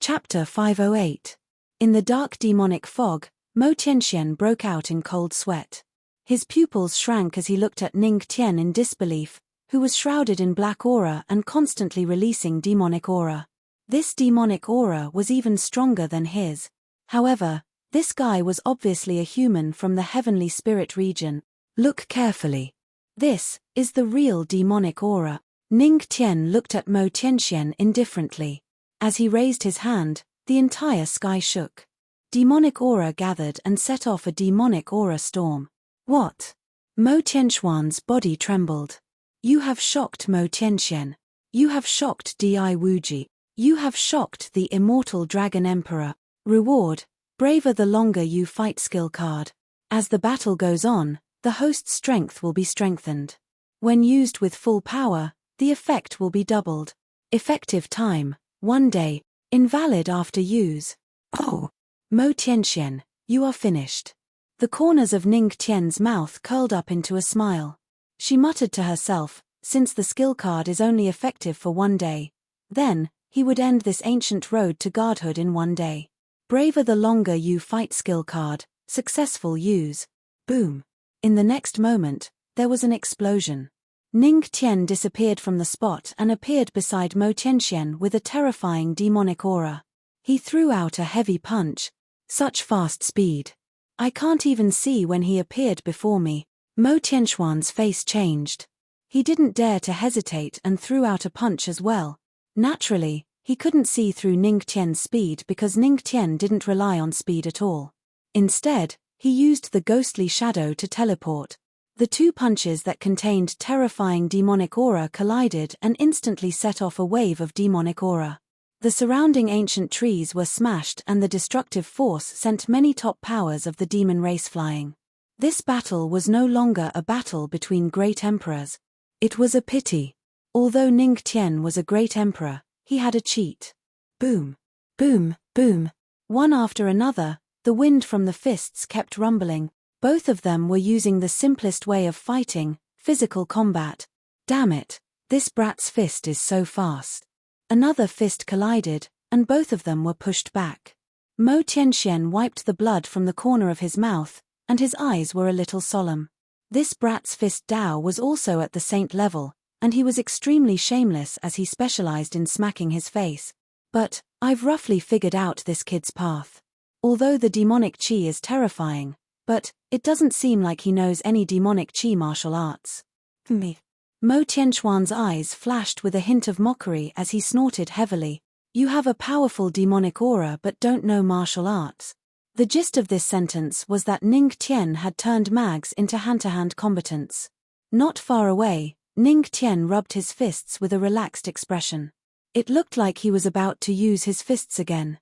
Chapter 508. In the dark demonic fog, Mo Tianxian broke out in cold sweat. His pupils shrank as he looked at Ning Tian in disbelief, who was shrouded in black aura and constantly releasing demonic aura. This demonic aura was even stronger than his. However, this guy was obviously a human from the heavenly spirit region. Look carefully. This is the real demonic aura. Ning Tian looked at Mo Tianxian indifferently. As he raised his hand, the entire sky shook. Demonic aura gathered and set off a demonic aura storm. What? Mo Tianxian's body trembled. You have shocked Mo Tianxian. You have shocked Di Wuji. You have shocked the immortal Dragon Emperor. Reward: braver the longer you fight skill card. As the battle goes on, the host's strength will be strengthened. When used with full power, the effect will be doubled. Effective time: 1 day. Invalid after use. Oh! Mo Tianxian, you are finished. The corners of Ning Tian's mouth curled up into a smile. She muttered to herself, since the skill card is only effective for 1 day, then, he would end this ancient road to godhood in 1 day. Braver the longer you fight skill card, successful use. Boom. In the next moment, there was an explosion. Ning Tian disappeared from the spot and appeared beside Mo Tianxian with a terrifying demonic aura. He threw out a heavy punch. Such fast speed. I can't even see when he appeared before me. Mo Tianxian's face changed. He didn't dare to hesitate and threw out a punch as well. Naturally, he couldn't see through Ning Tian's speed because Ning Tian didn't rely on speed at all. Instead, he used the ghostly shadow to teleport. The 2 punches that contained terrifying demonic aura collided and instantly set off a wave of demonic aura. The surrounding ancient trees were smashed and the destructive force sent many top powers of the demon race flying. This battle was no longer a battle between great emperors. It was a pity. Although Ning Tian was a great emperor, he had a cheat. Boom. Boom, boom. One after another, the wind from the fists kept rumbling. Both of them were using the simplest way of fighting, physical combat. Damn it, this brat's fist is so fast. Another fist collided, and both of them were pushed back. Mo Tianxian wiped the blood from the corner of his mouth, and his eyes were a little solemn. This brat's fist Dao was also at the saint level, and he was extremely shameless as he specialized in smacking his face. But, I've roughly figured out this kid's path. Although the demonic chi is terrifying, but, it doesn't seem like he knows any demonic chi martial arts. Me. Mo Tianxian's eyes flashed with a hint of mockery as he snorted heavily. You have a powerful demonic aura but don't know martial arts. The gist of this sentence was that Ning Tian had turned mags into hand-to-hand combatants. Not far away, Ning Tian rubbed his fists with a relaxed expression. It looked like he was about to use his fists again.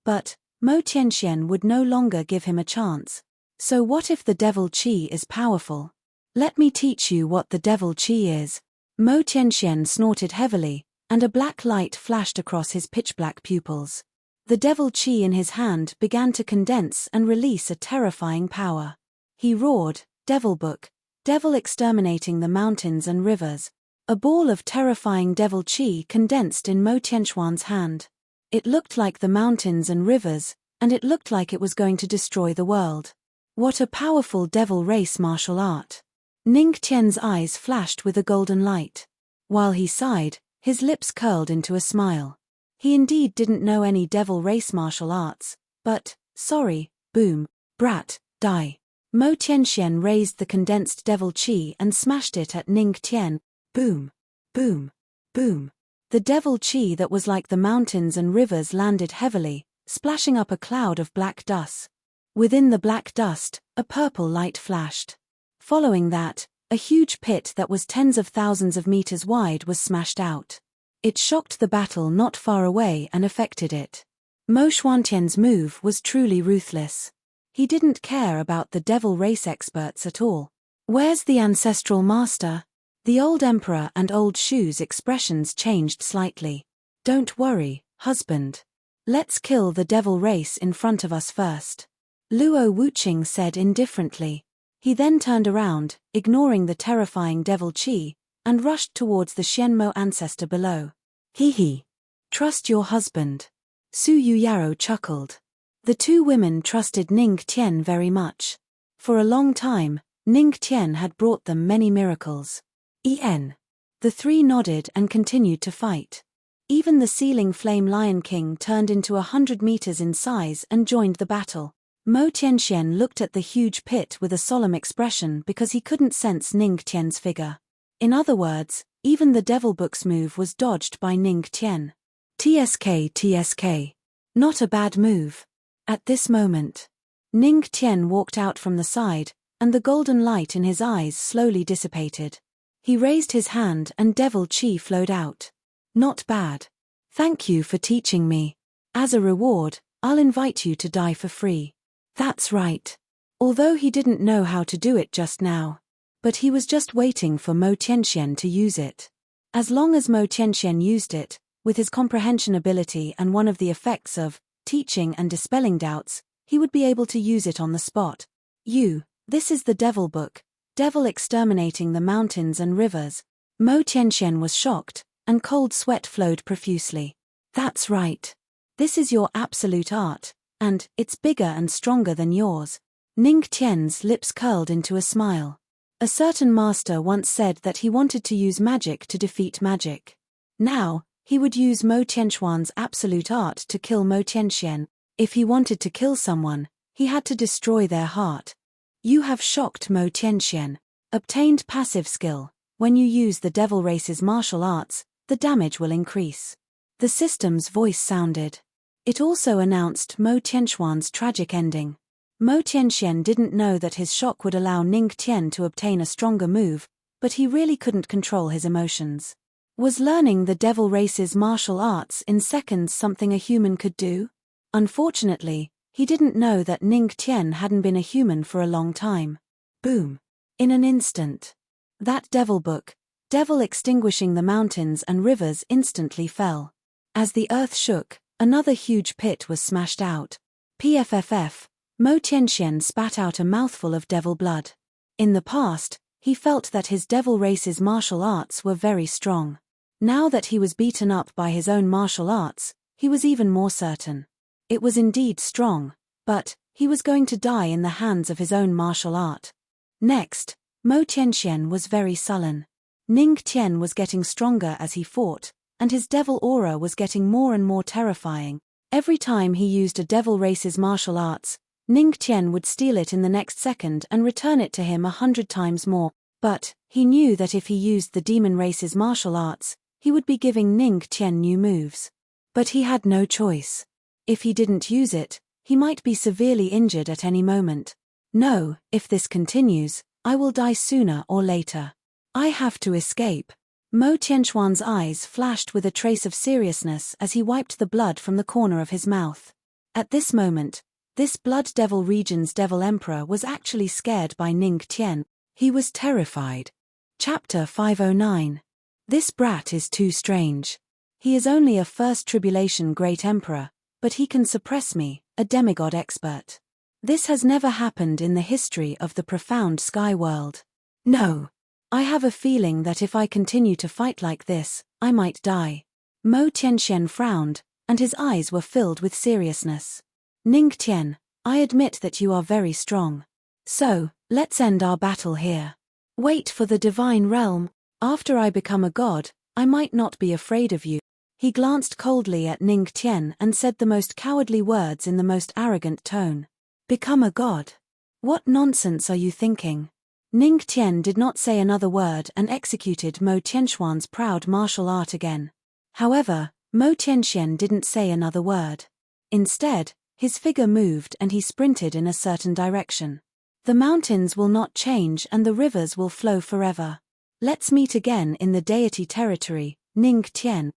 But, Mo Tianxian would no longer give him a chance. So what if the devil chi is powerful? Let me teach you what the devil chi is. Mo Tianxian snorted heavily, and a black light flashed across his pitch-black pupils. The devil chi in his hand began to condense and release a terrifying power. He roared, "Devil Book, devil exterminating the mountains and rivers." A ball of terrifying devil chi condensed in Mo Tianxian's hand. It looked like the mountains and rivers, and it looked like it was going to destroy the world. What a powerful devil race martial art. Ning Tian's eyes flashed with a golden light. While he sighed, his lips curled into a smile. He indeed didn't know any devil race martial arts, but, sorry, boom, brat, die. Mo Tianxian raised the condensed devil chi and smashed it at Ning Tian. Boom, boom, boom. The devil chi that was like the mountains and rivers landed heavily, splashing up a cloud of black dust. Within the black dust, a purple light flashed. Following that, a huge pit that was tens of thousands of meters wide was smashed out. It shocked the battle not far away and affected it. Mo Xuantian's move was truly ruthless. He didn't care about the devil race experts at all. Where's the ancestral master? The old emperor and old Shu's expressions changed slightly. Don't worry, husband. Let's kill the devil race in front of us first. Luo Wuqing said indifferently. He then turned around, ignoring the terrifying devil chi, and rushed towards the Xianmo ancestor below. Hee hee. Trust your husband. Su Yuyaro chuckled. The two women trusted Ning Tian very much. For a long time, Ning Tian had brought them many miracles. The three nodded and continued to fight. Even the ceiling flame Lion King turned into 100 meters in size and joined the battle. Mo Tianxian looked at the huge pit with a solemn expression because he couldn't sense Ning Tian's figure. In other words, even the Devil Book's move was dodged by Ning Tian. TSK. Not a bad move. At this moment, Ning Tian walked out from the side, and the golden light in his eyes slowly dissipated. He raised his hand and devil chi flowed out. Not bad. Thank you for teaching me. As a reward, I'll invite you to die for free. That's right. Although he didn't know how to do it just now. But he was just waiting for Mo Tianxian to use it. As long as Mo Tianxian used it, with his comprehension ability and one of the effects of teaching and dispelling doubts, he would be able to use it on the spot. This is the Devil Book, devil exterminating the mountains and rivers. Mo Tianxian was shocked, and cold sweat flowed profusely. That's right. This is your absolute art, and it's bigger and stronger than yours. Ning Tian's lips curled into a smile. A certain master once said that he wanted to use magic to defeat magic. Now, he would use Mo Tianxuan's absolute art to kill Mo Tianxian. If he wanted to kill someone, he had to destroy their heart. You have shocked Mo Tianxian. Obtained passive skill. When you use the devil race's martial arts, the damage will increase. The system's voice sounded. It also announced Mo Tianxuan's tragic ending. Mo Tianxian didn't know that his shock would allow Ning Tian to obtain a stronger move, but he really couldn't control his emotions. Was learning the devil race's martial arts in seconds something a human could do? Unfortunately, he didn't know that Ning Tian hadn't been a human for a long time. Boom. In an instant. That devil book, devil extinguishing the mountains and rivers, instantly fell. As the earth shook, another huge pit was smashed out. PFFF, Mo Tianxian spat out a mouthful of devil blood. In the past, he felt that his devil race's martial arts were very strong. Now that he was beaten up by his own martial arts, he was even more certain. It was indeed strong, but he was going to die in the hands of his own martial art. Next, Mo Tianxian was very sullen. Ning Tian was getting stronger as he fought, and his devil aura was getting more and more terrifying. Every time he used a devil race's martial arts, Ning Tian would steal it in the next second and return it to him 100 times more. But he knew that if he used the demon race's martial arts, he would be giving Ning Tian new moves. But he had no choice. If he didn't use it, he might be severely injured at any moment. No, if this continues, I will die sooner or later. I have to escape. Mo Tianxuan's eyes flashed with a trace of seriousness as he wiped the blood from the corner of his mouth. At this moment, this Blood Devil region's Devil Emperor was actually scared by Ning Tian. He was terrified. Chapter 509. This brat is too strange. He is only a first tribulation great emperor, but he can suppress me, a demigod expert. This has never happened in the history of the profound sky world. No. I have a feeling that if I continue to fight like this, I might die. Mo Tianxian frowned, and his eyes were filled with seriousness. Ning Tian, I admit that you are very strong. So, let's end our battle here. Wait for the divine realm. After I become a god, I might not be afraid of you. He glanced coldly at Ning Tian and said the most cowardly words in the most arrogant tone. Become a god? What nonsense are you thinking? Ning Tian did not say another word and executed Mo Tianxuan's proud martial art again. However, Mo Tianxian didn't say another word. Instead, his figure moved and he sprinted in a certain direction. The mountains will not change and the rivers will flow forever. Let's meet again in the deity territory, Ning Tian.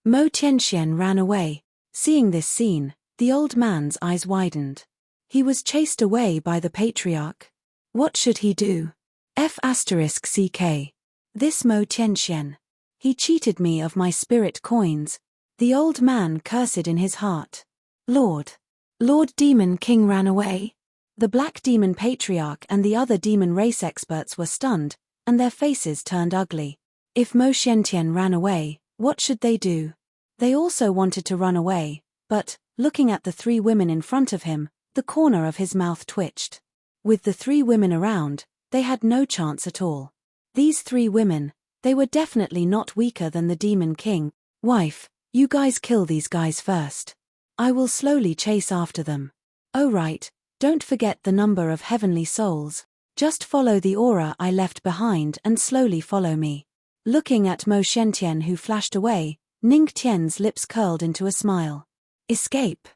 Mo Tianxian ran away. Seeing this scene, the old man's eyes widened. He was chased away by the patriarch. What should he do? F***ck. This Mo Tianxian. He cheated me of my spirit coins. The old man cursed in his heart. Lord Demon King ran away. The Black Demon Patriarch and the other demon race experts were stunned, and their faces turned ugly. If Mo Tianxian ran away, what should they do? They also wanted to run away, But, looking at the 3 women in front of him, the corner of his mouth twitched. With the 3 women around, they had no chance at all. These 3 women, they were definitely not weaker than the Demon King. Wife, you guys kill these guys first. I will slowly chase after them. Oh right, don't forget the number of heavenly souls. Just follow the aura I left behind and slowly follow me. Looking at Mo Shentian who flashed away, Ning Tian's lips curled into a smile. Escape.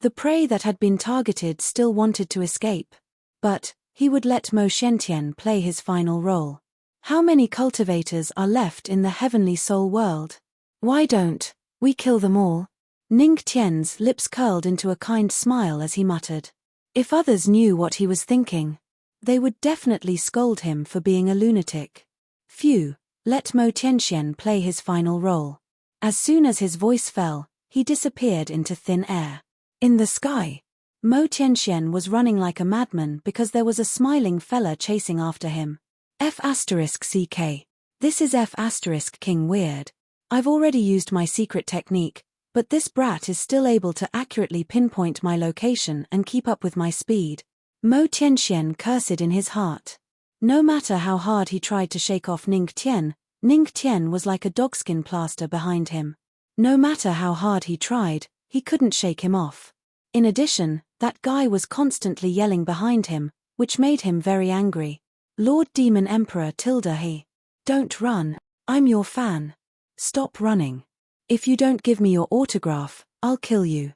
The prey that had been targeted still wanted to escape. But, he would let Mo Shentian play his final role. How many cultivators are left in the heavenly soul world? Why don't we kill them all? Ning Tian's lips curled into a kind smile as he muttered. If others knew what he was thinking, they would definitely scold him for being a lunatic. Phew, let Mo Tianxian play his final role. As soon as his voice fell, he disappeared into thin air. In the sky, Mo Tianxian was running like a madman because there was a smiling fella chasing after him. F***CK. This is F***King Weird. I've already used my secret technique, but this brat is still able to accurately pinpoint my location and keep up with my speed. Mo Tianxian cursed in his heart. No matter how hard he tried to shake off Ning Tian was like a dogskin plaster behind him. No matter how hard he tried, he couldn't shake him off. In addition, that guy was constantly yelling behind him, which made him very angry. Lord Demon Emperor he. Don't run, I'm your fan. Stop running. If you don't give me your autograph, I'll kill you.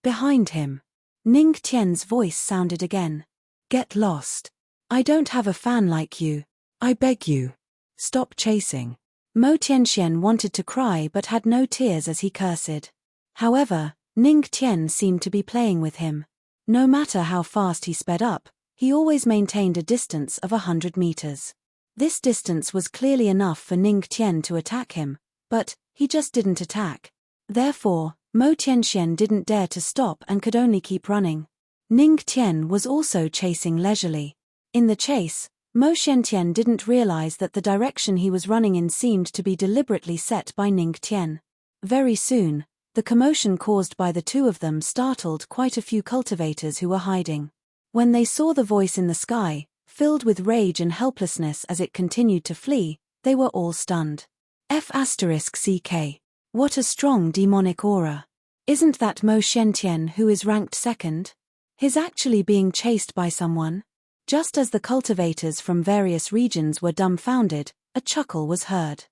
Behind him, Ning Tian's voice sounded again. Get lost. I don't have a fan like you. I beg you. Stop chasing. Mo Tianxian wanted to cry but had no tears as he cursed. However, Ning Tian seemed to be playing with him. No matter how fast he sped up, he always maintained a distance of 100 meters. This distance was clearly enough for Ning Tian to attack him, but he just didn't attack. Therefore, Mo Tianxian didn't dare to stop and could only keep running. Ning Tian was also chasing leisurely. In the chase, Mo Shentian didn't realize that the direction he was running in seemed to be deliberately set by Ning Tian. Very soon, the commotion caused by the 2 of them startled quite a few cultivators who were hiding. When they saw the voice in the sky, filled with rage and helplessness as it continued to flee, they were all stunned. F***CK. What a strong demonic aura. Isn't that Mo Shentian who is ranked 2nd? He's actually being chased by someone. Just as the cultivators from various regions were dumbfounded, a chuckle was heard.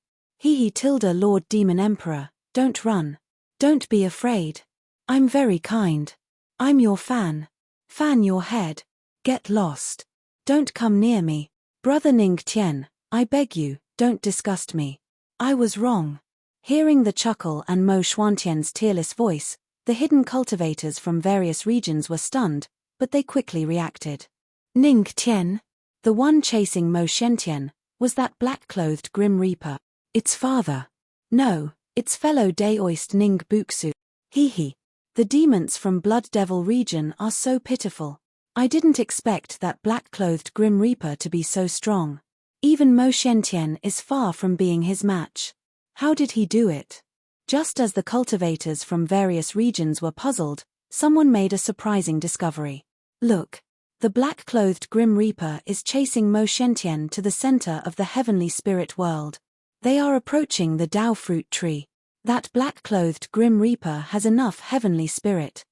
Lord Demon Emperor, don't run. Don't be afraid. I'm very kind. I'm your fan. Fan your head. Get lost. Don't come near me. Brother Ning Tian, I beg you, don't disgust me. I was wrong. Hearing the chuckle and Mo Xuantian's tearless voice, the hidden cultivators from various regions were stunned, but they quickly reacted. Ning Tian, the one chasing Mo Shentian, was that black-clothed Grim Reaper. Its father. No, its fellow Daoist Ning Buxu. The demons from Blood Devil region are so pitiful. I didn't expect that black-clothed Grim Reaper to be so strong. Even Mo Shentian is far from being his match. How did he do it? Just as the cultivators from various regions were puzzled, someone made a surprising discovery. Look. The black-clothed Grim Reaper is chasing Mo Shentian to the center of the heavenly spirit world. They are approaching the Dao fruit tree. That black-clothed Grim Reaper has enough heavenly spirit.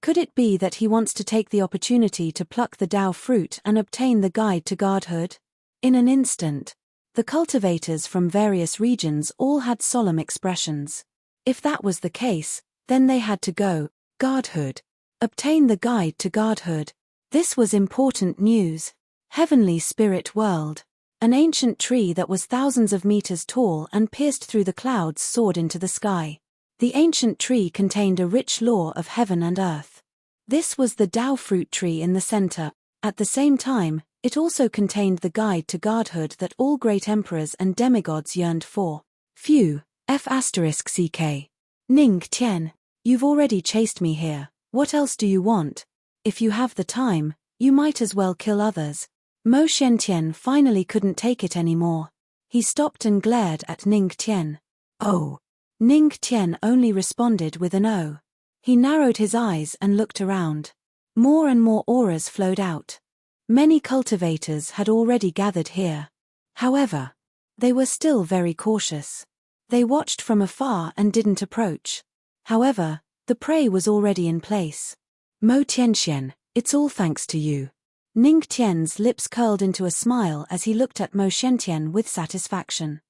Could it be that he wants to take the opportunity to pluck the Dao fruit and obtain the guide to godhood? In an instant, the cultivators from various regions all had solemn expressions. If that was the case, then they had to go, godhood. Obtain the guide to godhood. This was important news. Heavenly Spirit World. An ancient tree that was thousands of meters tall and pierced through the clouds soared into the sky. The ancient tree contained a rich lore of heaven and earth. This was the Dao fruit tree in the center. At the same time, it also contained the guide to godhood that all great emperors and demigods yearned for. Phew, F***CK. Ning Tian, you've already chased me here, what else do you want? If you have the time, you might as well kill others. Mo Shentian finally couldn't take it anymore. He stopped and glared at Ning Tian. Oh. Ning Tian only responded with an oh. He narrowed his eyes and looked around. More and more auras flowed out. Many cultivators had already gathered here. However, they were still very cautious. They watched from afar and didn't approach. However, the prey was already in place. Mo Tianxian, it's all thanks to you. Ning Tian's lips curled into a smile as he looked at Mo Shentian with satisfaction.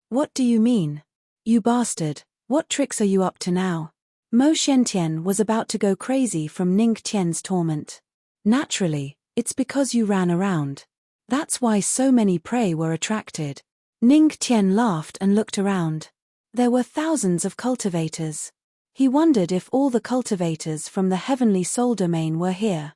What do you mean? You bastard, what tricks are you up to now? Mo Shentian was about to go crazy from Ning Tian's torment. Naturally, it's because you ran around. That's why so many prey were attracted. Ning Tian laughed and looked around. There were thousands of cultivators. He wondered if all the cultivators from the heavenly soul domain were here.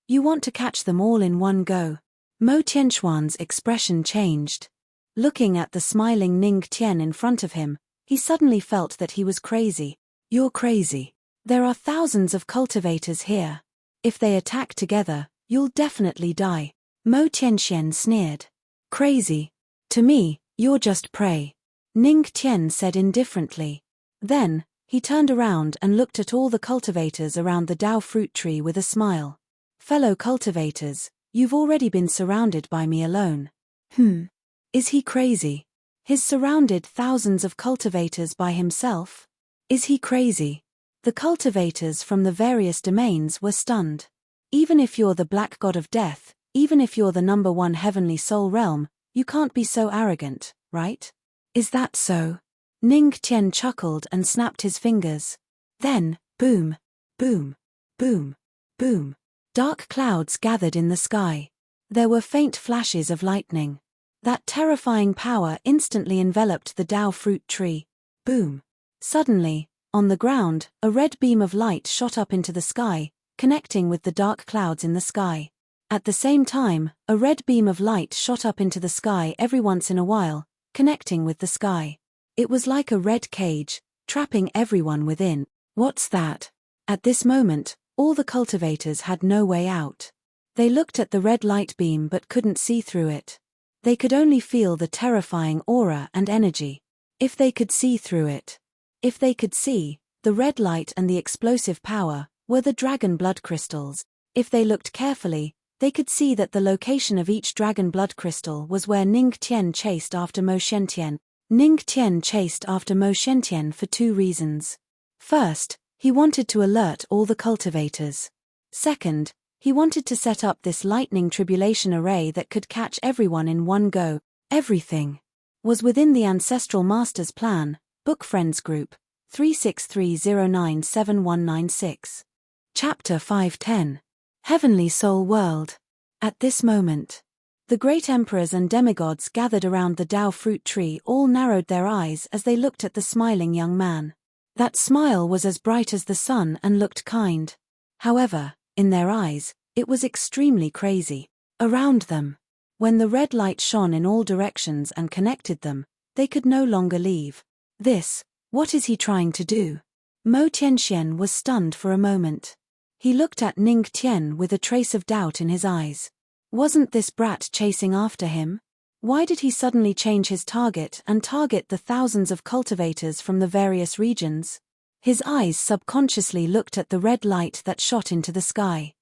You want to catch them all in one go. Mo Tianxuan's expression changed. Looking at the smiling Ning Tian in front of him, he suddenly felt that he was crazy. You're crazy. There are thousands of cultivators here. If they attack together, you'll definitely die. Mo Tianxian sneered. Crazy? To me, you're just prey. Ning Tian said indifferently. Then, he turned around and looked at all the cultivators around the Dao fruit tree with a smile. Fellow cultivators, you've already been surrounded by me alone. Is he crazy? He's surrounded thousands of cultivators by himself? Is he crazy? The cultivators from the various domains were stunned. Even if you're the Black God of Death, even if you're the #1 heavenly soul realm, you can't be so arrogant, right? Is that so? Ning Tian chuckled and snapped his fingers. Then, boom, boom, boom, boom. Dark clouds gathered in the sky. There were faint flashes of lightning. That terrifying power instantly enveloped the Dao fruit tree. Boom. Suddenly, on the ground, a red beam of light shot up into the sky, connecting with the dark clouds in the sky. At the same time, a red beam of light shot up into the sky every once in a while, connecting with the sky. It was like a red cage, trapping everyone within. What's that? At this moment, all the cultivators had no way out. They looked at the red light beam but couldn't see through it. They could only feel the terrifying aura and energy. If they could see through it. If they could see, the red light and the explosive power were the dragon blood crystals. If they looked carefully, they could see that the location of each dragon blood crystal was where Ning Tian chased after Mo Shentian. Ning Tian chased after Mo Shentian for two reasons. First, he wanted to alert all the cultivators. Second, he wanted to set up this lightning tribulation array that could catch everyone in one go. Everything was within the Ancestral Master's plan. Book Friends Group, 363097196. Chapter 510. Heavenly Soul World. At this moment, the great emperors and demigods gathered around the Dao fruit tree all narrowed their eyes as they looked at the smiling young man. That smile was as bright as the sun and looked kind. However, in their eyes, it was extremely crazy. Around them, when the red light shone in all directions and connected them, they could no longer leave. What is he trying to do? Mo Tianxian was stunned for a moment. He looked at Ning Tian with a trace of doubt in his eyes. Wasn't this brat chasing after him? Why did he suddenly change his target and target the thousands of cultivators from the various regions? His eyes subconsciously looked at the red light that shot into the sky.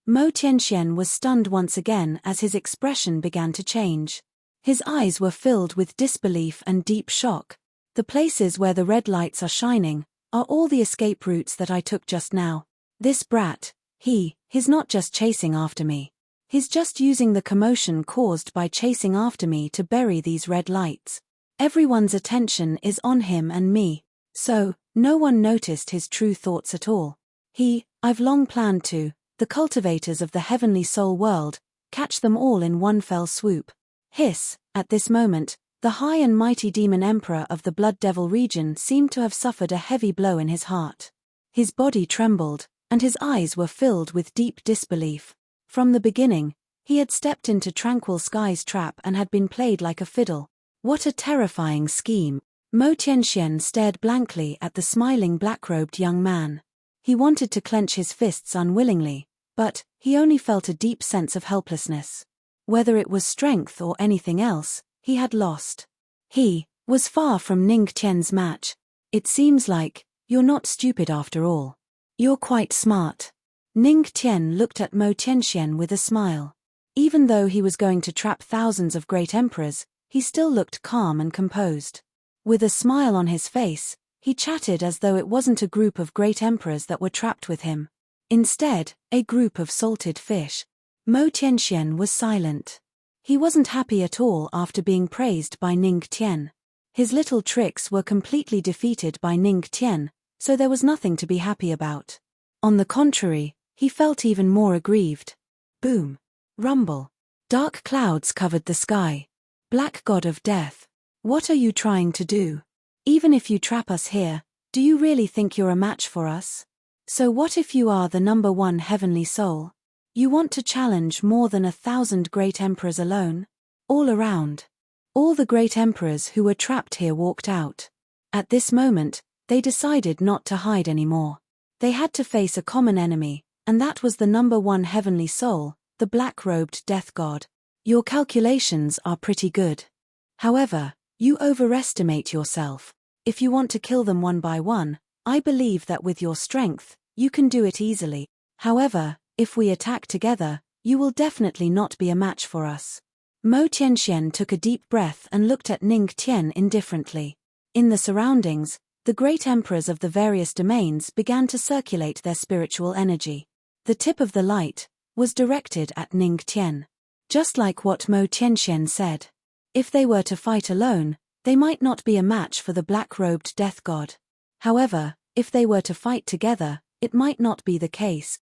Mo Tianxian was stunned once again as his expression began to change. His eyes were filled with disbelief and deep shock. The places where the red lights are shining are all the escape routes that I took just now. This brat, he's not just chasing after me. He's just using the commotion caused by chasing after me to bury these red lights. Everyone's attention is on him and me. So, no one noticed his true thoughts at all. I've long planned to, the cultivators of the heavenly soul world, catch them all in one fell swoop. At this moment, the high and mighty demon emperor of the Blood Devil region seemed to have suffered a heavy blow in his heart. His body trembled, and his eyes were filled with deep disbelief. From the beginning, he had stepped into Tranquil Sky's trap and had been played like a fiddle. What a terrifying scheme! Mo Tianxian stared blankly at the smiling black-robed young man. He wanted to clench his fists unwillingly, but he only felt a deep sense of helplessness. Whether it was strength or anything else, he had lost. He was far from Ning Tian's match. It seems like you're not stupid after all. You're quite smart. Ning Tian looked at Mo Tianxian with a smile. Even though he was going to trap thousands of great emperors, he still looked calm and composed. With a smile on his face, he chatted as though it wasn't a group of great emperors that were trapped with him. Instead, a group of salted fish. Mo Tianxian was silent. He wasn't happy at all after being praised by Ning Tian. His little tricks were completely defeated by Ning Tian, so there was nothing to be happy about. On the contrary, he felt even more aggrieved. Boom. Rumble. Dark clouds covered the sky. Black god of death. What are you trying to do? Even if you trap us here, do you really think you're a match for us? So what if you are the number one heavenly soul? You want to challenge more than 1,000 great emperors alone? All around. All the great emperors who were trapped here walked out. At this moment, they decided not to hide anymore. They had to face a common enemy, and that was the number one heavenly soul, the black-robed death god. Your calculations are pretty good. However, you overestimate yourself. If you want to kill them one by one, I believe that with your strength, you can do it easily. However, if we attack together, you will definitely not be a match for us. Mo Tianxian took a deep breath and looked at Ning Tian indifferently. In the surroundings, the great emperors of the various domains began to circulate their spiritual energy. The tip of the light was directed at Ning Tian. Just like what Mo Tianxian said. If they were to fight alone, they might not be a match for the black-robed death god. However, if they were to fight together, it might not be the case.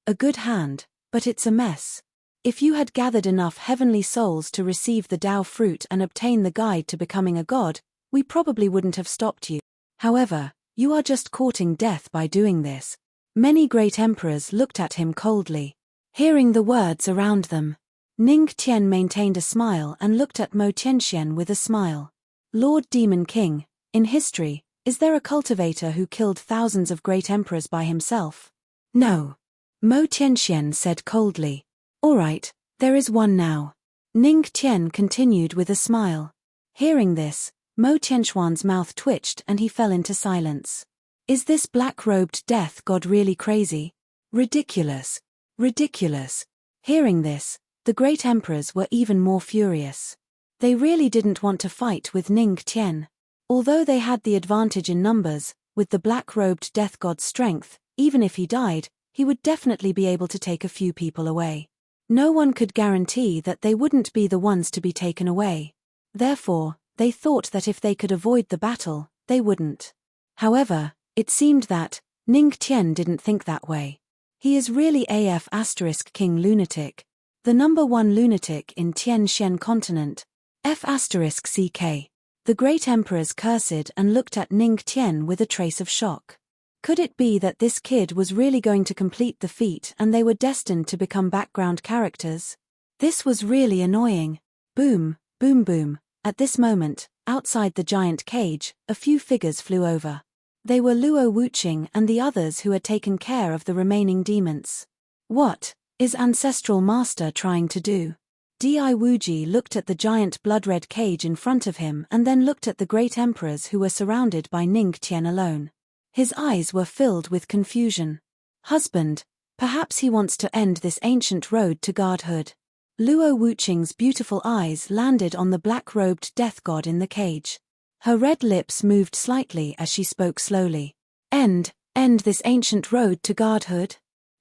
A good hand, but it's a mess. If you had gathered enough heavenly souls to receive the Tao fruit and obtain the guide to becoming a god, we probably wouldn't have stopped you. However, you are just courting death by doing this. Many great emperors looked at him coldly. Hearing the words around them, Ning Tian maintained a smile and looked at Mo Tianxian with a smile. Lord Demon King, in history, is there a cultivator who killed thousands of great emperors by himself? No. Mo Tianxian said coldly. All right, there is one now. Ning Tian continued with a smile. Hearing this, Mo Tianxian's mouth twitched and he fell into silence. Is this black-robed death god really crazy? Ridiculous. Ridiculous. Hearing this, the great emperors were even more furious. They really didn't want to fight with Ning Tian. Although they had the advantage in numbers, with the black-robed death god's strength, even if he died, he would definitely be able to take a few people away. No one could guarantee that they wouldn't be the ones to be taken away. Therefore, they thought that if they could avoid the battle, they wouldn't. However, it seemed that Ning Tian didn't think that way. He is really AF * King Lunatic. The number one lunatic in Tian Shen continent. F * CK. The great emperors cursed and looked at Ning Tian with a trace of shock. Could it be that this kid was really going to complete the feat and they were destined to become background characters? This was really annoying. Boom, boom boom. At this moment, outside the giant cage, a few figures flew over. They were Luo Wuqing and the others who had taken care of the remaining demons. What is Ancestral Master trying to do? Di Wuji looked at the giant blood-red cage in front of him and then looked at the great emperors who were surrounded by Ning Tian alone. His eyes were filled with confusion. Husband, perhaps he wants to end this ancient road to godhood. Luo Wuqing's beautiful eyes landed on the black-robed death god in the cage. Her red lips moved slightly as she spoke slowly. End this ancient road to godhood?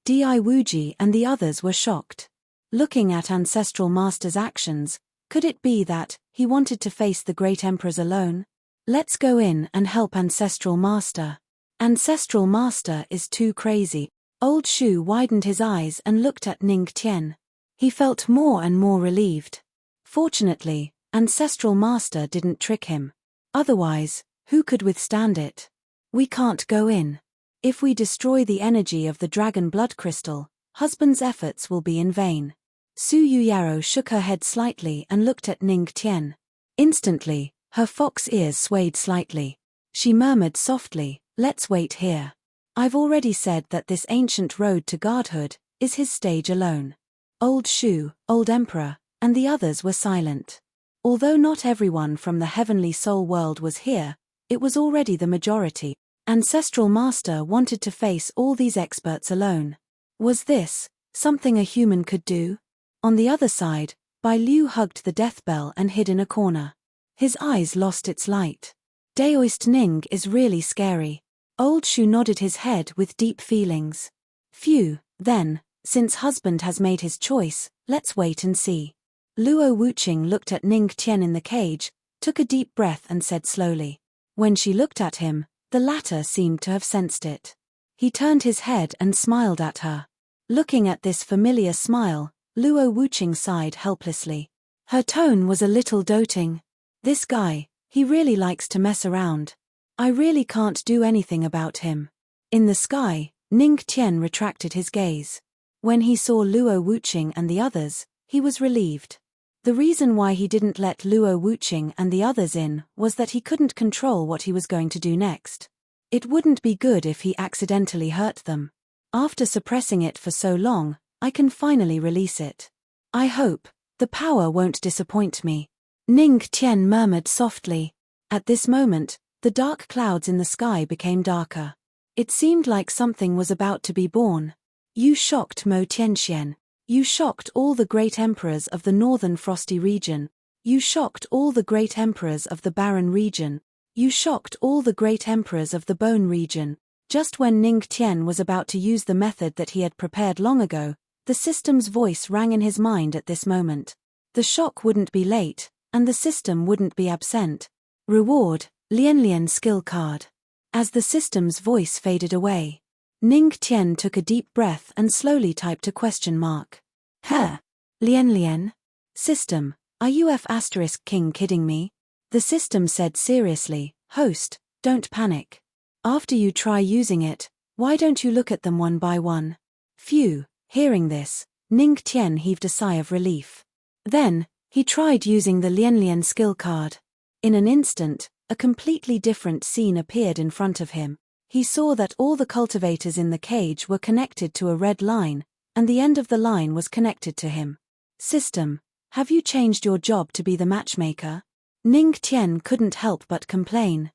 Di Wuji and the others were shocked. Looking at Ancestral Master's actions, could it be that he wanted to face the great emperors alone? Let's go in and help Ancestral Master. Ancestral Master is too crazy. Old Shu widened his eyes and looked at Ning Tian. He felt more and more relieved. Fortunately, Ancestral Master didn't trick him. Otherwise, who could withstand it? We can't go in. If we destroy the energy of the dragon blood crystal, husband's efforts will be in vain. Su Yuyaro shook her head slightly and looked at Ning Tian. Instantly, her fox ears swayed slightly. She murmured softly, let's wait here. I've already said that this ancient road to godhood is his stage alone. Old Shu, Old Emperor, and the others were silent. Although not everyone from the heavenly soul world was here, It was already the majority. Ancestral Master wanted to face all these experts alone. Was this something a human could do? On the other side, Bai Liu hugged the death bell and hid in a corner. His eyes lost its light. Daoist Ning is really scary. Old Shu nodded his head with deep feelings. Phew, then, since husband has made his choice, let's wait and see. Luo Wuqing looked at Ning Tian in the cage, took a deep breath and said slowly. When she looked at him, the latter seemed to have sensed it. He turned his head and smiled at her. Looking at this familiar smile, Luo Wuqing sighed helplessly. Her tone was a little doting. This guy, he really likes to mess around. I really can't do anything about him. In the sky, Ning Tian retracted his gaze. When he saw Luo Wuqing and the others, he was relieved. The reason why he didn't let Luo Wuqing and the others in was that he couldn't control what he was going to do next. It wouldn't be good if he accidentally hurt them. After suppressing it for so long, I can finally release it. I hope the power won't disappoint me. Ning Tian murmured softly. At this moment, the dark clouds in the sky became darker. It seemed like something was about to be born. You shocked Mo Tianxian. You shocked all the great emperors of the northern frosty region. You shocked all the great emperors of the barren region. You shocked all the great emperors of the bone region. Just when Ning Tian was about to use the method that he had prepared long ago, the system's voice rang in his mind at this moment. The shock wouldn't be late, and the system wouldn't be absent. Reward, Lianlian skill card. As the system's voice faded away, Ning Tian took a deep breath and slowly typed a question mark. Huh? Lianlian? System, are you F*King kidding me? The system said seriously, host, don't panic. After you try using it, why don't you look at them one by one? Phew, hearing this, Ning Tian heaved a sigh of relief. Then, he tried using the Lianlian skill card. In an instant, a completely different scene appeared in front of him. He saw that all the cultivators in the cage were connected to a red line, and the end of the line was connected to him. System, have you changed your job to be the matchmaker? Ning Tian couldn't help but complain.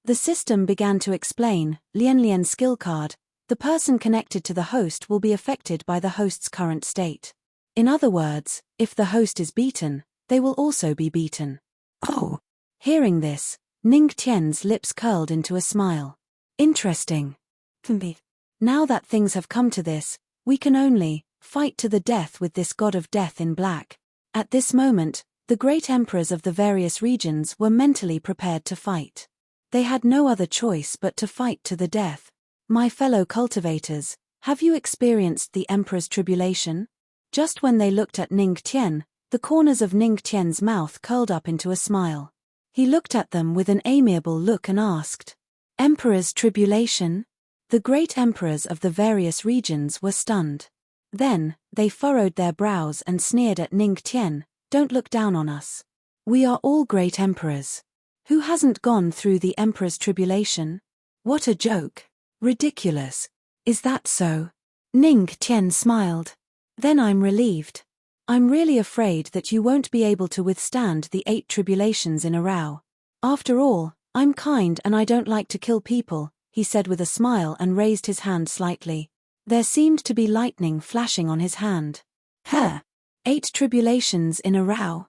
The system began to explain, Lianlian skill card, the person connected to the host will be affected by the host's current state. In other words, if the host is beaten, they will also be beaten. Oh! Hearing this, Ning Tian's lips curled into a smile. Interesting. Now that things have come to this, we can only fight to the death with this god of death in black. At this moment, the great emperors of the various regions were mentally prepared to fight. They had no other choice but to fight to the death. My fellow cultivators, have you experienced the emperor's tribulation? Just when they looked at Ning Tian, the corners of Ning Tian's mouth curled up into a smile. He looked at them with an amiable look and asked, Emperor's tribulation? The great emperors of the various regions were stunned. Then, they furrowed their brows and sneered at Ning Tian, don't look down on us. We are all great emperors. Who hasn't gone through the emperor's tribulation? What a joke. Ridiculous. Is that so? Ning Tian smiled. Then I'm relieved. I'm really afraid that you won't be able to withstand the 8 tribulations in a row. After all, I'm kind and I don't like to kill people, he said with a smile and raised his hand slightly. There seemed to be lightning flashing on his hand. Huh? 8 tribulations in a row?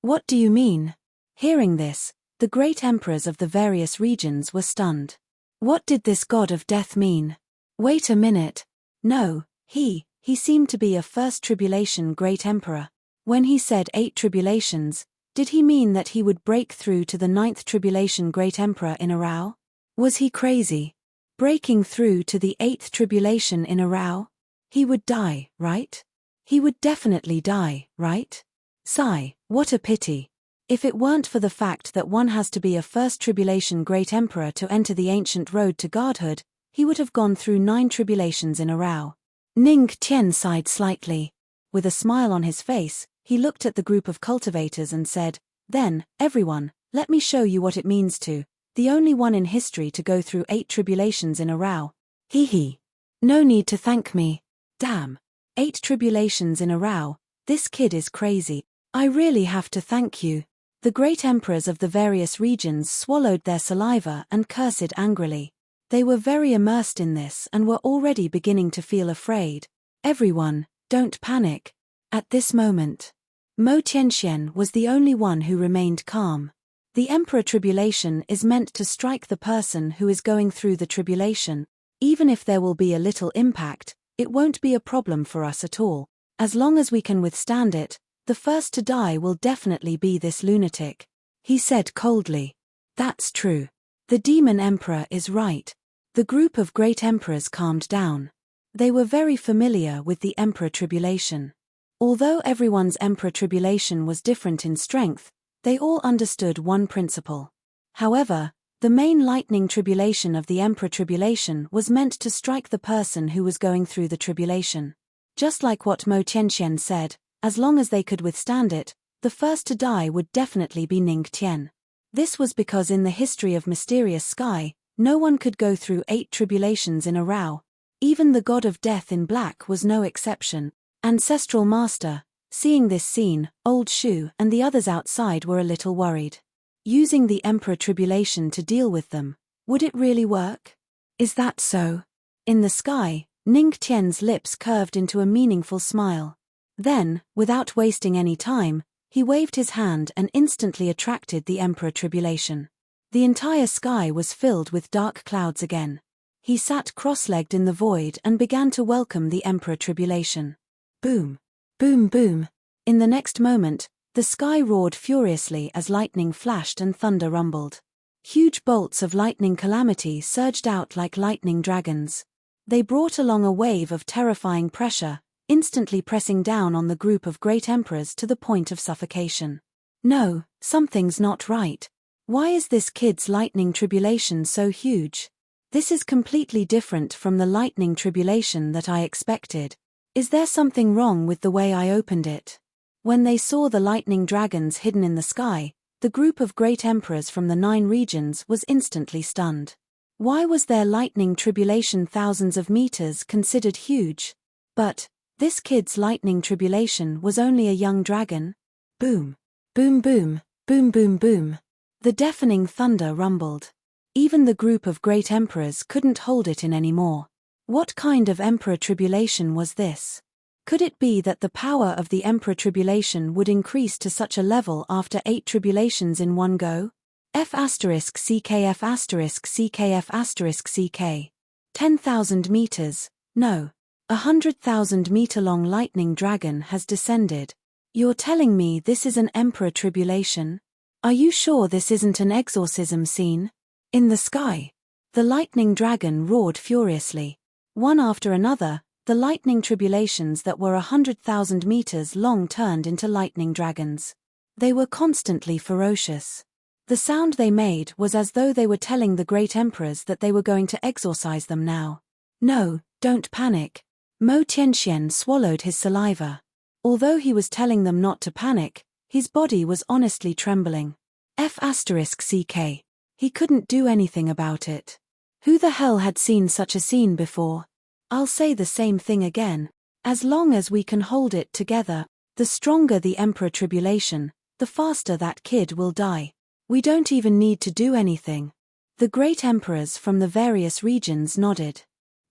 What do you mean? Hearing this, the great emperors of the various regions were stunned. What did this god of death mean? Wait a minute. No, he seemed to be a first tribulation great emperor. When he said 8 tribulations, did he mean that he would break through to the 9th tribulation great emperor in a row? Was he crazy? Breaking through to the 8th tribulation in a row? He would die, right? He would definitely die, right? Sigh, what a pity. If it weren't for the fact that one has to be a first tribulation great emperor to enter the ancient road to godhood, he would have gone through 9 tribulations in a row. Ning Tian sighed slightly. With a smile on his face, he looked at the group of cultivators and said, Then, everyone, let me show you what it means to, the only one in history to go through 8 tribulations in a row. Hee. No need to thank me. Damn. 8 tribulations in a row, this kid is crazy. I really have to thank you. The great emperors of the various regions swallowed their saliva and cursed angrily. They were very immersed in this and were already beginning to feel afraid. Everyone, don't panic. At this moment, Mo Tianxian was the only one who remained calm. The emperor tribulation is meant to strike the person who is going through the tribulation. Even if there will be a little impact, it won't be a problem for us at all. As long as we can withstand it, the first to die will definitely be this lunatic, he said coldly. That's true. The demon emperor is right. The group of great emperors calmed down. They were very familiar with the emperor tribulation. Although everyone's emperor tribulation was different in strength, they all understood one principle. However, the main lightning tribulation of the emperor tribulation was meant to strike the person who was going through the tribulation. Just like what Mo Tianxian said, as long as they could withstand it, the first to die would definitely be Ning Tian. This was because in the history of Mysterious Sky, no one could go through 8 tribulations in a row. Even the god of death in black was no exception. Ancestral Master, seeing this scene, Old Shu and the others outside were a little worried. Using the Emperor Tribulation to deal with them, would it really work? Is that so? In the sky, Ning Tian's lips curved into a meaningful smile. Then, without wasting any time, he waved his hand and instantly attracted the Emperor Tribulation. The entire sky was filled with dark clouds again. He sat cross-legged in the void and began to welcome the Emperor Tribulation. Boom! Boom boom! In the next moment, the sky roared furiously as lightning flashed and thunder rumbled. Huge bolts of lightning calamity surged out like lightning dragons. They brought along a wave of terrifying pressure, instantly pressing down on the group of great emperors to the point of suffocation. No, something's not right. Why is this kid's lightning tribulation so huge? This is completely different from the lightning tribulation that I expected. Is there something wrong with the way I opened it? When they saw the lightning dragons hidden in the sky, the group of great emperors from the 9 regions was instantly stunned. Why was their lightning tribulation thousands of meters considered huge? But this kid's lightning tribulation was only a young dragon. Boom. Boom boom, boom boom boom. The deafening thunder rumbled. Even the group of great emperors couldn't hold it in anymore. What kind of emperor tribulation was this? Could it be that the power of the emperor tribulation would increase to such a level after 8 tribulations in one go? F***CKF**CKF**CK. 10,000 meters, no. 100,000-meter-long lightning dragon has descended. You're telling me this is an emperor tribulation? Are you sure this isn't an exorcism scene? In the sky, the lightning dragon roared furiously. One after another, the lightning tribulations that were 100,000 meters long turned into lightning dragons. They were constantly ferocious. The sound they made was as though they were telling the great emperors that they were going to exorcise them now. No, don't panic. Mo Tianxian swallowed his saliva. Although he was telling them not to panic, his body was honestly trembling. F***CK. He couldn't do anything about it. Who the hell had seen such a scene before? I'll say the same thing again. As long as we can hold it together, the stronger the emperor tribulation, the faster that kid will die. We don't even need to do anything. The great emperors from the various regions nodded.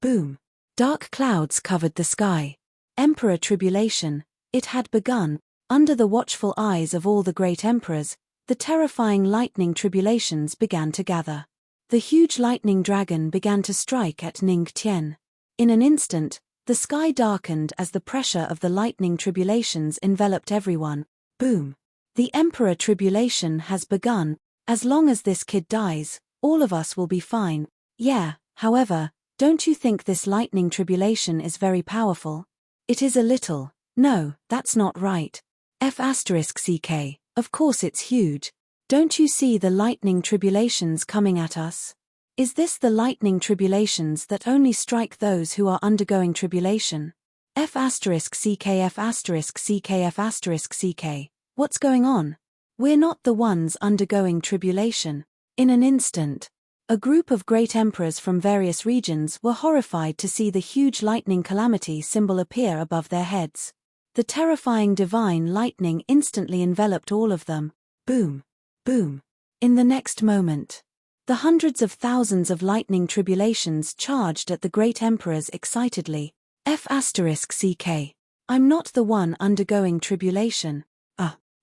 Boom. Dark clouds covered the sky. Emperor tribulation, it had begun. Under the watchful eyes of all the great emperors, the terrifying lightning tribulations began to gather. The huge lightning dragon began to strike at Ning Tian. In an instant, the sky darkened as the pressure of the lightning tribulations enveloped everyone. Boom. The emperor tribulation has begun. As long as this kid dies, all of us will be fine. Yeah, however, don't you think this lightning tribulation is very powerful? It is a little. No, that's not right. F***CK. Of course it's huge. Don't you see the lightning tribulations coming at us? Is this the lightning tribulations that only strike those who are undergoing tribulation? F***CKF**CKF**CK. What's going on? We're not the ones undergoing tribulation. In an instant, a group of great emperors from various regions were horrified to see the huge lightning calamity symbol appear above their heads. The terrifying divine lightning instantly enveloped all of them. Boom. Boom. In the next moment, the hundreds of thousands of lightning tribulations charged at the great emperors excitedly. F***CK. I'm not the one undergoing tribulation.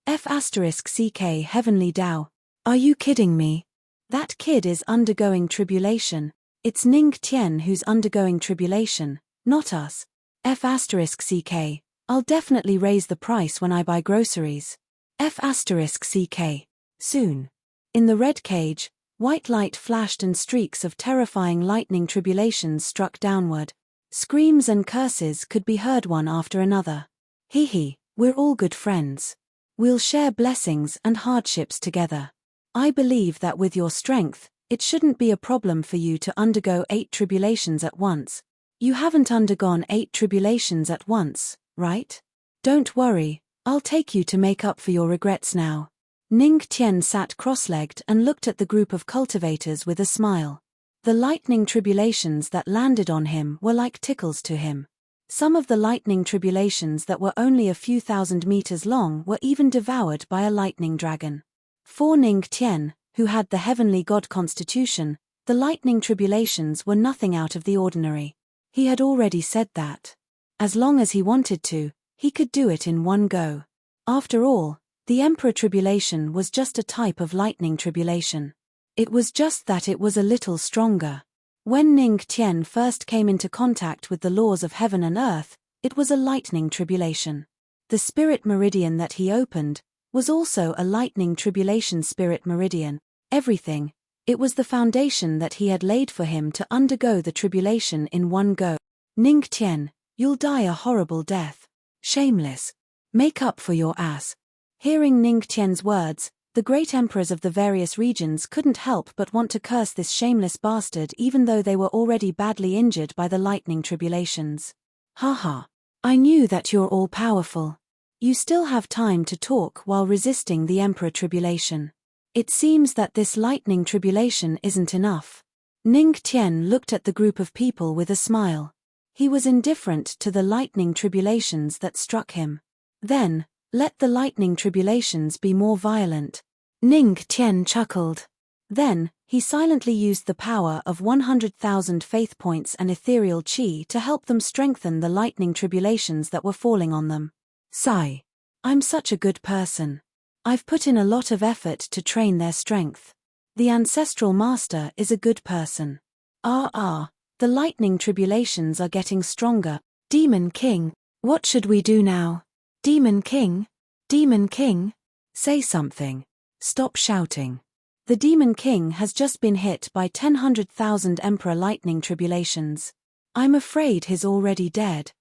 F***CK Heavenly Tao. Are you kidding me? That kid is undergoing tribulation. It's Ning Tian who's undergoing tribulation, not us. F***CK. I'll definitely raise the price when I buy groceries. F***CK. Soon. In the red cage, white light flashed and streaks of terrifying lightning tribulations struck downward. Screams and curses could be heard one after another. Hee, we're all good friends. We'll share blessings and hardships together. I believe that with your strength, it shouldn't be a problem for you to undergo 8 tribulations at once. You haven't undergone 8 tribulations at once, right? Don't worry, I'll take you to make up for your regrets now. Ning Tian sat cross-legged and looked at the group of cultivators with a smile. The lightning tribulations that landed on him were like tickles to him. Some of the lightning tribulations that were only a few thousand meters long were even devoured by a lightning dragon. For Ning Tian, who had the heavenly god constitution, the lightning tribulations were nothing out of the ordinary. He had already said that. As long as he wanted to, he could do it in one go. After all, the Emperor tribulation was just a type of lightning tribulation. It was just that it was a little stronger. When Ning Tian first came into contact with the laws of heaven and earth, it was a lightning tribulation. The spirit meridian that he opened was also a lightning tribulation spirit meridian. Everything. It was the foundation that he had laid for him to undergo the tribulation in one go. Ning Tian, you'll die a horrible death. Shameless. Make up for your ass. Hearing Ning Tian's words, the great emperors of the various regions couldn't help but want to curse this shameless bastard even though they were already badly injured by the lightning tribulations. Haha. I knew that you're all powerful. You still have time to talk while resisting the emperor tribulation. It seems that this lightning tribulation isn't enough. Ning Tian looked at the group of people with a smile. He was indifferent to the lightning tribulations that struck him. Then, let the lightning tribulations be more violent. Ning Tian chuckled. Then, he silently used the power of 100,000 faith points and ethereal chi to help them strengthen the lightning tribulations that were falling on them. Sigh. I'm such a good person. I've put in a lot of effort to train their strength. The ancestral master is a good person. The lightning tribulations are getting stronger. Demon King, what should we do now? Demon King? Demon King? Say something. Stop shouting. The Demon King has just been hit by 100,000 Emperor lightning tribulations. I'm afraid he's already dead.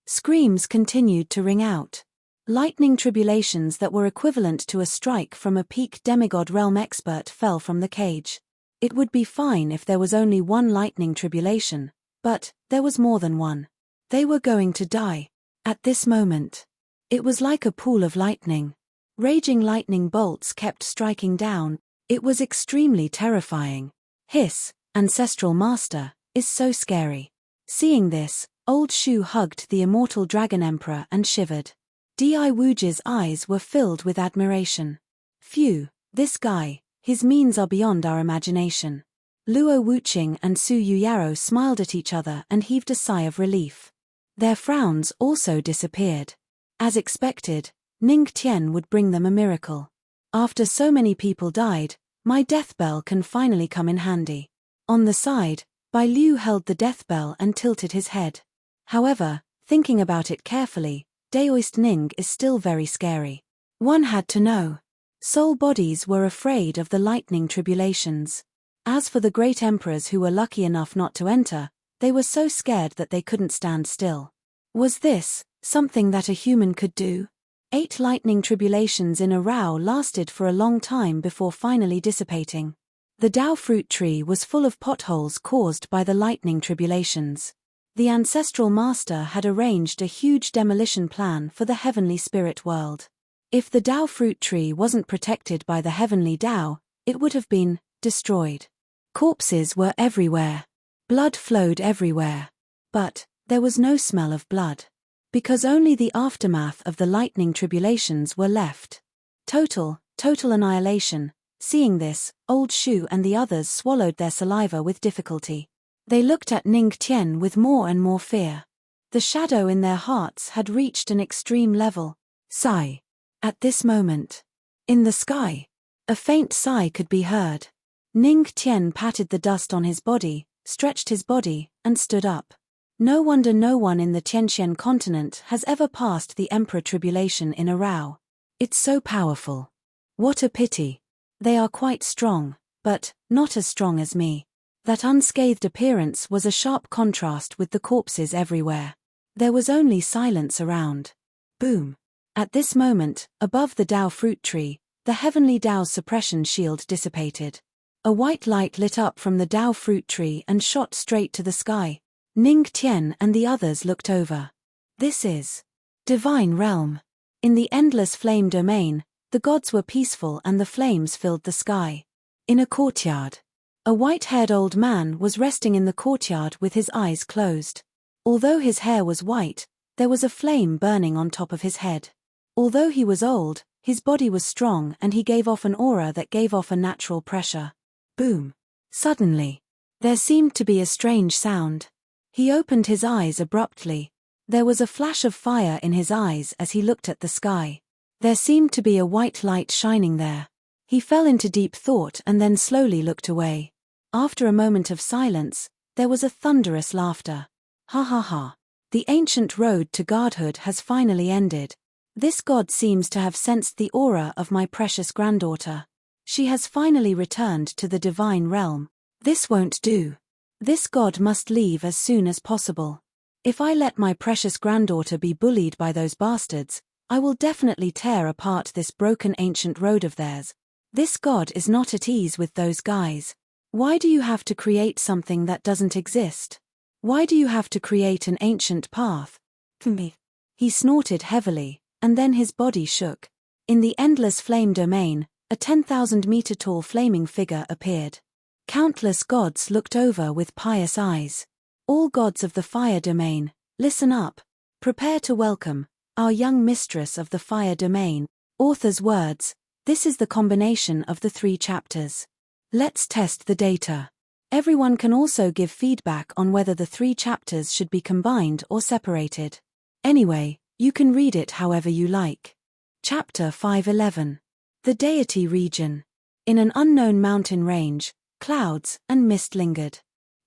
Screams continued to ring out. Lightning tribulations that were equivalent to a strike from a peak demigod realm expert fell from the cage. It would be fine if there was only one lightning tribulation, but there was more than one. They were going to die. At this moment, it was like a pool of lightning. Raging lightning bolts kept striking down. It was extremely terrifying. Hiss, Ancestral Master, is so scary. Seeing this, Old Shu hugged the immortal Dragon Emperor and shivered. Di Wuji's eyes were filled with admiration. Phew, this guy, his means are beyond our imagination. Luo Wuqing and Su Yuyaro smiled at each other and heaved a sigh of relief. Their frowns also disappeared. As expected, Ning Tian would bring them a miracle. After so many people died, my death bell can finally come in handy. On the side, Bai Liu held the death bell and tilted his head. However, thinking about it carefully, Daoist Ning is still very scary. One had to know. Soul bodies were afraid of the lightning tribulations. As for the great emperors who were lucky enough not to enter, they were so scared that they couldn't stand still. Was this something that a human could do? 8 lightning tribulations in a row lasted for a long time before finally dissipating. The Dao fruit tree was full of potholes caused by the lightning tribulations. The ancestral master had arranged a huge demolition plan for the heavenly spirit world. If the Dao fruit tree wasn't protected by the heavenly Dao, it would have been destroyed. Corpses were everywhere. Blood flowed everywhere. But there was no smell of blood. Because only the aftermath of the lightning tribulations were left. Total annihilation. Seeing this, Old Shu and the others swallowed their saliva with difficulty. They looked at Ning Tian with more and more fear. The shadow in their hearts had reached an extreme level. Sigh. At this moment. In the sky. A faint sigh could be heard. Ning Tian patted the dust on his body, stretched his body, and stood up. No wonder no one in the Tianxian continent has ever passed the Emperor tribulation in a row. It's so powerful. What a pity. They are quite strong, but not as strong as me. That unscathed appearance was a sharp contrast with the corpses everywhere. There was only silence around. Boom. At this moment, above the Dao fruit tree, the heavenly Dao's suppression shield dissipated. A white light lit up from the Dao fruit tree and shot straight to the sky. Ning Tian and the others looked over. This is divine realm. In the endless flame domain, the gods were peaceful and the flames filled the sky. In a courtyard. A white-haired old man was resting in the courtyard with his eyes closed. Although his hair was white, there was a flame burning on top of his head. Although he was old, his body was strong and he gave off an aura that gave off a natural pressure. Boom. Suddenly. There seemed to be a strange sound. He opened his eyes abruptly. There was a flash of fire in his eyes as he looked at the sky. There seemed to be a white light shining there. He fell into deep thought and then slowly looked away. After a moment of silence, there was a thunderous laughter. Ha ha ha. The ancient road to godhood has finally ended. This god seems to have sensed the aura of my precious granddaughter. She has finally returned to the divine realm. This won't do. This god must leave as soon as possible. If I let my precious granddaughter be bullied by those bastards, I will definitely tear apart this broken ancient road of theirs. This god is not at ease with those guys. Why do you have to create something that doesn't exist? Why do you have to create an ancient path? He snorted heavily, and then his body shook. In the endless flame domain, a 10,000-meter tall flaming figure appeared. Countless gods looked over with pious eyes. All gods of the fire domain, listen up. Prepare to welcome our young mistress of the fire domain. Author's words, this is the combination of the 3 chapters. Let's test the data. Everyone can also give feedback on whether the 3 chapters should be combined or separated. Anyway, you can read it however you like. Chapter 5:11. The Deity Region. In an unknown mountain range, clouds and mist lingered.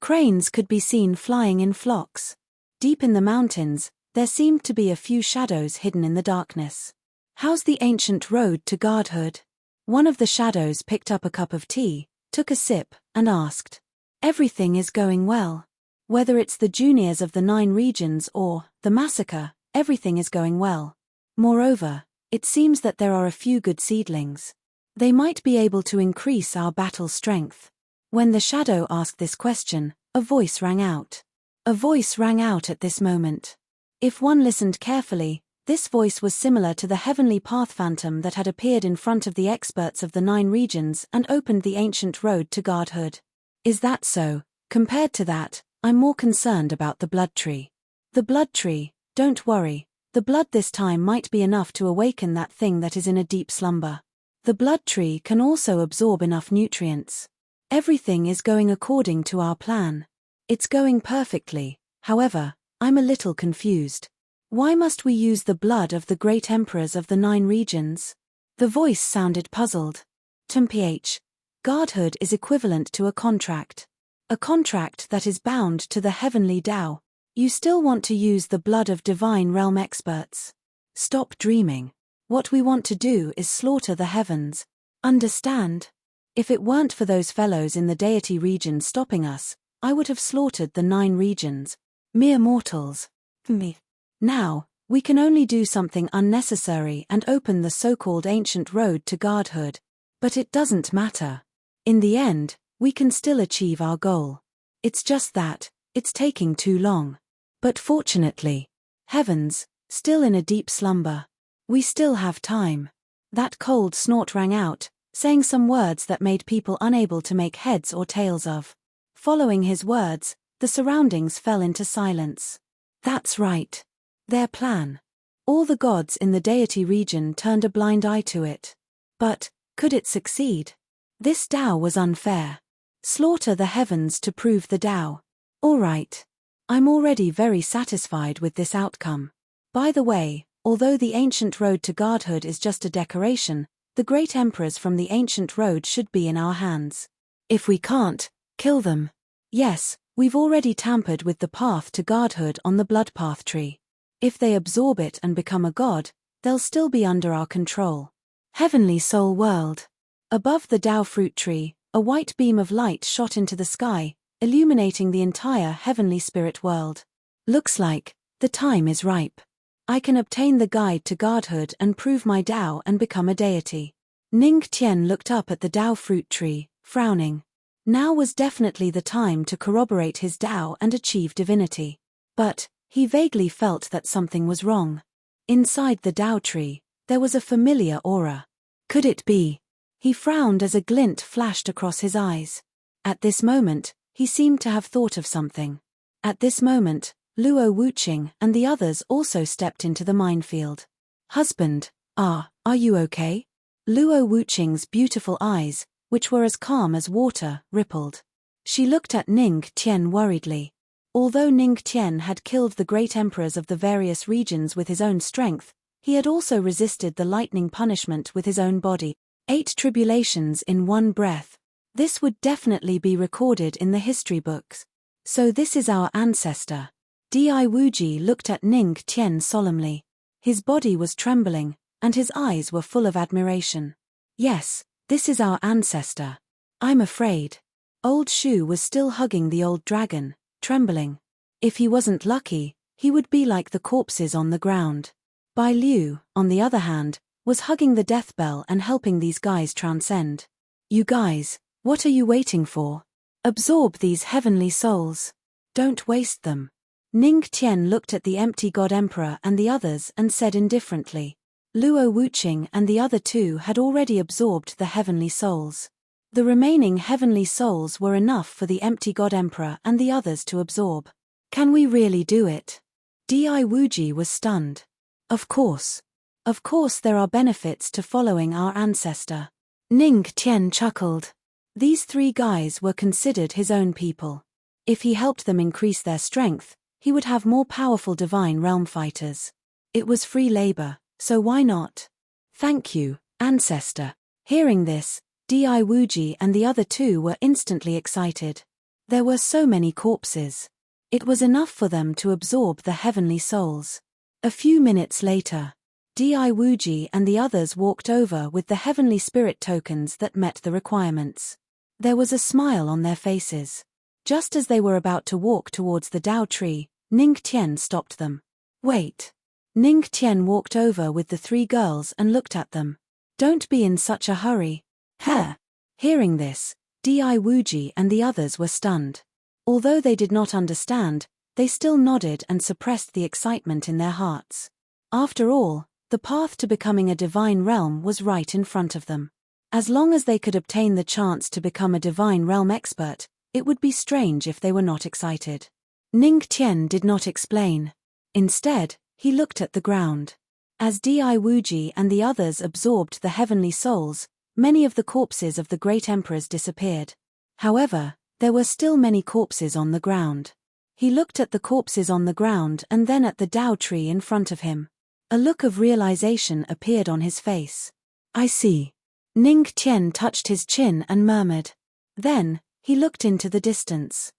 Cranes could be seen flying in flocks. Deep in the mountains, there seemed to be a few shadows hidden in the darkness. How's the ancient road to godhood? One of the shadows picked up a cup of tea, took a sip, and asked. Everything is going well. Whether it's the juniors of the 9 regions or the massacre, everything is going well. Moreover, it seems that there are a few good seedlings. They might be able to increase our battle strength. When the shadow asked this question, a voice rang out. A voice rang out at this moment. If one listened carefully, this voice was similar to the heavenly path phantom that had appeared in front of the experts of the 9 regions and opened the ancient road to godhood. Is that so? Compared to that, I'm more concerned about the blood tree. The blood tree, don't worry, the blood this time might be enough to awaken that thing that is in a deep slumber. The blood tree can also absorb enough nutrients. Everything is going according to our plan. It's going perfectly, however, I'm a little confused. Why must we use the blood of the great emperors of the 9 regions? The voice sounded puzzled. TMPH. Godhood is equivalent to a contract. A contract that is bound to the heavenly Tao. You still want to use the blood of divine realm experts. Stop dreaming. What we want to do is slaughter the heavens. Understand? If it weren't for those fellows in the deity region stopping us, I would have slaughtered the 9 regions. Mere mortals. Me. Now, we can only do something unnecessary and open the so-called ancient road to godhood. But it doesn't matter. In the end, we can still achieve our goal. It's just that, it's taking too long. But fortunately, heavens, still in a deep slumber. We still have time. That cold snort rang out, saying some words that made people unable to make heads or tails of. Following his words, the surroundings fell into silence. That's right. Their plan. All the gods in the deity region turned a blind eye to it. But, could it succeed? This Tao was unfair. Slaughter the heavens to prove the Tao. All right. I'm already very satisfied with this outcome. By the way, although the ancient road to godhood is just a decoration, the great emperors from the ancient road should be in our hands. If we can't, kill them. Yes, we've already tampered with the path to godhood on the blood path tree. If they absorb it and become a god, they'll still be under our control. Heavenly Soul World. Above the Tao fruit tree, a white beam of light shot into the sky, illuminating the entire heavenly spirit world. Looks like the time is ripe. I can obtain the guide to godhood and prove my Tao and become a deity. Ning Tian looked up at the Tao fruit tree, frowning. Now was definitely the time to corroborate his Tao and achieve divinity. But he vaguely felt that something was wrong. Inside the Tao tree, there was a familiar aura. Could it be? He frowned as a glint flashed across his eyes. At this moment, he seemed to have thought of something. At this moment, Luo Wuqing and the others also stepped into the minefield. Husband, are you okay? Luo Wuqing's beautiful eyes, which were as calm as water, rippled. She looked at Ning Tian worriedly. Although Ning Tian had killed the great emperors of the various regions with his own strength, he had also resisted the lightning punishment with his own body. 8 tribulations in one breath. This would definitely be recorded in the history books. So this is our ancestor. Di Wuji looked at Ning Tian solemnly. His body was trembling, and his eyes were full of admiration. Yes, this is our ancestor. I'm afraid. Old Shu was still hugging the old dragon, trembling. If he wasn't lucky, he would be like the corpses on the ground. Bai Liu, on the other hand, was hugging the death bell and helping these guys transcend. You guys, what are you waiting for? Absorb these heavenly souls. Don't waste them. Ning Tian looked at the empty god emperor and the others and said indifferently. Luo Wuqing and the other 2 had already absorbed the heavenly souls. The remaining heavenly souls were enough for the empty god emperor and the others to absorb. Can we really do it? Di Wuji was stunned. Of course. Of course there are benefits to following our ancestor. Ning Tian chuckled. These 3 guys were considered his own people. If he helped them increase their strength, he would have more powerful divine realm fighters. It was free labor, so why not? Thank you, ancestor. Hearing this, Di Wuji and the other 2 were instantly excited. There were so many corpses. It was enough for them to absorb the heavenly souls. A few minutes later, Di Wuji and the others walked over with the heavenly spirit tokens that met the requirements. There was a smile on their faces. Just as they were about to walk towards the Tao tree, Ning Tian stopped them. Wait. Ning Tian walked over with the 3 girls and looked at them. Don't be in such a hurry. Huh. Hearing this, Di Wuji and the others were stunned. Although they did not understand, they still nodded and suppressed the excitement in their hearts. After all, the path to becoming a divine realm was right in front of them. As long as they could obtain the chance to become a divine realm expert, it would be strange if they were not excited. Ning Tian did not explain. Instead, he looked at the ground. As Di Wuji and the others absorbed the heavenly souls, many of the corpses of the great emperors disappeared. However, there were still many corpses on the ground. He looked at the corpses on the ground and then at the Tao tree in front of him. A look of realization appeared on his face. I see. Ning Tian touched his chin and murmured. Then, he looked into the distance.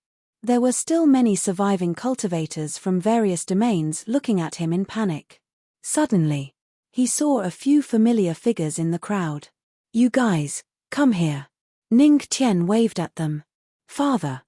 There were still many surviving cultivators from various domains looking at him in panic. Suddenly, he saw a few familiar figures in the crowd. You guys, come here. Ning Tian waved at them. Father.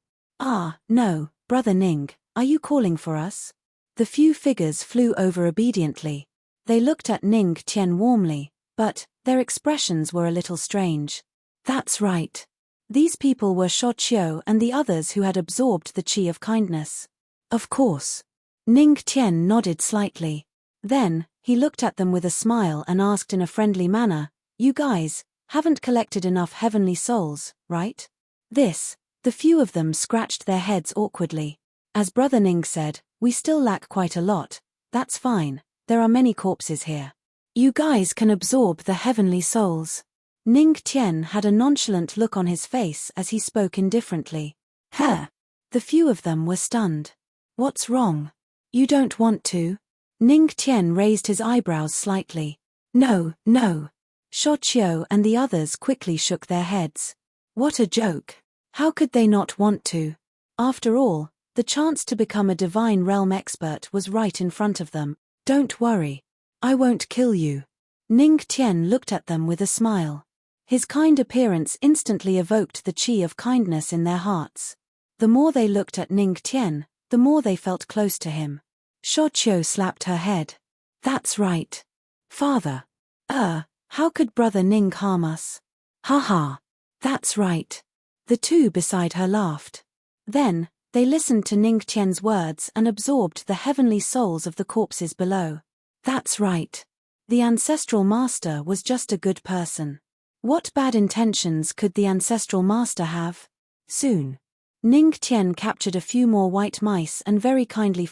No, Brother Ning, are you calling for us? The few figures flew over obediently. They looked at Ning Tian warmly, but their expressions were a little strange. That's right. These people were Sho Qiu and the others who had absorbed the Qi of kindness. Of course. Ning Tian nodded slightly. Then, he looked at them with a smile and asked in a friendly manner, You guys haven't collected enough heavenly souls, right? The few of them scratched their heads awkwardly. As Brother Ning said, we still lack quite a lot. That's fine, there are many corpses here. You guys can absorb the heavenly souls. Ning Tian had a nonchalant look on his face as he spoke indifferently. Huh. The few of them were stunned. What's wrong? You don't want to? Ning Tian raised his eyebrows slightly. No, no. Xiao and the others quickly shook their heads. What a joke. How could they not want to? After all, the chance to become a divine realm expert was right in front of them. Don't worry. I won't kill you. Ning Tian looked at them with a smile. His kind appearance instantly evoked the chi of kindness in their hearts. The more they looked at Ning Tian, the more they felt close to him. Xiao slapped her head. That's right. Father. How could brother Ning harm us? Ha. That's right. The two beside her laughed. Then, they listened to Ning Tian's words and absorbed the heavenly souls of the corpses below. That's right. The ancestral master was just a good person. What bad intentions could the ancestral master have? Soon. Ning Tian captured a few more white mice and very kindly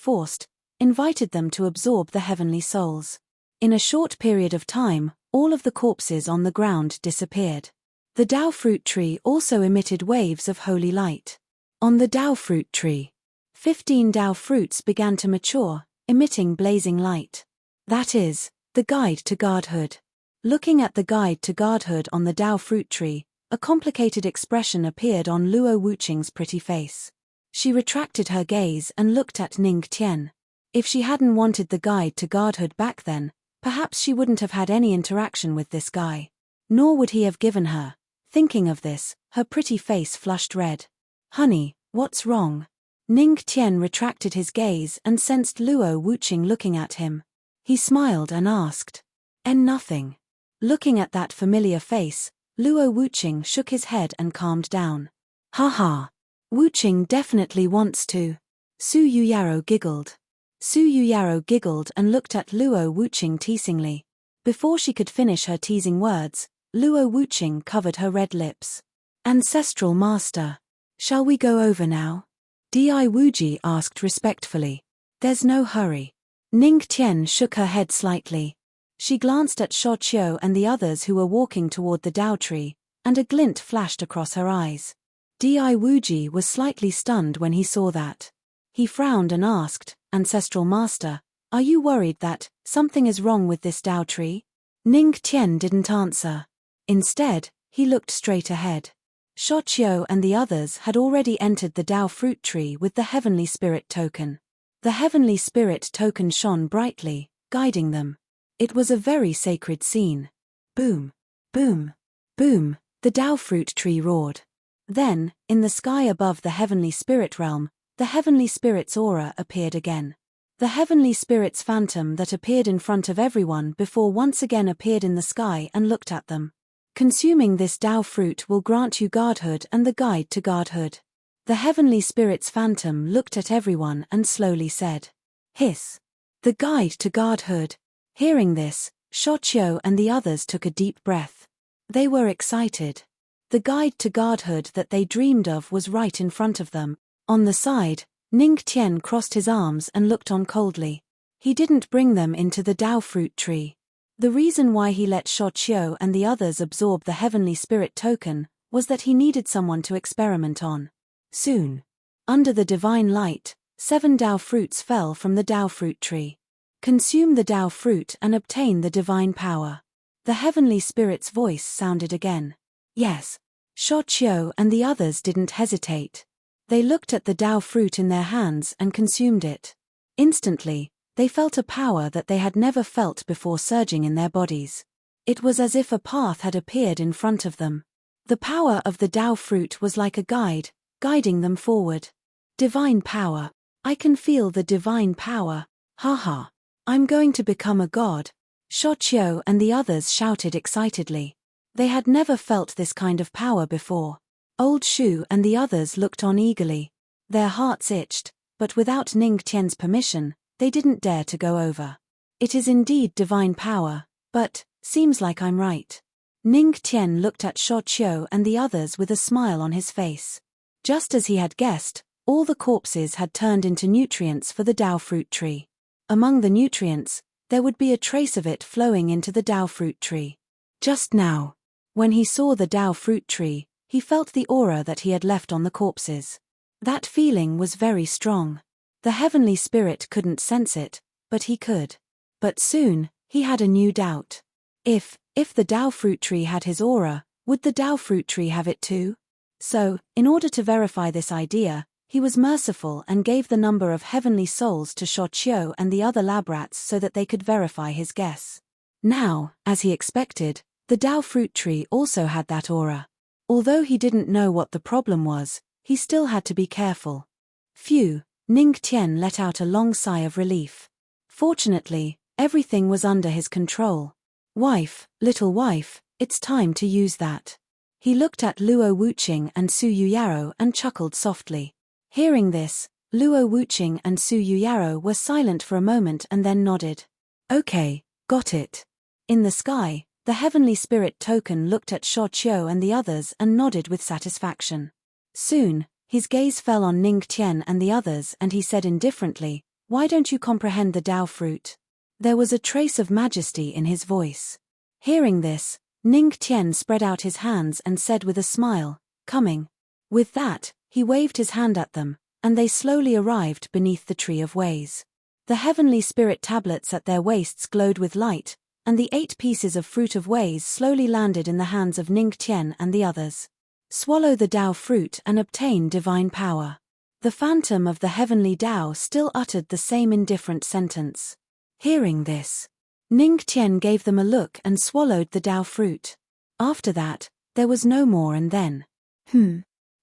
invited them to absorb the heavenly souls. In a short period of time, all of the corpses on the ground disappeared. The Dao fruit tree also emitted waves of holy light. On the Dao fruit tree, 15 Dao fruits began to mature, emitting blazing light. That is, the guide to godhood. Looking at the guide to godhood on the Dao fruit tree, a complicated expression appeared on Luo Wuqing's pretty face. She retracted her gaze and looked at Ning Tian. If she hadn't wanted the guide to godhood back then, perhaps she wouldn't have had any interaction with this guy. Nor would he have given her. Thinking of this, her pretty face flushed red. Honey, what's wrong? Ning Tian retracted his gaze and sensed Luo Wuqing looking at him. He smiled and asked. Nothing. Looking at that familiar face, Luo Wuqing shook his head and calmed down. Ha. Wuqing definitely wants to. Su Yuyaro giggled. Su Yuyaro giggled and looked at Luo Wuqing teasingly. Before she could finish her teasing words, Luo Wuqing covered her red lips. Ancestral Master. Shall we go over now? Di Wuji asked respectfully. There's no hurry. Ning Tian shook her head slightly. She glanced at Xiao and the others who were walking toward the Dao tree, and a glint flashed across her eyes. Di Wuji was slightly stunned when he saw that. He frowned and asked, Ancestral Master, are you worried that something is wrong with this Dao tree? Ning Tian didn't answer. Instead, he looked straight ahead. Xiao and the others had already entered the Dao fruit tree with the heavenly spirit token. The heavenly spirit token shone brightly, guiding them. It was a very sacred scene. Boom, boom, boom, the Dao fruit tree roared. Then, in the sky above the heavenly spirit realm, the heavenly spirit's aura appeared again. The heavenly spirit's phantom that appeared in front of everyone before once again appeared in the sky and looked at them. Consuming this Dao fruit will grant you godhood and the guide to godhood. The heavenly spirit's phantom looked at everyone and slowly said. Hiss. The guide to godhood. Hearing this, Xiao and the others took a deep breath. They were excited. The guide to godhood that they dreamed of was right in front of them. On the side, Ning Tian crossed his arms and looked on coldly. He didn't bring them into the Dao fruit tree. The reason why he let Xiao and the others absorb the heavenly spirit token was that he needed someone to experiment on. Soon. Under the divine light, 7 Dao fruits fell from the Dao fruit tree. Consume the Dao fruit and obtain the divine power. The heavenly spirit's voice sounded again. Yes. Xiao and the others didn't hesitate. They looked at the Dao fruit in their hands and consumed it. Instantly, they felt a power that they had never felt before surging in their bodies. It was as if a path had appeared in front of them. The power of the Dao fruit was like a guide, guiding them forward. Divine power. I can feel the divine power. Ha. I'm going to become a god. Xiao and the others shouted excitedly. They had never felt this kind of power before. Old Shu and the others looked on eagerly. Their hearts itched, but without Ning Tian's permission, they didn't dare to go over. It is indeed divine power, but, seems like I'm right. Ning Tian looked at Xiao and the others with a smile on his face. Just as he had guessed, all the corpses had turned into nutrients for the Dao fruit tree. Among the nutrients, there would be a trace of it flowing into the Dao fruit tree. Just now. When he saw the Tao fruit tree, he felt the aura that he had left on the corpses. That feeling was very strong. The heavenly spirit couldn't sense it, but he could. But soon, he had a new doubt. If the Tao fruit tree had his aura, would the Tao fruit tree have it too? So, in order to verify this idea, he was merciful and gave the number of heavenly souls to Xiao and the other lab rats so that they could verify his guess. Now, as he expected, the Tao fruit tree also had that aura. Although he didn't know what the problem was, he still had to be careful. Phew, Ning Tian let out a long sigh of relief. Fortunately, everything was under his control. Wife, little wife, it's time to use that. He looked at Luo Wuqing and Su Yuyaro and chuckled softly. Hearing this, Luo Wuqing and Su Yuyaro were silent for a moment and then nodded. Okay, got it. In the sky, the heavenly spirit token looked at Xiao and the others and nodded with satisfaction. Soon, his gaze fell on Ning Tian and the others and he said indifferently, "Why don't you comprehend the Tao fruit?" There was a trace of majesty in his voice. Hearing this, Ning Tian spread out his hands and said with a smile, "Coming." With that, he waved his hand at them, and they slowly arrived beneath the tree of ways. The heavenly spirit tablets at their waists glowed with light, and the 8 pieces of fruit of ways slowly landed in the hands of Ning Tian and the others. Swallow the Tao fruit and obtain divine power. The phantom of the heavenly Tao still uttered the same indifferent sentence. Hearing this, Ning Tian gave them a look and swallowed the Tao fruit. After that, there was no more and then.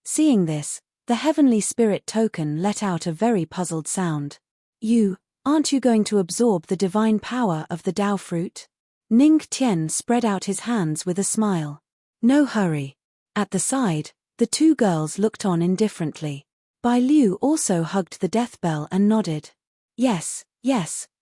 Seeing this, the heavenly spirit token let out a very puzzled sound. Aren't you going to absorb the divine power of the Tao fruit? Ning Tian spread out his hands with a smile. No hurry. At the side, the 2 girls looked on indifferently. Bai Liu also hugged the death bell and nodded. Yes,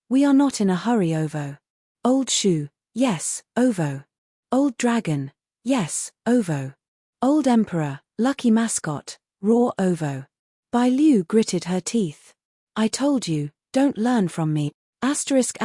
we are not in a hurry, Ovo. Old Shu, yes, Ovo. Old Dragon, yes, Ovo. Old Emperor, lucky mascot, roar Ovo. Bai Liu gritted her teeth. I told you, don't learn from me. Asterisk.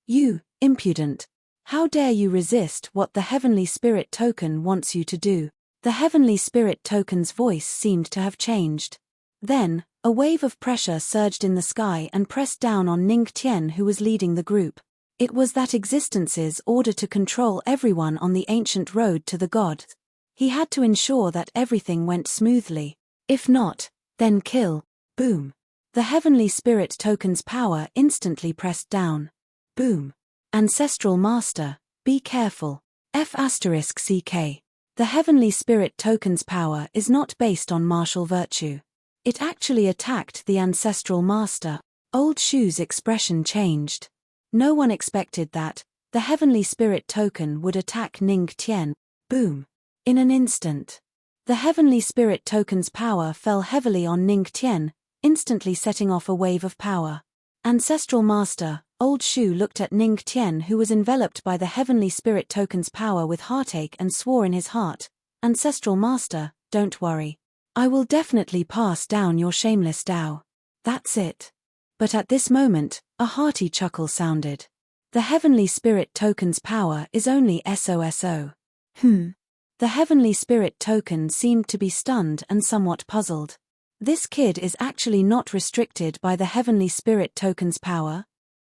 You, impudent. How dare you resist what the heavenly spirit token wants you to do? The heavenly spirit token's voice seemed to have changed. Then, a wave of pressure surged in the sky and pressed down on Ning Tian, who was leading the group. It was that existence's order to control everyone on the ancient road to the gods. He had to ensure that everything went smoothly. If not, then kill. Boom. The heavenly spirit token's power instantly pressed down. Boom. Ancestral Master, be careful. F***CK. The heavenly spirit token's power is not based on martial virtue. It actually attacked the Ancestral Master. Old Shu's expression changed. No one expected that the heavenly spirit token would attack Ning Tian. Boom. In an instant. The heavenly spirit token's power fell heavily on Ning Tian, instantly setting off a wave of power. Ancestral Master, Old Shu looked at Ning Tian, who was enveloped by the heavenly spirit token's power with heartache, and swore in his heart, Ancestral Master, don't worry. I will definitely pass down your shameless Tao. That's it. But at this moment, a hearty chuckle sounded. The heavenly spirit token's power is only SOSO. The heavenly spirit token seemed to be stunned and somewhat puzzled. This kid is actually not restricted by the heavenly spirit token's power?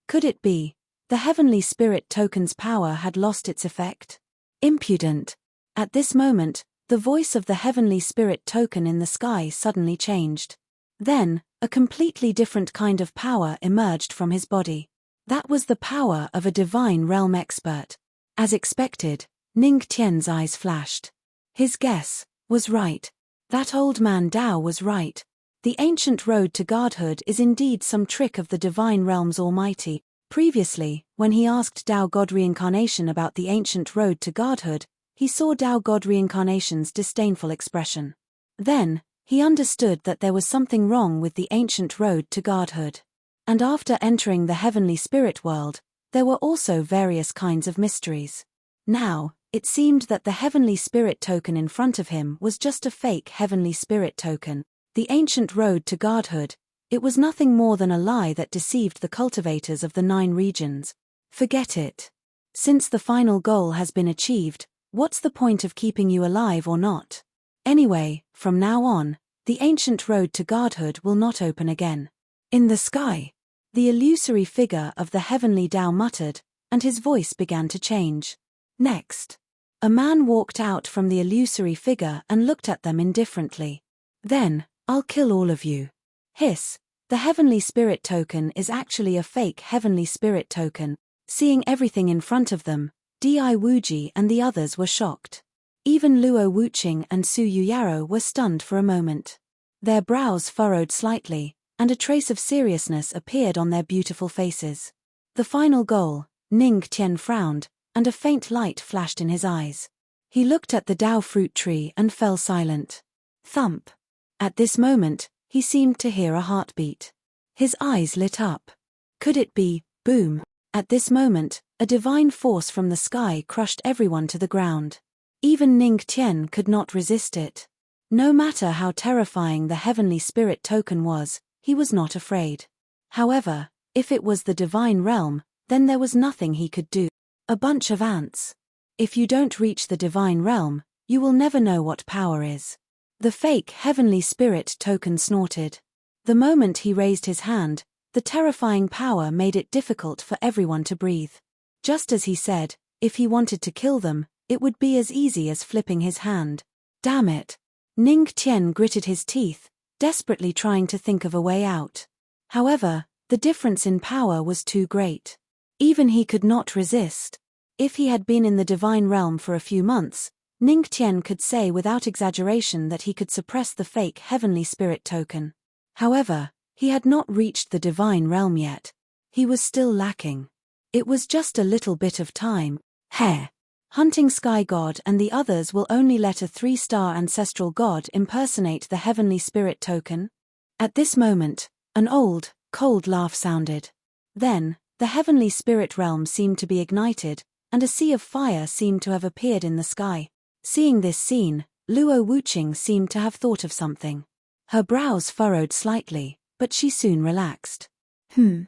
Could it be the heavenly spirit token's power had lost its effect? Impudent. At this moment, the voice of the heavenly spirit token in the sky suddenly changed. Then, a completely different kind of power emerged from his body. That was the power of a divine realm expert. As expected, Ning Tian's eyes flashed. His guess was right. That old man Dao was right. The ancient road to godhood is indeed some trick of the divine realm's almighty. Previously, when he asked Dao God Reincarnation about the ancient road to godhood, he saw Dao God Reincarnation's disdainful expression. Then, he understood that there was something wrong with the ancient road to godhood. And after entering the heavenly spirit world, there were also various kinds of mysteries. Now, it seemed that the heavenly spirit token in front of him was just a fake heavenly spirit token. The ancient road to godhood, it was nothing more than a lie that deceived the cultivators of the 9 regions. Forget it. Since the final goal has been achieved, what's the point of keeping you alive or not? Anyway, from now on, the ancient road to godhood will not open again. In the sky, the illusory figure of the heavenly Tao muttered, and his voice began to change. Next, a man walked out from the illusory figure and looked at them indifferently. Then, I'll kill all of you. Hiss, the heavenly spirit token is actually a fake heavenly spirit token. Seeing everything in front of them, Di Wuji and the others were shocked. Even Luo Wuqing and Su Yuyaro were stunned for a moment. Their brows furrowed slightly, and a trace of seriousness appeared on their beautiful faces. The final goal, Ning Tian frowned, and a faint light flashed in his eyes. He looked at the Dao fruit tree and fell silent. Thump. At this moment, he seemed to hear a heartbeat. His eyes lit up. Could it be, boom? At this moment, a divine force from the sky crushed everyone to the ground. Even Ning Tian could not resist it. No matter how terrifying the heavenly spirit token was, he was not afraid. However, if it was the divine realm, then there was nothing he could do. A bunch of ants. If you don't reach the divine realm, you will never know what power is. The fake heavenly spirit token snorted. The moment he raised his hand, the terrifying power made it difficult for everyone to breathe. Just as he said, if he wanted to kill them, it would be as easy as flipping his hand. Damn it. Ning Tian gritted his teeth, desperately trying to think of a way out. However, the difference in power was too great. Even he could not resist. If he had been in the divine realm for a few months, Ning Tian could say without exaggeration that he could suppress the fake heavenly spirit token. However, he had not reached the divine realm yet. He was still lacking. It was just a little bit of time. Heh. Hunting Sky God and the others will only let a 3-star ancestral god impersonate the heavenly spirit token? At this moment, an old, cold laugh sounded. Then, the heavenly spirit realm seemed to be ignited, and a sea of fire seemed to have appeared in the sky. Seeing this scene, Luo Wuqing seemed to have thought of something. Her brows furrowed slightly, but she soon relaxed. Who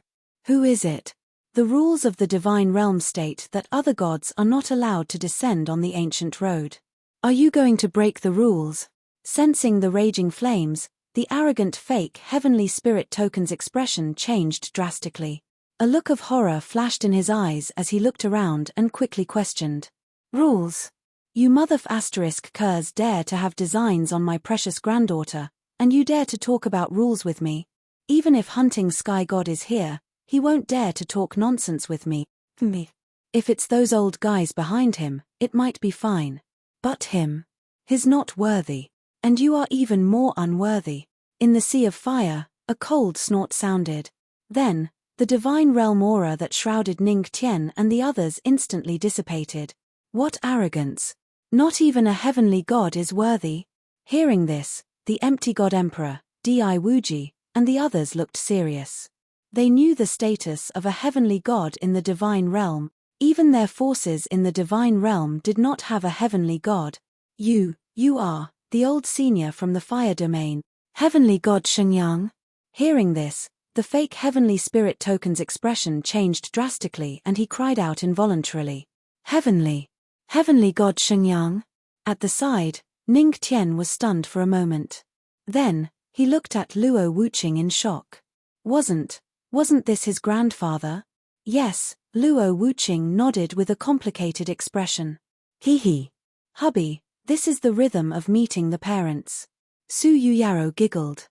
is it? The rules of the divine realm state that other gods are not allowed to descend on the ancient road. Are you going to break the rules? Sensing the raging flames, the arrogant fake heavenly spirit token's expression changed drastically. A look of horror flashed in his eyes as he looked around and quickly questioned. Rules? You mother asterisk curs dare to have designs on my precious granddaughter, and you dare to talk about rules with me? Even if Hunting Sky God is here, he won't dare to talk nonsense with me. If it's those old guys behind him, it might be fine. But him? He's not worthy. And you are even more unworthy. In the sea of fire, a cold snort sounded. Then, the divine realm aura that shrouded Ning Tian and the others instantly dissipated. What arrogance! Not even a heavenly god is worthy. Hearing this, the empty god emperor, Di Wuji, and the others looked serious. They knew the status of a heavenly god in the divine realm. Even their forces in the divine realm did not have a heavenly god. You are, the old senior from the fire domain, heavenly god Shengyang. Hearing this, the fake heavenly spirit token's expression changed drastically and he cried out involuntarily. Heavenly god Shengyang. At the side, Ning Tian was stunned for a moment. Then, he looked at Luo Wuqing in shock. Wasn't this his grandfather? Yes, Luo Wuqing nodded with a complicated expression. Hee. Hubby, this is the rhythm of meeting the parents. Su Yuyaro giggled.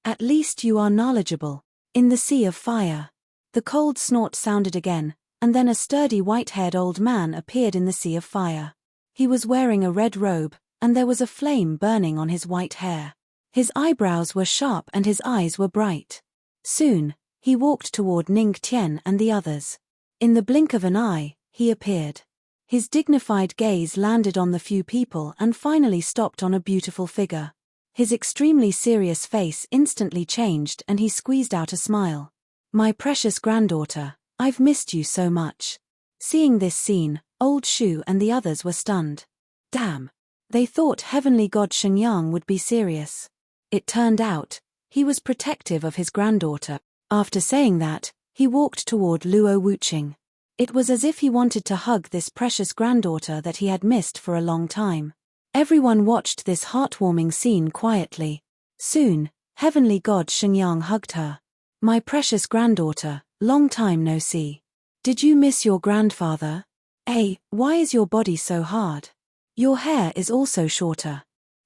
At least you are knowledgeable. In the sea of fire. The cold snort sounded again, and then a sturdy white-haired old man appeared in the sea of fire. He was wearing a red robe, and there was a flame burning on his white hair. His eyebrows were sharp and his eyes were bright. Soon, he walked toward Ning Tian and the others. In the blink of an eye, he appeared. His dignified gaze landed on the few people and finally stopped on a beautiful figure. His extremely serious face instantly changed and he squeezed out a smile. My precious granddaughter, I've missed you so much. Seeing this scene, Old Shu and the others were stunned. Damn. They thought heavenly god Shengyang would be serious. It turned out, he was protective of his granddaughter. After saying that, he walked toward Luo Wuqing. It was as if he wanted to hug this precious granddaughter that he had missed for a long time. Everyone watched this heartwarming scene quietly. Soon, heavenly god Shenyang hugged her. My precious granddaughter, long time no see. Did you miss your grandfather? Why is your body so hard? Your hair is also shorter.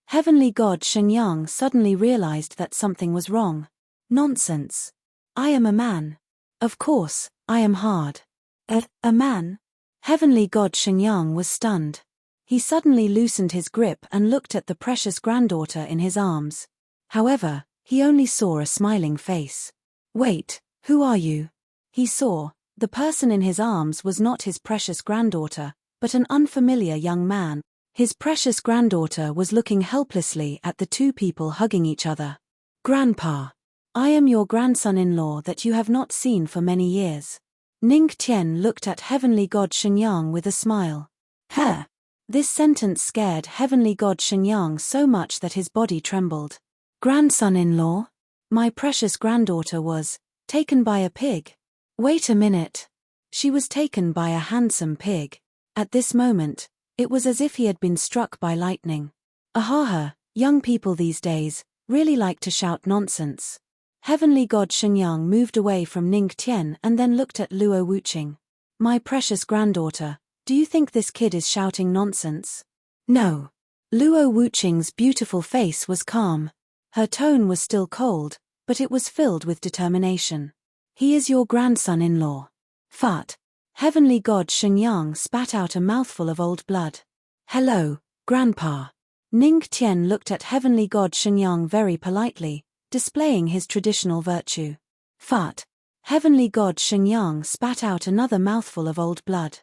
Heavenly god Shenyang suddenly realized that something was wrong. Nonsense. I am a man. Of course, I am hard. A man? Heavenly god Shenyang was stunned. He suddenly loosened his grip and looked at the precious granddaughter in his arms. However, he only saw a smiling face. Wait, who are you? He saw, the person in his arms was not his precious granddaughter, but an unfamiliar young man. His precious granddaughter was looking helplessly at the two people hugging each other. Grandpa. I am your grandson-in-law that you have not seen for many years. Ning Tian looked at heavenly god Shenyang with a smile. This sentence scared heavenly god Shenyang so much that his body trembled. Grandson-in-law? My precious granddaughter was taken by a pig. Wait a minute. She was taken by a handsome pig. At this moment, it was as if he had been struck by lightning. Ahaha, young people these days really like to shout nonsense. Heavenly god Shenyang moved away from Ning Tian and then looked at Luo Wuqing. My precious granddaughter, do you think this kid is shouting nonsense? No. Luo Wuqing's beautiful face was calm. Her tone was still cold, but it was filled with determination. He is your grandson-in-law. Fart. Heavenly god Shenyang spat out a mouthful of old blood. Hello, Grandpa. Ning Tian looked at heavenly god Shenyang very politely, displaying his traditional virtue. Fart. Heavenly god Shenyang spat out another mouthful of old blood.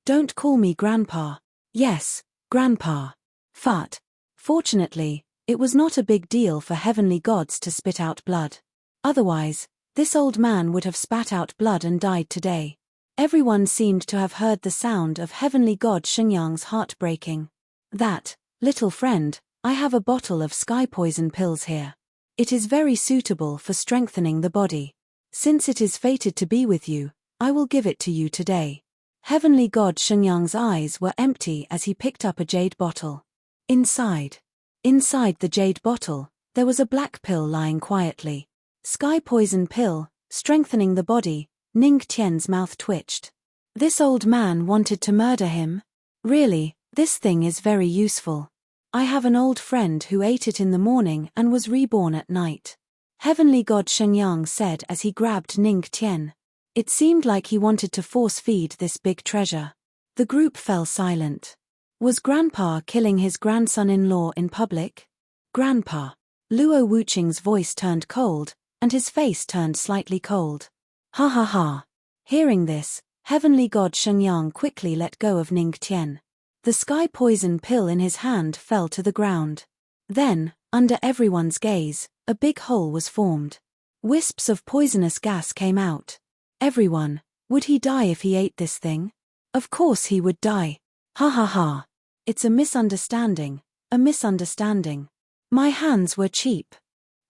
Don't call me Grandpa. Yes, Grandpa. Fart. Fortunately, it was not a big deal for heavenly gods to spit out blood. Otherwise, this old man would have spat out blood and died today. Everyone seemed to have heard the sound of heavenly god Shenyang's heart breaking. That, little friend, I have a bottle of sky poison pills here. It is very suitable for strengthening the body. Since it is fated to be with you, I will give it to you today. Heavenly god Shenyang's eyes were empty as he picked up a jade bottle. Inside the jade bottle, there was a black pill lying quietly. Sky poison pill, strengthening the body. Ning Tian's mouth twitched. This old man wanted to murder him? Really, this thing is very useful. I have an old friend who ate it in the morning and was reborn at night. Heavenly god Shenyang said as he grabbed Ning Tian. It seemed like he wanted to force-feed this big treasure. The group fell silent. Was Grandpa killing his grandson-in-law in public? Grandpa. Luo Wuqing's voice turned cold, and his face turned slightly cold. Ha ha ha. Hearing this, heavenly god Shenyang quickly let go of Ning Tian. The sky poison pill in his hand fell to the ground. Then, under everyone's gaze, a big hole was formed. Wisps of poisonous gas came out. Everyone, would he die if he ate this thing? Of course he would die. Ha ha ha. It's a misunderstanding, a misunderstanding. My hands were cheap.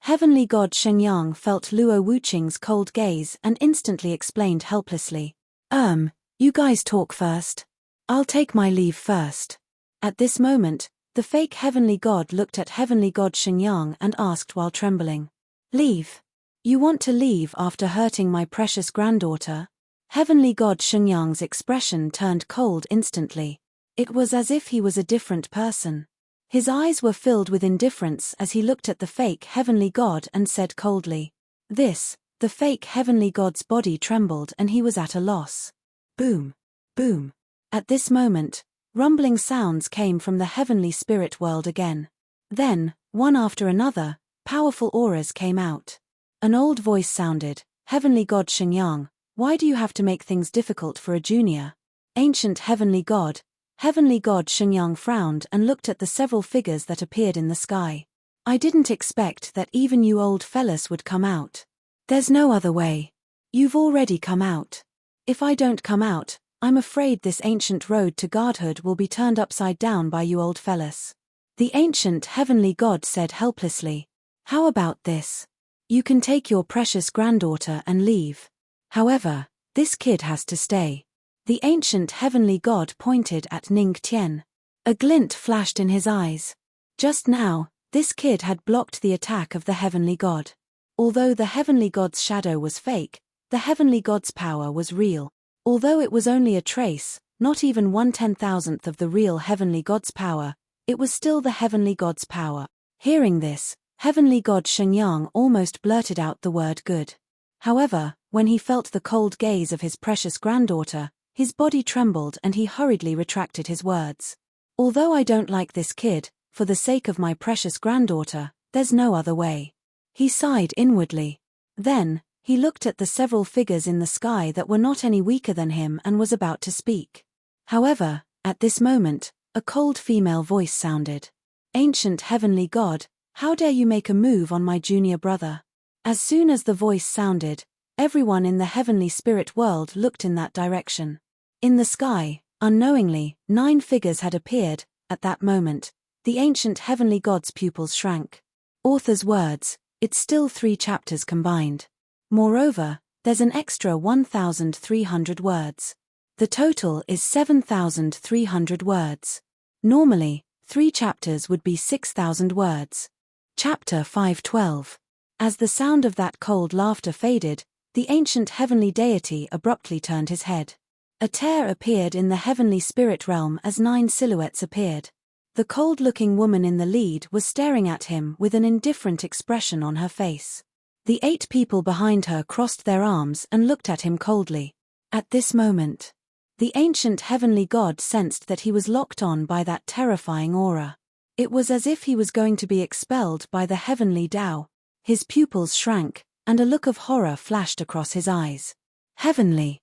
Heavenly god Shenyang felt Luo Wuqing's cold gaze and instantly explained helplessly. You guys talk first. I'll take my leave first. At this moment, the fake heavenly god looked at heavenly god Shenyang and asked while trembling. Leave? You want to leave after hurting my precious granddaughter? Heavenly god Shenyang's expression turned cold instantly. It was as if he was a different person. His eyes were filled with indifference as he looked at the fake heavenly god and said coldly. The fake heavenly god's body trembled and he was at a loss. Boom. Boom. At this moment, rumbling sounds came from the heavenly spirit world again. Then, one after another, powerful auras came out. An old voice sounded, Heavenly God Shenyang, why do you have to make things difficult for a junior? Ancient Heavenly God Shenyang frowned and looked at the several figures that appeared in the sky. I didn't expect that even you old fellas would come out. There's no other way. You've already come out. If I don't come out, I'm afraid this ancient road to godhood will be turned upside down by you old fellas. The ancient heavenly god said helplessly. How about this? You can take your precious granddaughter and leave. However, this kid has to stay. The ancient heavenly god pointed at Ning Tian. A glint flashed in his eyes. Just now, this kid had blocked the attack of the heavenly god. Although the heavenly god's shadow was fake, the heavenly god's power was real. Although it was only a trace, not even 1/10,000th of the real heavenly god's power, it was still the heavenly god's power. Hearing this, heavenly god Shengyang almost blurted out the word good. However, when he felt the cold gaze of his precious granddaughter, his body trembled and he hurriedly retracted his words. Although I don't like this kid, for the sake of my precious granddaughter, there's no other way. He sighed inwardly. Then, he looked at the several figures in the sky that were not any weaker than him and was about to speak. However, at this moment, a cold female voice sounded. Ancient heavenly god, how dare you make a move on my junior brother? As soon as the voice sounded, everyone in the heavenly spirit world looked in that direction. In the sky, unknowingly, 9 figures had appeared. At that moment, the ancient heavenly god's pupils shrank. Author's words, it's still 3 chapters combined. Moreover, there's an extra 1,300 words. The total is 7,300 words. Normally, 3 chapters would be 6,000 words. Chapter 512. As the sound of that cold laughter faded, the ancient heavenly deity abruptly turned his head. A tear appeared in the heavenly spirit realm as 9 silhouettes appeared. The cold-looking woman in the lead was staring at him with an indifferent expression on her face. The 8 people behind her crossed their arms and looked at him coldly. At this moment, the ancient heavenly god sensed that he was locked on by that terrifying aura. It was as if he was going to be expelled by the heavenly Tao. His pupils shrank, and a look of horror flashed across his eyes. Heavenly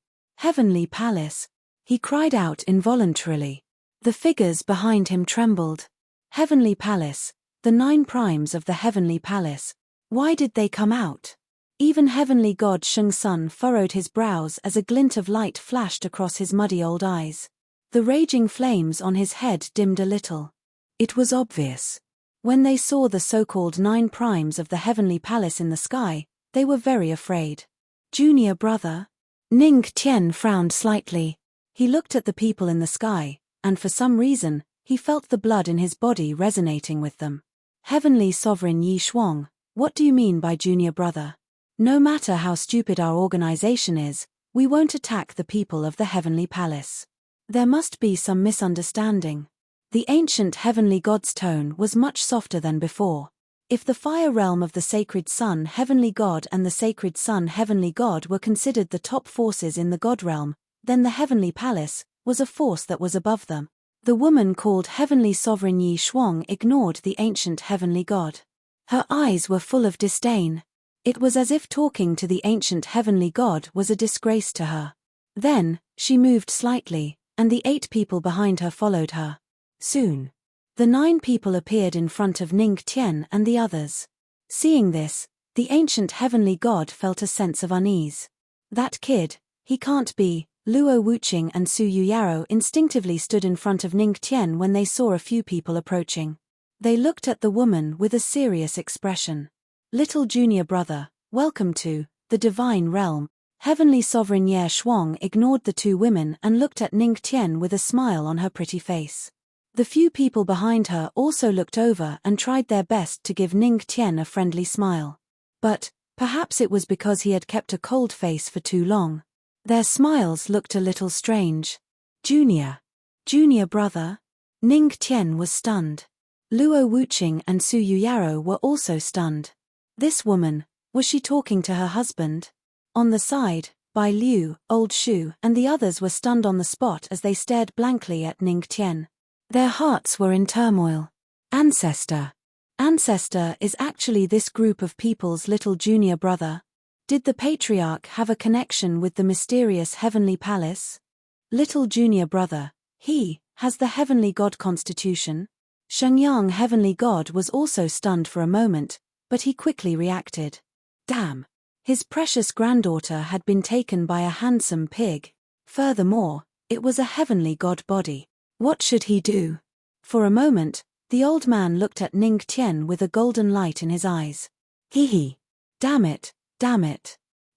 palace, he cried out involuntarily. The figures behind him trembled. Heavenly palace, the 9 primes of the heavenly palace. Why did they come out? Even heavenly god Sheng Sun furrowed his brows as a glint of light flashed across his muddy old eyes. The raging flames on his head dimmed a little. It was obvious. When they saw the so-called 9 primes of the heavenly palace in the sky, they were very afraid. Junior brother? Ning Tian frowned slightly. He looked at the people in the sky, and for some reason, he felt the blood in his body resonating with them. Heavenly Sovereign Yi Shuang, what do you mean by junior brother? No matter how stupid our organization is, we won't attack the people of the heavenly palace. There must be some misunderstanding. The ancient heavenly god's tone was much softer than before. If the fire realm of the sacred sun heavenly god and the sacred sun heavenly god were considered the top forces in the god realm, then the heavenly palace was a force that was above them. The woman called Heavenly Sovereign Yi Shuang ignored the ancient heavenly god. Her eyes were full of disdain. It was as if talking to the ancient heavenly god was a disgrace to her. Then, she moved slightly, and the 8 people behind her followed her. Soon, the 9 people appeared in front of Ning Tian and the others. Seeing this, the ancient heavenly god felt a sense of unease. That kid, he can't be. Luo Wuqing and Su Yuyaro instinctively stood in front of Ning Tian when they saw a few people approaching. They looked at the woman with a serious expression. Little junior brother, welcome to the divine realm. Heavenly Sovereign Ye Shuang ignored the 2 women and looked at Ning Tian with a smile on her pretty face. The few people behind her also looked over and tried their best to give Ning Tian a friendly smile. But, perhaps it was because he had kept a cold face for too long. Their smiles looked a little strange. Junior brother? Ning Tian was stunned. Luo Wuqing and Su Yuyaro were also stunned. This woman, was she talking to her husband? On the side, Bai Liu, Old Shu and the others were stunned on the spot as they stared blankly at Ning Tian. Their hearts were in turmoil. Ancestor is actually this group of people's little junior brother. Did the patriarch have a connection with the mysterious heavenly palace? Little junior brother, he has the heavenly god constitution. Shengyang heavenly god was also stunned for a moment, but he quickly reacted. Damn! His precious granddaughter had been taken by a handsome pig. Furthermore, it was a heavenly god body. What should he do? For a moment, the old man looked at Ning Tian with a golden light in his eyes. Hee. Damn it.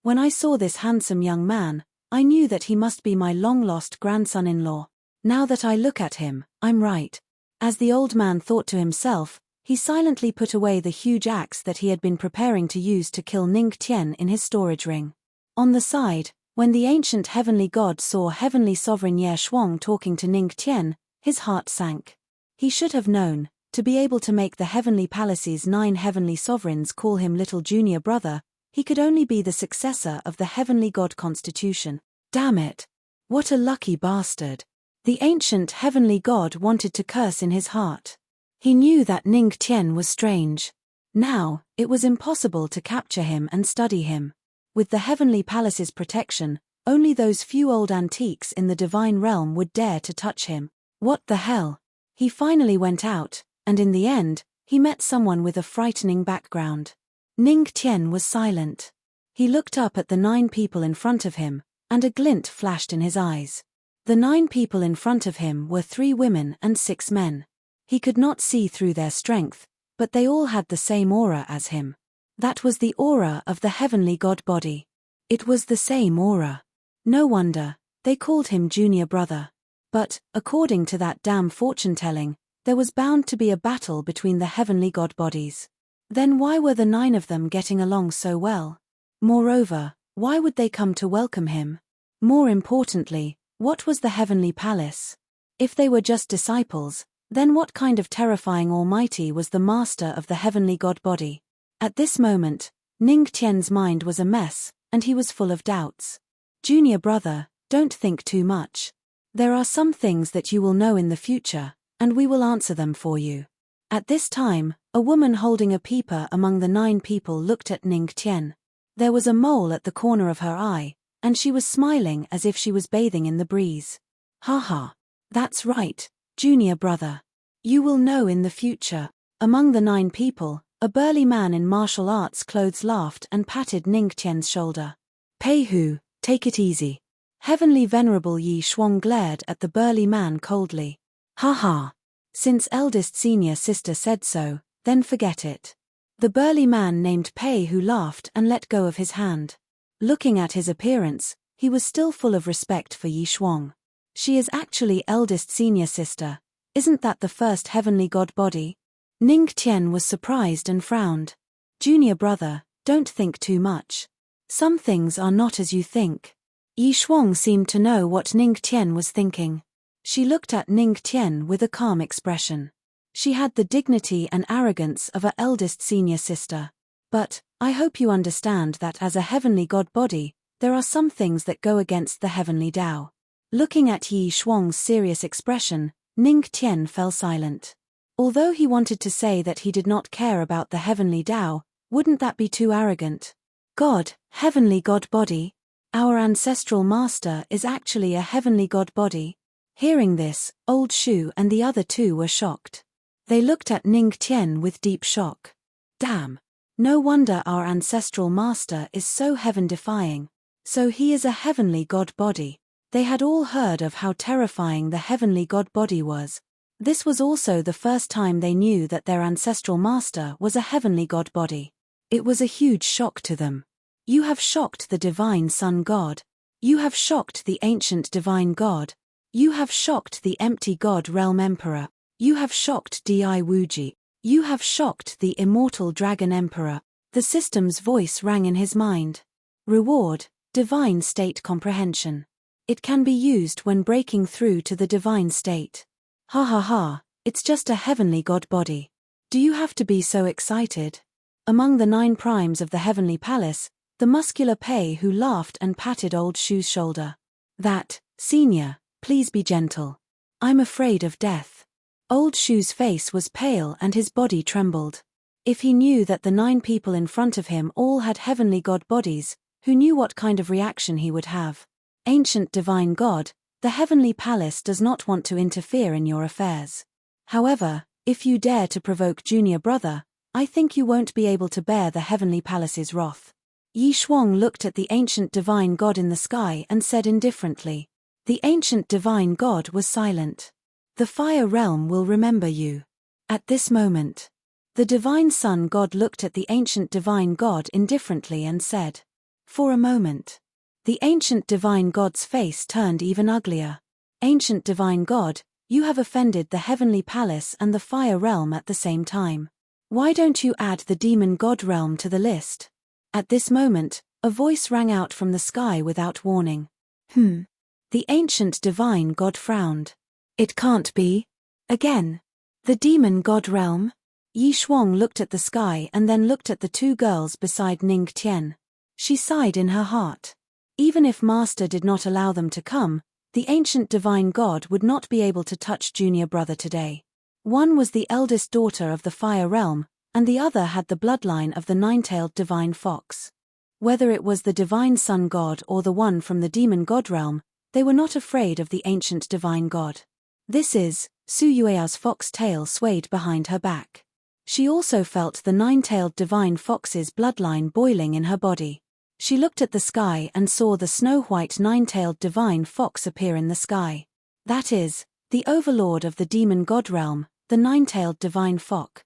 When I saw this handsome young man, I knew that he must be my long-lost grandson-in-law. Now that I look at him, I'm right. As the old man thought to himself, he silently put away the huge axe that he had been preparing to use to kill Ning Tian in his storage ring. On the side, when the ancient heavenly god saw Heavenly Sovereign Ye Shuang talking to Ning Tian, his heart sank. He should have known, to be able to make the heavenly palace's 9 heavenly sovereigns call him little junior brother, he could only be the successor of the heavenly god constitution. Damn it! What a lucky bastard! The ancient heavenly god wanted to curse in his heart. He knew that Ning Tian was strange. Now, it was impossible to capture him and study him. With the heavenly palace's protection, only those few old antiques in the divine realm would dare to touch him. What the hell? He finally went out, and in the end, he met someone with a frightening background. Ning Tian was silent. He looked up at the 9 people in front of him, and a glint flashed in his eyes. The 9 people in front of him were 3 women and 6 men. He could not see through their strength, but they all had the same aura as him. That was the aura of the heavenly god body. It was the same aura. No wonder, they called him junior brother. But, according to that damn fortune-telling, there was bound to be a battle between the heavenly god bodies. Then why were the 9 of them getting along so well? Moreover, why would they come to welcome him? More importantly, what was the heavenly palace? If they were just disciples, then what kind of terrifying almighty was the master of the heavenly god body? At this moment, Ning Tian's mind was a mess, and he was full of doubts. Junior brother, don't think too much. There are some things that you will know in the future, and we will answer them for you. At this time, a woman holding a peeper among the 9 people looked at Ning Tian. There was a mole at the corner of her eye, and she was smiling as if she was bathing in the breeze. Ha ha. That's right, junior brother. You will know in the future. Among the 9 people, a burly man in martial arts clothes laughed and patted Ning Tian's shoulder. Pei Hu, take it easy. Heavenly Venerable Yi Shuang glared at the burly man coldly. Ha ha. Since eldest senior sister said so, then forget it. The burly man named Pei Hu laughed and let go of his hand. Looking at his appearance, he was still full of respect for Yi Shuang. She is actually eldest senior sister. Isn't that the first heavenly god body? Ning Tian was surprised and frowned. Junior brother, don't think too much. Some things are not as you think. Yi Shuang seemed to know what Ning Tian was thinking. She looked at Ning Tian with a calm expression. She had the dignity and arrogance of her eldest senior sister. But, I hope you understand that as a heavenly god body, there are some things that go against the heavenly Tao. Looking at Yi Shuang's serious expression, Ning Tian fell silent. Although he wanted to say that he did not care about the heavenly Tao, wouldn't that be too arrogant? God, heavenly god body? Our ancestral master is actually a heavenly god body. Hearing this, Old Shu and the other 2 were shocked. They looked at Ning Tian with deep shock. Damn. No wonder our ancestral master is so heaven-defying. So he is a heavenly god body. They had all heard of how terrifying the heavenly god body was. This was also the first time they knew that their ancestral master was a heavenly god body. It was a huge shock to them. You have shocked the divine sun god. You have shocked the ancient divine god. You have shocked the empty god realm emperor. You have shocked Di Wuji. You have shocked the immortal dragon emperor. The system's voice rang in his mind. Reward, divine state comprehension. It can be used when breaking through to the divine state. Ha ha ha, it's just a heavenly god body. Do you have to be so excited? Among the 9 primes of the heavenly palace, the muscular Pei Hu laughed and patted Old Shu's shoulder. That, senior, please be gentle. I'm afraid of death. Old Shu's face was pale and his body trembled. If he knew that the 9 people in front of him all had heavenly god bodies, who knew what kind of reaction he would have? Ancient divine god, the heavenly palace does not want to interfere in your affairs. However, if you dare to provoke junior brother, I think you won't be able to bear the heavenly palace's wrath. Yi Shuang looked at the ancient divine god in the sky and said indifferently. The ancient divine god was silent. The fire realm will remember you. At this moment, the divine sun god looked at the ancient divine god indifferently and said. For a moment. The ancient divine god's face turned even uglier. Ancient divine god, you have offended the heavenly palace and the fire realm at the same time. Why don't you add the demon god realm to the list? At this moment, a voice rang out from the sky without warning. The ancient divine god frowned. It can't be. Again. The demon god realm? Yi Shuang looked at the sky and then looked at the two girls beside Ning Tian. She sighed in her heart. Even if Master did not allow them to come, the ancient divine god would not be able to touch junior brother today. One was the eldest daughter of the fire realm, and the other had the bloodline of the nine-tailed divine fox. Whether it was the divine sun god or the one from the demon god realm, they were not afraid of the ancient divine god. This is, Su Yueao's fox tail swayed behind her back. She also felt the nine-tailed divine fox's bloodline boiling in her body. She looked at the sky and saw the snow-white nine-tailed divine fox appear in the sky. That is, the overlord of the demon god realm, the nine-tailed divine fox.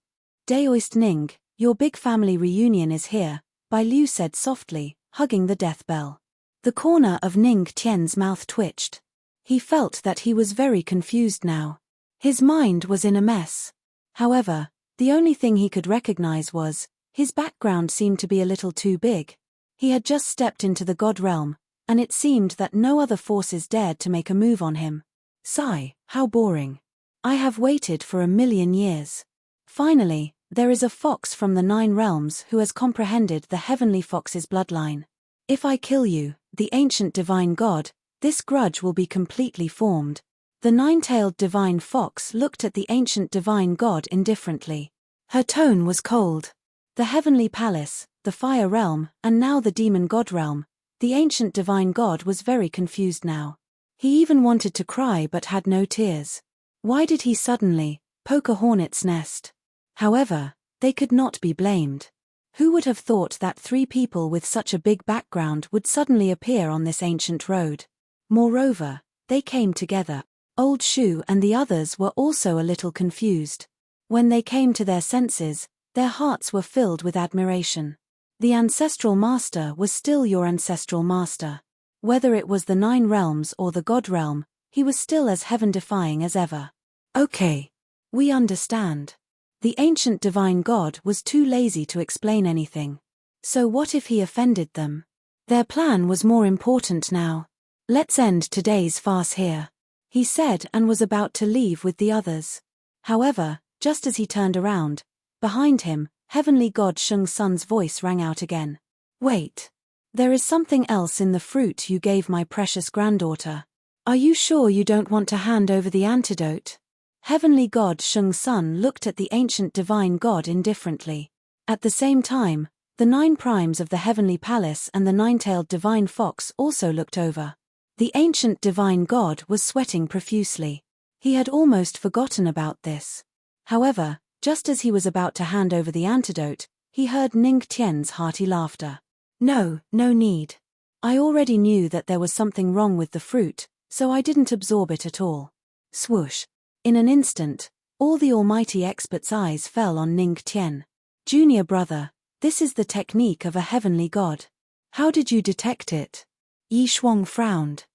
Daoist Ning, your big family reunion is here, Bai Liu said softly, hugging the death bell. The corner of Ning Tian's mouth twitched. He felt that he was very confused now. His mind was in a mess. However, the only thing he could recognize was, his background seemed to be a little too big. He had just stepped into the god realm, and it seemed that no other forces dared to make a move on him. Sigh, how boring. I have waited for 1,000,000 years. Finally, there is a fox from the 9 realms who has comprehended the heavenly fox's bloodline. If I kill you, the ancient divine god, this grudge will be completely formed. The nine-tailed divine fox looked at the ancient divine god indifferently. Her tone was cold. The heavenly palace, the fire realm, and now the demon god realm, the ancient divine god was very confused now. He even wanted to cry but had no tears. Why did he suddenly poke a hornet's nest? However, they could not be blamed. Who would have thought that 3 people with such a big background would suddenly appear on this ancient road? Moreover, they came together. Old Shu and the others were also a little confused. When they came to their senses, their hearts were filled with admiration. The ancestral master was still your ancestral master. Whether it was the 9 realms or the god realm, he was still as heaven-defying as ever. Okay. We understand. The ancient divine god was too lazy to explain anything. So what if he offended them? Their plan was more important now. Let's end today's farce here, he said, and was about to leave with the others. However, just as he turned around, behind him, heavenly god Sheng Sun's voice rang out again. Wait. There is something else in the fruit you gave my precious granddaughter. Are you sure you don't want to hand over the antidote? Heavenly god Sheng Sun looked at the ancient divine god indifferently. At the same time, the 9 primes of the heavenly palace and the nine-tailed divine fox also looked over. The ancient divine god was sweating profusely. He had almost forgotten about this. However, just as he was about to hand over the antidote, he heard Ning Tian's hearty laughter. No need. I already knew that there was something wrong with the fruit, so I didn't absorb it at all. Swoosh. In an instant, all the almighty expert's eyes fell on Ning Tian. Junior brother, this is the technique of a heavenly god. How did you detect it? Yi Shuang frowned.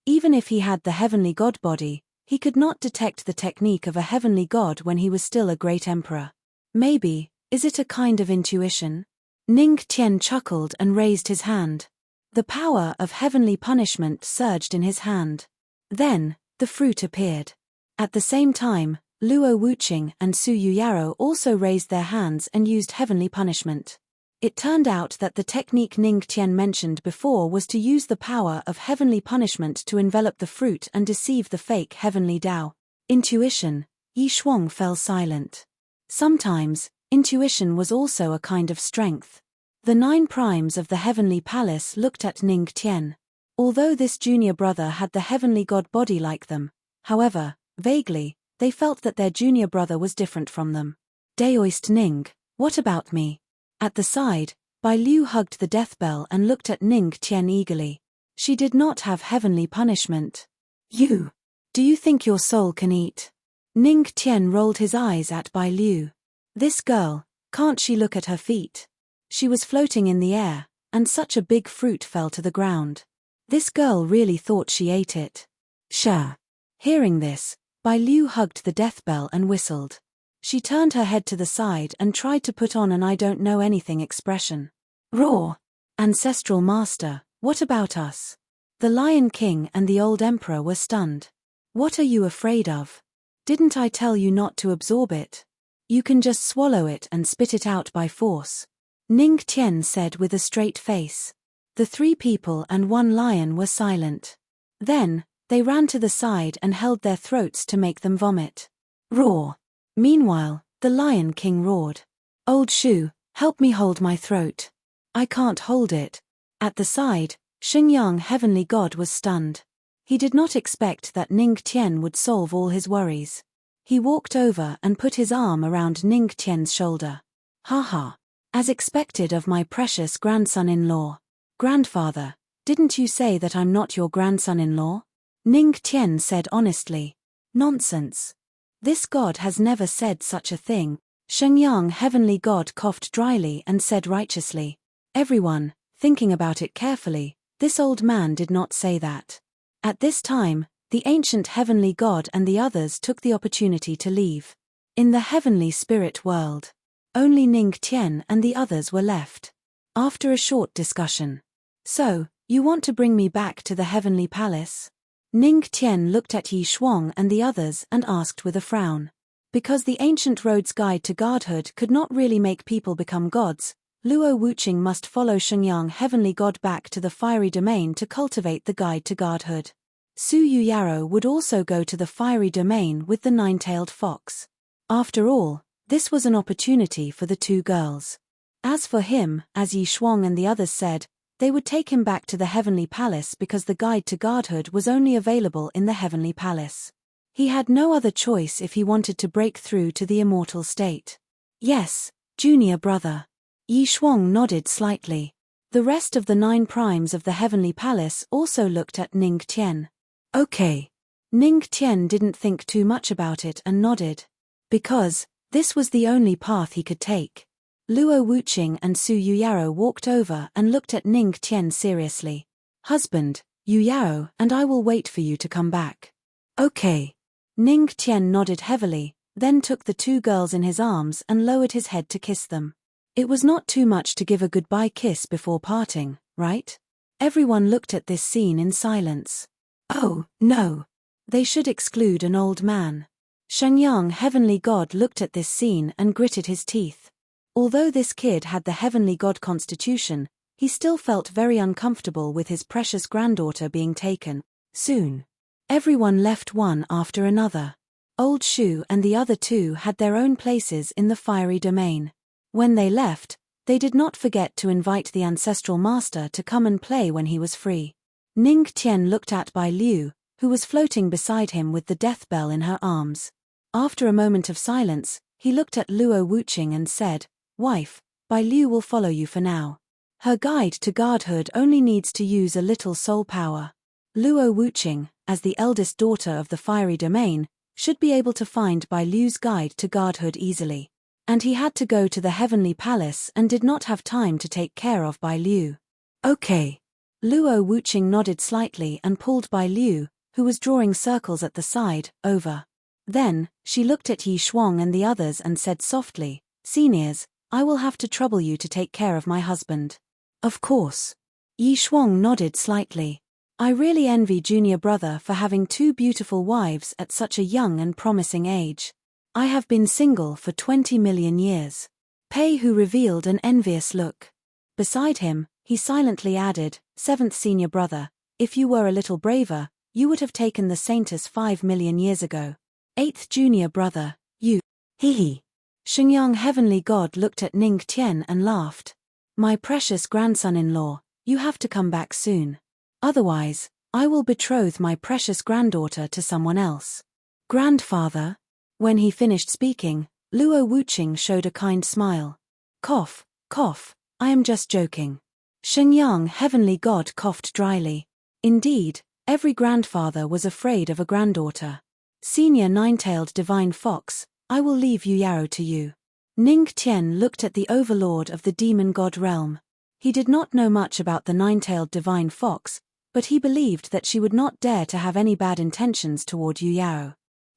Even if he had the heavenly god body, he could not detect the technique of a heavenly god when he was still a great emperor. Maybe, is it a kind of intuition? Ning Tian chuckled and raised his hand. The power of heavenly punishment surged in his hand. Then, the fruit appeared. At the same time, Luo Wuqing and Su Yuyaro also raised their hands and used heavenly punishment. It turned out that the technique Ning Tian mentioned before was to use the power of heavenly punishment to envelop the fruit and deceive the fake heavenly Tao. Intuition. Yi Shuang fell silent. Sometimes, intuition was also a kind of strength. The 9 primes of the heavenly palace looked at Ning Tian. Although this junior brother had the heavenly god body like them, however, vaguely, they felt that their junior brother was different from them. Daoist Ning, what about me? At the side, Bai Liu hugged the death bell and looked at Ning Tian eagerly. She did not have heavenly punishment. You. Do you think your soul can eat? Ning Tian rolled his eyes at Bai Liu. This girl, can't she look at her feet? She was floating in the air, and such a big fruit fell to the ground. This girl really thought she ate it. Sure. Hearing this, Bai Liu hugged the death bell and whistled. She turned her head to the side and tried to put on an I don't know anything expression. Roar! Ancestral master, what about us? The Lion King and the old emperor were stunned. What are you afraid of? Didn't I tell you not to absorb it? You can just swallow it and spit it out by force. Ning Tian said with a straight face. The 3 people and 1 lion were silent. Then, they ran to the side and held their throats to make them vomit. Roar! Meanwhile, the Lion King roared. Old Shu, help me hold my throat. I can't hold it. At the side, Xingyang Heavenly God was stunned. He did not expect that Ning Tian would solve all his worries. He walked over and put his arm around Ning Tian's shoulder. Haha. As expected of my precious grandson-in-law. Grandfather, didn't you say that I'm not your grandson-in-law? Ning Tian said honestly. Nonsense. This god has never said such a thing. Xingyang Heavenly God coughed dryly and said righteously. Everyone, thinking about it carefully, this old man did not say that. At this time, the ancient Heavenly God and the others took the opportunity to leave. In the heavenly spirit world, only Ning Tian and the others were left. After a short discussion. So, you want to bring me back to the heavenly palace? Ning Tian looked at Yi Shuang and the others and asked with a frown. Because the ancient road's guide to godhood could not really make people become gods, Luo Wuqing must follow Xingyang Heavenly God back to the fiery domain to cultivate the guide to godhood. Su Yuyaro would also go to the fiery domain with the 9-tailed fox. After all, this was an opportunity for the 2 girls. As for him, as Yi Shuang and the others said, they would take him back to the heavenly palace because the guide to godhood was only available in the heavenly palace. He had no other choice if he wanted to break through to the immortal state. Yes, junior brother. Yi Shuang nodded slightly. The rest of the 9 primes of the heavenly palace also looked at Ning Tian. Okay. Ning Tian didn't think too much about it and nodded. Because, this was the only path he could take. Luo Wuqing and Su Yuyaro walked over and looked at Ning Tian seriously. Husband, Yuyaro and I will wait for you to come back. Okay. Ning Tian nodded heavily, then took the 2 girls in his arms and lowered his head to kiss them. It was not too much to give a goodbye kiss before parting, right? Everyone looked at this scene in silence. Oh, no. They should exclude an old man. Xingyang Heavenly God looked at this scene and gritted his teeth. Although this kid had the Heavenly God constitution, he still felt very uncomfortable with his precious granddaughter being taken. Soon. Everyone left one after another. Old Shu and the other 2 had their own places in the fiery domain. When they left, they did not forget to invite the ancestral master to come and play when he was free. Ning Tian looked at Bai Liu, who was floating beside him with the death bell in her arms. After a moment of silence, he looked at Luo Wuqing and said, Wife, Bai Liu will follow you for now. Her guide to godhood only needs to use a little soul power. Luo Wuqing, as the eldest daughter of the fiery domain, should be able to find Bai Liu's guide to godhood easily. And he had to go to the heavenly palace and did not have time to take care of Bai Liu. Okay. Luo Wuqing nodded slightly and pulled Bai Liu, who was drawing circles at the side, over. Then, she looked at Yi Shuang and the others and said softly, Seniors, I will have to trouble you to take care of my husband. Of course. Yi Shuang nodded slightly. I really envy junior brother for having 2 beautiful wives at such a young and promising age. I have been single for 20 million years. Pei Hu revealed an envious look. Beside him, he silently added, 7th senior brother, if you were a little braver, you would have taken the Saintus 5 million years ago. 8th junior brother, you. Hee. Xingyang Heavenly God looked at Ning Tian and laughed. My precious grandson-in-law, you have to come back soon. Otherwise, I will betroth my precious granddaughter to someone else. Grandfather? When he finished speaking, Luo Wuqing showed a kind smile. Cough, cough, I am just joking. Xingyang Heavenly God coughed dryly. Indeed, every grandfather was afraid of a granddaughter. Senior 9-tailed divine fox, I will leave Yuyaro to you. Ning Tian looked at the overlord of the demon god realm. He did not know much about the 9-tailed divine fox, but he believed that she would not dare to have any bad intentions toward Yu Yao.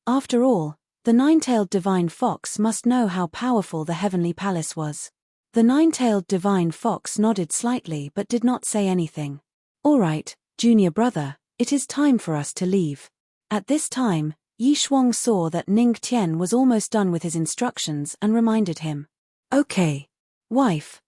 After all, the nine-tailed divine fox must know how powerful the heavenly palace was. The nine-tailed divine fox nodded slightly but did not say anything. "All right, junior brother, it is time for us to leave." At this time, Yi Shuang saw that Ning Tian was almost done with his instructions and reminded him. "Okay.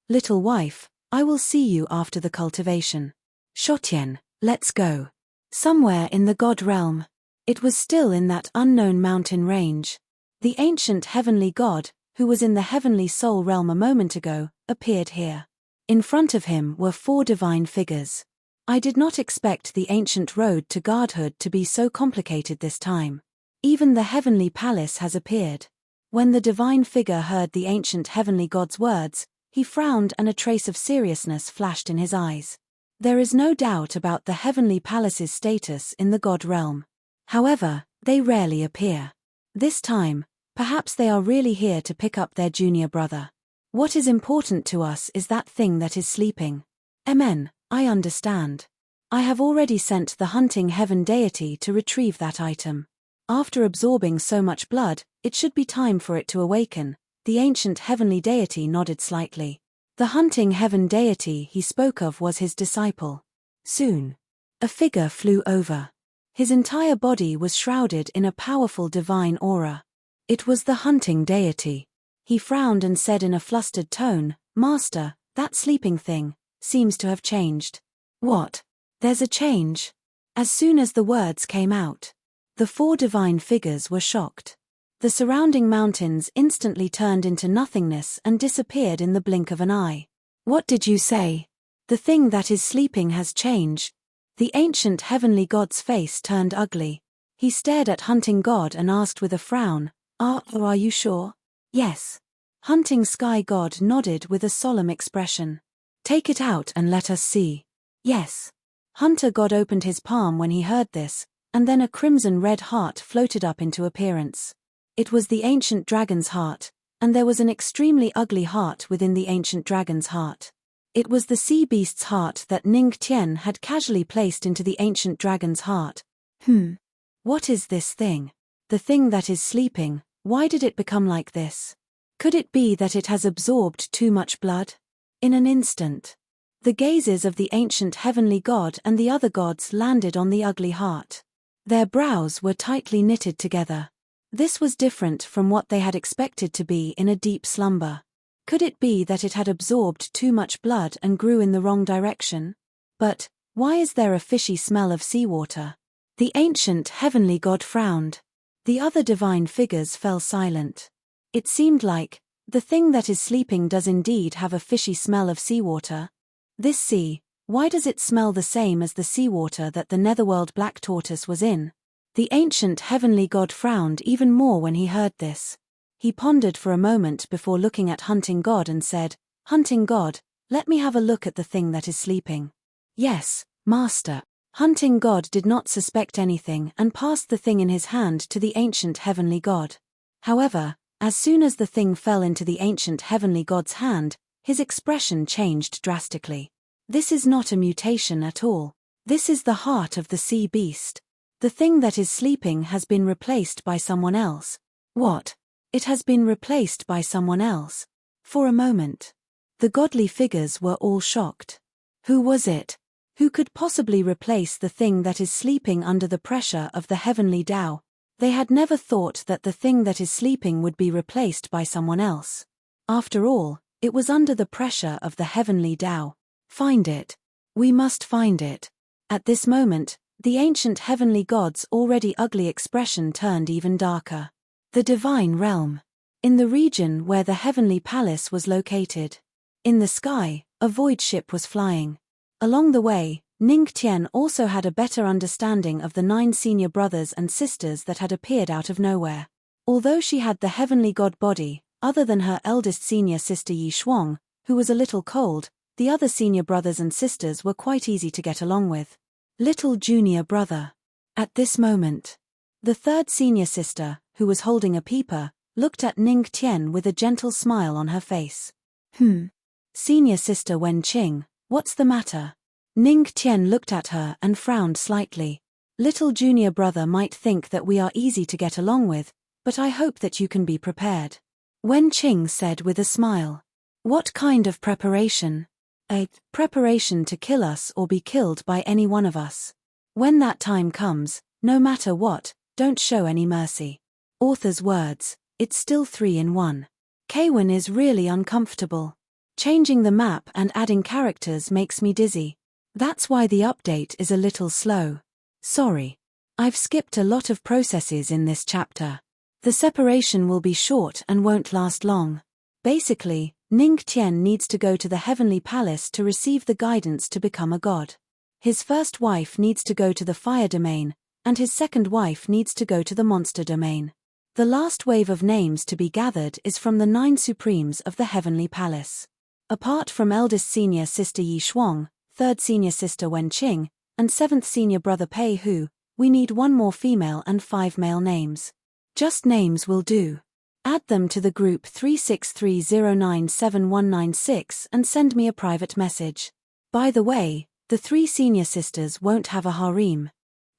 Little wife, I will see you after the cultivation. Shotian, let's go." Somewhere in the god realm. It was still in that unknown mountain range. The ancient heavenly god, who was in the heavenly soul realm a moment ago, appeared here. In front of him were 4 divine figures. I did not expect the ancient road to godhood to be so complicated this time. Even the heavenly palace has appeared. When the divine figure heard the ancient heavenly god's words, he frowned and a trace of seriousness flashed in his eyes. There is no doubt about the heavenly palace's status in the god realm. However, they rarely appear. This time, perhaps they are really here to pick up their junior brother. What is important to us is that thing that is sleeping. Amen, I understand. I have already sent the hunting heaven deity to retrieve that item. After absorbing so much blood, it should be time for it to awaken. The ancient heavenly deity nodded slightly. The hunting heaven deity he spoke of was his disciple. Soon, a figure flew over. His entire body was shrouded in a powerful divine aura. It was the hunting deity. He frowned and said in a flustered tone, "Master, that sleeping thing seems to have changed." "What? There's a change?" As soon as the words came out, the 4 divine figures were shocked. The surrounding mountains instantly turned into nothingness and disappeared in the blink of an eye. "What did you say? The thing that is sleeping has changed?" The ancient heavenly god's face turned ugly. He stared at hunting god and asked with a frown, Are you sure?" "Yes." Hunting sky god nodded with a solemn expression. "Take it out and let us see." "Yes." Hunter god opened his palm when he heard this, and then a crimson red heart floated up into appearance. It was the ancient dragon's heart, and there was an extremely ugly heart within the ancient dragon's heart. It was the sea beast's heart that Ning Tian had casually placed into the ancient dragon's heart. What is this thing? The thing that is sleeping, why did it become like this? Could it be that it has absorbed too much blood? In an instant, the gazes of the ancient heavenly god and the other gods landed on the ugly heart. Their brows were tightly knitted together. This was different from what they had expected to be in a deep slumber. Could it be that it had absorbed too much blood and grew in the wrong direction? But, why is there a fishy smell of seawater? The ancient heavenly god frowned. The other divine figures fell silent. It seemed like, the thing that is sleeping does indeed have a fishy smell of seawater. This sea, why does it smell the same as the seawater that the netherworld black tortoise was in? The ancient heavenly god frowned even more when he heard this. He pondered for a moment before looking at hunting god and said, "Hunting god, let me have a look at the thing that is sleeping." "Yes, master." Hunting god did not suspect anything and passed the thing in his hand to the ancient heavenly god. However, as soon as the thing fell into the ancient heavenly god's hand, his expression changed drastically. This is not a mutation at all. This is the heart of the sea beast. The thing that is sleeping has been replaced by someone else. What? It has been replaced by someone else? For a moment, the godly figures were all shocked. Who was it? Who could possibly replace the thing that is sleeping under the pressure of the heavenly Tao? They had never thought that the thing that is sleeping would be replaced by someone else. After all, it was under the pressure of the heavenly Tao. Find it. We must find it. At this moment, the ancient heavenly god's already ugly expression turned even darker. The divine realm. In the region where the heavenly palace was located. In the sky, a void ship was flying. Along the way, Ning Tian also had a better understanding of the 9 senior brothers and sisters that had appeared out of nowhere. Although she had the heavenly god body, other than her eldest senior sister Yi Shuang, who was a little cold, the other senior brothers and sisters were quite easy to get along with. Little junior brother. At this moment, the 3rd senior sister, who was holding a peeper, looked at Ning Tian with a gentle smile on her face. Senior sister Wen Qing, what's the matter? Ning Tian looked at her and frowned slightly. Little junior brother might think that we are easy to get along with, but I hope that you can be prepared. Wen Qing said with a smile. What kind of preparation? A preparation to kill us or be killed by any one of us. When that time comes, no matter what, don't show any mercy. Author's words, it's still 3 in 1. Kaywin is really uncomfortable. Changing the map and adding characters makes me dizzy. That's why the update is a little slow. Sorry. I've skipped a lot of processes in this chapter. The separation will be short and won't last long. Basically, Ning Tian needs to go to the Heavenly Palace to receive the guidance to become a god. His first wife needs to go to the fire domain, and his second wife needs to go to the monster domain. The last wave of names to be gathered is from the 9 supremes of the Heavenly Palace. Apart from eldest senior sister Yi Shuang, third senior sister Wen Qing, and 7th senior brother Pei Hu, we need 1 more female and 5 male names. Just names will do. Add them to the group 363097196 and send me a private message. By the way, the 3 senior sisters won't have a harem.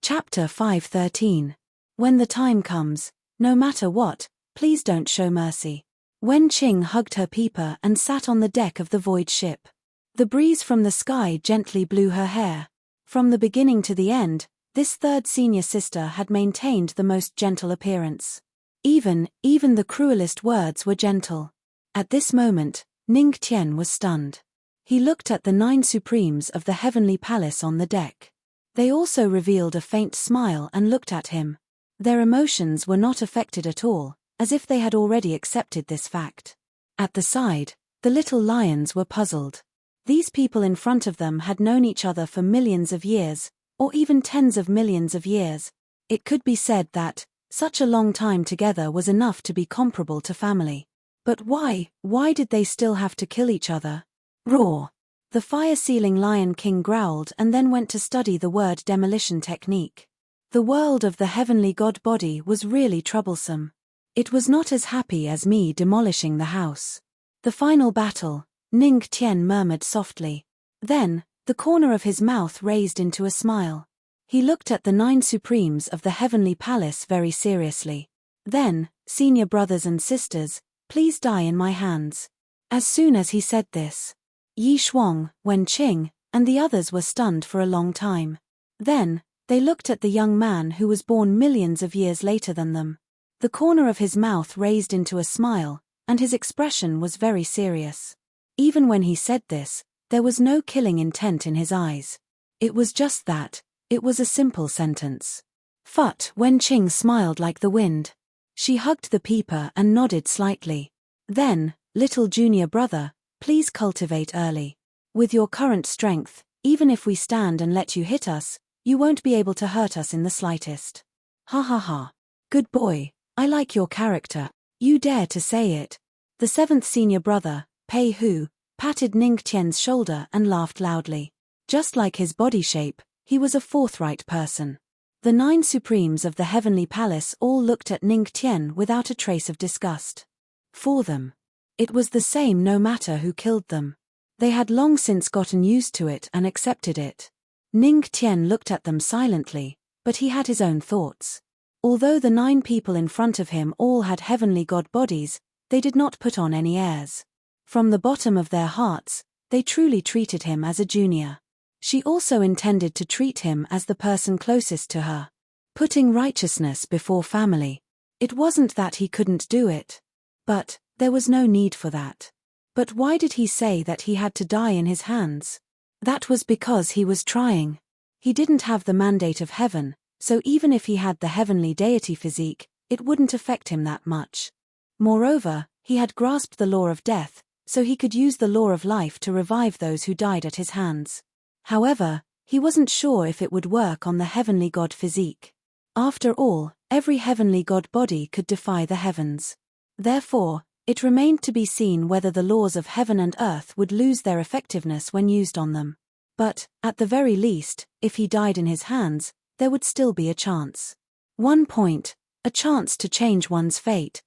Chapter 513. When the time comes, no matter what, please don't show mercy. Wen Qing hugged her peeper and sat on the deck of the void ship. The breeze from the sky gently blew her hair. From the beginning to the end, this third senior sister had maintained the most gentle appearance. Even the cruelest words were gentle. At this moment, Ning Tian was stunned. He looked at the 9 supremes of the Heavenly Palace on the deck. They also revealed a faint smile and looked at him. Their emotions were not affected at all, as if they had already accepted this fact. At the side, the little lions were puzzled. These people in front of them had known each other for millions of years, or even tens of millions of years. It could be said that such a long time together was enough to be comparable to family. But why did they still have to kill each other? Roar! The fire-sealing Lion King growled and then went to study the word demolition technique. The world of the heavenly god body was really troublesome. It was not as happy as me demolishing the house. The final battle, Ning Tian murmured softly. Then, the corner of his mouth raised into a smile. He looked at the 9 supremes of the Heavenly Palace very seriously. Then, senior brothers and sisters, please die in my hands. As soon as he said this, Yi Shuang, Wen Qing, and the others were stunned for a long time. Then, they looked at the young man who was born millions of years later than them. The corner of his mouth raised into a smile, and his expression was very serious. Even when he said this, there was no killing intent in his eyes. It was just that. It was a simple sentence. Phut! Wen Qing smiled like the wind. She hugged the peeper and nodded slightly. Then, little junior brother, please cultivate early. With your current strength, even if we stand and let you hit us, you won't be able to hurt us in the slightest. Ha ha ha. Good boy, I like your character. You dare to say it. The 7th senior brother, Pei Hu, patted Ning Tian's shoulder and laughed loudly. Just like his body shape, he was a forthright person. The 9 supremes of the Heavenly Palace all looked at Ning Tian without a trace of disgust. For them, it was the same no matter who killed them. They had long since gotten used to it and accepted it. Ning Tian looked at them silently, but he had his own thoughts. Although the 9 people in front of him all had heavenly god bodies, they did not put on any airs. From the bottom of their hearts, they truly treated him as a junior. She also intended to treat him as the person closest to her. Putting righteousness before family. It wasn't that he couldn't do it. But, there was no need for that. But why did he say that he had to die in his hands? That was because he was trying. He didn't have the mandate of heaven, so even if he had the heavenly deity physique, it wouldn't affect him that much. Moreover, he had grasped the law of death, so he could use the law of life to revive those who died at his hands. However, he wasn't sure if it would work on the heavenly god physique. After all, every heavenly god body could defy the heavens. Therefore, it remained to be seen whether the laws of heaven and earth would lose their effectiveness when used on them. But, at the very least, if he died in his hands, there would still be a chance. One point, a chance to change one's fate.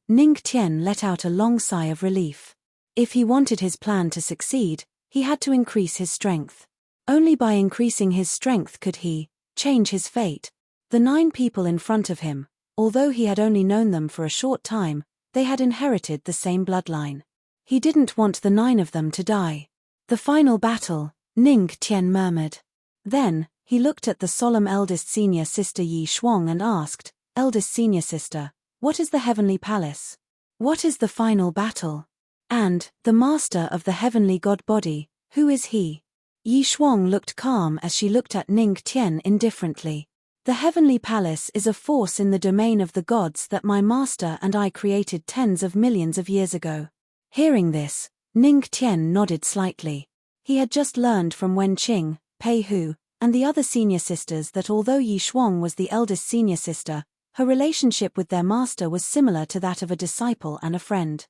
Ning Tian let out a long sigh of relief. If he wanted his plan to succeed, he had to increase his strength. Only by increasing his strength could he change his fate. The 9 people in front of him, although he had only known them for a short time, they had inherited the same bloodline. He didn't want the 9 of them to die. The final battle, Ning Tian murmured. Then, he looked at the solemn eldest senior sister Yi Shuang and asked, "Eldest senior sister, what is the heavenly palace? What is the final battle? And, the master of the heavenly god body, who is he?" Yi Shuang looked calm as she looked at Ning Tian indifferently. "The heavenly palace is a force in the domain of the gods that my master and I created tens of millions of years ago." Hearing this, Ning Tian nodded slightly. He had just learned from Wen Qing, Pei Hu, and the other senior sisters that although Yi Shuang was the eldest senior sister, her relationship with their master was similar to that of a disciple and a friend.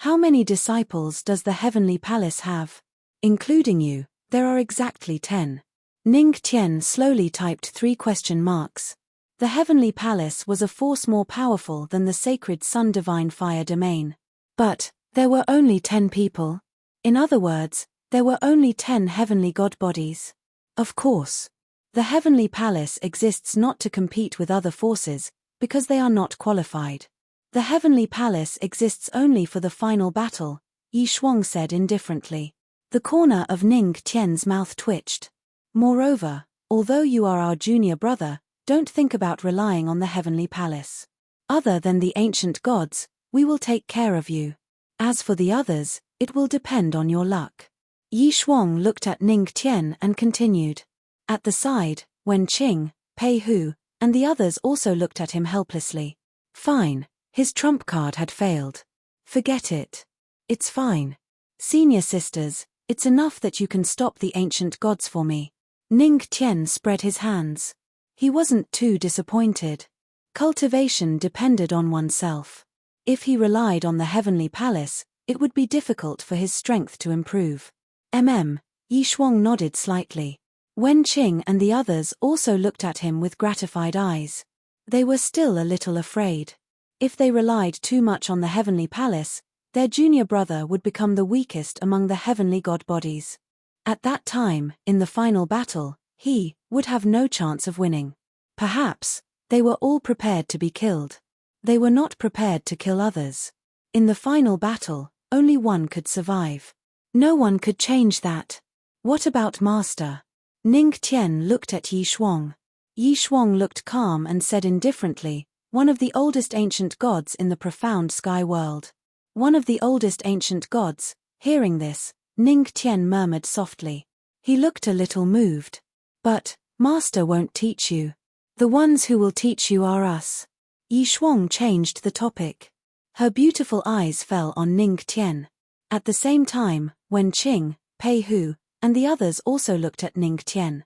"How many disciples does the heavenly palace have?" "Including you, there are exactly 10. Ning Tian slowly typed 3 question marks. The heavenly palace was a force more powerful than the sacred sun divine fire domain. But, there were only 10 people. In other words, there were only 10 heavenly god bodies. Of course. The heavenly palace exists not to compete with other forces, because they are not qualified. The heavenly palace exists only for the final battle, Yi Shuang said indifferently. The corner of Ning Tian's mouth twitched. Moreover, although you are our junior brother, don't think about relying on the heavenly palace. Other than the ancient gods, we will take care of you. As for the others, it will depend on your luck. Yi Shuang looked at Ning Tian and continued. At the side, Wen Qing, Pei Hu, and the others also looked at him helplessly. Fine, his trump card had failed. Forget it. It's fine. Senior sisters, it's enough that you can stop the ancient gods for me. Ning Tian spread his hands. He wasn't too disappointed. Cultivation depended on oneself. If he relied on the heavenly palace, it would be difficult for his strength to improve. Yi Shuang nodded slightly. Wen Qing and the others also looked at him with gratified eyes. They were still a little afraid. If they relied too much on the heavenly palace, their junior brother would become the weakest among the heavenly god bodies. At that time, in the final battle, he would have no chance of winning. Perhaps, they were all prepared to be killed. They were not prepared to kill others. In the final battle, only one could survive. No one could change that. What about Master? Ning Tian looked at Yi Shuang. Yi Shuang looked calm and said indifferently, one of the oldest ancient gods in the profound sky world. One of the oldest ancient gods. Hearing this, Ning Tian murmured softly. He looked a little moved. But, Master won't teach you. The ones who will teach you are us. Yi Shuang changed the topic. Her beautiful eyes fell on Ning Tian. At the same time, Wen Qing, Pei Hu, and the others also looked at Ning Tian.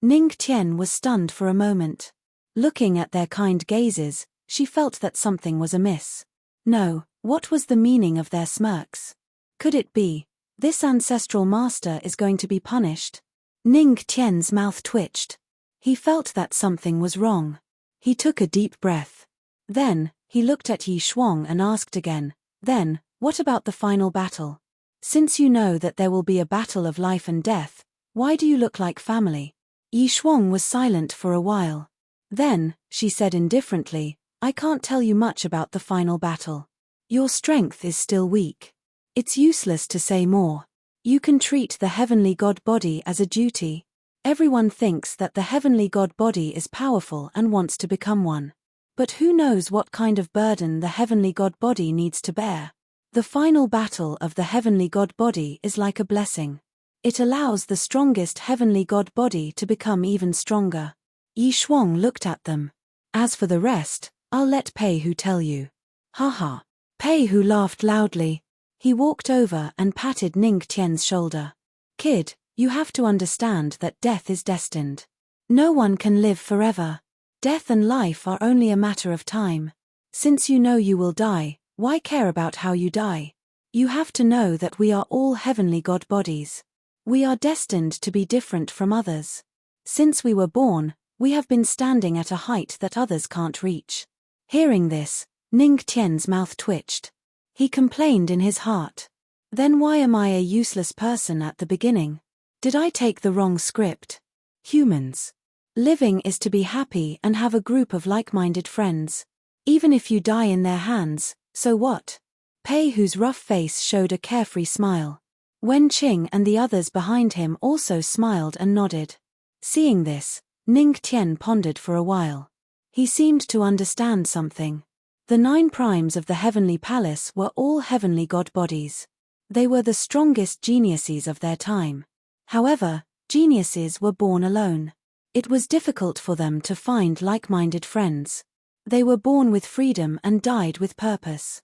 Ning Tian was stunned for a moment. Looking at their kind gazes, she felt that something was amiss. No, what was the meaning of their smirks? Could it be, this ancestral master is going to be punished? Ning Tian's mouth twitched. He felt that something was wrong. He took a deep breath. Then, he looked at Yi Shuang and asked again, "Then, what about the final battle? Since you know that there will be a battle of life and death, why do you look like family?" Yi Shuang was silent for a while. Then, she said indifferently, "I can't tell you much about the final battle. Your strength is still weak. It's useless to say more. You can treat the heavenly god body as a duty. Everyone thinks that the heavenly god body is powerful and wants to become one. But who knows what kind of burden the heavenly god body needs to bear? The final battle of the heavenly god body is like a blessing. It allows the strongest heavenly god body to become even stronger." Yi Shuang looked at them. "As for the rest, I'll let Pei Hu tell you." Haha. Pei Hu laughed loudly. He walked over and patted Ning Tian's shoulder. "Kid, you have to understand that death is destined. No one can live forever. Death and life are only a matter of time. Since you know you will die, why care about how you die? You have to know that we are all heavenly god bodies. We are destined to be different from others. Since we were born, we have been standing at a height that others can't reach." Hearing this, Ning Tian's mouth twitched. He complained in his heart. "Then why am I a useless person at the beginning? Did I take the wrong script? Humans. Living is to be happy and have a group of like-minded friends. Even if you die in their hands, so what? Pei Hu's rough face showed a carefree smile. Wen Qing and the others behind him also smiled and nodded. Seeing this, Ning Tian pondered for a while. He seemed to understand something. The 9 primes of the heavenly palace were all heavenly god bodies. They were the strongest geniuses of their time. However, geniuses were born alone. It was difficult for them to find like-minded friends. They were born with freedom and died with purpose.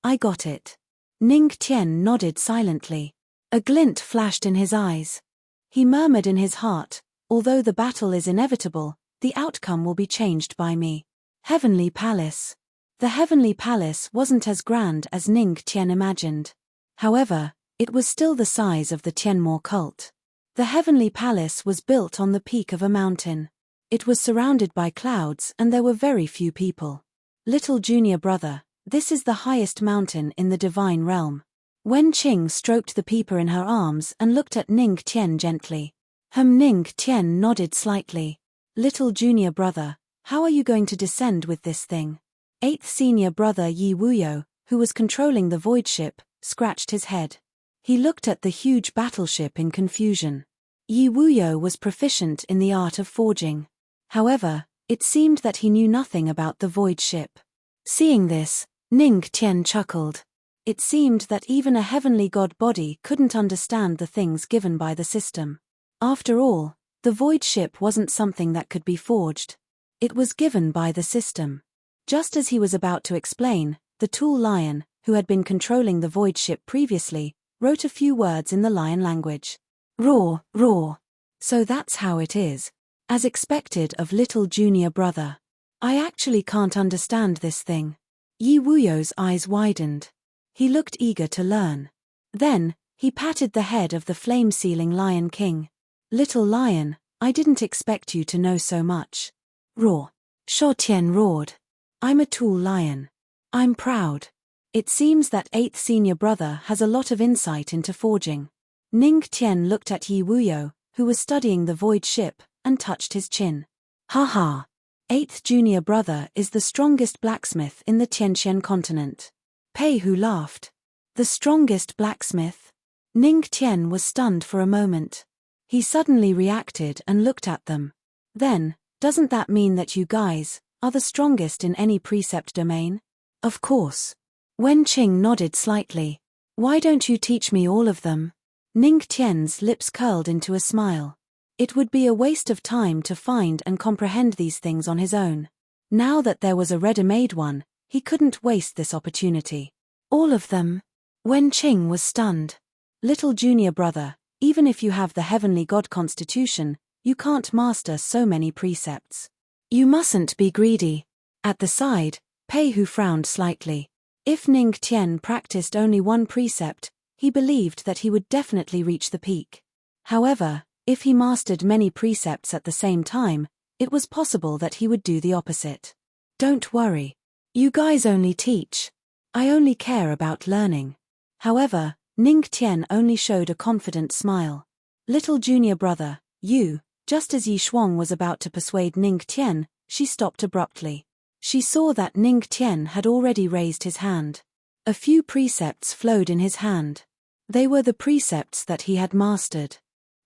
I got it. Ning Tian nodded silently. A glint flashed in his eyes. He murmured in his heart, although the battle is inevitable, the outcome will be changed by me. Heavenly Palace. The Heavenly Palace wasn't as grand as Ning Tian imagined. However, it was still the size of the Tianmo cult. The Heavenly Palace was built on the peak of a mountain. It was surrounded by clouds and there were very few people. Little junior brother, this is the highest mountain in the divine realm. Wen Qing stroked the peeper in her arms and looked at Ning Tian gently. Ning Tian nodded slightly. Little junior brother, how are you going to descend with this thing? 8th senior brother Yi Wuyo, who was controlling the void ship, scratched his head. He looked at the huge battleship in confusion. Yi Wuyo was proficient in the art of forging. However, it seemed that he knew nothing about the void ship. Seeing this, Ning Tian chuckled. It seemed that even a heavenly god body couldn't understand the things given by the system. After all, the void ship wasn't something that could be forged. It was given by the system. Just as he was about to explain, the tool lion, who had been controlling the void ship previously, wrote a few words in the lion language. Roar, roar. So that's how it is. As expected of little junior brother. I actually can't understand this thing. Yi Wuyo's eyes widened. He looked eager to learn. Then, he patted the head of the flame-sealing Lion King. Little lion, I didn't expect you to know so much. Roar. Shuo Tian roared. I'm a tool lion. I'm proud. It seems that 8th senior brother has a lot of insight into forging. Ning Tian looked at Yi Wuyo, who was studying the void ship, and touched his chin. Ha. 8th junior brother is the strongest blacksmith in the Tianqian continent. Pei Hu laughed. The strongest blacksmith? Ning Tian was stunned for a moment. He suddenly reacted and looked at them. Then, doesn't that mean that you guys are the strongest in any precept domain? Of course. Wen Qing nodded slightly. Why don't you teach me all of them? Ning Tian's lips curled into a smile. It would be a waste of time to find and comprehend these things on his own. Now that there was a ready-made one, he couldn't waste this opportunity. All of them? Wen Qing was stunned. Little junior brother, even if you have the heavenly god constitution, you can't master so many precepts. You mustn't be greedy. At the side, Pei Hu frowned slightly. If Ning Tian practiced only one precept, he believed that he would definitely reach the peak. However, if he mastered many precepts at the same time, it was possible that he would do the opposite. Don't worry. You guys only teach. I only care about learning. However, Ning Tian only showed a confident smile. Little junior brother, you, just as Yi Shuang was about to persuade Ning Tian, she stopped abruptly. She saw that Ning Tian had already raised his hand. A few precepts flowed in his hand. They were the precepts that he had mastered.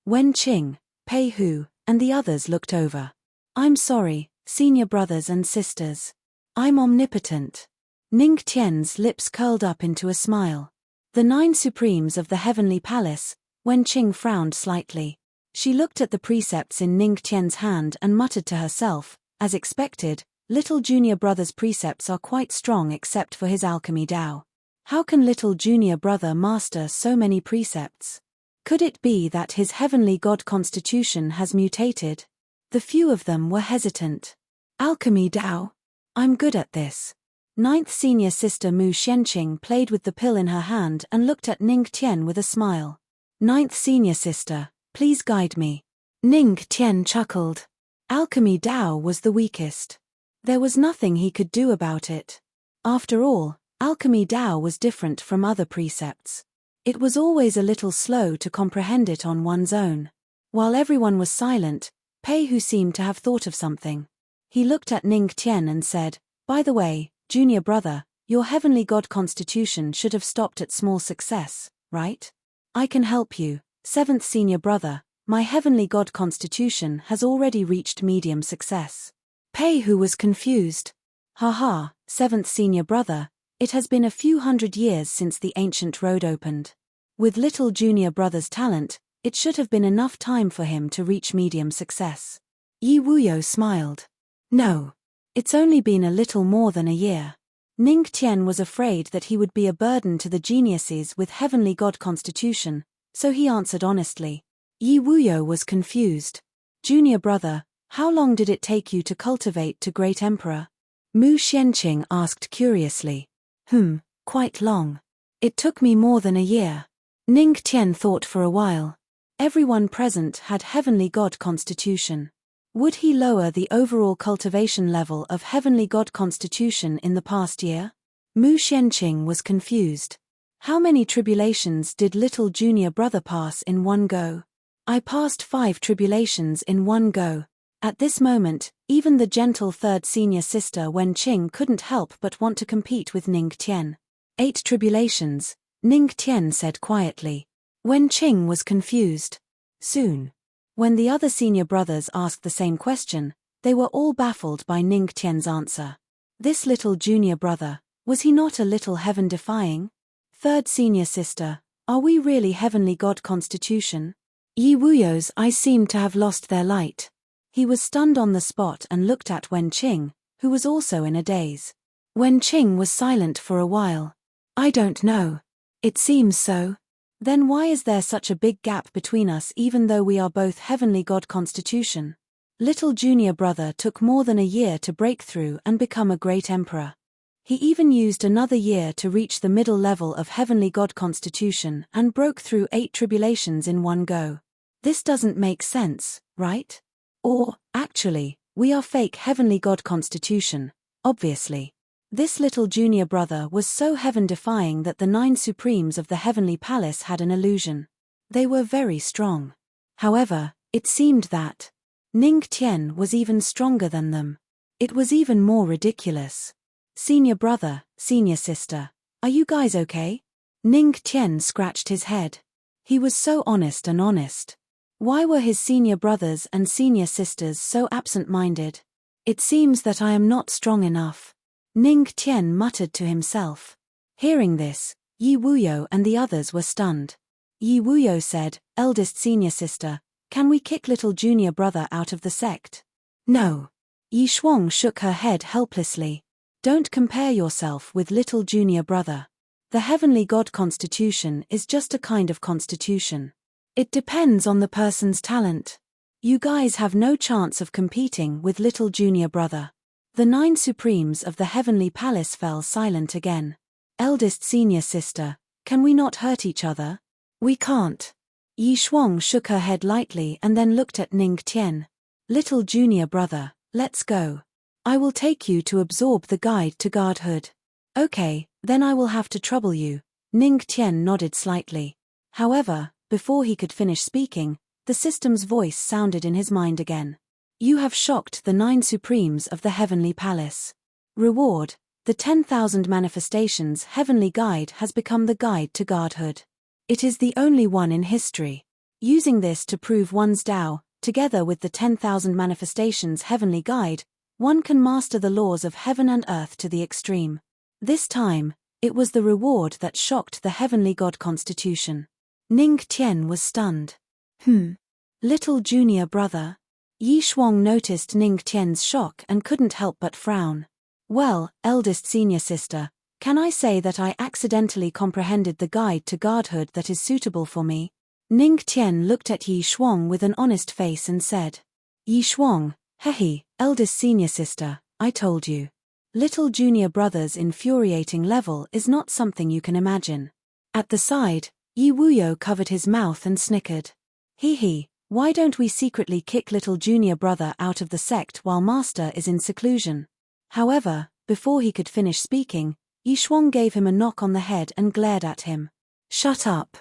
Wen Qing, Pei Hu, and the others looked over. I'm sorry, senior brothers and sisters. I'm omnipotent. Ning Tian's lips curled up into a smile. The 9 supremes of the heavenly palace. Wen Qing frowned slightly. She looked at the precepts in Ning Tian's hand and muttered to herself, as expected, little junior brother's precepts are quite strong except for his alchemy Dao. How can little junior brother master so many precepts? Could it be that his heavenly god constitution has mutated? The few of them were hesitant. Alchemy Dao? I'm good at this. 9th senior sister Mu Xianqing played with the pill in her hand and looked at Ning Tian with a smile. 9th senior sister, please guide me. Ning Tian chuckled. Alchemy Dao was the weakest. There was nothing he could do about it. After all, alchemy Dao was different from other precepts. It was always a little slow to comprehend it on one's own. While everyone was silent, Pei Hu seemed to have thought of something. He looked at Ning Tian and said, "By the way, junior brother, your heavenly god constitution should have stopped at small success, right? I can help you, seventh senior brother, my heavenly god constitution has already reached medium success." Pei Hu was confused. Haha, seventh senior brother, it has been a few hundred years since the ancient road opened. With little junior brother's talent, it should have been enough time for him to reach medium success. Yi Wuyo smiled. No. It's only been a little more than a year. Ning Tian was afraid that he would be a burden to the geniuses with heavenly god constitution, so he answered honestly. Yi Wuyo was confused. Junior brother, how long did it take you to cultivate to great emperor? Mu Xianqing asked curiously. Quite long. It took me more than a year. Ning Tian thought for a while. Everyone present had heavenly god constitution. Would he lower the overall cultivation level of heavenly god constitution in the past year? Mu Xianqing was confused. How many tribulations did little junior brother pass in one go? I passed 5 tribulations in one go. At this moment, even the gentle third senior sister Wen Qing couldn't help but want to compete with Ning Tian. 8 tribulations, Ning Tian said quietly. Wen Qing was confused. Soon. When the other senior brothers asked the same question, they were all baffled by Ning Tian's answer. This little junior brother, was he not a little heaven-defying? Third senior sister, are we really heavenly god constitution? Yi Wuyo's eyes seemed to have lost their light. He was stunned on the spot and looked at Wen Qing, who was also in a daze. Wen Qing was silent for a while. I don't know. It seems so. Then why is there such a big gap between us even though we are both heavenly god constitution? Little junior brother took more than a year to break through and become a great emperor. He even used another year to reach the middle level of heavenly god constitution and broke through 8 tribulations in one go. This doesn't make sense, right? Or, actually, we are fake heavenly god constitution, obviously. This little junior brother was so heaven-defying that the 9 supremes of the heavenly palace had an illusion. They were very strong. However, it seemed that Ning Tian was even stronger than them. It was even more ridiculous. Senior brother, senior sister, are you guys okay? Ning Tian scratched his head. He was so honest and honest. Why were his senior brothers and senior sisters so absent-minded? It seems that I am not strong enough. Ning Tian muttered to himself. Hearing this, Yi Wuyo and the others were stunned. Yi Wuyo said, eldest senior sister, can we kick little junior brother out of the sect? No. Yi Shuang shook her head helplessly. Don't compare yourself with little junior brother. The heavenly god constitution is just a kind of constitution. It depends on the person's talent. You guys have no chance of competing with little junior brother. The 9 supremes of the heavenly palace fell silent again. Eldest senior sister, can we not hurt each other? We can't. Yi Shuang shook her head lightly and then looked at Ning Tian. Little junior brother, let's go. I will take you to absorb the guide to godhood. Okay, then I will have to trouble you. Ning Tian nodded slightly. However, before he could finish speaking, the system's voice sounded in his mind again. You have shocked the 9 supremes of the heavenly palace. Reward, the 10,000 manifestations heavenly guide has become the guide to godhood. It is the only one in history. Using this to prove one's Tao, together with the 10,000 manifestations heavenly guide, one can master the laws of heaven and earth to the extreme. This time, it was the reward that shocked the heavenly god constitution. Ning Tian was stunned. Little junior brother. Yi Shuang noticed Ning Tian's shock and couldn't help but frown. Well, eldest senior sister, can I say that I accidentally comprehended the guide to godhood that is suitable for me? Ning Tian looked at Yi Shuang with an honest face and said. Yi Shuang, hehe, eldest senior sister, I told you. Little junior brother's infuriating level is not something you can imagine. At the side, Yi Wuyo covered his mouth and snickered. Hee, why don't we secretly kick little junior brother out of the sect while master is in seclusion? However, before he could finish speaking, Yi Shuang gave him a knock on the head and glared at him. Shut up.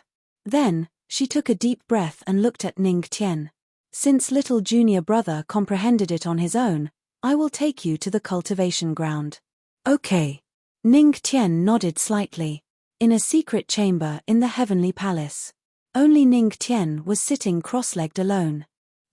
Then, she took a deep breath and looked at Ning Tian. Since little junior brother comprehended it on his own, I will take you to the cultivation ground. Okay. Ning Tian nodded slightly. In a secret chamber in the heavenly palace. Only Ning Tian was sitting cross-legged alone.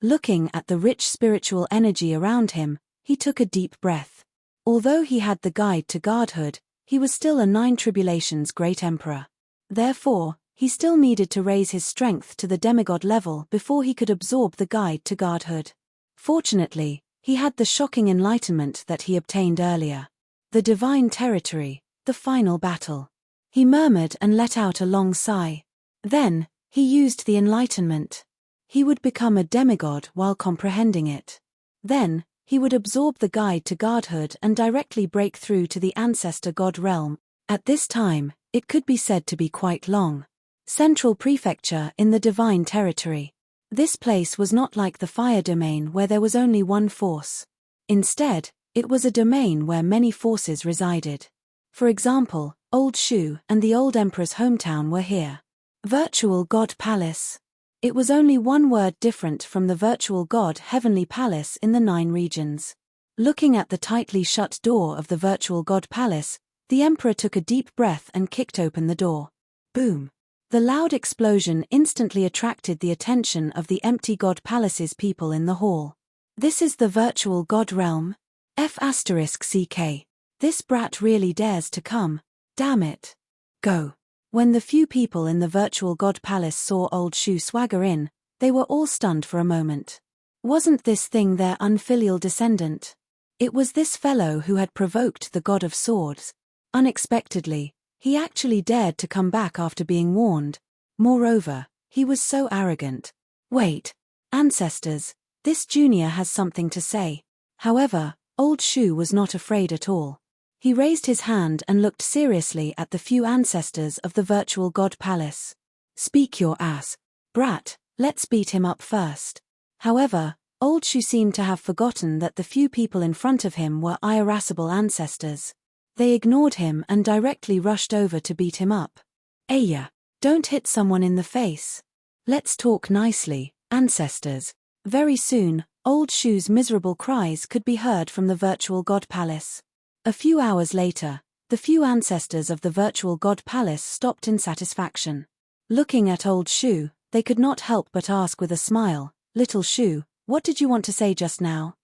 Looking at the rich spiritual energy around him, he took a deep breath. Although he had the guide to godhood, he was still a Nine Tribulations great emperor. Therefore, he still needed to raise his strength to the demigod level before he could absorb the guide to godhood. Fortunately, he had the shocking enlightenment that he obtained earlier. The divine territory, the final battle. He murmured and let out a long sigh. Then, he used the enlightenment. He would become a demigod while comprehending it. Then, he would absorb the guide to godhood and directly break through to the ancestor god realm. At this time, it could be said to be quite long. Central prefecture in the divine territory. This place was not like the fire domain where there was only one force. Instead, it was a domain where many forces resided. For example, Old Shu and the old emperor's hometown were here. Virtual God Palace. It was only one word different from the virtual God Heavenly Palace in the 9 regions. Looking at the tightly shut door of the virtual God Palace, the emperor took a deep breath and kicked open the door. Boom! The loud explosion instantly attracted the attention of the empty God Palace's people in the hall. This is the virtual God realm? F***CK. This brat really dares to come. Damn it. Go. When the few people in the virtual God Palace saw Old Shu swagger in, they were all stunned for a moment. Wasn't this thing their unfilial descendant? It was this fellow who had provoked the God of Swords. Unexpectedly, he actually dared to come back after being warned. Moreover, he was so arrogant. Wait. Ancestors, this junior has something to say. However, Old Shu was not afraid at all. He raised his hand and looked seriously at the few ancestors of the virtual God Palace. Speak your ass. Brat, let's beat him up first. However, Old Shu seemed to have forgotten that the few people in front of him were irascible ancestors. They ignored him and directly rushed over to beat him up. Aya, don't hit someone in the face. Let's talk nicely, ancestors. Very soon, Old Shu's miserable cries could be heard from the virtual God Palace. A few hours later, the few ancestors of the virtual God Palace stopped in satisfaction. Looking at Old Shu, they could not help but ask with a smile, Little Shu, what did you want to say just now?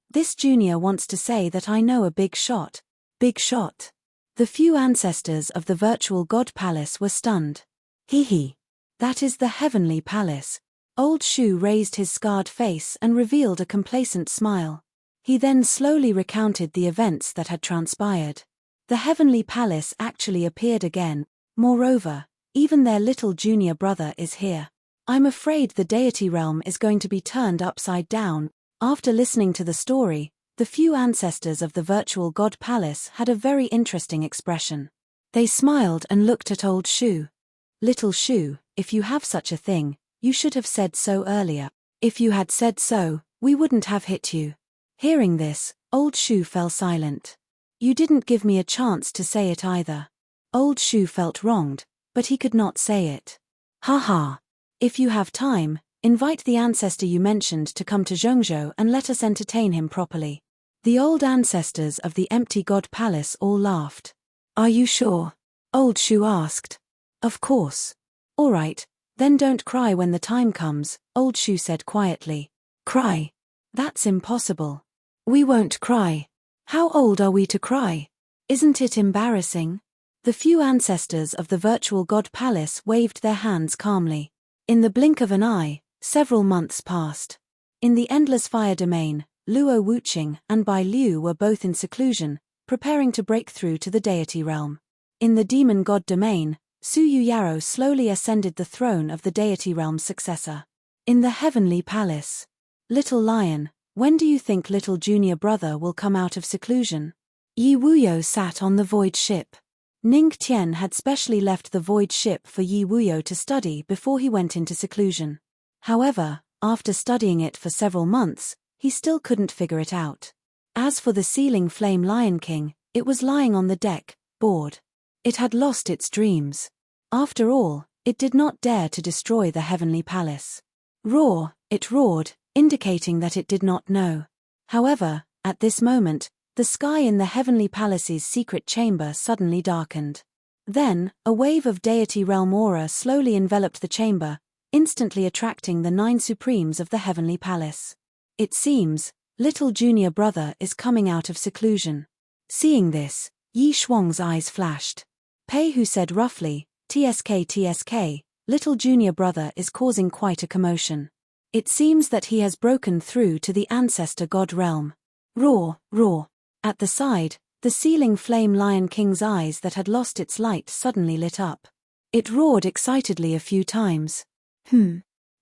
This junior wants to say that I know a big shot. Big shot. The few ancestors of the virtual God Palace were stunned. Hee. That is the heavenly palace. Old Shu raised his scarred face and revealed a complacent smile. He then slowly recounted the events that had transpired. The heavenly palace actually appeared again. Moreover, even their little junior brother is here. I'm afraid the deity realm is going to be turned upside down. After listening to the story, the few ancestors of the virtual God Palace had a very interesting expression. They smiled and looked at Old Shu. Little Shu, if you have such a thing, you should have said so earlier. If you had said so, we wouldn't have hit you. Hearing this, Old Shu fell silent. You didn't give me a chance to say it either. Old Shu felt wronged, but he could not say it. Haha. If you have time, invite the ancestor you mentioned to come to Zhongzhou and let us entertain him properly. The old ancestors of the empty God Palace all laughed. Are you sure? Old Shu asked. Of course. All right, then don't cry when the time comes, Old Shu said quietly. Cry? That's impossible. We won't cry. How old are we to cry? Isn't it embarrassing? The few ancestors of the virtual God Palace waved their hands calmly. In the blink of an eye, several months passed. In the endless fire domain, Luo Wuqing and Bai Liu were both in seclusion, preparing to break through to the deity realm. In the demon god domain, Su Yu Yaro slowly ascended the throne of the deity realm's successor. In the heavenly palace. Little Lion, when do you think little junior brother will come out of seclusion? Yi Wuyo sat on the void ship. Ning Tian had specially left the void ship for Yi Wuyo to study before he went into seclusion. However, after studying it for several months, he still couldn't figure it out. As for the ceiling flame Lion King, it was lying on the deck, bored. It had lost its dreams. After all, it did not dare to destroy the heavenly palace. Roar, it roared, indicating that it did not know. However, at this moment, the sky in the heavenly palace's secret chamber suddenly darkened. Then, a wave of deity realm aura slowly enveloped the chamber, instantly attracting the 9 supremes of the heavenly palace. It seems, little junior brother is coming out of seclusion. Seeing this, Yi Shuang's eyes flashed. Pei Hu said roughly, TSK, little junior brother is causing quite a commotion. It seems that he has broken through to the ancestor god realm. Roar, roar. At the side, the ceiling flame Lion King's eyes that had lost its light suddenly lit up. It roared excitedly a few times.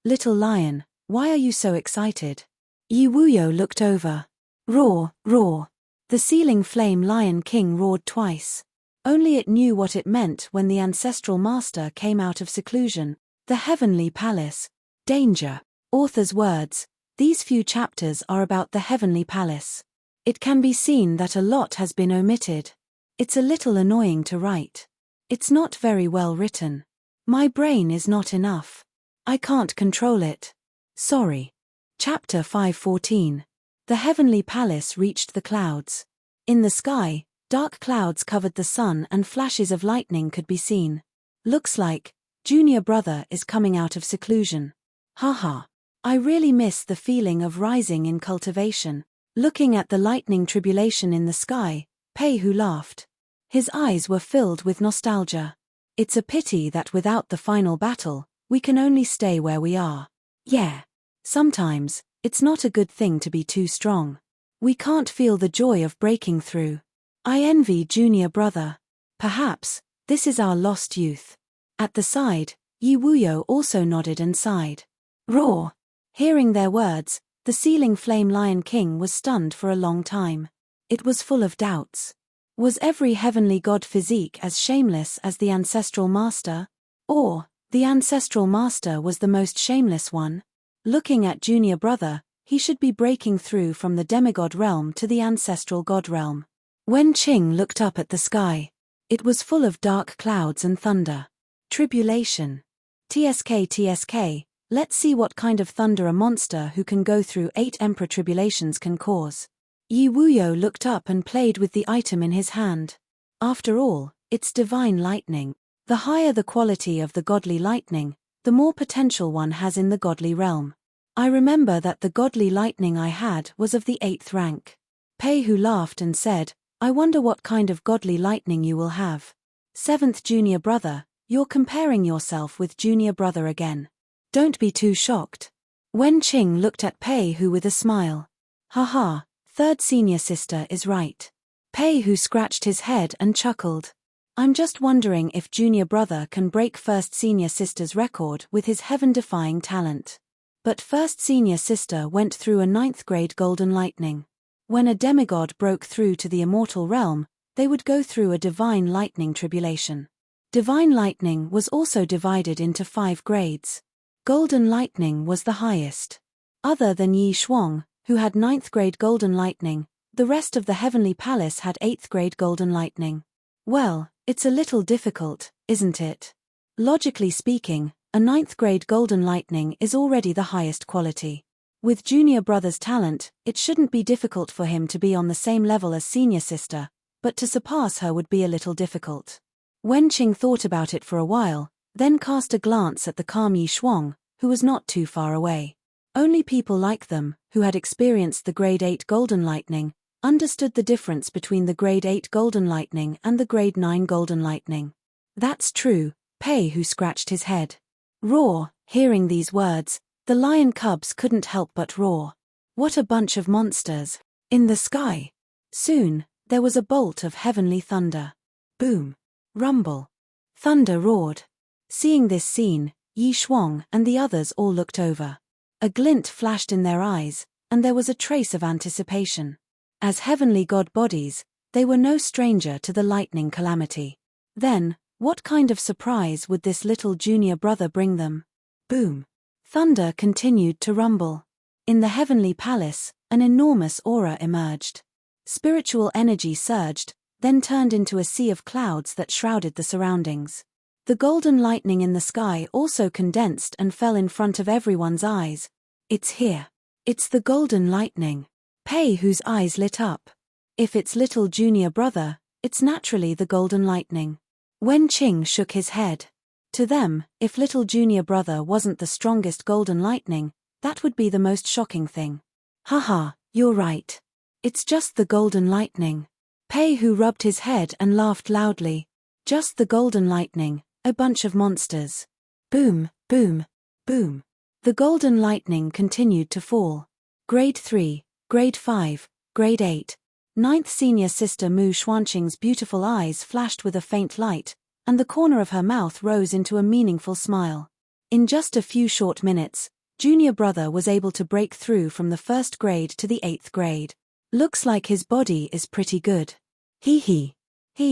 Little lion, why are you so excited? Yi Wuyo looked over. Roar, roar. The ceiling flame Lion King roared twice. Only it knew what it meant when the ancestral master came out of seclusion. The heavenly palace. Danger. Author's words. These few chapters are about the heavenly palace. It can be seen that a lot has been omitted. It's a little annoying to write. It's not very well written. My brain is not enough. I can't control it. Sorry. Chapter 5:14. The heavenly palace reached the clouds. In the sky, dark clouds covered the sun and flashes of lightning could be seen. Looks like junior brother is coming out of seclusion. Haha. I really miss the feeling of rising in cultivation. Looking at the lightning tribulation in the sky, Pei Hu laughed. His eyes were filled with nostalgia. It's a pity that without the final battle, we can only stay where we are. Yeah. Sometimes, it's not a good thing to be too strong. We can't feel the joy of breaking through. I envy junior brother. Perhaps, this is our lost youth. At the side, Yi Wuyo also nodded and sighed. Roar! Hearing their words, the ceiling flame Lion King was stunned for a long time. It was full of doubts. Was every heavenly god physique as shameless as the ancestral master? Or, the ancestral master was the most shameless one? Looking at junior brother, he should be breaking through from the demigod realm to the ancestral god realm. Wen Qing looked up at the sky. It was full of dark clouds and thunder. Tribulation. TSK, let's see what kind of thunder a monster who can go through 8 emperor tribulations can cause. Yi Wuyo looked up and played with the item in his hand. After all, it's divine lightning. The higher the quality of the godly lightning, the more potential one has in the godly realm. I remember that the godly lightning I had was of the 8th rank. Pei Hu laughed and said, I wonder what kind of godly lightning you will have. 7th junior brother, you're comparing yourself with junior brother again. Don't be too shocked. Wen Qing looked at Pei Hu with a smile. Haha, 3rd senior sister is right. Pei Hu scratched his head and chuckled. I'm just wondering if junior brother can break 1st senior sister's record with his heaven-defying talent. But 1st senior sister went through a 9th grade golden lightning. When a demigod broke through to the immortal realm, they would go through a divine lightning tribulation. Divine lightning was also divided into 5 grades. Golden lightning was the highest. Other than Yi Shuang, who had 9th grade golden lightning, the rest of the heavenly palace had 8th grade golden lightning. Well, it's a little difficult, isn't it? Logically speaking, a 9th grade golden lightning is already the highest quality. With junior brother's talent, it shouldn't be difficult for him to be on the same level as senior sister, but to surpass her would be a little difficult. Wen Qing thought about it for a while, then cast a glance at the calm Yi Shuang, who was not too far away. Only people like them, who had experienced the grade 8 golden lightning, understood the difference between the grade 8 golden lightning and the grade 9 golden lightning. That's true, Pei Hu scratched his head. Roar, hearing these words, the lion cubs couldn't help but roar. What a bunch of monsters. In the sky. Soon, there was a bolt of heavenly thunder. Boom. Rumble. Thunder roared. Seeing this scene, Yi Shuang and the others all looked over. A glint flashed in their eyes, and there was a trace of anticipation. As heavenly god bodies, they were no stranger to the lightning calamity. Then, what kind of surprise would this little junior brother bring them? Boom. Thunder continued to rumble. In the heavenly palace, an enormous aura emerged. Spiritual energy surged, then turned into a sea of clouds that shrouded the surroundings. The golden lightning in the sky also condensed and fell in front of everyone's eyes. It's here. It's the golden lightning. Pei Hu's eyes lit up. If it's little junior brother, it's naturally the golden lightning. Wen Qing shook his head. To them, if little junior brother wasn't the strongest golden lightning, that would be the most shocking thing. Haha, you're right. It's just the golden lightning. Pei Hu rubbed his head and laughed loudly. Just the golden lightning, a bunch of monsters. Boom, boom, boom. The golden lightning continued to fall. Grade 3, Grade 5, Grade 8. Ninth senior sister Mu Xuanqing's beautiful eyes flashed with a faint light, and the corner of her mouth rose into a meaningful smile. In just a few short minutes, junior brother was able to break through from the 1st grade to the 8th grade. Looks like his body is pretty good. Hee hee.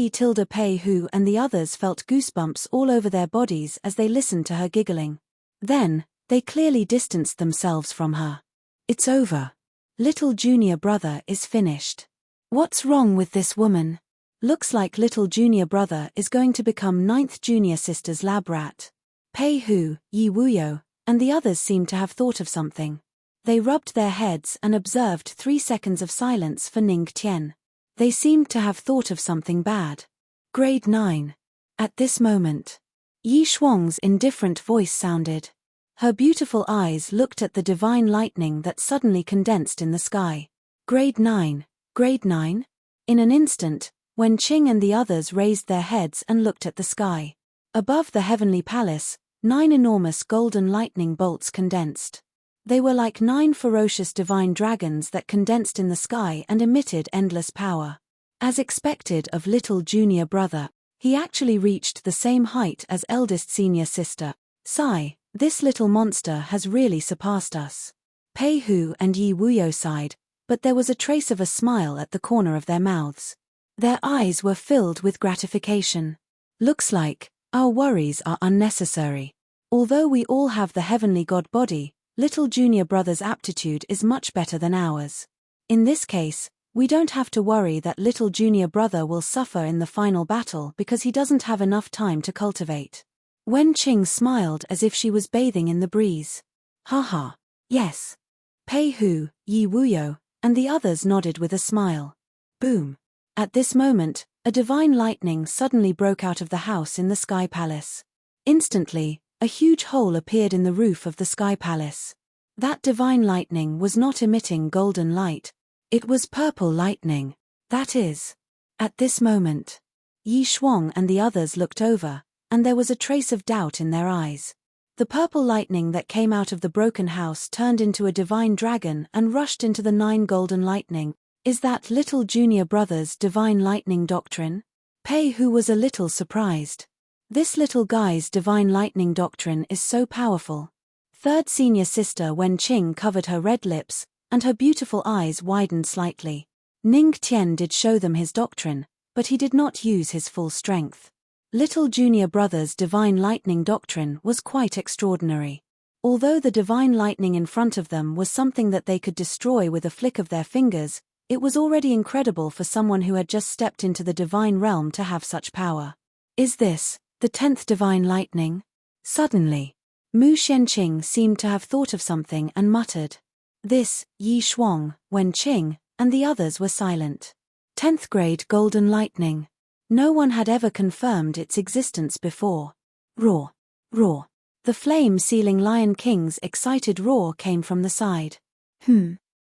Tilda Pei Hu and the others felt goosebumps all over their bodies as they listened to her giggling. Then, they clearly distanced themselves from her. It's over. Little junior brother is finished. What's wrong with this woman? Looks like little junior brother is going to become 9th junior sister's lab rat. Pei Hu, Yi Wuyo, and the others seemed to have thought of something. They rubbed their heads and observed 3 seconds of silence for Ning Tian. They seemed to have thought of something bad. Grade 9. At this moment, Yi Shuang's indifferent voice sounded. Her beautiful eyes looked at the divine lightning that suddenly condensed in the sky. Grade 9. Grade 9? In an instant, Wen Qing and the others raised their heads and looked at the sky. Above the heavenly palace, 9 enormous golden lightning bolts condensed. They were like 9 ferocious divine dragons that condensed in the sky and emitted endless power. As expected of little junior brother, he actually reached the same height as eldest senior sister. Sigh, this little monster has really surpassed us. Pei Hu and Yi Wuyo sighed, but there was a trace of a smile at the corner of their mouths. Their eyes were filled with gratification. Looks like our worries are unnecessary. Although we all have the heavenly god body, little junior brother's aptitude is much better than ours. In this case, we don't have to worry that little junior brother will suffer in the final battle because he doesn't have enough time to cultivate. Wen Qing smiled as if she was bathing in the breeze. Haha. Yes. Pei Hu, Yi Wuyo, and the others nodded with a smile. Boom. At this moment, a divine lightning suddenly broke out of the house in the Sky Palace. Instantly, a huge hole appeared in the roof of the Sky Palace. That divine lightning was not emitting golden light. It was purple lightning. That is. At this moment, Yi Shuang and the others looked over, and there was a trace of doubt in their eyes. The purple lightning that came out of the broken house turned into a divine dragon and rushed into the 9 golden lightning. Is that little junior brother's divine lightning doctrine? Pei Hu was a little surprised. This little guy's divine lightning doctrine is so powerful. 3rd senior sister Wen Qing covered her red lips, and her beautiful eyes widened slightly. Ning Tian did show them his doctrine, but he did not use his full strength. Little junior brother's divine lightning doctrine was quite extraordinary. Although the divine lightning in front of them was something that they could destroy with a flick of their fingers, it was already incredible for someone who had just stepped into the divine realm to have such power. Is this the 10th divine lightning? Suddenly, Mu Xuanqing seemed to have thought of something and muttered. This, Yi Shuang, Wen Qing, and the others were silent. 10th grade golden lightning. No one had ever confirmed its existence before. Roar. Roar. The flame-sealing Lion King's excited roar came from the side.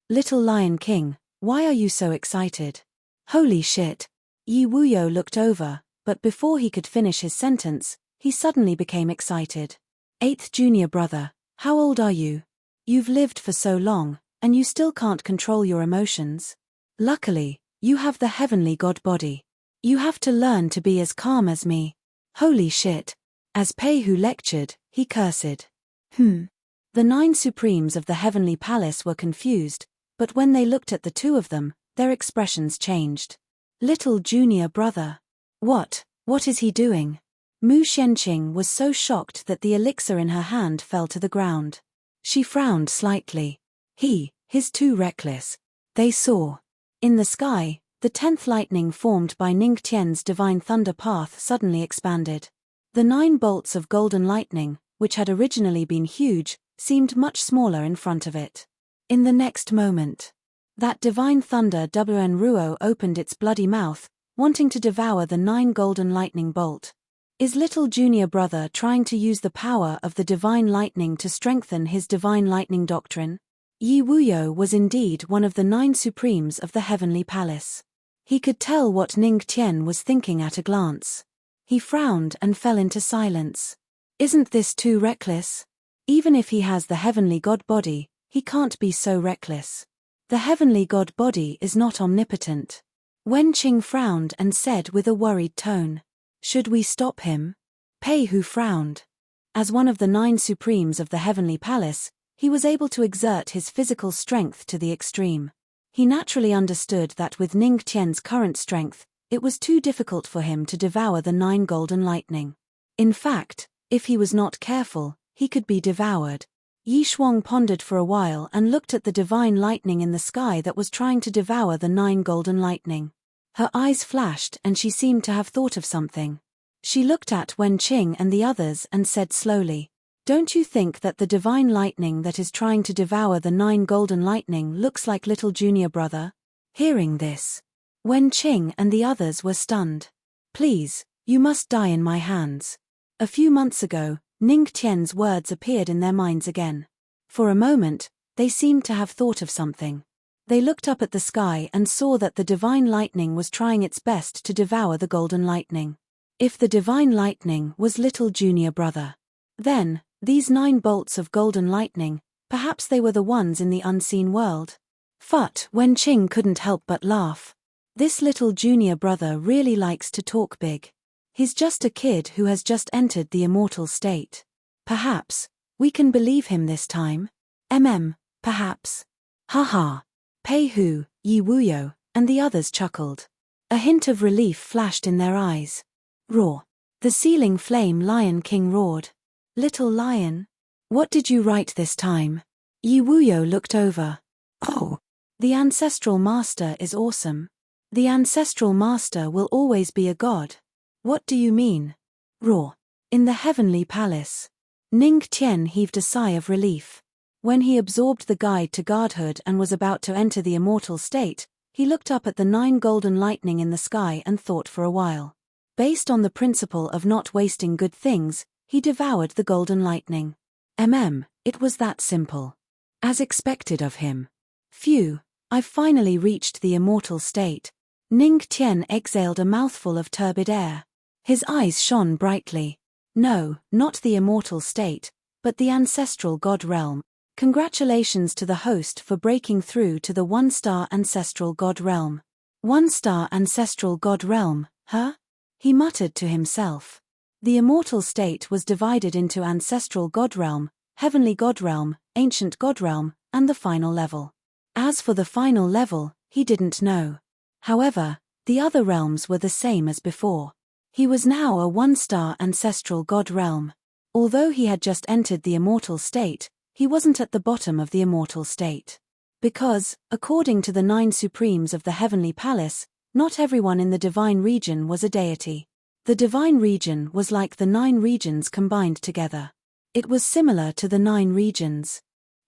Little Lion King, why are you so excited? Holy shit. Yi Wuyo looked over, but before he could finish his sentence, he suddenly became excited. 8th junior brother, how old are you? You've lived for so long, and you still can't control your emotions. Luckily, you have the heavenly god body. You have to learn to be as calm as me. Holy shit. As Pei Hu lectured, he cursed. The 9 supremes of the heavenly palace were confused, but when they looked at the two of them, their expressions changed. Little junior brother. What is he doing? Mu Xuanqing was so shocked that the elixir in her hand fell to the ground. She frowned slightly. He's too reckless. They saw. In the sky, the 10th lightning formed by Ning Tian's divine thunder path suddenly expanded. The 9 bolts of golden lightning, which had originally been huge, seemed much smaller in front of it. In the next moment, that divine thunder Ruo opened its bloody mouth, wanting to devour the 9 golden lightning bolt. Is little junior brother trying to use the power of the divine lightning to strengthen his divine lightning doctrine? Yi Wuyo was indeed one of the 9 supremes of the heavenly palace. He could tell what Ning Tian was thinking at a glance. He frowned and fell into silence. Isn't this too reckless? Even if he has the heavenly god body, he can't be so reckless. The heavenly god body is not omnipotent. Wen Qing frowned and said with a worried tone, "Should we stop him?" Pei Hu frowned. As one of the 9 supremes of the heavenly palace, he was able to exert his physical strength to the extreme. He naturally understood that with Ning Tian's current strength, it was too difficult for him to devour the 9 golden lightning. In fact, if he was not careful, he could be devoured. Yi Shuang pondered for a while and looked at the divine lightning in the sky that was trying to devour the 9 golden lightning. Her eyes flashed and she seemed to have thought of something. She looked at Wen Qing and the others and said slowly, "Don't you think that the divine lightning that is trying to devour the 9 golden lightning looks like little junior brother?" Hearing this, Wen Qing and the others were stunned. "Please, you must die in my hands." A few months ago, Ning Tian's words appeared in their minds again. For a moment, they seemed to have thought of something. They looked up at the sky and saw that the divine lightning was trying its best to devour the golden lightning. If the divine lightning was little junior brother, then, these 9 bolts of golden lightning, perhaps they were the ones in the unseen world. Wen Qing couldn't help but laugh. This little junior brother really likes to talk big. He's just a kid who has just entered the immortal state. Perhaps we can believe him this time. Perhaps. Ha. Pei Hu, Yi Wuyo, and the others chuckled. A hint of relief flashed in their eyes. Roar. The ceiling flame Lion King roared. "Little lion, what did you write this time?" Yi Wuyo looked over. "Oh, the ancestral master is awesome. The ancestral master will always be a god." "What do you mean?" Roar. In the heavenly palace, Ning Tian heaved a sigh of relief. When he absorbed the guide to godhood and was about to enter the immortal state, he looked up at the 9 golden lightning in the sky and thought for a while. Based on the principle of not wasting good things, he devoured the golden lightning. It was that simple. As expected of him. Phew, I've finally reached the immortal state. Ning Tian exhaled a mouthful of turbid air. His eyes shone brightly. No, not the immortal state, but the ancestral god realm. Congratulations to the host for breaking through to the 1-star ancestral god realm. 1-star ancestral god realm, huh? He muttered to himself. The immortal state was divided into ancestral god realm, heavenly god realm, ancient god realm, and the final level. As for the final level, he didn't know. However, the other realms were the same as before. He was now a 1-star ancestral god realm. Although he had just entered the immortal state, he wasn't at the bottom of the immortal state. Because, according to the 9 supremes of the heavenly palace, not everyone in the divine region was a deity. The divine region was like the 9 regions combined together. It was similar to the 9 regions.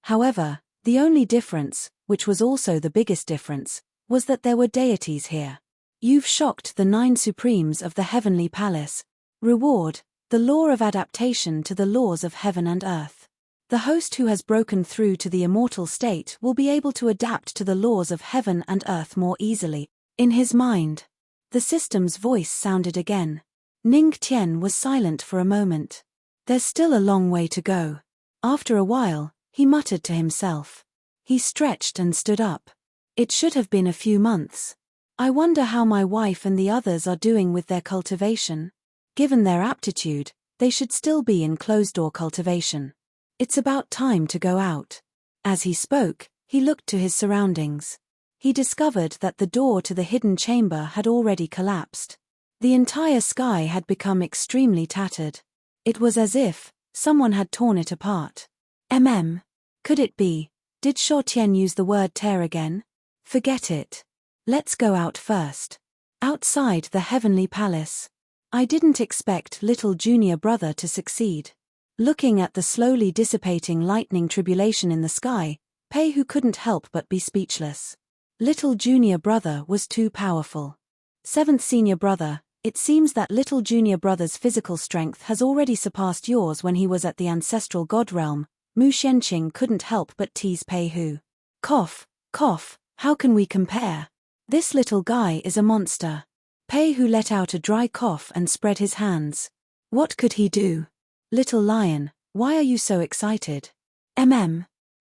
However, the only difference, which was also the biggest difference, was that there were deities here. You've shocked the 9 supremes of the heavenly palace. Reward, the law of adaptation to the laws of heaven and earth. The host who has broken through to the immortal state will be able to adapt to the laws of heaven and earth more easily. In his mind, the system's voice sounded again. Ning Tian was silent for a moment. There's still a long way to go. After a while, he muttered to himself. He stretched and stood up. It should have been a few months. I wonder how my wife and the others are doing with their cultivation. Given their aptitude, they should still be in closed-door cultivation. It's about time to go out. As he spoke, he looked to his surroundings. He discovered that the door to the hidden chamber had already collapsed. The entire sky had become extremely tattered. It was as if someone had torn it apart. Could it be? Did Shuo Tian use the word tear again? Forget it. Let's go out first. Outside the heavenly palace, I didn't expect little junior brother to succeed. Looking at the slowly dissipating lightning tribulation in the sky, Pei Hu couldn't help but be speechless. Little junior brother was too powerful. Seventh senior brother, it seems that little junior brother's physical strength has already surpassed yours when he was at the ancestral god realm. Mu Shenqing couldn't help but tease Pei Hu. Cough, cough, how can we compare? This little guy is a monster. Pei Hu let out a dry cough and spread his hands. What could he do? Little lion, why are you so excited?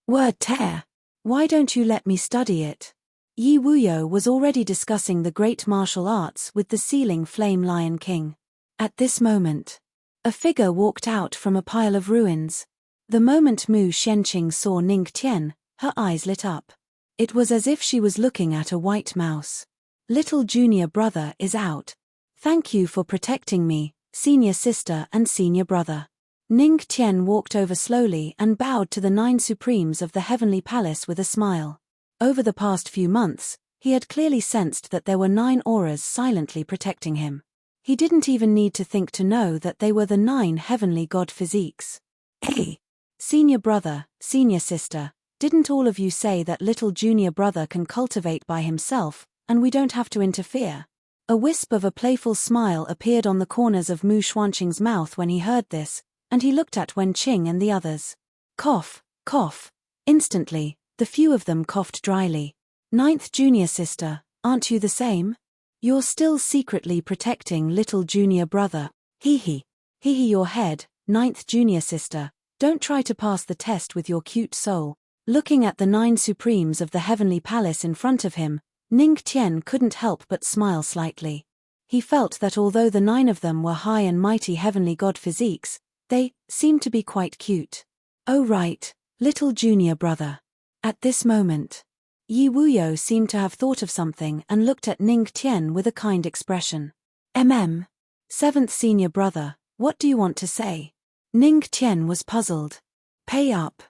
Word tear. Why don't you let me study it? Yi Wuyo was already discussing the great martial arts with the ceiling flame lion king. At this moment, a figure walked out from a pile of ruins. The moment Mu Shenqing saw Ning Tian, her eyes lit up. It was as if she was looking at a white mouse. Little junior brother is out. Thank you for protecting me, senior sister and senior brother. Ning Tian walked over slowly and bowed to the 9 supremes of the heavenly palace with a smile. Over the past few months, he had clearly sensed that there were 9 auras silently protecting him. He didn't even need to think to know that they were the 9 heavenly god physiques. Hey! Senior brother, senior sister, didn't all of you say that little junior brother can cultivate by himself, and we don't have to interfere? A wisp of a playful smile appeared on the corners of Mu Xuanqing's mouth when he heard this, and he looked at Wen Qing and the others. Cough, cough. Instantly, the few of them coughed dryly. 9th junior sister, aren't you the same? You're still secretly protecting little junior brother. Hee hee. Hee hee your head, 9th junior sister. Don't try to pass the test with your cute soul. Looking at the 9 supremes of the heavenly palace in front of him, Ning Tian couldn't help but smile slightly. He felt that although the 9 of them were high and mighty heavenly god physiques, they seemed to be quite cute. Oh right, little junior brother. At this moment, Yi Wuyo seemed to have thought of something and looked at Ning Tian with a kind expression. 7th senior brother, what do you want to say? Ning Tian was puzzled. Pay up.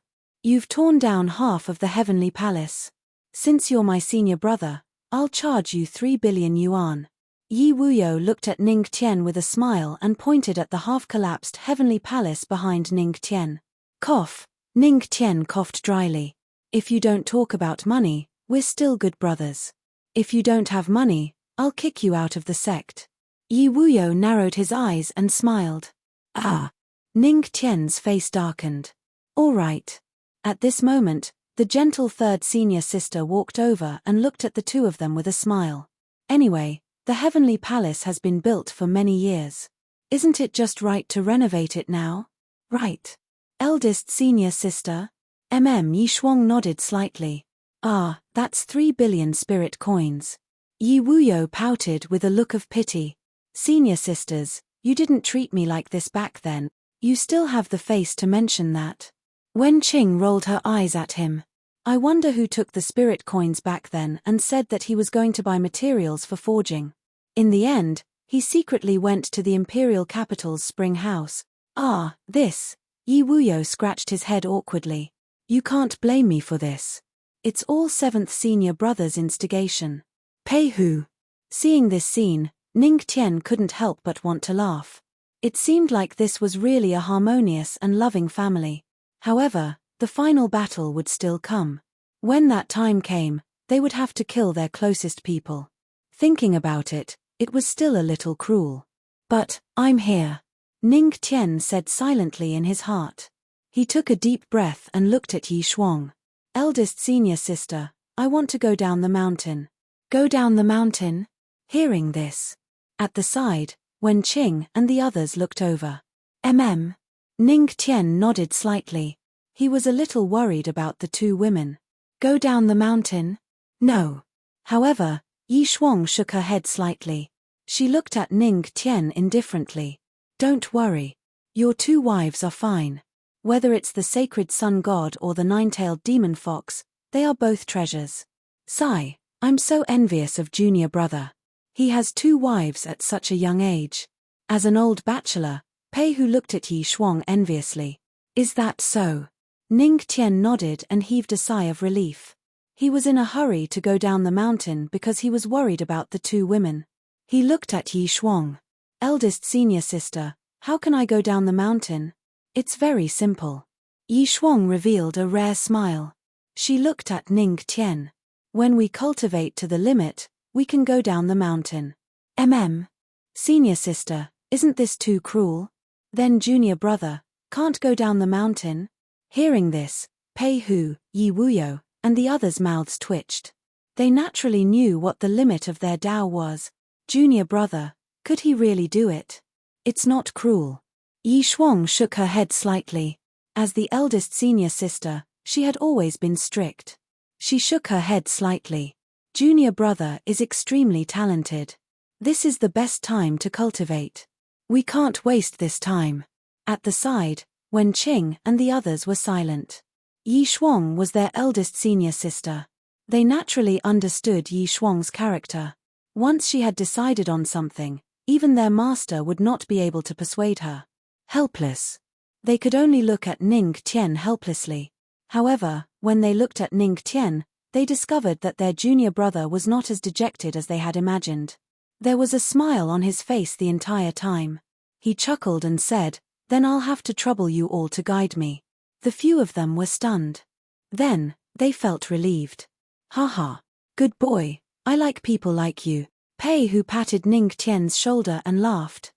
You've torn down half of the heavenly palace. Since you're my senior brother, I'll charge you 3 billion yuan. Yi Wuyo looked at Ning Tian with a smile and pointed at the half-collapsed heavenly palace behind Ning Tian. Cough. Ning Tian coughed dryly. If you don't talk about money, we're still good brothers. If you don't have money, I'll kick you out of the sect. Yi Wuyo narrowed his eyes and smiled. Ah. Ning Tian's face darkened. All right. At this moment, the gentle 3rd senior sister walked over and looked at the two of them with a smile. Anyway, the heavenly palace has been built for many years. Isn't it just right to renovate it now? Right. Eldest senior sister? Yi Shuang nodded slightly. Ah, that's 3 billion spirit coins. Yi Wuyo pouted with a look of pity. Senior sisters, you didn't treat me like this back then. You still have the face to mention that. Wen Qing rolled her eyes at him. I wonder who took the spirit coins back then and said that he was going to buy materials for forging. In the end, he secretly went to the imperial capital's spring house. Ah, this. Yi Wuyo scratched his head awkwardly. You can't blame me for this. It's all 7th senior brother's instigation. Pei Hu. Seeing this scene, Ning Tian couldn't help but want to laugh. It seemed like this was really a harmonious and loving family. However, the final battle would still come. When that time came, they would have to kill their closest people. Thinking about it, it was still a little cruel. But, I'm here. Ning Tian said silently in his heart. He took a deep breath and looked at Yi Shuang. Eldest senior sister, I want to go down the mountain. Go down the mountain? Hearing this. At the side, Wen Qing and the others looked over. Ning Tian nodded slightly. He was a little worried about the 2 women. Go down the mountain? No. However, Yi Shuang shook her head slightly. She looked at Ning Tian indifferently. Don't worry. Your 2 wives are fine. Whether it's the sacred sun god or the 9-tailed demon fox, they are both treasures. Sigh, I'm so envious of junior brother. He has 2 wives at such a young age. As an old bachelor, Pei Hu looked at Yi Shuang enviously. Is that so? Ning Tian nodded and heaved a sigh of relief. He was in a hurry to go down the mountain because he was worried about the 2 women. He looked at Yi Shuang. Eldest senior sister, how can I go down the mountain? It's very simple. Yi Shuang revealed a rare smile. She looked at Ning Tian. When we cultivate to the limit, we can go down the mountain. Senior sister, isn't this too cruel? Then junior brother, can't go down the mountain? Hearing this, Pei Hu, Yi Wuyo, and the others' mouths twitched. They naturally knew what the limit of their Dao was. Junior brother, could he really do it? It's not cruel. Yi Shuang shook her head slightly. As the eldest senior sister, she had always been strict. She shook her head slightly. Junior brother is extremely talented. This is the best time to cultivate. We can't waste this time. At the side, Wen Qing and the others were silent. Yi Shuang was their eldest senior sister. They naturally understood Yi Shuang's character. Once she had decided on something, even their master would not be able to persuade her. Helpless. They could only look at Ning Tian helplessly. However, when they looked at Ning Tian, they discovered that their junior brother was not as dejected as they had imagined. There was a smile on his face the entire time. He chuckled and said, "Then I'll have to trouble you all to guide me." The few of them were stunned. Then, they felt relieved. Haha. Good boy, I like people like you. Pei Hu patted Ning Tian's shoulder and laughed.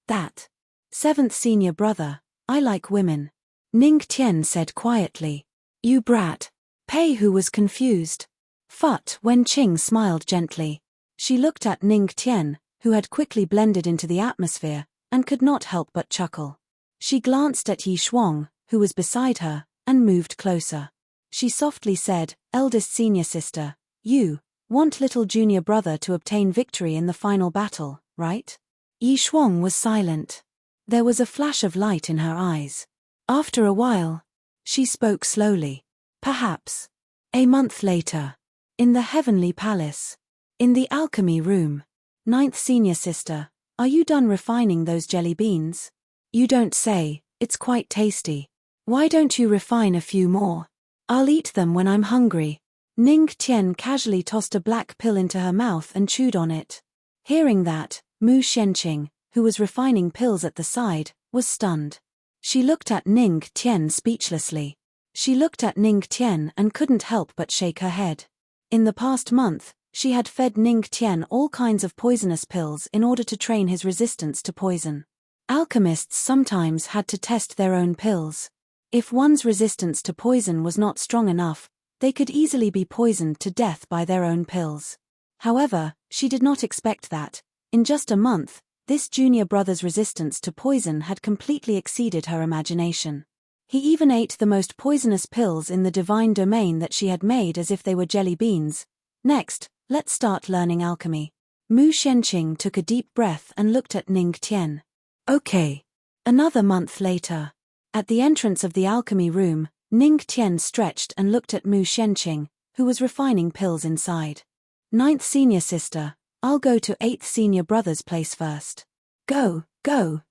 That. Seventh senior brother, I like women. Ning Tian said quietly. You brat. Pei Hu was confused. Fut Wen Qing smiled gently. She looked at Ning Tian, who had quickly blended into the atmosphere, and could not help but chuckle. She glanced at Yi Shuang, who was beside her, and moved closer. She softly said, Eldest senior sister, you want little junior brother to obtain victory in the final battle, right? Yi Shuang was silent. There was a flash of light in her eyes. After a while, she spoke slowly. Perhaps. A month later. In the heavenly palace. In the alchemy room. Ninth senior sister, are you done refining those jelly beans? You don't say, it's quite tasty. Why don't you refine a few more? I'll eat them when I'm hungry. Ning Tian casually tossed a black pill into her mouth and chewed on it. Hearing that, Mu Shenqing, who was refining pills at the side, was stunned. She looked at Ning Tian speechlessly. She looked at Ning Tian and couldn't help but shake her head. In the past month, she had fed Ning Tian all kinds of poisonous pills in order to train his resistance to poison. Alchemists sometimes had to test their own pills. If one's resistance to poison was not strong enough, they could easily be poisoned to death by their own pills. However, she did not expect that, in just a month, this junior brother's resistance to poison had completely exceeded her imagination. He even ate the most poisonous pills in the divine domain that she had made as if they were jelly beans. Next, let's start learning alchemy. Mu Shenqing took a deep breath and looked at Ning Tian. Okay. Another month later. At the entrance of the alchemy room, Ning Tian stretched and looked at Mu Shenqing, who was refining pills inside. Ninth senior sister, I'll go to 8th senior brother's place first. Go,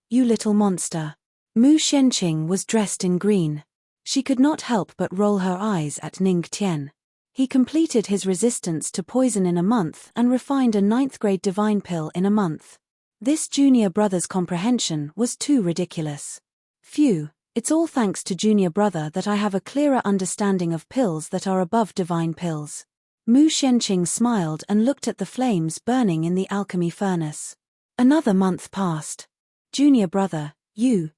you little monster. Mu Shenqing was dressed in green. She could not help but roll her eyes at Ning Tian. He completed his resistance to poison in a month and refined a 9th grade divine pill in a month. This junior brother's comprehension was too ridiculous. Phew, it's all thanks to junior brother that I have a clearer understanding of pills that are above divine pills. Mu Shenqing smiled and looked at the flames burning in the alchemy furnace. Another month passed. Junior brother, you,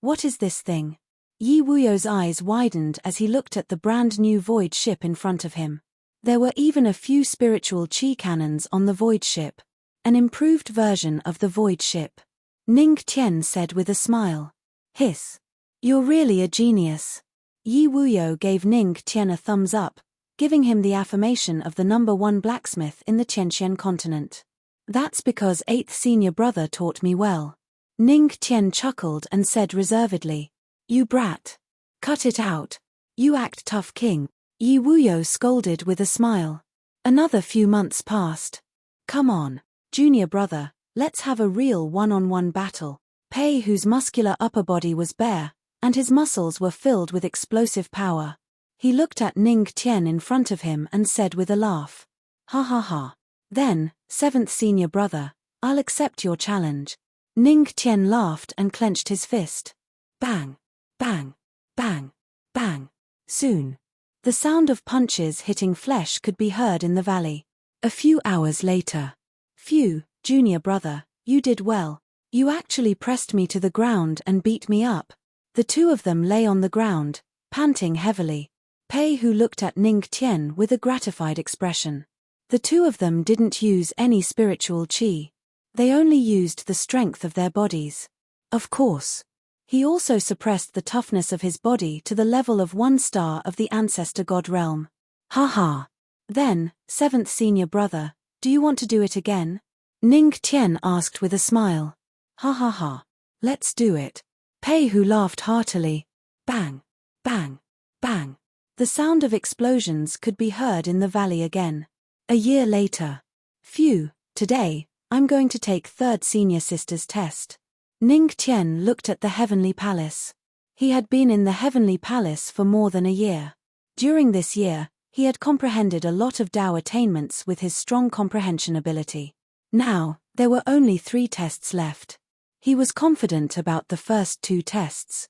what is this thing? Yi Wuyo's eyes widened as he looked at the brand new void ship in front of him. There were even a few spiritual chi cannons on the void ship. An improved version of the void ship. Ning Tian said with a smile. Hiss. You're really a genius. Yi Wuyo gave Ning Tian a thumbs up, giving him the affirmation of the #1 blacksmith in the Tianxian continent. That's because 8th senior brother taught me well. Ning Tian chuckled and said reservedly. You brat. Cut it out. You act tough, king. Yi Wuyo scolded with a smile. Another few months passed. Come on, junior brother, let's have a real one-on-one battle. Pei Hu's muscular upper body was bare, and his muscles were filled with explosive power. He looked at Ning Tian in front of him and said with a laugh. Ha ha ha. Then, 7th senior brother, I'll accept your challenge. Ning Tian laughed and clenched his fist. Bang, bang, bang, bang. Soon, the sound of punches hitting flesh could be heard in the valley. A few hours later. Phew, junior brother, you did well. You actually pressed me to the ground and beat me up. The two of them lay on the ground, panting heavily. Pei Hu looked at Ning Tian with a gratified expression. The two of them didn't use any spiritual qi. They only used the strength of their bodies. Of course. He also suppressed the toughness of his body to the level of 1 star of the ancestor god realm. Ha ha. Then, 7th senior brother, do you want to do it again? Ning Tian asked with a smile. Ha ha ha. Let's do it. Pei Hu laughed heartily. Bang, bang, bang. The sound of explosions could be heard in the valley again. A year later. Phew, today, I'm going to take 3rd senior sister's test. Ning Tian looked at the heavenly palace. He had been in the heavenly palace for more than a year. During this year, he had comprehended a lot of Dao attainments with his strong comprehension ability. Now, there were only 3 tests left. He was confident about the first 2 tests.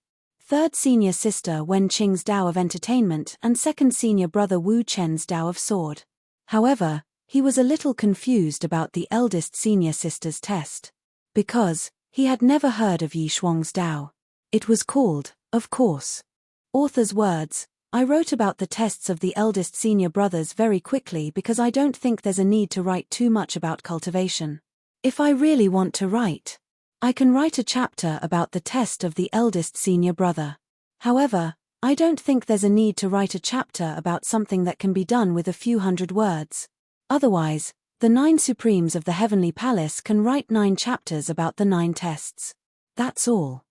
3rd senior sister Wen Qing's Dao of entertainment and 2nd senior brother Wu Chen's Dao of sword. However, he was a little confused about the eldest senior sister's test. Because, he had never heard of Yi Shuang's Dao. It was called, of course. Author's words, I wrote about the tests of the eldest senior brothers very quickly because I don't think there's a need to write too much about cultivation. If I really want to write, I can write a chapter about the test of the eldest senior brother. However, I don't think there's a need to write a chapter about something that can be done with a few hundred words. Otherwise, the 9 Supremes of the Heavenly Palace can write 9 chapters about the 9 tests. That's all.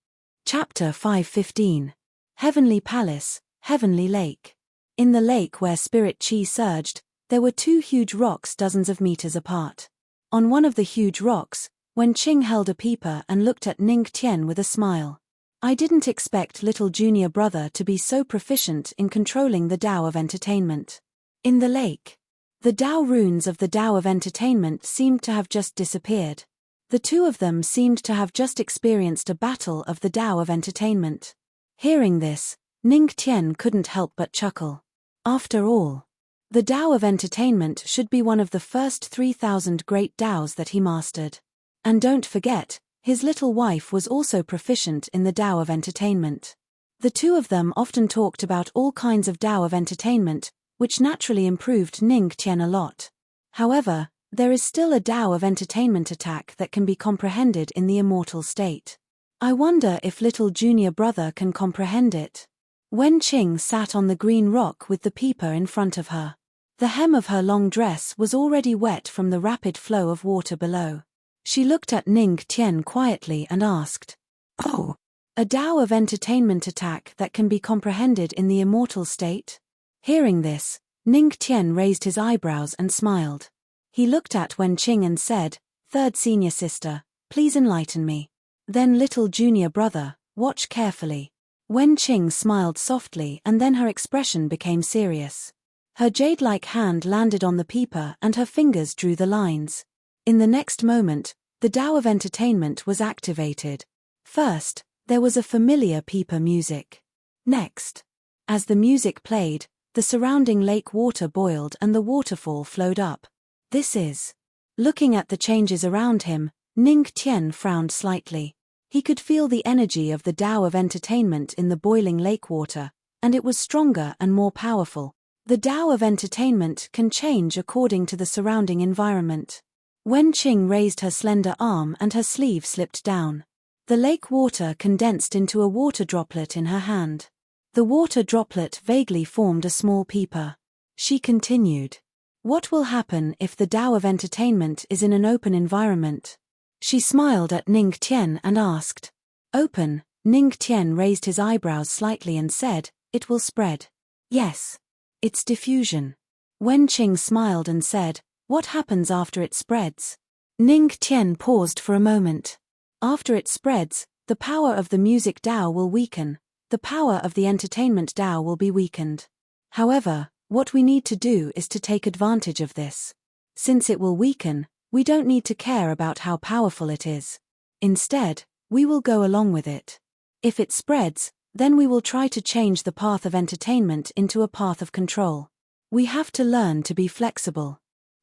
Chapter 515. Heavenly Palace, Heavenly Lake. In the lake where spirit qi surged, there were 2 huge rocks dozens of meters apart. On one of the huge rocks, Wen Qing held a peeper and looked at Ning Tian with a smile. I didn't expect little junior brother to be so proficient in controlling the Dao of entertainment. In the lake, the Dao runes of the Dao of entertainment seemed to have just disappeared. The two of them seemed to have just experienced a battle of the Dao of entertainment. Hearing this, Ning Tian couldn't help but chuckle. After all, the Dao of entertainment should be one of the first 3,000 great Daos that he mastered. And don't forget, his little wife was also proficient in the Dao of entertainment. The two of them often talked about all kinds of Dao of entertainment, which naturally improved Ning Tian a lot. However, there is still a Dao of entertainment attack that can be comprehended in the immortal state. I wonder if little junior brother can comprehend it. Wen Qing sat on the green rock with the peeper in front of her. The hem of her long dress was already wet from the rapid flow of water below. She looked at Ning Tian quietly and asked, "Oh, a Dao of entertainment attack that can be comprehended in the immortal state?" Hearing this, Ning Tian raised his eyebrows and smiled. He looked at Wen Qing and said, 3rd senior sister, please enlighten me. Then little junior brother, watch carefully. Wen Qing smiled softly and then her expression became serious. Her jade-like hand landed on the peeper and her fingers drew the lines. In the next moment, the Dao of entertainment was activated. First, there was a familiar peeper music. Next, as the music played, the surrounding lake water boiled and the waterfall flowed up. This is. Looking at the changes around him, Ning Tian frowned slightly. He could feel the energy of the Dao of entertainment in the boiling lake water, and it was stronger and more powerful. The Dao of entertainment can change according to the surrounding environment. Wen Qing raised her slender arm and her sleeve slipped down. The lake water condensed into a water droplet in her hand. The water droplet vaguely formed a small peeper. She continued. What will happen if the Dao of entertainment is in an open environment? She smiled at Ning Tian and asked. Open? Ning Tian raised his eyebrows slightly and said, it will spread. Yes. It's diffusion. Wen Qing smiled and said, what happens after it spreads? Ning Tian paused for a moment. After it spreads, the power of the music Dao will weaken. The power of the entertainment Dao will be weakened. However, what we need to do is to take advantage of this. Since it will weaken, We don't need to care about how powerful it is. Instead, we will go along with it. If it spreads, then we will try to change the path of entertainment into a path of control. We have to learn to be flexible.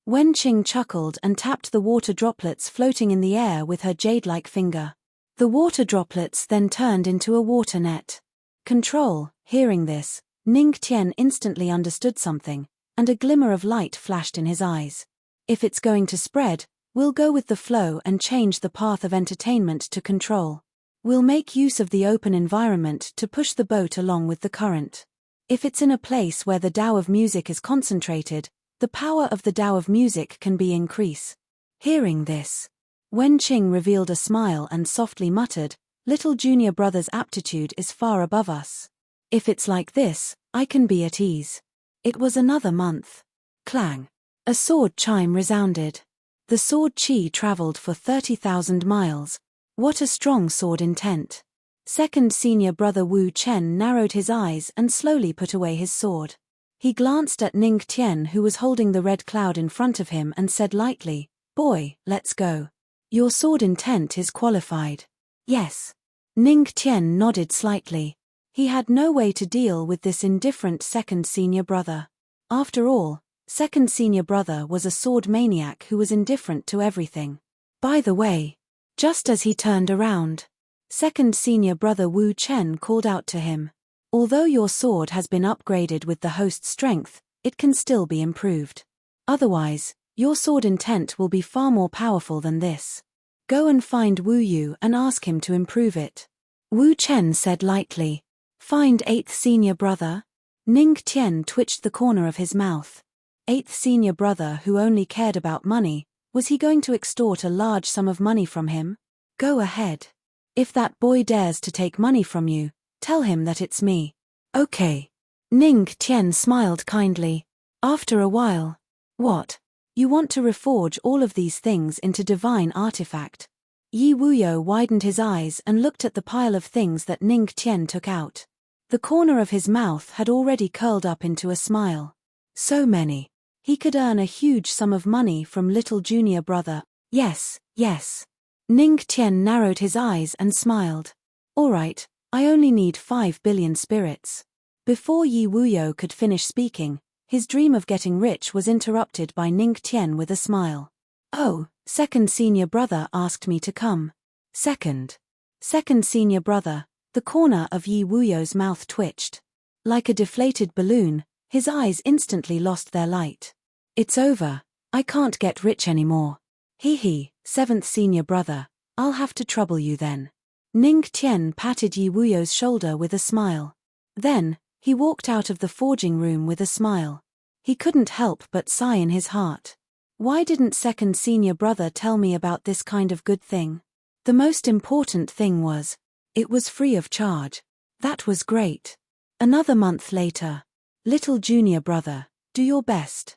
Wenqing chuckled and tapped the water droplets floating in the air with her jade-like finger. The water droplets then turned into a water net. Control. Hearing this, Ning Tian instantly understood something, and a glimmer of light flashed in his eyes. If it's going to spread, we'll go with the flow and change the path of entertainment to control. We'll make use of the open environment to push the boat along with the current. If it's in a place where the Tao of music is concentrated, the power of the Tao of music can be increased. Hearing this, Wenqing revealed a smile and softly muttered, "Little junior brother's aptitude is far above us. If it's like this, I can be at ease." It was another month. Clang. A sword chime resounded. The sword chi traveled for 30,000 miles. What a strong sword intent. Second senior brother Wu Chen narrowed his eyes and slowly put away his sword. He glanced at Ning Tian, who was holding the red cloud in front of him, and said lightly, "Boy, let's go. Your sword intent is qualified." "Yes." Ning Tian nodded slightly. He had no way to deal with this indifferent second senior brother. After all, second senior brother was a sword maniac who was indifferent to everything. By the way, just as he turned around, second senior brother Wu Chen called out to him, "Although your sword has been upgraded with the host's strength, it can still be improved. Otherwise, your sword intent will be far more powerful than this. Go and find Wu Yu and ask him to improve it." Wu Chen said lightly, "Find eighth senior brother?" Ning Tian twitched the corner of his mouth. Eighth senior brother who only cared about money, was he going to extort a large sum of money from him? Go ahead. If that boy dares to take money from you, tell him that it's me. Okay. Ning Tian smiled kindly. After a while, "What? You want to reforge all of these things into divine artifact?" Yi Wuyo widened his eyes and looked at the pile of things that Ning Tian took out. The corner of his mouth had already curled up into a smile. So many. He could earn a huge sum of money from little junior brother. Yes, yes. Ning Tian narrowed his eyes and smiled. "All right, I only need 5 billion spirits." Before Yi Wuyo could finish speaking, his dream of getting rich was interrupted by Ning Tian with a smile. "Oh, second senior brother asked me to come." Second senior brother. The corner of Yi Wuyo's mouth twitched. Like a deflated balloon, his eyes instantly lost their light. "It's over. I can't get rich anymore." "Hee, seventh senior brother, I'll have to trouble you then." Ning Tian patted Yi Wuyo's shoulder with a smile. Then, he walked out of the forging room with a smile. He couldn't help but sigh in his heart. Why didn't second senior brother tell me about this kind of good thing? The most important thing was, it was free of charge. That was great. Another month later. Little junior brother, do your best.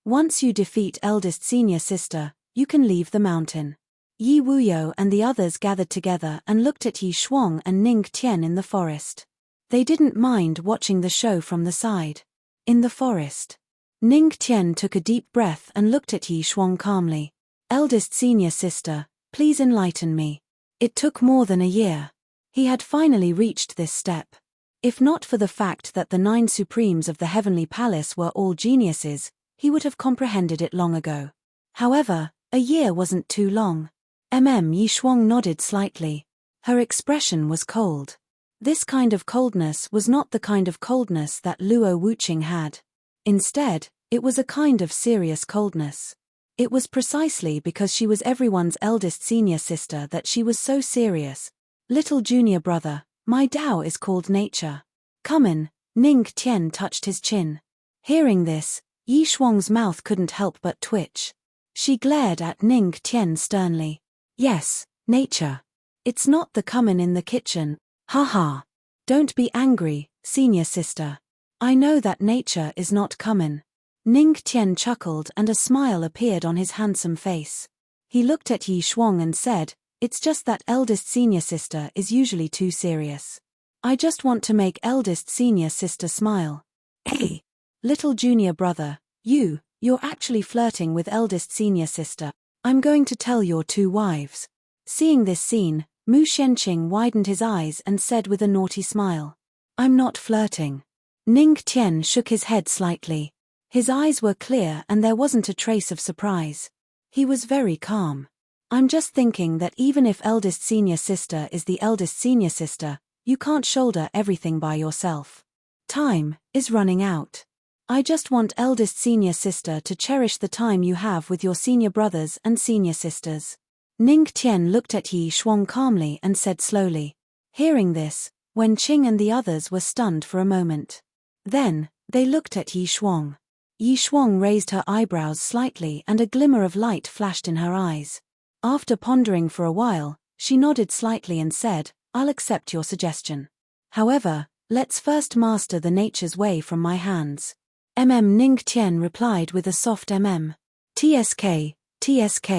Once you defeat eldest senior sister, you can leave the mountain. Yi Wuyo and the others gathered together and looked at Yi Shuang and Ning Tian in the forest. They didn't mind watching the show from the side. In the forest, Ning Tian took a deep breath and looked at Yi Shuang calmly. "Eldest senior sister, please enlighten me." It took more than a year. He had finally reached this step. If not for the fact that the 9 supremes of the heavenly palace were all geniuses, he would have comprehended it long ago. However, a year wasn't too long. Yi Shuang nodded slightly. Her expression was cold. This kind of coldness was not the kind of coldness that Luo Wuqing had. Instead, it was a kind of serious coldness. It was precisely because she was everyone's eldest senior sister that she was so serious. "Little junior brother, my Tao is called nature. Come in." Ning Tian touched his chin. Hearing this, Yi Shuang's mouth couldn't help but twitch. She glared at Ning Tian sternly. "Yes, nature. It's not the common in the kitchen. Haha. Don't be angry, senior sister. I know that nature is not common." Ning Tian chuckled and a smile appeared on his handsome face. He looked at Yi Shuang and said, "It's just that eldest senior sister is usually too serious. I just want to make eldest senior sister smile." "Hey, little junior brother, you're actually flirting with eldest senior sister." I'm going to tell your two wives. Seeing this scene, Mu Xianqing widened his eyes and said with a naughty smile, I'm not flirting. Ning Tian shook his head slightly. His eyes were clear and there wasn't a trace of surprise. He was very calm. I'm just thinking that even if eldest senior sister is the eldest senior sister, you can't shoulder everything by yourself. Time is running out. I just want eldest senior sister to cherish the time you have with your senior brothers and senior sisters. Ning Tian looked at Yi Shuang calmly and said slowly. Hearing this, Wen Qing and the others were stunned for a moment. Then, they looked at Yi Shuang. Yi Shuang raised her eyebrows slightly and a glimmer of light flashed in her eyes. After pondering for a while, she nodded slightly and said, I'll accept your suggestion. However, let's first master the nature's way from my hands. Ning Tian replied with a soft TSK, TSK.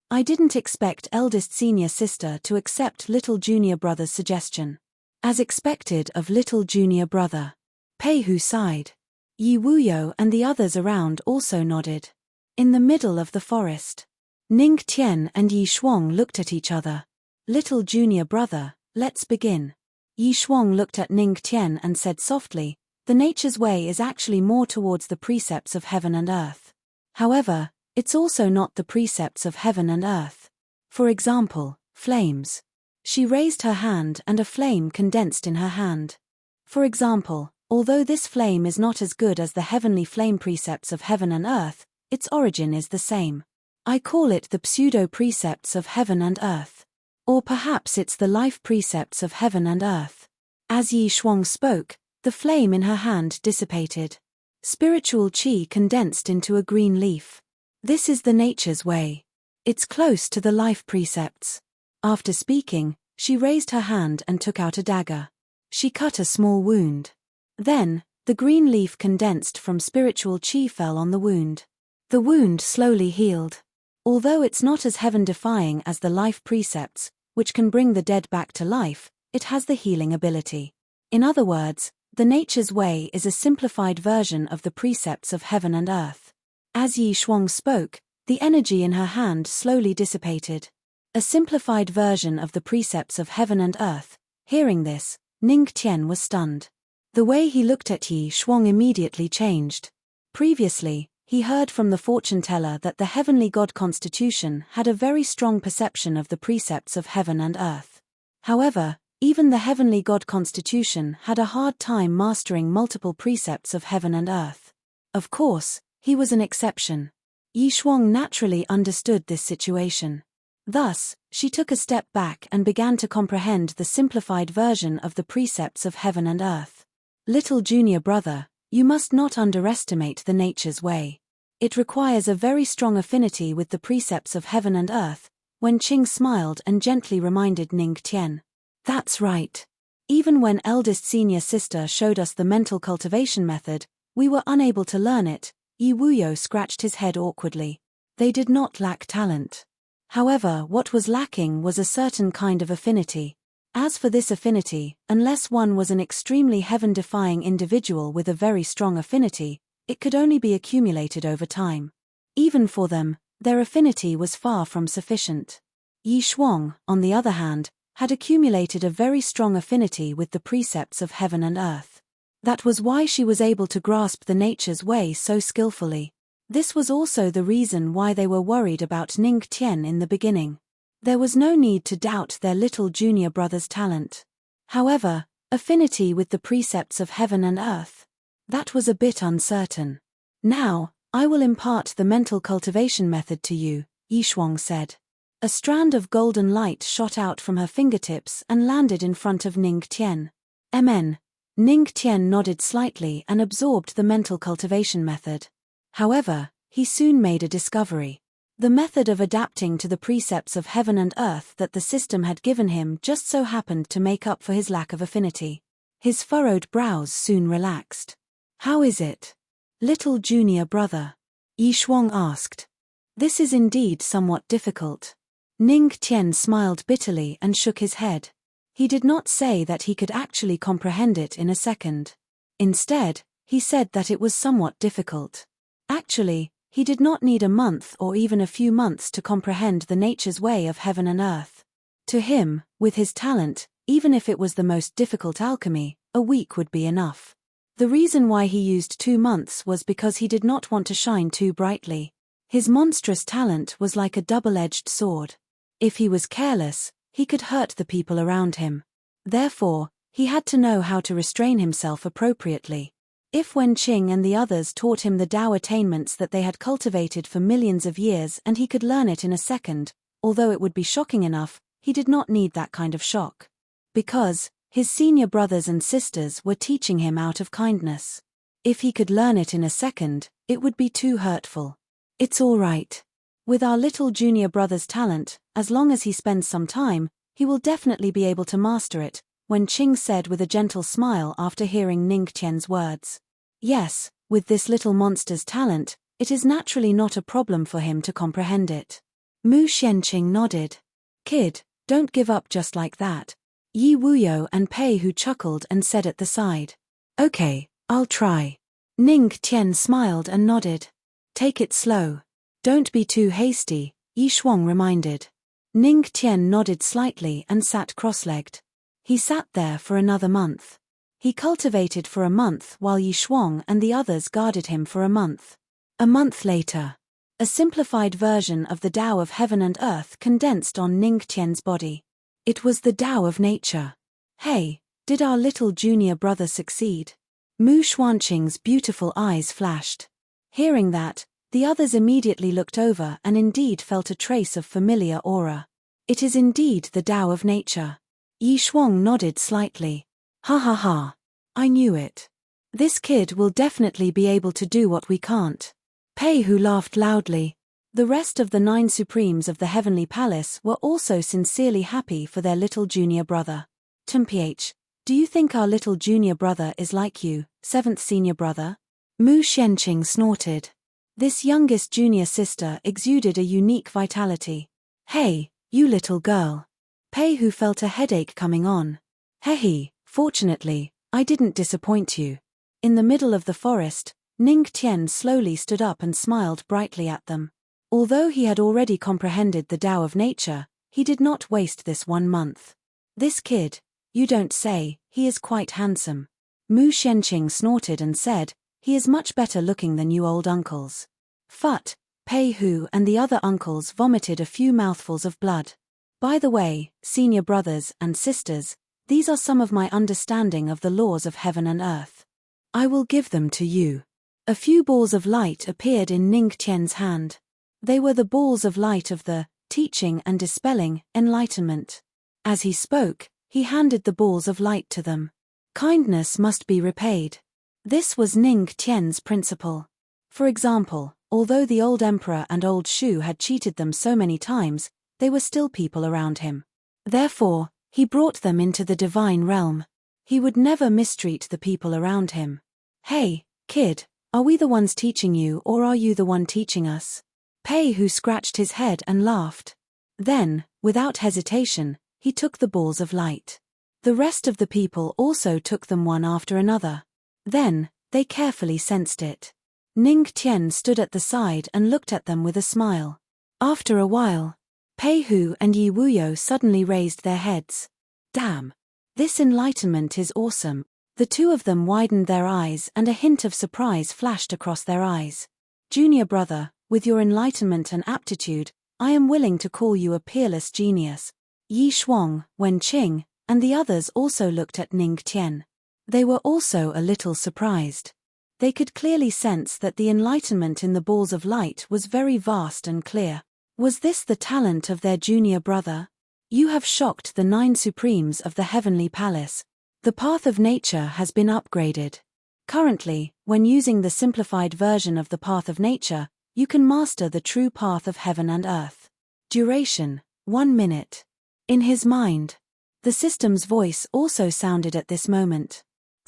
I didn't expect eldest senior sister to accept little junior brother's suggestion. As expected of little junior brother. Pei Hu sighed. Yi Wuyo and the others around also nodded. In the middle of the forest, Ning Tian and Yi Shuang looked at each other. Little junior brother, let's begin. Yi Shuang looked at Ning Tian and said softly, the nature's way is actually more towards the precepts of heaven and earth. However, it's also not the precepts of heaven and earth. For example, flames. She raised her hand and a flame condensed in her hand. For example, although this flame is not as good as the heavenly flame precepts of heaven and earth, its origin is the same. I call it the pseudo-precepts of heaven and earth. Or perhaps it's the life precepts of heaven and earth. As Yi Shuang spoke, the flame in her hand dissipated. Spiritual qi condensed into a green leaf. This is the nature's way. It's close to the life precepts. After speaking, she raised her hand and took out a dagger. She cut a small wound. Then, the green leaf condensed from spiritual qi fell on the wound. The wound slowly healed. Although it's not as heaven-defying as the life precepts, which can bring the dead back to life, it has the healing ability. In other words, the nature's way is a simplified version of the precepts of heaven and earth. As Yi Shuang spoke, the energy in her hand slowly dissipated. A simplified version of the precepts of heaven and earth. Hearing this, Ning Tian was stunned. The way he looked at Yi Shuang immediately changed. Previously, he heard from the fortune teller that the heavenly god constitution had a very strong perception of the precepts of heaven and earth. However, even the heavenly god constitution had a hard time mastering multiple precepts of heaven and earth. Of course, he was an exception. Yi Shuang naturally understood this situation. Thus, she took a step back and began to comprehend the simplified version of the precepts of heaven and earth. Little junior brother, you must not underestimate the nature's way. It requires a very strong affinity with the precepts of heaven and earth. Wen Qing smiled and gently reminded Ning Tian. That's right. Even when eldest senior sister showed us the mental cultivation method, we were unable to learn it. Yi Wuyo scratched his head awkwardly. They did not lack talent. However, what was lacking was a certain kind of affinity. As for this affinity, unless one was an extremely heaven-defying individual with a very strong affinity, it could only be accumulated over time. Even for them, their affinity was far from sufficient. Yi Shuang, on the other hand, had accumulated a very strong affinity with the precepts of heaven and earth. That was why she was able to grasp the nature's way so skillfully. This was also the reason why they were worried about Ning Tian in the beginning. There was no need to doubt their little junior brother's talent. However, affinity with the precepts of heaven and earth. That was a bit uncertain. Now, I will impart the mental cultivation method to you, Yi Shuang said. A strand of golden light shot out from her fingertips and landed in front of Ning Tian. Ning Tian nodded slightly and absorbed the mental cultivation method. However, he soon made a discovery. The method of adapting to the precepts of heaven and earth that the system had given him just so happened to make up for his lack of affinity. His furrowed brows soon relaxed. How is it, little junior brother? Yi Shuang asked. This is indeed somewhat difficult. Ning Tian smiled bitterly and shook his head. He did not say that he could actually comprehend it in a second. Instead, he said that it was somewhat difficult. Actually, He did not need a month or even a few months to comprehend the nature's way of heaven and earth. To him, with his talent, even if it was the most difficult alchemy, a week would be enough. The reason why he used 2 months was because he did not want to shine too brightly. His monstrous talent was like a double-edged sword. If he was careless, he could hurt the people around him. Therefore, he had to know how to restrain himself appropriately. If Wen Qing and the others taught him the Tao attainments that they had cultivated for millions of years and he could learn it in a second, although it would be shocking enough, he did not need that kind of shock. Because his senior brothers and sisters were teaching him out of kindness. If he could learn it in a second, it would be too hurtful. It's all right. With our little junior brother's talent, as long as he spends some time, he will definitely be able to master it, Wen Qing said with a gentle smile after hearing Ning Qian's words. Yes, with this little monster's talent, it is naturally not a problem for him to comprehend it. Mu Xianqing nodded. Kid, don't give up just like that. Yi Wuyo and Pei Hu chuckled and said at the side. Okay, I'll try. Ning Tian smiled and nodded. Take it slow. Don't be too hasty, Yi Shuang reminded. Ning Tian nodded slightly and sat cross-legged. He sat there for another month. He cultivated for a month while Yi Shuang and the others guarded him for a month. A month later, a simplified version of the Tao of heaven and earth condensed on Ning Tian's body. It was the Tao of nature. Hey, did our little junior brother succeed? Mu Xuanqing's beautiful eyes flashed. Hearing that, the others immediately looked over and indeed felt a trace of familiar aura. It is indeed the Tao of nature. Yi Shuang nodded slightly. Ha ha ha. I knew it. This kid will definitely be able to do what we can't. Pei Hu laughed loudly. The rest of the 9 supremes of the heavenly palace were also sincerely happy for their little junior brother. Mph, do you think our little junior brother is like you, 7th senior brother? Mu Xianqing snorted. This youngest junior sister exuded a unique vitality. Hey, you little girl. Pei Hu felt a headache coming on. Hehe, fortunately, I didn't disappoint you. In the middle of the forest, Ning Tian slowly stood up and smiled brightly at them. Although he had already comprehended the Tao of nature, he did not waste this 1 month. This kid, you don't say, he is quite handsome. Mu Xianqing snorted and said, he is much better looking than you old uncles. Phut, Pei Hu and the other uncles vomited a few mouthfuls of blood. By the way, senior brothers and sisters, these are some of my understanding of the laws of heaven and earth. I will give them to you. A few balls of light appeared in Ning Tian's hand. They were the balls of light of the teaching and dispelling enlightenment. As he spoke, he handed the balls of light to them. Kindness must be repaid. This was Ning Tian's principle. For example, although the old emperor and old Shu had cheated them so many times, they were still people around him. Therefore, he brought them into the divine realm. He would never mistreat the people around him. Hey, kid, are we the ones teaching you or are you the one teaching us? Pei Hu scratched his head and laughed. Then, without hesitation, he took the balls of light. The rest of the people also took them one after another. Then, they carefully sensed it. Ning Tian stood at the side and looked at them with a smile. After a while, Pei Hu and Yi Wuyo suddenly raised their heads. Damn! This enlightenment is awesome. The two of them widened their eyes and a hint of surprise flashed across their eyes. Junior brother, with your enlightenment and aptitude, I am willing to call you a peerless genius. Yi Shuang, Wen Qing, and the others also looked at Ning Tian. They were also a little surprised. They could clearly sense that the enlightenment in the balls of light was very vast and clear. Was this the talent of their junior brother? You have shocked the 9 supremes of the heavenly palace. The path of nature has been upgraded. Currently, when using the simplified version of the path of nature, you can master the true path of heaven and earth. Duration, 1 minute. In his mind, the system's voice also sounded at this moment.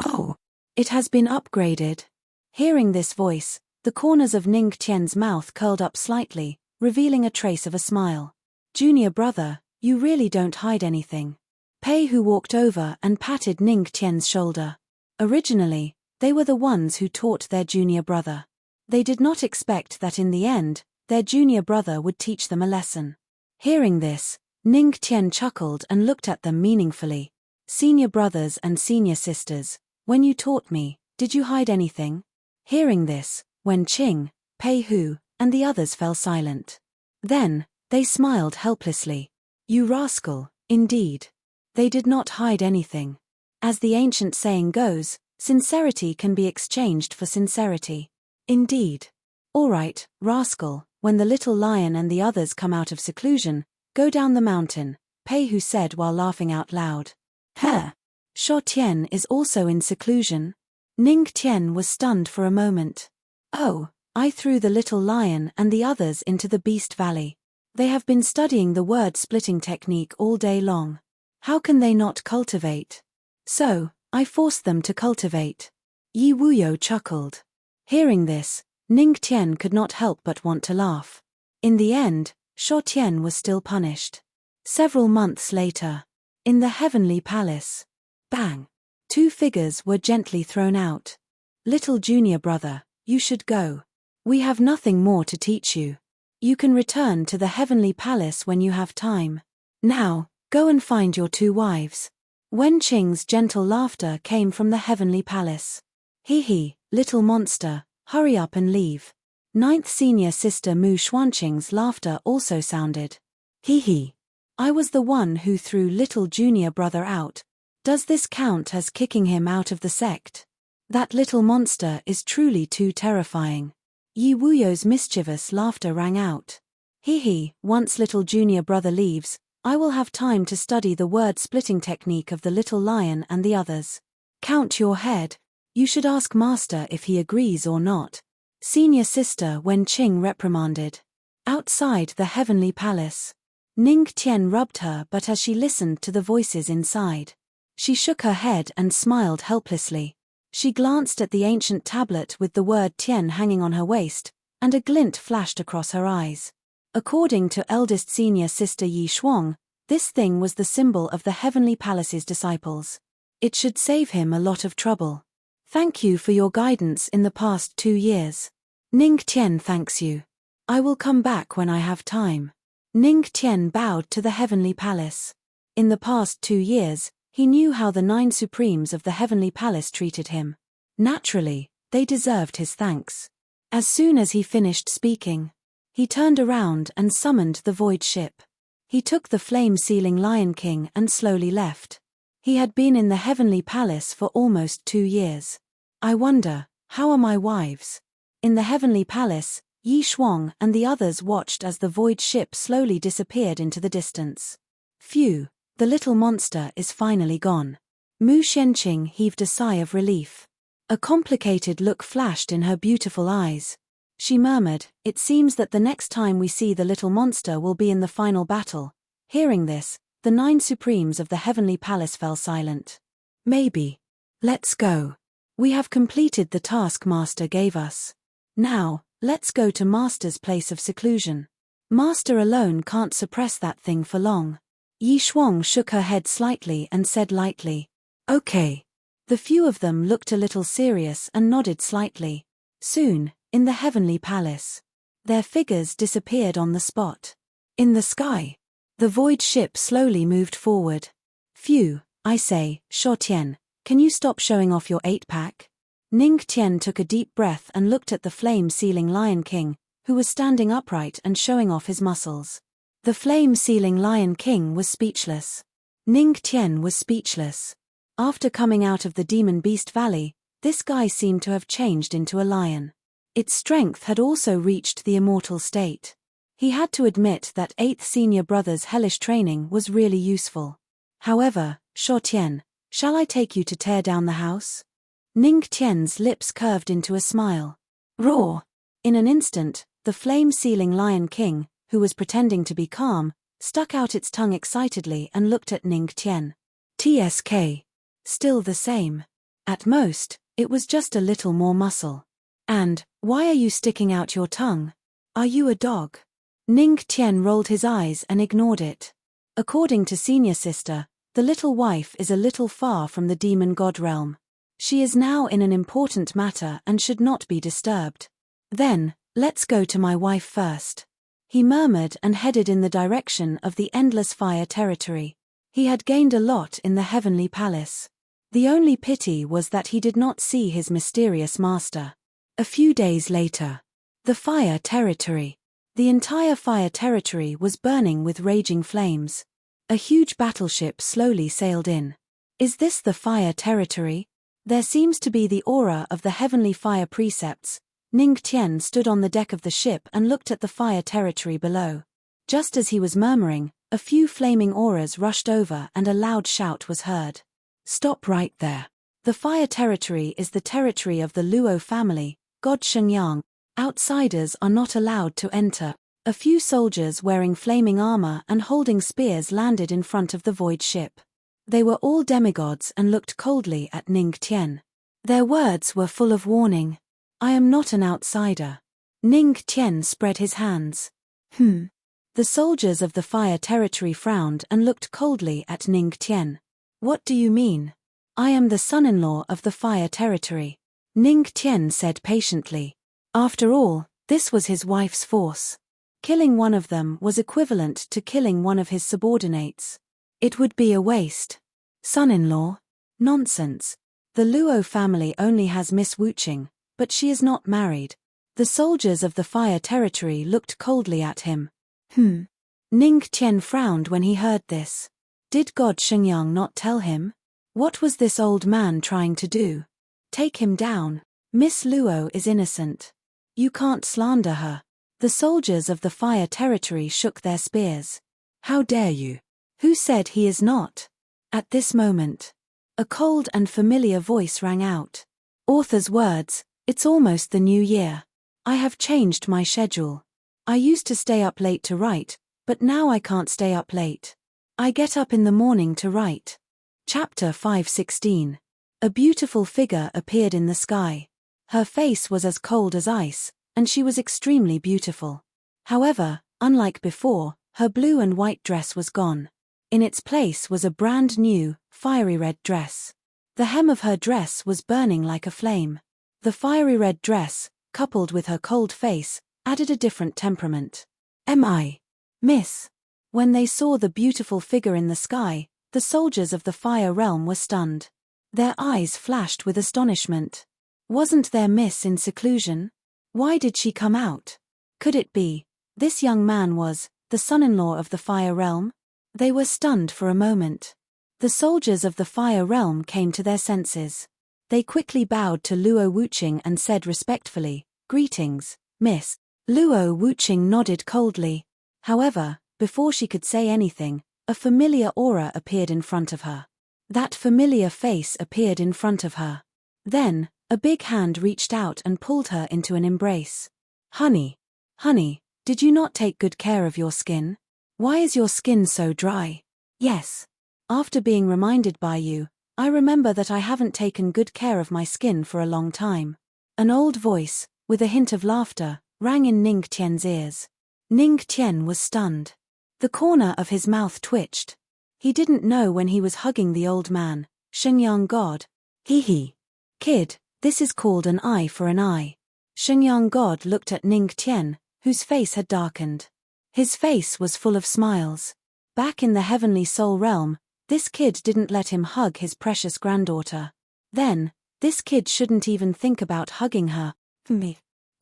Oh, it has been upgraded. Hearing this voice, the corners of Ning Tian's mouth curled up slightly, revealing a trace of a smile. Junior brother, you really don't hide anything. Pei Hu walked over and patted Ning Tian's shoulder. Originally, they were the ones who taught their junior brother. They did not expect that in the end, their junior brother would teach them a lesson. Hearing this, Ning Tian chuckled and looked at them meaningfully. Senior brothers and senior sisters, when you taught me, did you hide anything? Hearing this, Wen Qing, Pei Hu, and the others fell silent. Then, they smiled helplessly. You rascal, indeed. They did not hide anything. As the ancient saying goes, sincerity can be exchanged for sincerity. Indeed. All right, rascal, when the little lion and the others come out of seclusion, go down the mountain, Pei Hu said while laughing out loud. Huh. Sho Tian is also in seclusion? Ning Tian was stunned for a moment. Oh, I threw the little lion and the others into the Beast Valley. They have been studying the word-splitting technique all day long. How can they not cultivate? So, I forced them to cultivate. Yi Wuyo chuckled. Hearing this, Ning Tian could not help but want to laugh. In the end, Sho Tian was still punished. Several months later, in the heavenly palace, bang! 2 figures were gently thrown out. Little junior brother, you should go. We have nothing more to teach you. You can return to the heavenly palace when you have time. Now, go and find your 2 wives. Wen Qing's gentle laughter came from the heavenly palace. Hee, little monster, hurry up and leave. 9th senior sister Mu Xuanqing's laughter also sounded. Hee. I was the one who threw little junior brother out. Does this count as kicking him out of the sect? That little monster is truly too terrifying. Yi Wuyo's mischievous laughter rang out. Hee, once little junior brother leaves, I will have time to study the word-splitting technique of the little lion and the others. Count your head. You should ask master if he agrees or not. Senior sister Wen Qing reprimanded. Outside the heavenly palace, Ning Tian rubbed her, but as she listened to the voices inside, she shook her head and smiled helplessly. She glanced at the ancient tablet with the word Tian hanging on her waist, and a glint flashed across her eyes. According to eldest senior sister Yi Shuang, this thing was the symbol of the heavenly palace's disciples. It should save him a lot of trouble. Thank you for your guidance in the past 2 years. Ning Tian thanks you. I will come back when I have time. Ning Tian bowed to the heavenly palace. In the past 2 years, he knew how the 9 supremes of the heavenly palace treated him. Naturally, they deserved his thanks. As soon as he finished speaking, he turned around and summoned the void ship. He took the flame-sealing Lion King and slowly left. He had been in the heavenly palace for almost 2 years. I wonder, how are my wives? In the heavenly palace, Yi Shuang and the others watched as the void ship slowly disappeared into the distance. Phew, the little monster is finally gone. Mu Xianqing heaved a sigh of relief. A complicated look flashed in her beautiful eyes. She murmured, it seems that the next time we see the little monster will be in the final battle. Hearing this, the 9 supremes of the heavenly palace fell silent. Maybe. Let's go. We have completed the task Master gave us. Now, let's go to Master's place of seclusion. Master alone can't suppress that thing for long. Yi Shuang shook her head slightly and said lightly, okay. The few of them looked a little serious and nodded slightly. Soon, in the heavenly palace, their figures disappeared on the spot. In the sky, the void ship slowly moved forward. Phew, I say, Sho Tian, can you stop showing off your 8-pack? Ning Tian took a deep breath and looked at the flame-sealing Lion King, who was standing upright and showing off his muscles. The flame-sealing Lion King was speechless. Ning Tian was speechless. After coming out of the Demon Beast Valley, this guy seemed to have changed into a lion. Its strength had also reached the immortal state. He had to admit that 8th senior brother's hellish training was really useful. However, Sho Tian, shall I take you to tear down the house? Ning Tian's lips curved into a smile. Roar! In an instant, the flame-sealing Lion King, who was pretending to be calm, stuck out its tongue excitedly and looked at Ning Tian. TSK. Still the same. At most, it was just a little more muscle. And, why are you sticking out your tongue? Are you a dog? Ning Tian rolled his eyes and ignored it. According to senior sister, the little wife is a little far from the demon god realm. She is now in an important matter and should not be disturbed. Then, let's go to my wife first. He murmured and headed in the direction of the endless fire territory. He had gained a lot in the heavenly palace. The only pity was that he did not see his mysterious master. A few days later. The fire territory. The entire fire territory was burning with raging flames. A huge battleship slowly sailed in. Is this the fire territory? There seems to be the aura of the heavenly fire precepts. Ning Tian stood on the deck of the ship and looked at the fire territory below. Just as he was murmuring, a few flaming auras rushed over and a loud shout was heard. Stop right there. The fire territory is the territory of the Luo family, God Shengyang. Outsiders are not allowed to enter. A few soldiers wearing flaming armor and holding spears landed in front of the void ship. They were all demigods and looked coldly at Ning Tian. Their words were full of warning. I am not an outsider. Ning Tian spread his hands. The soldiers of the fire territory frowned and looked coldly at Ning Tian. What do you mean? I am the son-in-law of the fire territory. Ning Tian said patiently. After all, this was his wife's force. Killing one of them was equivalent to killing one of his subordinates. It would be a waste. Son-in-law? Nonsense. The Luo family only has Miss Wuching, but she is not married. The soldiers of the fire territory looked coldly at him. Ning Tian frowned when he heard this. Did God Shengyang not tell him? What was this old man trying to do? Take him down. Miss Luo is innocent. You can't slander her. The soldiers of the fire territory shook their spears. How dare you? Who said he is not? At this moment, a cold and familiar voice rang out. Author's words, it's almost the new year. I have changed my schedule. I used to stay up late to write, but now I can't stay up late. I get up in the morning to write. Chapter 5:16. A beautiful figure appeared in the sky. Her face was as cold as ice, and she was extremely beautiful. However, unlike before, her blue and white dress was gone. In its place was a brand new, fiery red dress. The hem of her dress was burning like a flame. The fiery red dress, coupled with her cold face, added a different temperament. Am I? Miss? When they saw the beautiful figure in the sky, the soldiers of the fire realm were stunned. Their eyes flashed with astonishment. Wasn't there Miss in seclusion? Why did she come out? Could it be this young man was the son-in-law of the fire realm? They were stunned for a moment. The soldiers of the fire realm came to their senses. They quickly bowed to Luo Wuching and said respectfully, "Greetings, Miss." Luo Wuching nodded coldly. However, before she could say anything, a familiar aura appeared in front of her. That familiar face appeared in front of her. Then, a big hand reached out and pulled her into an embrace. Honey, did you not take good care of your skin? Why is your skin so dry? Yes. After being reminded by you, I remember that I haven't taken good care of my skin for a long time. An old voice, with a hint of laughter, rang in Ning Tian's ears. Ning Tian was stunned. The corner of his mouth twitched. He didn't know when he was hugging the old man, Shengyang God. Hee. Kid, this is called an eye for an eye. Shengyang God looked at Ning Tian, whose face had darkened. His face was full of smiles. Back in the heavenly soul realm, this kid didn't let him hug his precious granddaughter. Then, this kid shouldn't even think about hugging her.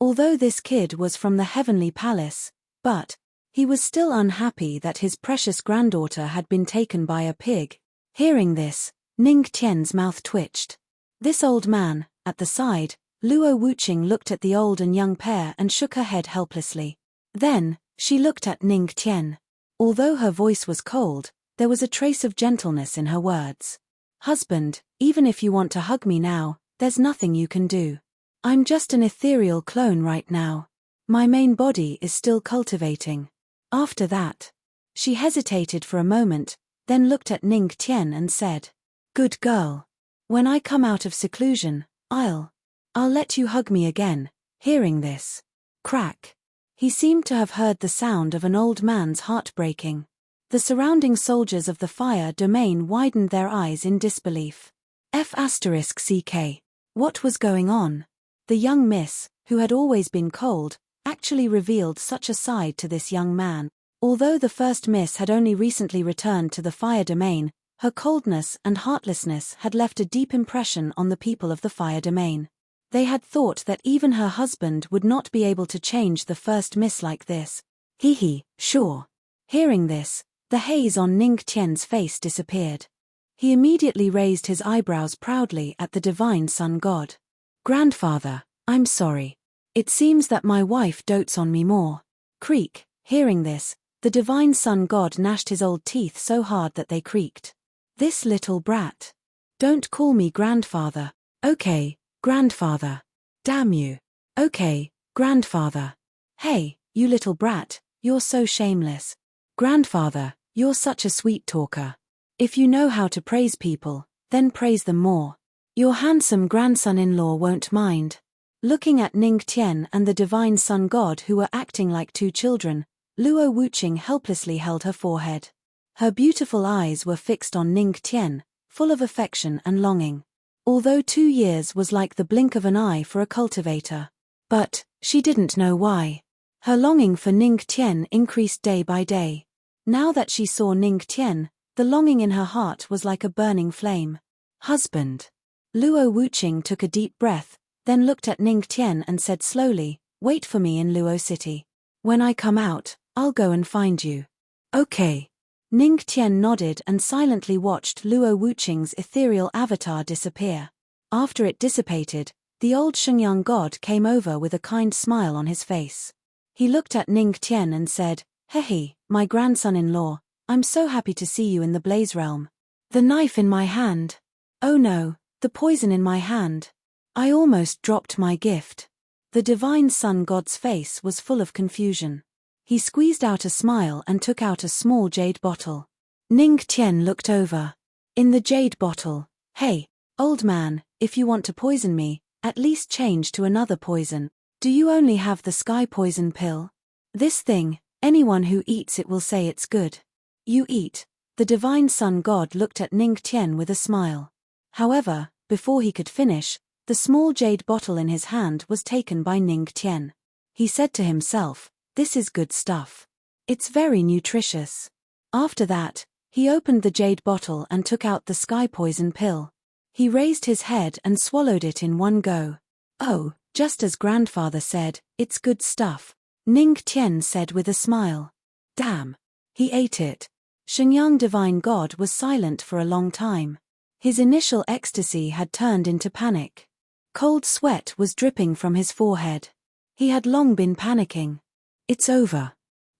Although this kid was from the heavenly palace, but he was still unhappy that his precious granddaughter had been taken by a pig. Hearing this, Ning Tian's mouth twitched. This old man, at the side, Luo Wuching looked at the old and young pair and shook her head helplessly. Then, she looked at Ning Tian. Although her voice was cold, there was a trace of gentleness in her words. Husband, even if you want to hug me now, there's nothing you can do. I'm just an ethereal clone right now. My main body is still cultivating. After that, she hesitated for a moment, then looked at Ning Tian and said, Good girl. When I come out of seclusion, I'll let you hug me again. Hearing this, crack. He seemed to have heard the sound of an old man's heart breaking. The surrounding soldiers of the fire domain widened their eyes in disbelief. F***ck. What was going on? The young miss, who had always been cold, actually revealed such a side to this young man. Although the first miss had only recently returned to the fire domain, her coldness and heartlessness had left a deep impression on the people of the fire domain. They had thought that even her husband would not be able to change the first miss like this. Sure. Hearing this, the haze on Ning Tian's face disappeared. He immediately raised his eyebrows proudly at the divine sun god. Grandfather, I'm sorry. It seems that my wife dotes on me more. Creak. Hearing this, the divine sun god gnashed his old teeth so hard that they creaked. This little brat. Don't call me grandfather. Okay, grandfather. Damn you. Okay, grandfather. Hey, you little brat, you're so shameless. Grandfather, you're such a sweet talker. If you know how to praise people, then praise them more. Your handsome grandson-in-law won't mind. Looking at Ning Tian and the divine sun god who were acting like two children, Luo Wuqing helplessly held her forehead. Her beautiful eyes were fixed on Ning Tian, full of affection and longing. Although 2 years was like the blink of an eye for a cultivator. But, she didn't know why. Her longing for Ning Tian increased day by day. Now that she saw Ning Tian, the longing in her heart was like a burning flame. Husband. Luo Wuqing took a deep breath, then looked at Ning Tian and said slowly, wait for me in Luo City. When I come out, I'll go and find you. Okay. Ning Tian nodded and silently watched Luo Wuqing's ethereal avatar disappear. After it dissipated, the old Shengyang god came over with a kind smile on his face. He looked at Ning Tian and said, Hehe, my grandson-in-law, I'm so happy to see you in the Blaze Realm. The knife in my hand. Oh no, the poison in my hand. I almost dropped my gift. The divine sun god's face was full of confusion. He squeezed out a smile and took out a small jade bottle. Ning Tian looked over. In the jade bottle, hey, old man, if you want to poison me, at least change to another poison. Do you only have the sky poison pill? This thing, anyone who eats it will say it's good. You eat. The divine sun god looked at Ning Tian with a smile. However, before he could finish, the small jade bottle in his hand was taken by Ning Tian. He said to himself, this is good stuff. It's very nutritious. After that, he opened the jade bottle and took out the sky poison pill. He raised his head and swallowed it in one go. Oh, just as grandfather said, it's good stuff. Ning Tian said with a smile. Damn. He ate it. Shengyang divine god was silent for a long time. His initial ecstasy had turned into panic. Cold sweat was dripping from his forehead. He had long been panicking. It's over.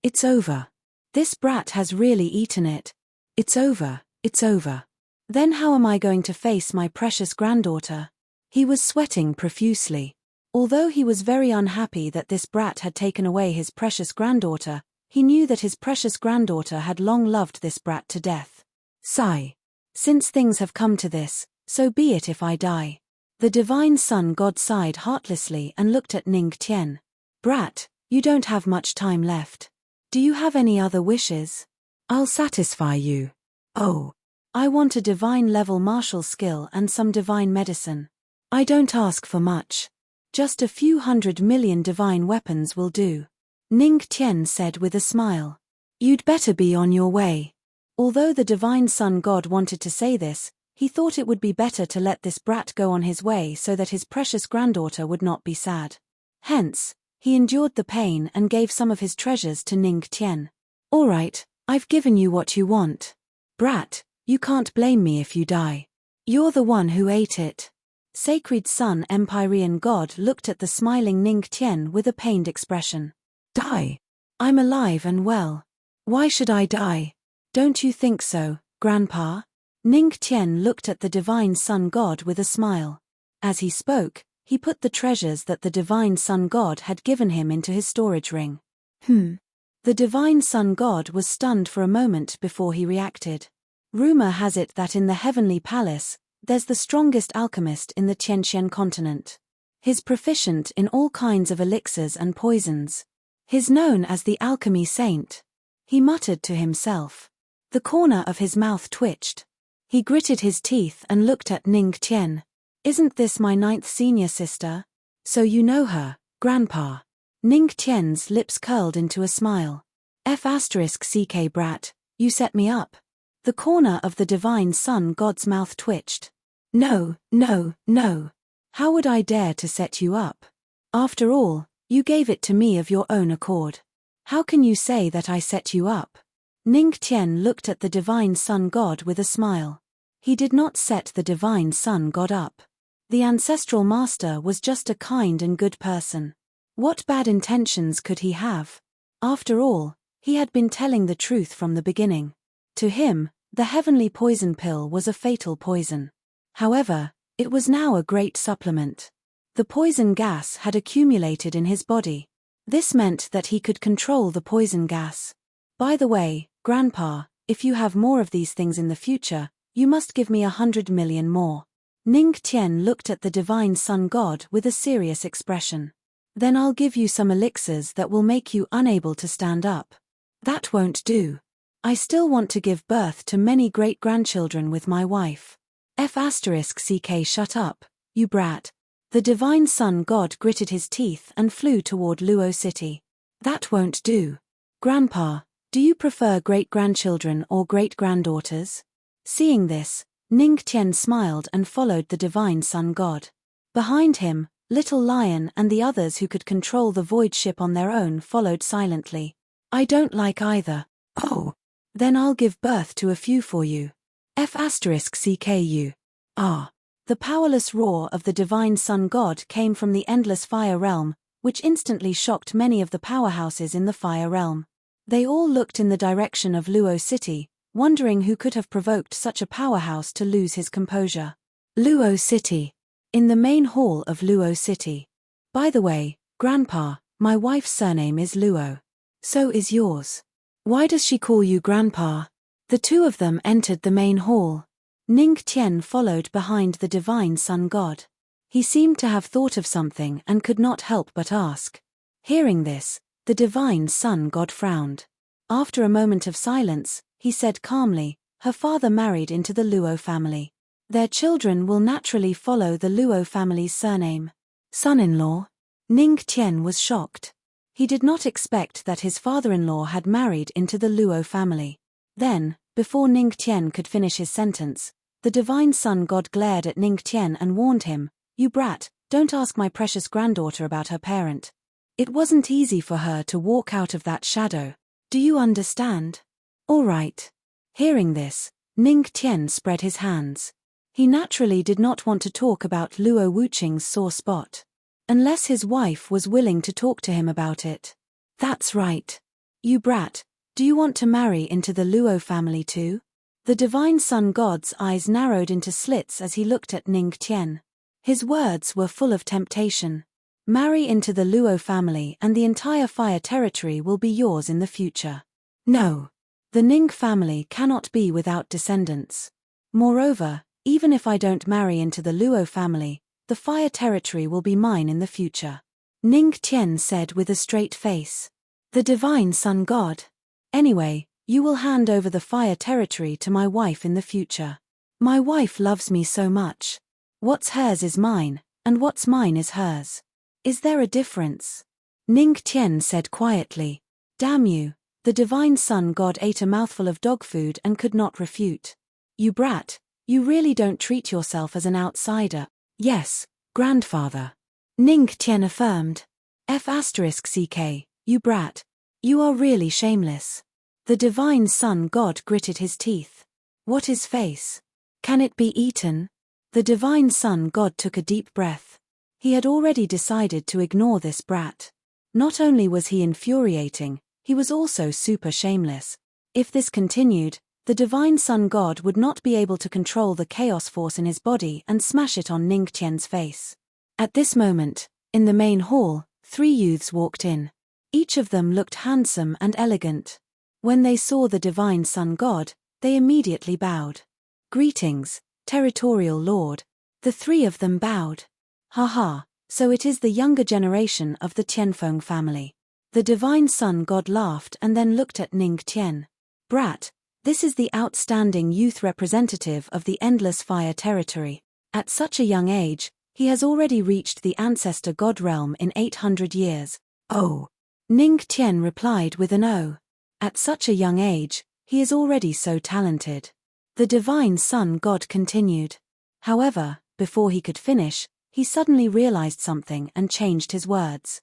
It's over. This brat has really eaten it. It's over, it's over. Then how am I going to face my precious granddaughter? He was sweating profusely. Although he was very unhappy that this brat had taken away his precious granddaughter, he knew that his precious granddaughter had long loved this brat to death. Sigh. Since things have come to this, so be it if I die. The divine sun god sighed heartlessly and looked at Ning Tian. Brat, you don't have much time left. Do you have any other wishes? I'll satisfy you. Oh. I want a divine level martial skill and some divine medicine. I don't ask for much. Just a few 100 million divine weapons will do. Ning Tian said with a smile. You'd better be on your way. Although the divine sun god wanted to say this, he thought it would be better to let this brat go on his way so that his precious granddaughter would not be sad. Hence, he endured the pain and gave some of his treasures to Ning Tian. All right, I've given you what you want. Brat, you can't blame me if you die. You're the one who ate it. Sacred Sun Empyrean God looked at the smiling Ning Tian with a pained expression. Die? I'm alive and well. Why should I die? Don't you think so, Grandpa? Ning Tian looked at the divine sun god with a smile. As he spoke, he put the treasures that the divine sun god had given him into his storage ring. The divine sun god was stunned for a moment before he reacted. Rumor has it that in the heavenly palace, there's the strongest alchemist in the Tianqian continent. He's proficient in all kinds of elixirs and poisons. He's known as the alchemy saint. He muttered to himself. The corner of his mouth twitched. He gritted his teeth and looked at Ning Tian. Isn't this my 9th senior sister? So you know her, Grandpa. Ning Tian's lips curled into a smile. F*ck brat, you set me up. The corner of the divine sun god's mouth twitched. No, no, no. How would I dare to set you up? After all, you gave it to me of your own accord. How can you say that I set you up? Ning Tian looked at the divine sun god with a smile. He did not set the divine sun god up. The ancestral master was just a kind and good person. What bad intentions could he have? After all, he had been telling the truth from the beginning. To him, the heavenly poison pill was a fatal poison. However, it was now a great supplement. The poison gas had accumulated in his body. This meant that he could control the poison gas. By the way, Grandpa, if you have more of these things in the future, you must give me 100 million more. Ning Tian looked at the divine sun god with a serious expression. Then I'll give you some elixirs that will make you unable to stand up. That won't do. I still want to give birth to many great-grandchildren with my wife. F*ck shut up, you brat. The divine sun god gritted his teeth and flew toward Luo City. That won't do. Grandpa, do you prefer great-grandchildren or great-granddaughters? Seeing this, Ning Tian smiled and followed the divine sun god. Behind him, Little Lion and the others who could control the void ship on their own followed silently. I don't like either. Oh. Then I'll give birth to a few for you. F*ck. Ah. The powerless roar of the divine sun god came from the endless fire realm, which instantly shocked many of the powerhouses in the fire realm. They all looked in the direction of Luo City, wondering who could have provoked such a powerhouse to lose his composure. Luo City. In the main hall of Luo City. By the way, Grandpa, my wife's surname is Luo. So is yours. Why does she call you Grandpa? The two of them entered the main hall. Ning Tian followed behind the divine sun god. He seemed to have thought of something and could not help but ask. Hearing this, the divine sun god frowned. After a moment of silence, he said calmly, her father married into the Luo family. Their children will naturally follow the Luo family's surname. Son-in-law? Ning Tian was shocked. He did not expect that his father-in-law had married into the Luo family. Then, before Ning Tian could finish his sentence, the divine sun god glared at Ning Tian and warned him, "You brat, don't ask my precious granddaughter about her parent. It wasn't easy for her to walk out of that shadow. Do you understand?" All right. Hearing this, Ning Tian spread his hands. He naturally did not want to talk about Luo Wuqing's sore spot. Unless his wife was willing to talk to him about it. That's right. You brat, do you want to marry into the Luo family too? The divine sun god's eyes narrowed into slits as he looked at Ning Tian. His words were full of temptation. Marry into the Luo family and the entire fire territory will be yours in the future. No. The Ning family cannot be without descendants. Moreover, even if I don't marry into the Luo family, the fire territory will be mine in the future. Ning Tian said with a straight face. The divine sun god. Anyway, you will hand over the fire territory to my wife in the future. My wife loves me so much. What's hers is mine, and what's mine is hers. Is there a difference? Ning Tian said quietly. Damn you, the divine sun god ate a mouthful of dog food and could not refute. You brat, you really don't treat yourself as an outsider. Yes, grandfather. Ning Tian affirmed. F*ck, you brat. You are really shameless. The divine sun god gritted his teeth. What is face? Can it be eaten? The divine sun god took a deep breath. He had already decided to ignore this brat. Not only was he infuriating, he was also super shameless. If this continued, the divine sun god would not be able to control the chaos force in his body and smash it on Ning Tian's face. At this moment, in the main hall, 3 youths walked in. Each of them looked handsome and elegant. When they saw the divine sun god, they immediately bowed. Greetings, territorial lord. The 3 of them bowed. Haha, so it is the younger generation of the Tianfeng family. The divine sun god laughed and then looked at Ning Tian. Brat, this is the outstanding youth representative of the endless fire territory. At such a young age, He has already reached the ancestor god realm in 800 years. Oh. Ning Tian replied with an "oh." At such a young age, he is already so talented. The divine sun god continued. However, before he could finish, he suddenly realized something and changed his words.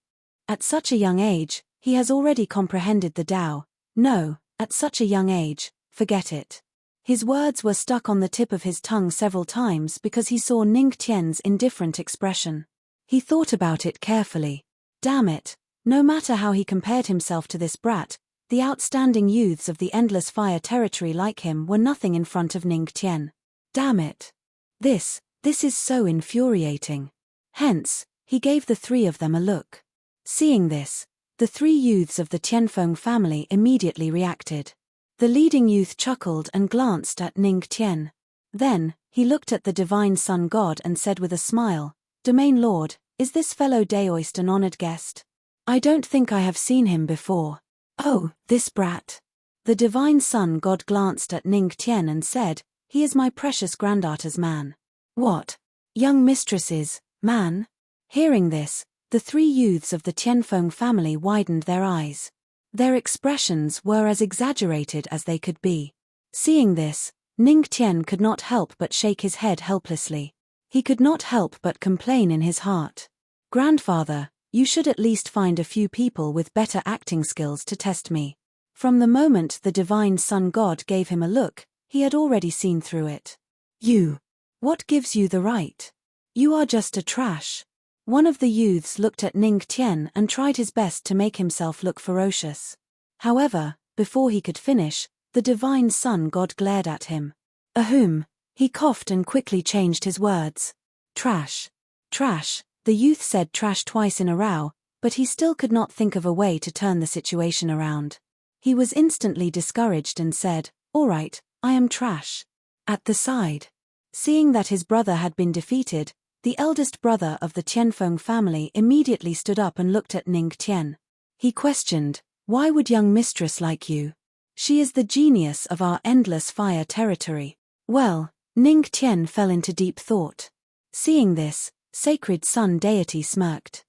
At such a young age, he has already comprehended the Tao. No, at such a young age, forget it. His words were stuck on the tip of his tongue several times because he saw Ning Tian's indifferent expression. He thought about it carefully. Damn it, no matter how he compared himself to this brat, the outstanding youths of the endless fire territory like him were nothing in front of Ning Tian. Damn it. This is so infuriating. Hence, he gave the three of them a look. Seeing this, the three youths of the Tianfeng family immediately reacted. The leading youth chuckled and glanced at Ning Tian. Then, he looked at the divine sun god and said with a smile, "Domain Lord, is this fellow Daoist an honored guest? I don't think I have seen him before." "Oh, this brat." The divine sun god glanced at Ning Tian and said, "He is my precious granddaughter's man." "What? Young mistress's man?" Hearing this, the three youths of the Tianfeng family widened their eyes. Their expressions were as exaggerated as they could be. Seeing this, Ning Tian could not help but shake his head helplessly. He could not help but complain in his heart. "Grandfather, you should at least find a few people with better acting skills to test me." From the moment the divine sun god gave him a look, he had already seen through it. "You. What gives you the right? You are just a trash." One of the youths looked at Ning Tian and tried his best to make himself look ferocious. However, before he could finish, the divine sun god glared at him. "Ahem." He coughed and quickly changed his words. "Trash. Trash." The youth said trash twice in a row, but he still could not think of a way to turn the situation around. He was instantly discouraged and said, "All right, I am trash." At the side. Seeing that his brother had been defeated, the eldest brother of the Tianfeng family immediately stood up and looked at Ning Tian. He questioned, "Why would young mistress like you? She is the genius of our endless fire territory." Well, Ning Tian fell into deep thought. Seeing this, sacred sun deity smirked.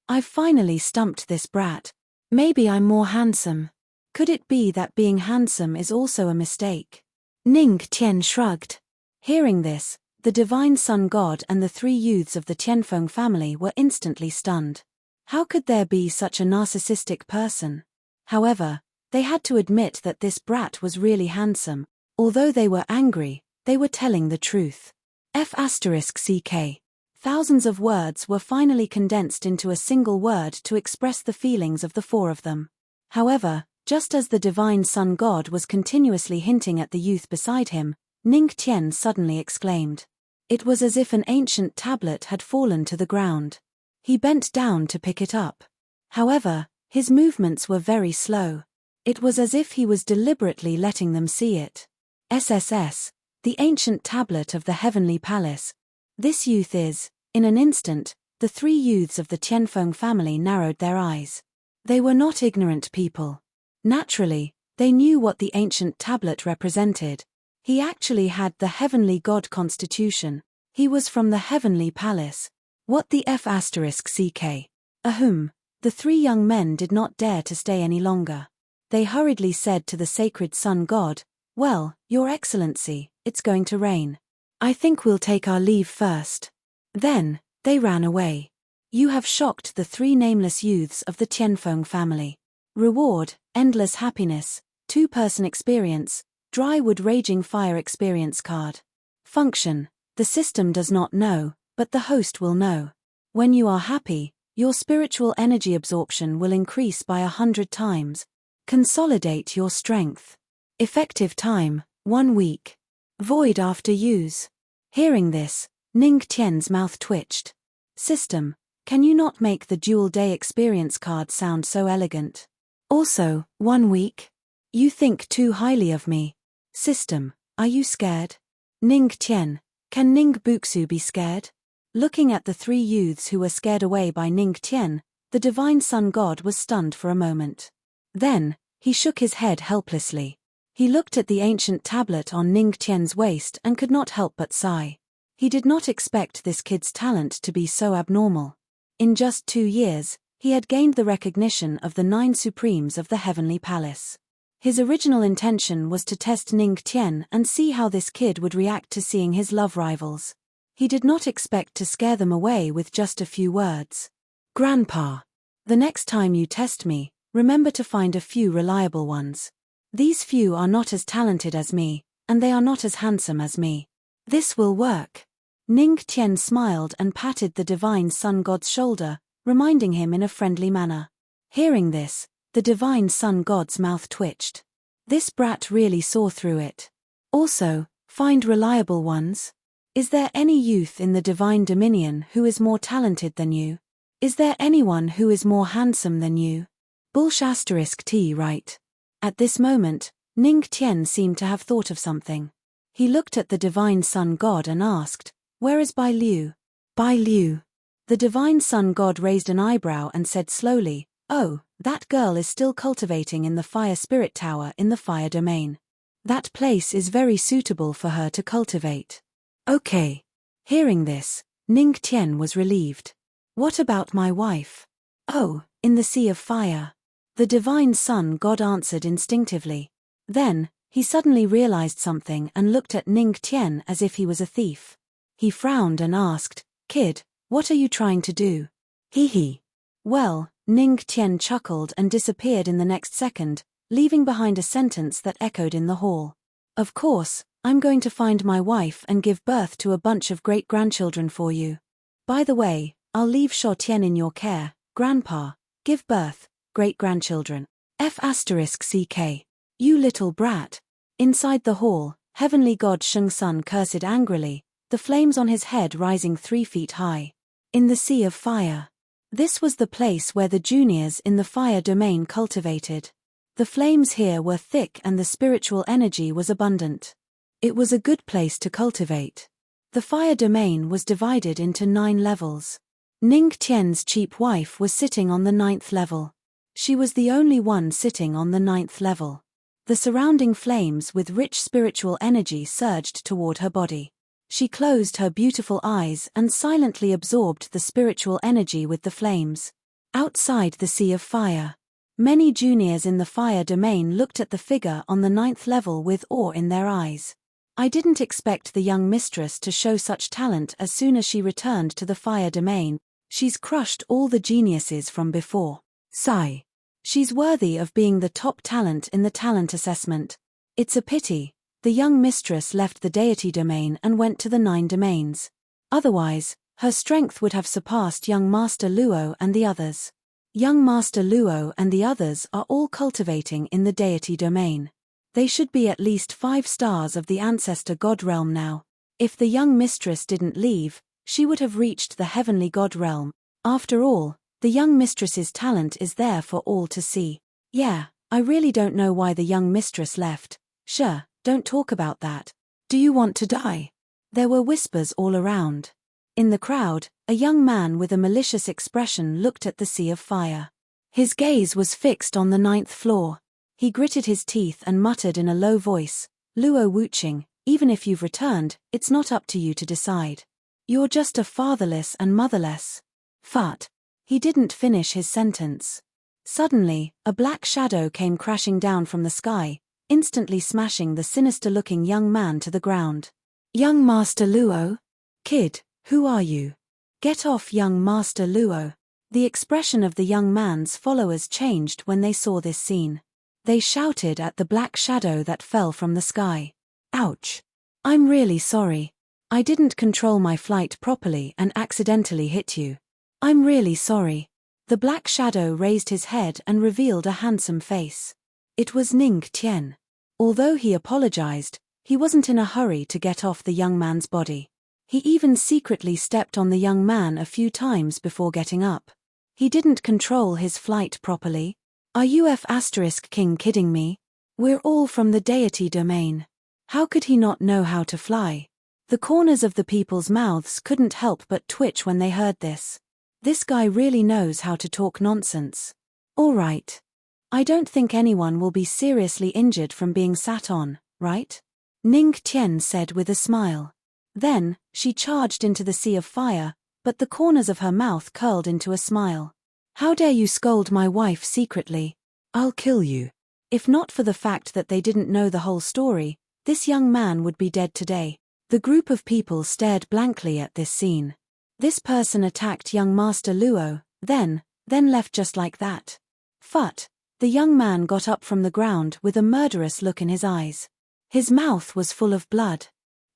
"I've finally stumped this brat. Maybe I'm more handsome. Could it be that being handsome is also a mistake?" Ning Tian shrugged. Hearing this, the divine sun god and the three youths of the Tianfeng family were instantly stunned. How could there be such a narcissistic person? However, they had to admit that this brat was really handsome. Although they were angry, they were telling the truth. F***ck. Thousands of words were finally condensed into a single word to express the feelings of the four of them. However, just as the divine sun god was continuously hinting at the youth beside him, Ning Tian suddenly exclaimed. It was as if an ancient tablet had fallen to the ground. He bent down to pick it up. However, his movements were very slow. It was as if he was deliberately letting them see it. SSS, the ancient tablet of the heavenly palace. This youth is. In an instant, the three youths of the Tianfeng family narrowed their eyes. They were not ignorant people. Naturally, they knew what the ancient tablet represented. He actually had the heavenly god constitution. He was from the heavenly palace. What the F***ck? Ahem. The three young men did not dare to stay any longer. They hurriedly said to the sacred sun god, "Well, Your Excellency, it's going to rain. I think we'll take our leave first." Then, they ran away. You have shocked the three nameless youths of the Tianfeng family. Reward, endless happiness, 2-person experience, dry wood raging fire experience card. Function, the system does not know, but the host will know. When you are happy, your spiritual energy absorption will increase by 100 times. Consolidate your strength. Effective time, 1 week. Void after use. Hearing this, Ning Tian's mouth twitched. System, can you not make the dual day experience card sound so elegant? Also, 1 week? You think too highly of me. System, are you scared? Ning Tian, can Ning Buxu be scared? Looking at the three youths who were scared away by Ning Tian, the divine sun god was stunned for a moment. Then, he shook his head helplessly. He looked at the ancient tablet on Ning Tian's waist and could not help but sigh. He did not expect this kid's talent to be so abnormal. In just 2 years, he had gained the recognition of the 9 Supremes of the Heavenly Palace. His original intention was to test Ning Tian and see how this kid would react to seeing his love rivals. He did not expect to scare them away with just a few words. Grandpa, the next time you test me, remember to find a few reliable ones. These few are not as talented as me, and they are not as handsome as me. This will work. Ning Tian smiled and patted the divine sun god's shoulder, reminding him in a friendly manner. Hearing this, the divine sun god's mouth twitched. This brat really saw through it. Also, find reliable ones. Is there any youth in the divine dominion who is more talented than you? Is there anyone who is more handsome than you? T, right? At this moment, Ning Tian seemed to have thought of something. He looked at the divine sun god and asked, "Where is Bai Liu?" Bai Liu. The divine sun god raised an eyebrow and said slowly, "Oh, that girl is still cultivating in the fire spirit tower in the fire domain. That place is very suitable for her to cultivate." Okay. Hearing this, Ning Tian was relieved. What about my wife? Oh, in the sea of fire. The divine sun god answered instinctively. Then, he suddenly realized something and looked at Ning Tian as if he was a thief. He frowned and asked, "Kid, what are you trying to do?" Hee hee. Well, Ning Tian chuckled and disappeared in the next second, leaving behind a sentence that echoed in the hall. "Of course, I'm going to find my wife and give birth to a bunch of great-grandchildren for you. By the way, I'll leave Shuo Tian in your care, Grandpa. Give birth, great-grandchildren. F***ck. You little brat." Inside the hall, heavenly god Sheng Sun cursed angrily, the flames on his head rising 3 feet high. In the sea of fire. This was the place where the juniors in the fire domain cultivated. The flames here were thick and the spiritual energy was abundant. It was a good place to cultivate. The fire domain was divided into 9 levels. Ning Tian's cheap wife was sitting on the 9th level. She was the only one sitting on the 9th level. The surrounding flames with rich spiritual energy surged toward her body. She closed her beautiful eyes and silently absorbed the spiritual energy with the flames. Outside the sea of fire. Many juniors in the fire domain looked at the figure on the 9th level with awe in their eyes. I didn't expect the young mistress to show such talent as soon as she returned to the fire domain. She's crushed all the geniuses from before. Sigh. She's worthy of being the top talent in the talent assessment. It's a pity. The young mistress left the deity domain and went to the 9 domains. Otherwise, her strength would have surpassed young Master Luo and the others. Young Master Luo and the others are all cultivating in the deity domain. They should be at least 5 stars of the ancestor god realm now. If the young mistress didn't leave, she would have reached the heavenly god realm. After all, the young mistress's talent is there for all to see. Yeah, I really don't know why the young mistress left. Sure, don't talk about that. Do you want to die? There were whispers all around. In the crowd, a young man with a malicious expression looked at the sea of fire. His gaze was fixed on the 9th floor. He gritted his teeth and muttered in a low voice, "Luo Wuqing, even if you've returned, it's not up to you to decide. You're just a fatherless and motherless." Fut. He didn't finish his sentence. Suddenly, a black shadow came crashing down from the sky, instantly smashing the sinister-looking young man to the ground. "Young Master Luo? Kid, who are you? Get off, young Master Luo." The expression of the young man's followers changed when they saw this scene. They shouted at the black shadow that fell from the sky. "Ouch. I'm really sorry. I didn't control my flight properly and accidentally hit you. I'm really sorry." The black shadow raised his head and revealed a handsome face. It was Ning Tian. Although he apologized, he wasn't in a hurry to get off the young man's body. He even secretly stepped on the young man a few times before getting up. He didn't control his flight properly. Are you King kidding me? We're all from the deity domain. How could he not know how to fly? The corners of the people's mouths couldn't help but twitch when they heard this. This guy really knows how to talk nonsense. All right. I don't think anyone will be seriously injured from being sat on, right? Ning Tian said with a smile. Then, she charged into the sea of fire, but the corners of her mouth curled into a smile. "How dare you scold my wife secretly? I'll kill you." If not for the fact that they didn't know the whole story, this young man would be dead today. The group of people stared blankly at this scene. This person attacked young Master Luo, then left just like that. Phut! The young man got up from the ground with a murderous look in his eyes. His mouth was full of blood.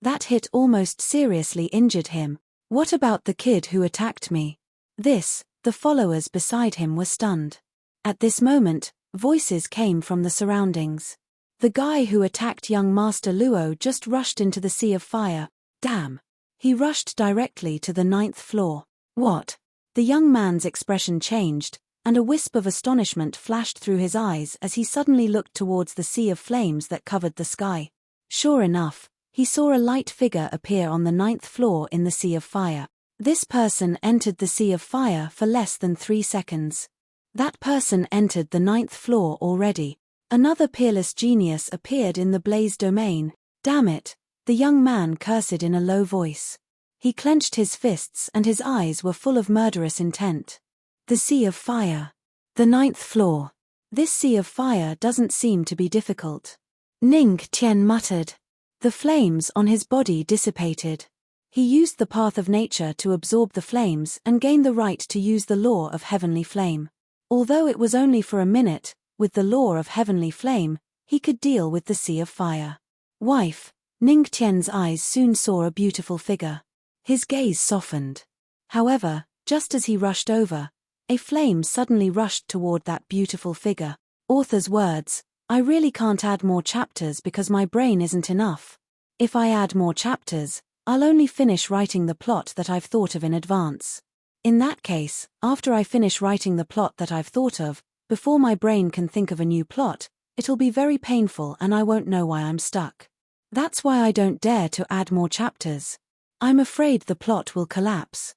That hit almost seriously injured him. "What about the kid who attacked me?" The followers beside him were stunned. At this moment, voices came from the surroundings. "The guy who attacked young Master Luo just rushed into the sea of fire. Damn! He rushed directly to the 9th floor. What?" The young man's expression changed, and a wisp of astonishment flashed through his eyes as he suddenly looked towards the sea of flames that covered the sky. Sure enough, he saw a light figure appear on the 9th floor in the sea of fire. This person entered the sea of fire for less than 3 seconds. That person entered the 9th floor already. Another peerless genius appeared in the blaze domain. Damn it! The young man cursed in a low voice. He clenched his fists and his eyes were full of murderous intent. The sea of fire. The 9th floor. This sea of fire doesn't seem to be difficult. Ning Tian muttered. The flames on his body dissipated. He used the path of nature to absorb the flames and gain the right to use the law of heavenly flame. Although it was only for a minute, with the law of heavenly flame, he could deal with the sea of fire. Wife, Ning Tian's eyes soon saw a beautiful figure. His gaze softened. However, just as he rushed over, a flame suddenly rushed toward that beautiful figure. Author's words, "I really can't add more chapters because my brain isn't enough. If I add more chapters, I'll only finish writing the plot that I've thought of in advance. In that case, after I finish writing the plot that I've thought of, before my brain can think of a new plot, it'll be very painful and I won't know why I'm stuck. That's why I don't dare to add more chapters. I'm afraid the plot will collapse."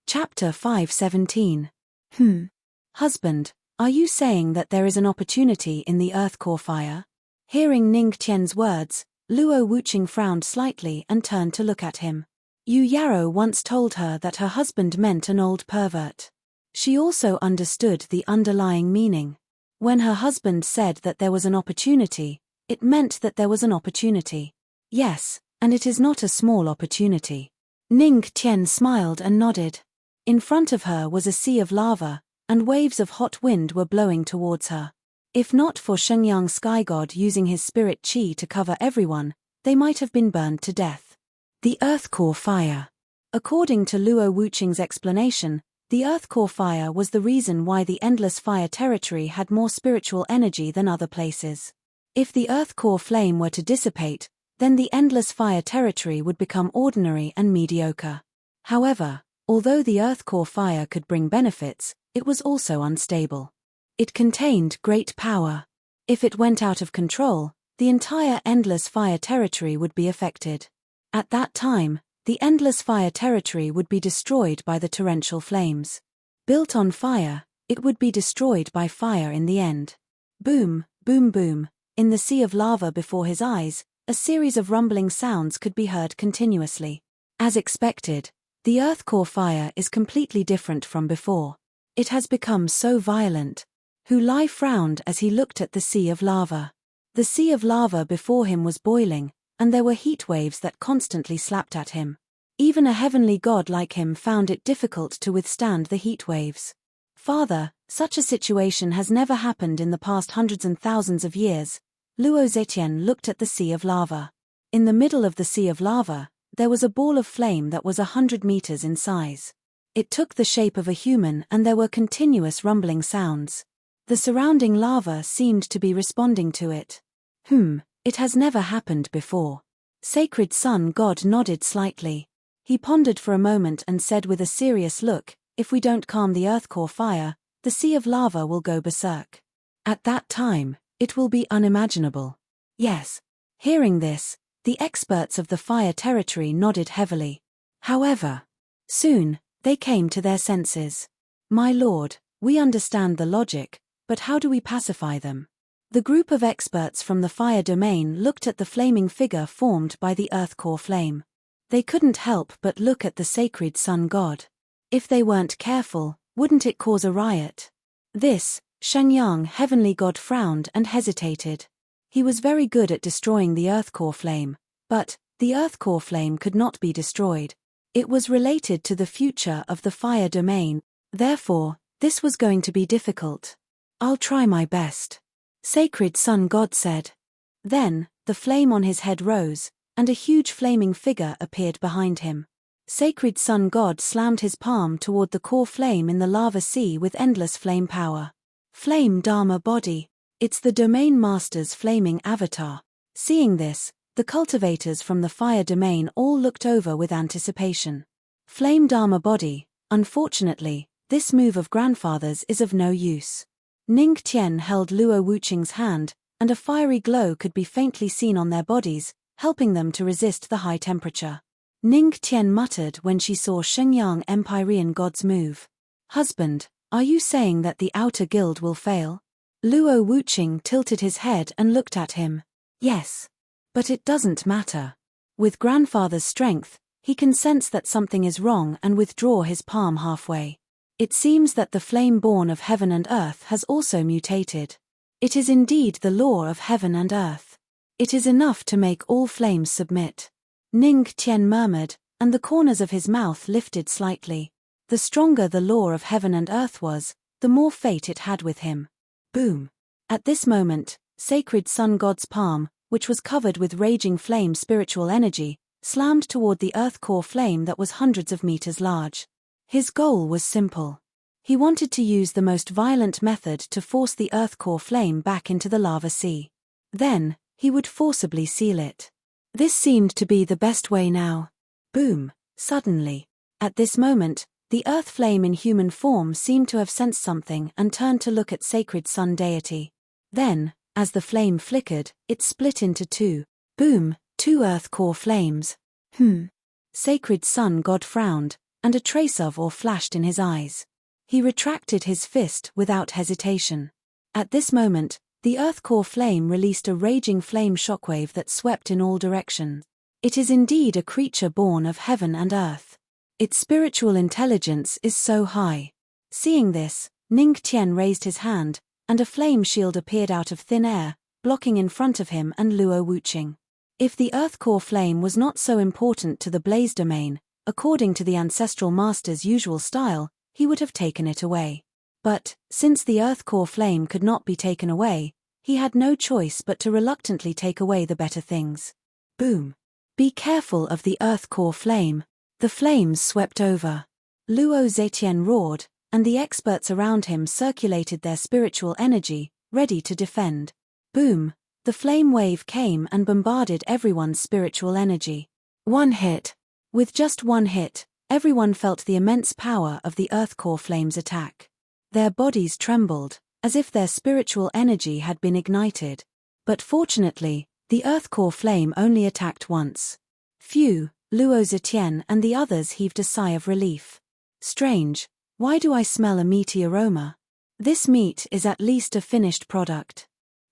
Chapter 517. Husband, are you saying that there is an opportunity in the earth core fire? Hearing Ning Tian's words, Luo Wuqing frowned slightly and turned to look at him. Yu Yarrow once told her that her husband meant an old pervert. She also understood the underlying meaning. When her husband said that there was an opportunity, it meant that there was an opportunity. Yes, and it is not a small opportunity. Ning Tian smiled and nodded. In front of her was a sea of lava, and waves of hot wind were blowing towards her. If not for Shengyang Sky God using his spirit qi to cover everyone, they might have been burned to death. The earth core fire. According to Luo Wuqing's explanation, the earth core fire was the reason why the endless fire territory had more spiritual energy than other places. If the earth core flame were to dissipate, then the endless fire territory would become ordinary and mediocre. However, although the earth core fire could bring benefits, it was also unstable. It contained great power. If it went out of control, the entire endless fire territory would be affected. At that time, the endless fire territory would be destroyed by the torrential flames. Built on fire, it would be destroyed by fire in the end. Boom, boom, boom. In the sea of lava before his eyes, a series of rumbling sounds could be heard continuously. As expected, the earth core fire is completely different from before. It has become so violent. Hu Lai frowned as he looked at the sea of lava. The sea of lava before him was boiling, and there were heat waves that constantly slapped at him. Even a heavenly god like him found it difficult to withstand the heat waves. Father, such a situation has never happened in the past hundreds and thousands of years. Luo Zetian looked at the sea of lava. In the middle of the sea of lava, there was a ball of flame that was 100 meters in size. It took the shape of a human and there were continuous rumbling sounds. The surrounding lava seemed to be responding to it. It has never happened before. Sacred Sun God nodded slightly. He pondered for a moment and said with a serious look, if we don't calm the earth core fire, the sea of lava will go berserk. At that time, it will be unimaginable. Yes. Hearing this, the experts of the fire territory nodded heavily. However, soon, they came to their senses. My lord, we understand the logic, but how do we pacify them? The group of experts from the fire domain looked at the flaming figure formed by the earth core flame. They couldn't help but look at the sacred sun god. If they weren't careful, wouldn't it cause a riot? This, Shenyang heavenly god frowned and hesitated. He was very good at destroying the earth core flame, but the earth core flame could not be destroyed. It was related to the future of the fire domain, therefore, this was going to be difficult. I'll try my best. Sacred sun god said. Then, the flame on his head rose, and a huge flaming figure appeared behind him. Sacred sun god slammed his palm toward the core flame in the lava sea with endless flame power. Flame Dharma body. It's the domain master's flaming avatar. Seeing this, the cultivators from the fire domain all looked over with anticipation. Flame Dharma body. Unfortunately, this move of grandfather's is of no use. Ning Tian held Luo Wuqing's hand, and a fiery glow could be faintly seen on their bodies, helping them to resist the high temperature. Ning Tian muttered when she saw Shenyang Empyrean god's move. Husband, are you saying that the outer guild will fail? Luo Wuqing tilted his head and looked at him. Yes. But it doesn't matter. With grandfather's strength, he can sense that something is wrong and withdraw his palm halfway. It seems that the flame born of heaven and earth has also mutated. It is indeed the law of heaven and earth. It is enough to make all flames submit. Ning Tian murmured, and the corners of his mouth lifted slightly. The stronger the law of heaven and earth was, the more fate it had with him. Boom. At this moment, sacred sun god's palm, which was covered with raging flame spiritual energy, slammed toward the earth core flame that was hundreds of meters large. His goal was simple. He wanted to use the most violent method to force the earth core flame back into the lava sea. Then, he would forcibly seal it. This seemed to be the best way now. Boom. Suddenly. At this moment, the earth flame in human form seemed to have sensed something and turned to look at sacred sun deity. Then, as the flame flickered, it split into two. Boom, two earth core flames. Sacred sun god frowned, and a trace of awe flashed in his eyes. He retracted his fist without hesitation. At this moment, the earth core flame released a raging flame shockwave that swept in all directions. It is indeed a creature born of heaven and earth. Its spiritual intelligence is so high. Seeing this, Ning Tian raised his hand, and a flame shield appeared out of thin air, blocking in front of him and Luo Wuqing. If the earth core flame was not so important to the blaze domain, according to the ancestral master's usual style, he would have taken it away. But, since the earth core flame could not be taken away, he had no choice but to reluctantly take away the better things. Boom. Be careful of the earth core flame. The flames swept over. Luo Zetian roared, and the experts around him circulated their spiritual energy, ready to defend. Boom. The flame wave came and bombarded everyone's spiritual energy. One hit. With just one hit, everyone felt the immense power of the earth core flame's attack. Their bodies trembled, as if their spiritual energy had been ignited. But fortunately, the earth core flame only attacked once. Phew, Luo Zetian and the others heaved a sigh of relief. Strange, why do I smell a meaty aroma? This meat is at least a finished product.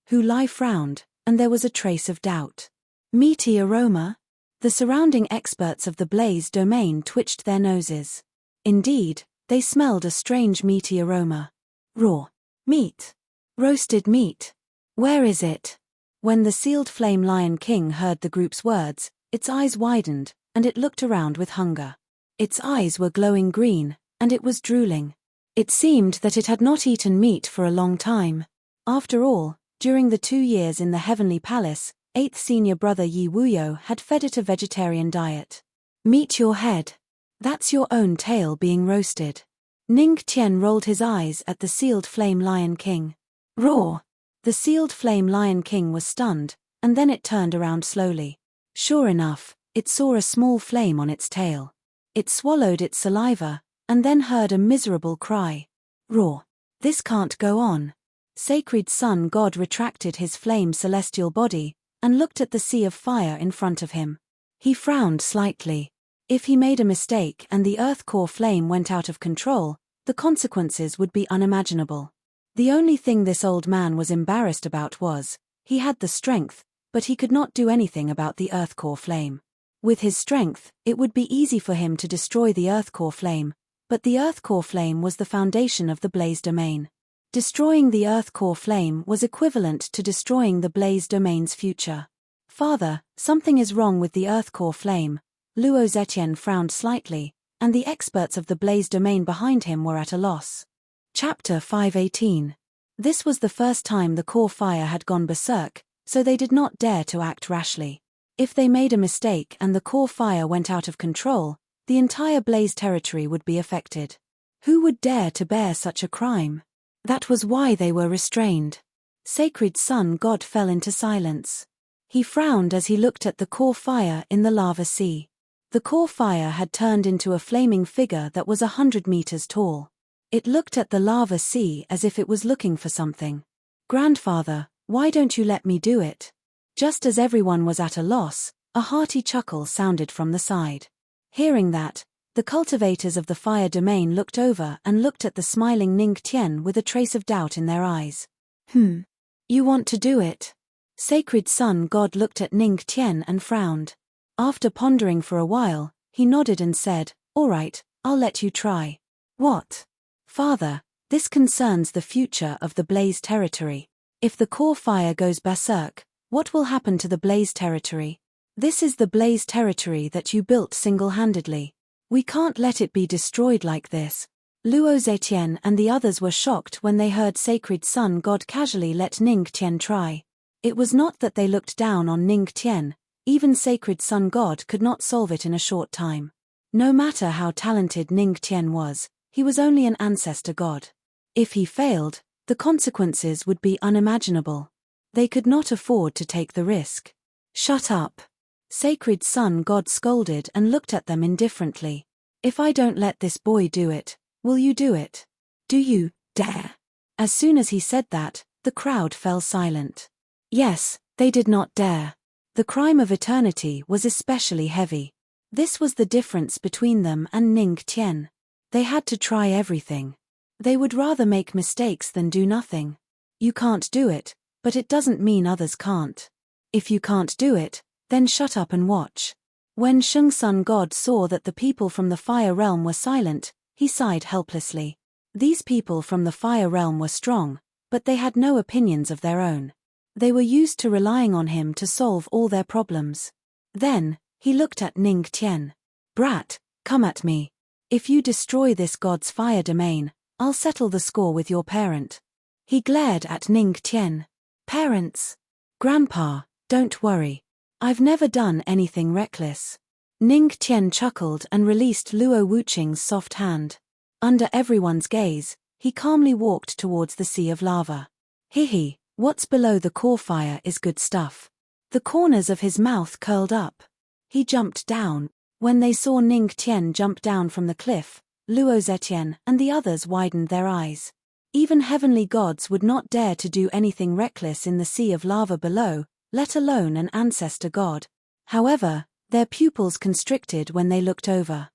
Hu Lai frowned, and there was a trace of doubt. Meaty aroma? The surrounding experts of the blaze domain twitched their noses. Indeed, they smelled a strange meaty aroma. Raw meat. Roasted meat. Where is it? When the sealed flame Lion King heard the group's words, its eyes widened, and it looked around with hunger. Its eyes were glowing green, and it was drooling. It seemed that it had not eaten meat for a long time. After all, during the 2 years in the Heavenly Palace, 8th senior brother Yi Wuyo had fed it a vegetarian diet. Meet your head. That's your own tail being roasted. Ning Tian rolled his eyes at the sealed flame Lion King. Roar! The sealed flame Lion King was stunned, and then it turned around slowly. Sure enough, it saw a small flame on its tail. It swallowed its saliva, and then heard a miserable cry. Roar! This can't go on. Sacred Sun God retracted his flame celestial body, and looked at the sea of fire in front of him. He frowned slightly. If he made a mistake and the earth core flame went out of control, the consequences would be unimaginable. The only thing this old man was embarrassed about was, he had the strength, but he could not do anything about the earth core flame. With his strength, it would be easy for him to destroy the Earth Core Flame, but the Earth Core Flame was the foundation of the Blaze Domain. Destroying the Earth Core Flame was equivalent to destroying the Blaze Domain's future. Father, something is wrong with the Earth Core Flame. Luo Zetian frowned slightly, and the experts of the Blaze Domain behind him were at a loss. Chapter 518. This was the first time the core fire had gone berserk, so they did not dare to act rashly. If they made a mistake and the core fire went out of control, the entire Blaze territory would be affected. Who would dare to bear such a crime? That was why they were restrained. Sacred Sun God fell into silence. He frowned as he looked at the core fire in the lava sea. The core fire had turned into a flaming figure that was 100 meters tall. It looked at the lava sea as if it was looking for something. Grandfather, why don't you let me do it? Just as everyone was at a loss, a hearty chuckle sounded from the side. Hearing that, the cultivators of the fire domain looked over and looked at the smiling Ning Tian with a trace of doubt in their eyes. You want to do it? Sacred Sun God looked at Ning Tian and frowned. After pondering for a while, he nodded and said, "All right, I'll let you try." "What?" "Father, this concerns the future of the Blaze territory. If the core fire goes berserk, what will happen to the Blaze territory? This is the Blaze territory that you built single-handedly. We can't let it be destroyed like this." Luo Zetian and the others were shocked when they heard Sacred Sun God casually let Ning Tian try. It was not that they looked down on Ning Tian, even Sacred Sun God could not solve it in a short time. No matter how talented Ning Tian was, he was only an ancestor god. If he failed, the consequences would be unimaginable. They could not afford to take the risk. "Shut up." Sacred Sun God scolded and looked at them indifferently. "If I don't let this boy do it, will you do it? Do you dare?" As soon as he said that, the crowd fell silent. Yes, they did not dare. The crime of eternity was especially heavy. This was the difference between them and Ning Tian. They had to try everything. They would rather make mistakes than do nothing. You can't do it, but it doesn't mean others can't. If you can't do it, then shut up and watch. When Sheng Sun God saw that the people from the fire realm were silent, he sighed helplessly. These people from the fire realm were strong, but they had no opinions of their own. They were used to relying on him to solve all their problems. Then, he looked at Ning Tian. "Brat, come at me. If you destroy this god's fire domain, I'll settle the score with your parent." He glared at Ning Tian. "Parents? Grandpa, don't worry. I've never done anything reckless." Ning Tian chuckled and released Luo Wuqing's soft hand. Under everyone's gaze, he calmly walked towards the sea of lava. "Hihi, what's below the core fire is good stuff." The corners of his mouth curled up. He jumped down. When they saw Ning Tian jump down from the cliff, Luo Zetian and the others widened their eyes. Even heavenly gods would not dare to do anything reckless in the sea of lava below, let alone an ancestor god. However, their pupils constricted when they looked over.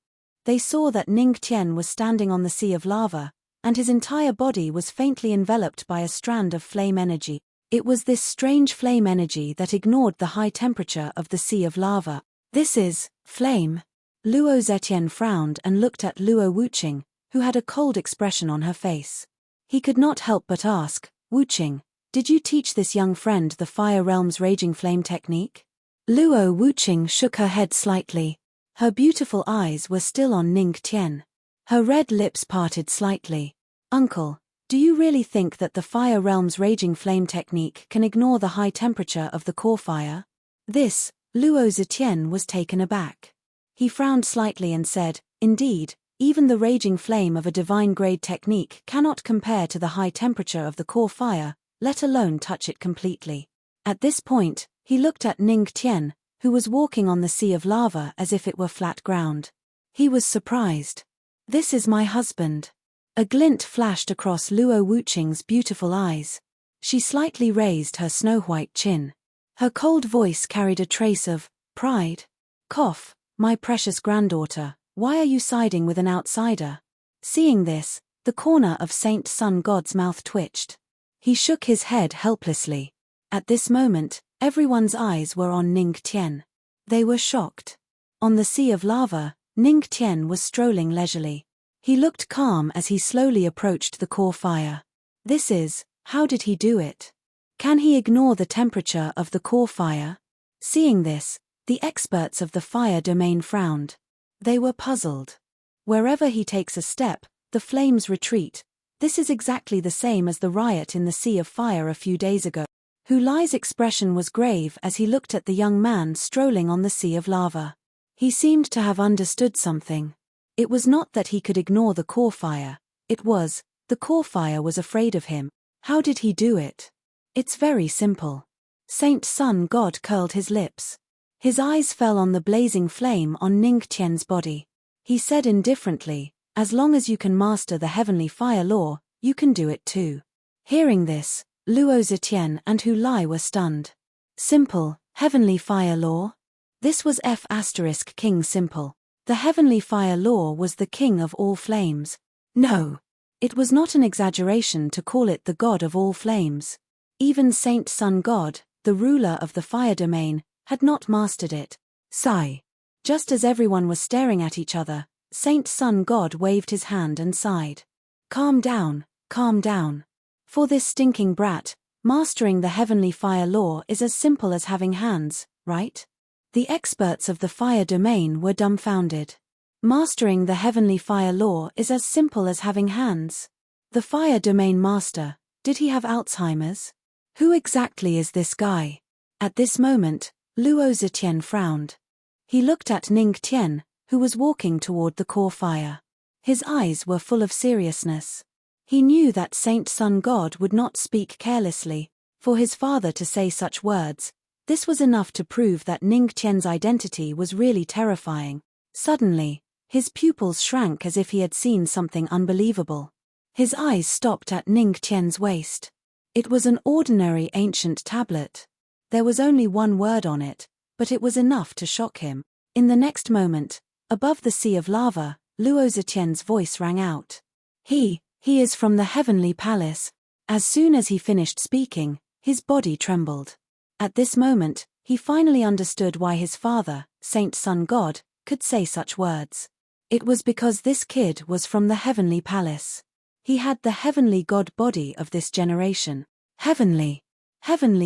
They saw that Ning Tian was standing on the sea of lava, and his entire body was faintly enveloped by a strand of flame energy. It was this strange flame energy that ignored the high temperature of the sea of lava. "This is flame." Luo Zetian frowned and looked at Luo Wuqing, who had a cold expression on her face. He could not help but ask, "Wuqing, did you teach this young friend the Fire Realm's Raging Flame technique?" Luo Wuqing shook her head slightly. Her beautiful eyes were still on Ning Tian. Her red lips parted slightly. "Uncle, do you really think that the Fire Realm's Raging Flame technique can ignore the high temperature of the core fire?" This, Luo Zetian was taken aback. He frowned slightly and said, "Indeed, even the raging flame of a divine-grade technique cannot compare to the high temperature of the core fire, let alone touch it completely." At this point, he looked at Ning Tian, who was walking on the sea of lava as if it were flat ground. He was surprised. "This is my husband." A glint flashed across Luo Wuqing's beautiful eyes. She slightly raised her snow-white chin. Her cold voice carried a trace of pride. "Cough, my precious granddaughter, why are you siding with an outsider?" Seeing this, the corner of Saint Sun God's mouth twitched. He shook his head helplessly. At this moment, everyone's eyes were on Ning Tian. They were shocked. On the sea of lava, Ning Tian was strolling leisurely. He looked calm as he slowly approached the core fire. How did he do it? Can he ignore the temperature of the core fire? Seeing this, the experts of the fire domain frowned. They were puzzled. Wherever he takes a step, the flames retreat. This is exactly the same as the riot in the Sea of Fire a few days ago. Hu Lai's expression was grave as he looked at the young man strolling on the sea of lava. He seemed to have understood something. It was not that he could ignore the core fire. The core fire was afraid of him. How did he do it? It's very simple. Saint Sun God curled his lips. His eyes fell on the blazing flame on Ning Tian's body. He said indifferently, as long as you can master the heavenly fire law, you can do it too. Hearing this, Luo Zetian and Hu Lai were stunned. Simple, heavenly fire law? This was King Simple. The heavenly fire law was the king of all flames. No. It was not an exaggeration to call it the god of all flames. Even Saint Sun God, the ruler of the fire domain, had not mastered it. Sigh. Just as everyone was staring at each other, Saint Sun God waved his hand and sighed. Calm down, calm down. For this stinking brat, mastering the heavenly fire law is as simple as having hands, right? The experts of the fire domain were dumbfounded. Mastering the heavenly fire law is as simple as having hands. The fire domain master, did he have Alzheimer's? Who exactly is this guy? At this moment, Luo Zetian frowned. He looked at Ning Tian, who was walking toward the core fire. His eyes were full of seriousness. He knew that Saint Sun God would not speak carelessly. For his father to say such words, this was enough to prove that Ning Tian's identity was really terrifying. Suddenly, his pupils shrank as if he had seen something unbelievable. His eyes stopped at Ning Tian's waist. It was an ordinary ancient tablet. There was only one word on it, but it was enough to shock him. In the next moment, above the sea of lava, Luo Zetian's voice rang out. He is from the heavenly palace. As soon as he finished speaking, his body trembled. At this moment, he finally understood why his father, Saint Sun God, could say such words. It was because this kid was from the heavenly palace. He had the heavenly god body of this generation. Heavenly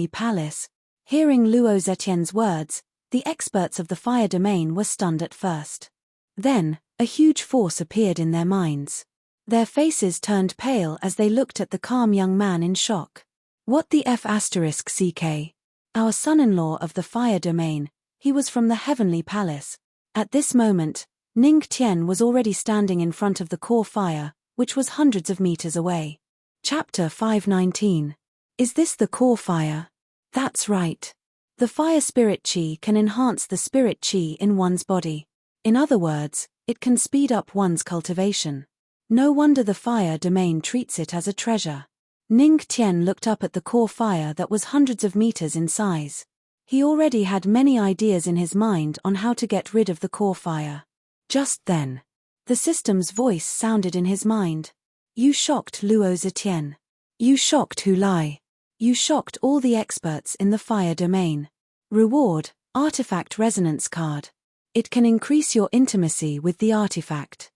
palace. Hearing Luo Zetian's words, the experts of the fire domain were stunned at first. Then, a huge force appeared in their minds. Their faces turned pale as they looked at the calm young man in shock. What the *CK? Our son-in-law of the fire domain, he was from the heavenly palace. At this moment, Ning Tian was already standing in front of the core fire, which was hundreds of meters away. Chapter 519. Is this the core fire? That's right. The fire spirit chi can enhance the spirit chi in one's body. In other words, it can speed up one's cultivation. No wonder the fire domain treats it as a treasure. Ning Tian looked up at the core fire that was hundreds of meters in size. He already had many ideas in his mind on how to get rid of the core fire. Just then, the system's voice sounded in his mind. You shocked Luo Zetian. You shocked Hu Lai. You shocked all the experts in the fire domain. Reward, Artifact Resonance Card. It can increase your intimacy with the artifact.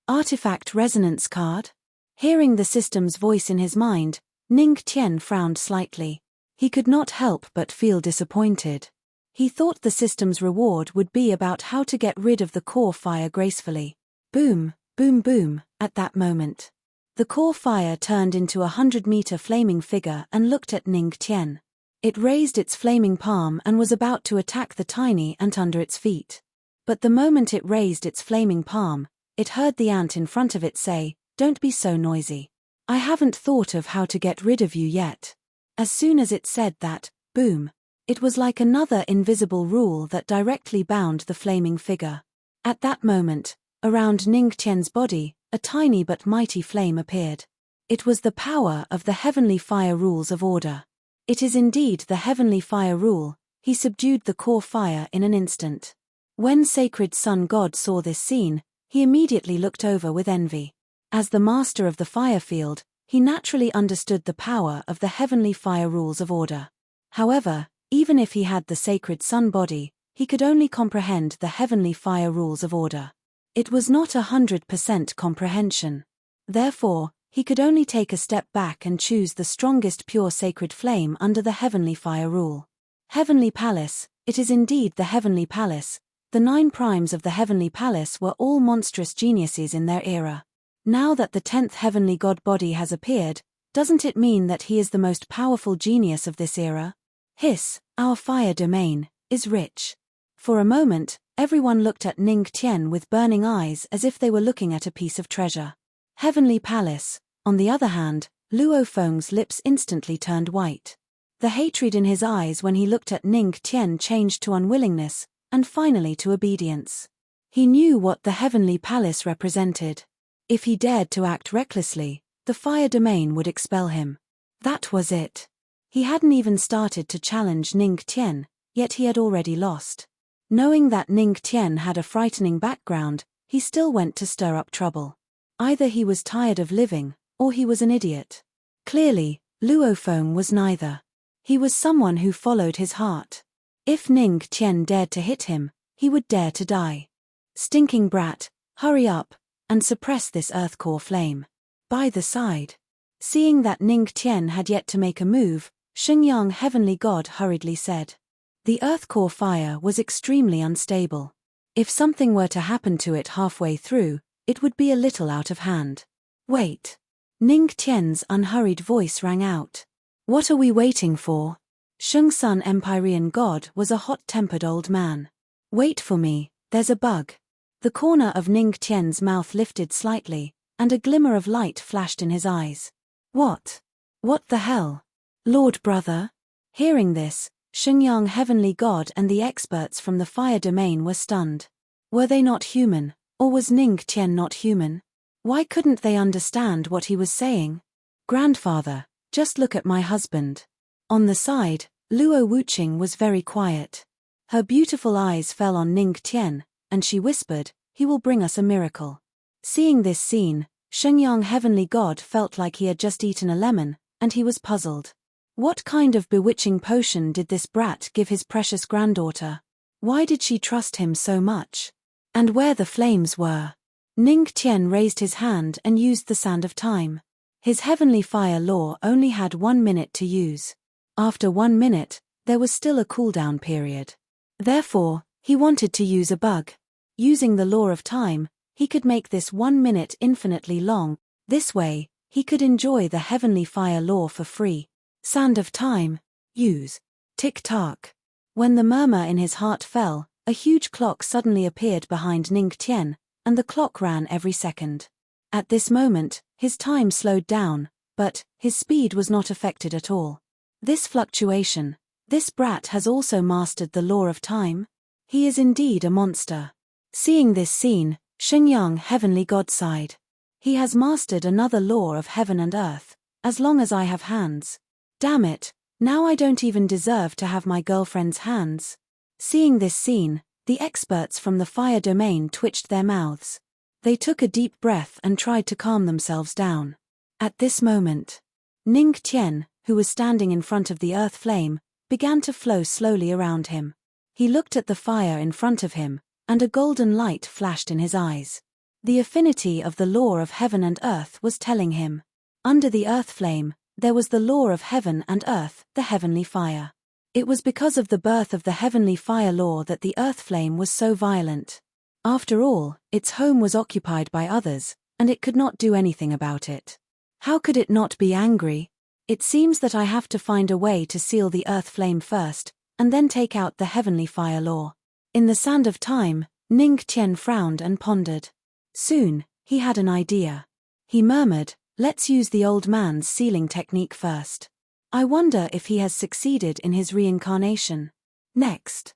Artifact Resonance Card? Hearing the system's voice in his mind, Ning Tian frowned slightly. He could not help but feel disappointed. He thought the system's reward would be about how to get rid of the core fire gracefully. Boom, boom, boom, at that moment. The core fire turned into a 100-meter flaming figure and looked at Ning Tian. It raised its flaming palm and was about to attack the tiny ant under its feet. But the moment it raised its flaming palm, it heard the ant in front of it say, "Don't be so noisy. I haven't thought of how to get rid of you yet." As soon as it said that, boom, it was like another invisible rule that directly bound the flaming figure. At that moment, around Ning Tian's body, a tiny but mighty flame appeared. It was the power of the heavenly fire rules of order. It is indeed the heavenly fire rule. He subdued the core fire in an instant. When Sacred Sun God saw this scene, he immediately looked over with envy. As the master of the fire field, he naturally understood the power of the heavenly fire rules of order. However, even if he had the sacred sun body, he could only comprehend the heavenly fire rules of order. It was not 100% comprehension. Therefore, he could only take a step back and choose the strongest pure sacred flame under the heavenly fire rule. Heavenly Palace, it is indeed the Heavenly Palace. The 9 primes of the Heavenly Palace were all monstrous geniuses in their era. Now that the 10th heavenly god body has appeared, doesn't it mean that he is the most powerful genius of this era? Hiss, our fire domain, is rich. For a moment, everyone looked at Ning Tian with burning eyes as if they were looking at a piece of treasure. Heavenly Palace, on the other hand, Luo Feng's lips instantly turned white. The hatred in his eyes when he looked at Ning Tian changed to unwillingness, and finally to obedience. He knew what the Heavenly Palace represented. If he dared to act recklessly, the fire domain would expel him. That was it. He hadn't even started to challenge Ning Tian, yet he had already lost. Knowing that Ning Tian had a frightening background, he still went to stir up trouble. Either he was tired of living, or he was an idiot. Clearly, Luo Feng was neither. He was someone who followed his heart. If Ning Tian dared to hit him, he would dare to die. Stinking brat, hurry up, and suppress this earth core flame. By the side. Seeing that Ning Tian had yet to make a move, Shenyang Heavenly God hurriedly said. The earth core fire was extremely unstable. If something were to happen to it halfway through, it would be a little out of hand. Wait. Ning Tian's unhurried voice rang out. What are we waiting for? Sheng Sun Empyrean God was a hot-tempered old man. Wait for me, there's a bug. The corner of Ning Tian's mouth lifted slightly, and a glimmer of light flashed in his eyes. What? What the hell? Lord Brother? Hearing this, Shenyang Heavenly God and the experts from the fire domain were stunned. Were they not human, or was Ning Tian not human? Why couldn't they understand what he was saying? Grandfather, just look at my husband. On the side, Luo Wuqing was very quiet. Her beautiful eyes fell on Ning Tian, and she whispered, he will bring us a miracle. Seeing this scene, Shenyang Heavenly God felt like he had just eaten a lemon, and he was puzzled. What kind of bewitching potion did this brat give his precious granddaughter? Why did she trust him so much? And where the flames were? Ning Tian raised his hand and used the sand of time. His heavenly fire law only had 1 minute to use. After 1 minute, there was still a cooldown period. Therefore, he wanted to use a bug. Using the law of time, he could make this 1 minute infinitely long. This way, he could enjoy the heavenly fire law for free. Sand of time. Use. Tick-tock. When the murmur in his heart fell, a huge clock suddenly appeared behind Ning Tian, and the clock ran every second. At this moment, his time slowed down, but his speed was not affected at all. This fluctuation, this brat has also mastered the law of time? He is indeed a monster. Seeing this scene, Shenyang Heavenly God sighed. He has mastered another law of heaven and earth, as long as I have hands. Damn it, now I don't even deserve to have my girlfriend's hands. Seeing this scene, the experts from the fire domain twitched their mouths. They took a deep breath and tried to calm themselves down. At this moment, Ning Tian, who was standing in front of the earth flame, began to flow slowly around him. He looked at the fire in front of him, and a golden light flashed in his eyes. The affinity of the law of heaven and earth was telling him. Under the earth flame, there was the law of heaven and earth, the heavenly fire. It was because of the birth of the heavenly fire law that the earth flame was so violent. After all, its home was occupied by others, and it could not do anything about it. How could it not be angry? It seems that I have to find a way to seal the earth flame first, and then take out the heavenly fire law. In the sand of time, Ning Tian frowned and pondered. Soon, he had an idea. He murmured, let's use the old man's sealing technique first. I wonder if he has succeeded in his reincarnation. Next.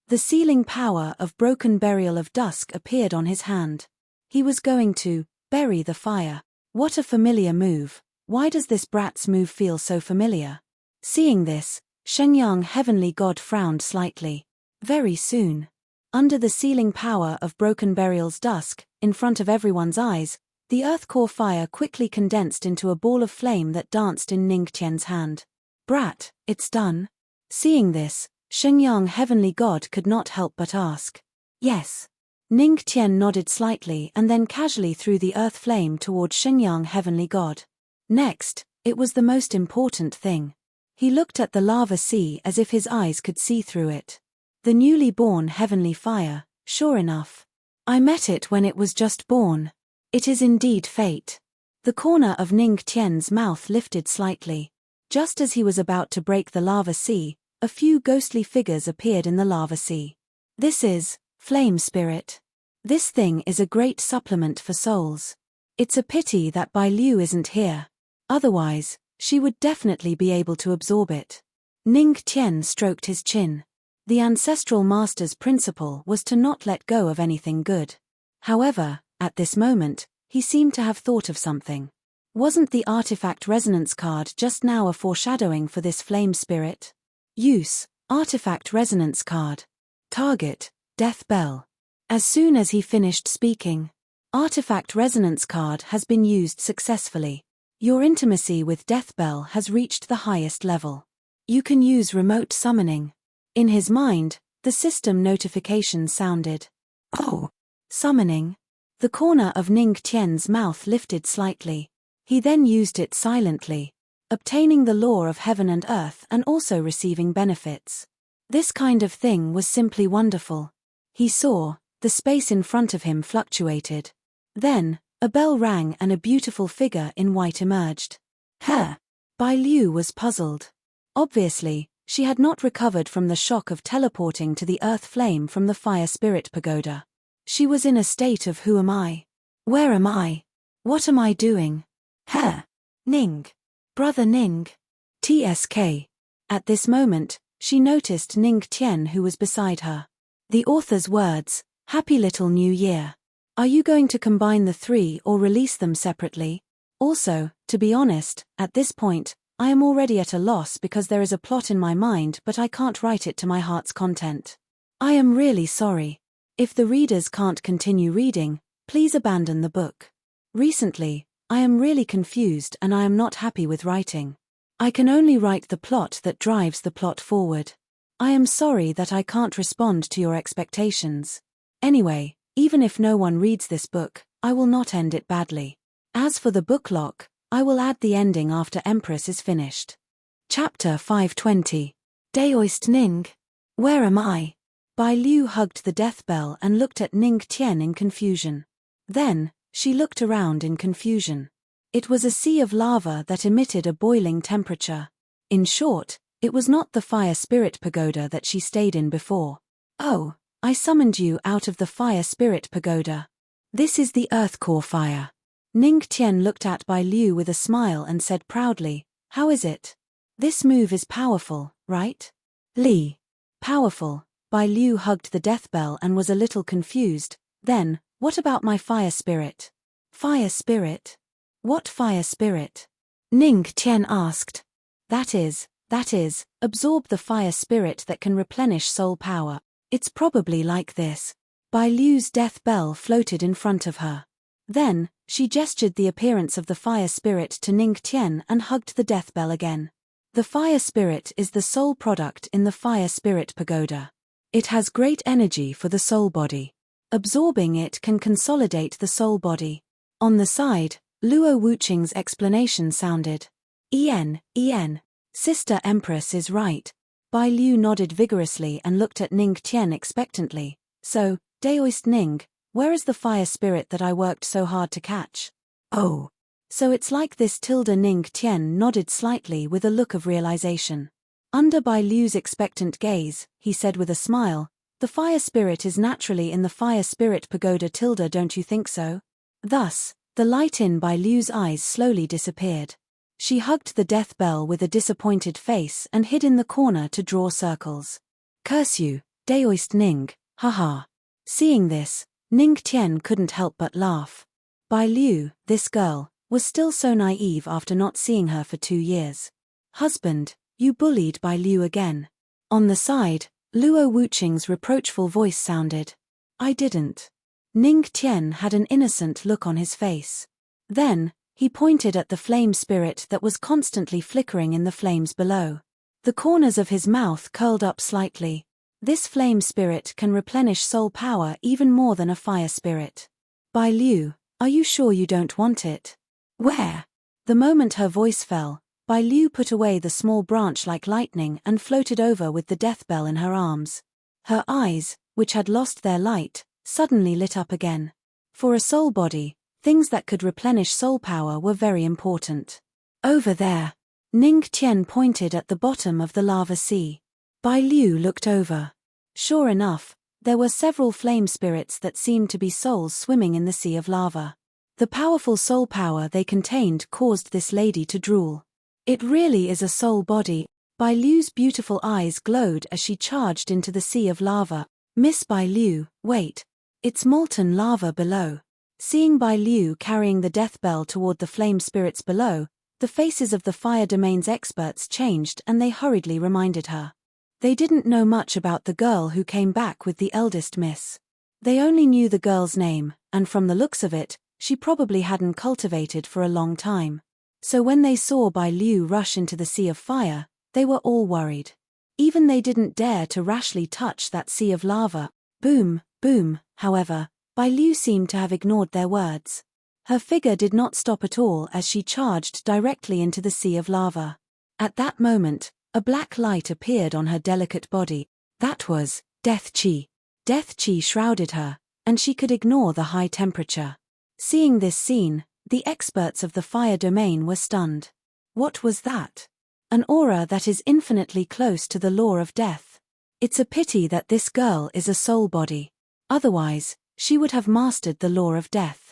The sealing power of broken burial of dusk appeared on his hand. He was going to bury the fire. What a familiar move. Why does this brat's move feel so familiar? Seeing this, Shenyang Heavenly God frowned slightly. Very soon. Under the sealing power of broken burial's dusk, in front of everyone's eyes, the earth core fire quickly condensed into a ball of flame that danced in Ning Tian's hand. Brat, it's done. Seeing this, Shenyang heavenly god could not help but ask. Yes. Ning Tian nodded slightly and then casually threw the earth flame toward Shenyang heavenly god. Next, it was the most important thing. He looked at the lava sea as if his eyes could see through it. The newly born heavenly fire, sure enough. I met it when it was just born. It is indeed fate. The corner of Ning Tian's mouth lifted slightly. Just as he was about to break the lava sea, a few ghostly figures appeared in the lava sea. This is Flame Spirit. This thing is a great supplement for souls. It's a pity that Bai Liu isn't here. Otherwise, she would definitely be able to absorb it. Ning Tian stroked his chin. The ancestral master's principle was to not let go of anything good. However, at this moment, he seemed to have thought of something. Wasn't the artifact resonance card just now a foreshadowing for this flame spirit? Use, artifact resonance card. Target, death bell. As soon as he finished speaking, artifact resonance card has been used successfully. Your intimacy with death bell has reached the highest level. You can use remote summoning. In his mind, the system notification sounded. Oh, summoning. The corner of Ning Tian's mouth lifted slightly. He then used it silently, obtaining the law of heaven and earth and also receiving benefits. This kind of thing was simply wonderful. He saw, the space in front of him fluctuated. Then, a bell rang and a beautiful figure in white emerged. Her. Bai Liu was puzzled. Obviously, she had not recovered from the shock of teleporting to the earth flame from the fire spirit pagoda. She was in a state of who am I? Where am I? What am I doing? Her. Ning. Brother Ning. TSK. At this moment, she noticed Ning Tian who was beside her. The author's words, Happy Little New Year. Are you going to combine the three or release them separately? Also, to be honest, at this point, I am already at a loss because there is a plot in my mind but I can't write it to my heart's content. I am really sorry. If the readers can't continue reading, please abandon the book. Recently, I am really confused and I am not happy with writing. I can only write the plot that drives the plot forward. I am sorry that I can't respond to your expectations. Anyway, even if no one reads this book, I will not end it badly. As for the book lock, I will add the ending after Empress is finished. Chapter 520. Daoist Ning. Where am I? Bai Liu hugged the death bell and looked at Ning Tian in confusion. Then, she looked around in confusion. It was a sea of lava that emitted a boiling temperature. In short, it was not the fire spirit pagoda that she stayed in before. Oh, I summoned you out of the fire spirit pagoda. This is the earth core fire. Ning Tian looked at Bai Liu with a smile and said proudly, how is it? This move is powerful, right? Li. Powerful. Bai Liu hugged the death bell and was a little confused. Then, what about my fire spirit? Fire spirit? What fire spirit? Ning Tian asked. That is, absorb the fire spirit that can replenish soul power. It's probably like this. Bai Liu's death bell floated in front of her. Then, she gestured the appearance of the fire spirit to Ning Tian and hugged the death bell again. The fire spirit is the soul product in the fire spirit pagoda. It has great energy for the soul body. Absorbing it can consolidate the soul body. On the side, Luo Wuqing's explanation sounded. En, Sister Empress is right. Bai Liu nodded vigorously and looked at Ning Tian expectantly. So, Daoist Ning, where is the fire spirit that I worked so hard to catch? Oh. So it's like this. Ning Tian nodded slightly with a look of realization. Under Bai Liu's expectant gaze, he said with a smile, the fire spirit is naturally in the fire spirit pagoda. Don't you think so? Thus, the light in Bai Liu's eyes slowly disappeared. She hugged the death bell with a disappointed face and hid in the corner to draw circles. Curse you, Daoist Ning, haha. Seeing this, Ning Tian couldn't help but laugh. Bai Liu, this girl, was still so naive after not seeing her for 2 years. Husband, you bullied Bai Liu again. On the side, Luo Wuqing's reproachful voice sounded. I didn't. Ning Tian had an innocent look on his face. Then, he pointed at the flame spirit that was constantly flickering in the flames below. The corners of his mouth curled up slightly. This flame spirit can replenish soul power even more than a fire spirit. Bai Liu, are you sure you don't want it? Where? The moment her voice fell, Bai Liu put away the small branch like lightning and floated over with the death bell in her arms. Her eyes, which had lost their light, suddenly lit up again. For a soul body, things that could replenish soul power were very important. Over there. Ning Tian pointed at the bottom of the lava sea. Bai Liu looked over. Sure enough, there were several flame spirits that seemed to be souls swimming in the sea of lava. The powerful soul power they contained caused this lady to drool. It really is a soul body. Bai Liu's beautiful eyes glowed as she charged into the sea of lava. Miss Bai Liu, wait. It's molten lava below. Seeing Bai Liu carrying the death bell toward the flame spirits below, the faces of the fire domain's experts changed and they hurriedly reminded her. They didn't know much about the girl who came back with the eldest miss. They only knew the girl's name, and from the looks of it, she probably hadn't cultivated for a long time. So when they saw Bai Liu rush into the sea of fire, they were all worried. Even they didn't dare to rashly touch that sea of lava. Boom, boom, however, Bai Liu seemed to have ignored their words. Her figure did not stop at all as she charged directly into the sea of lava. At that moment, a black light appeared on her delicate body. That was death qi. Death qi shrouded her, and she could ignore the high temperature. Seeing this scene, the experts of the fire domain were stunned. What was that? An aura that is infinitely close to the law of death. It's a pity that this girl is a soul body. Otherwise, she would have mastered the law of death.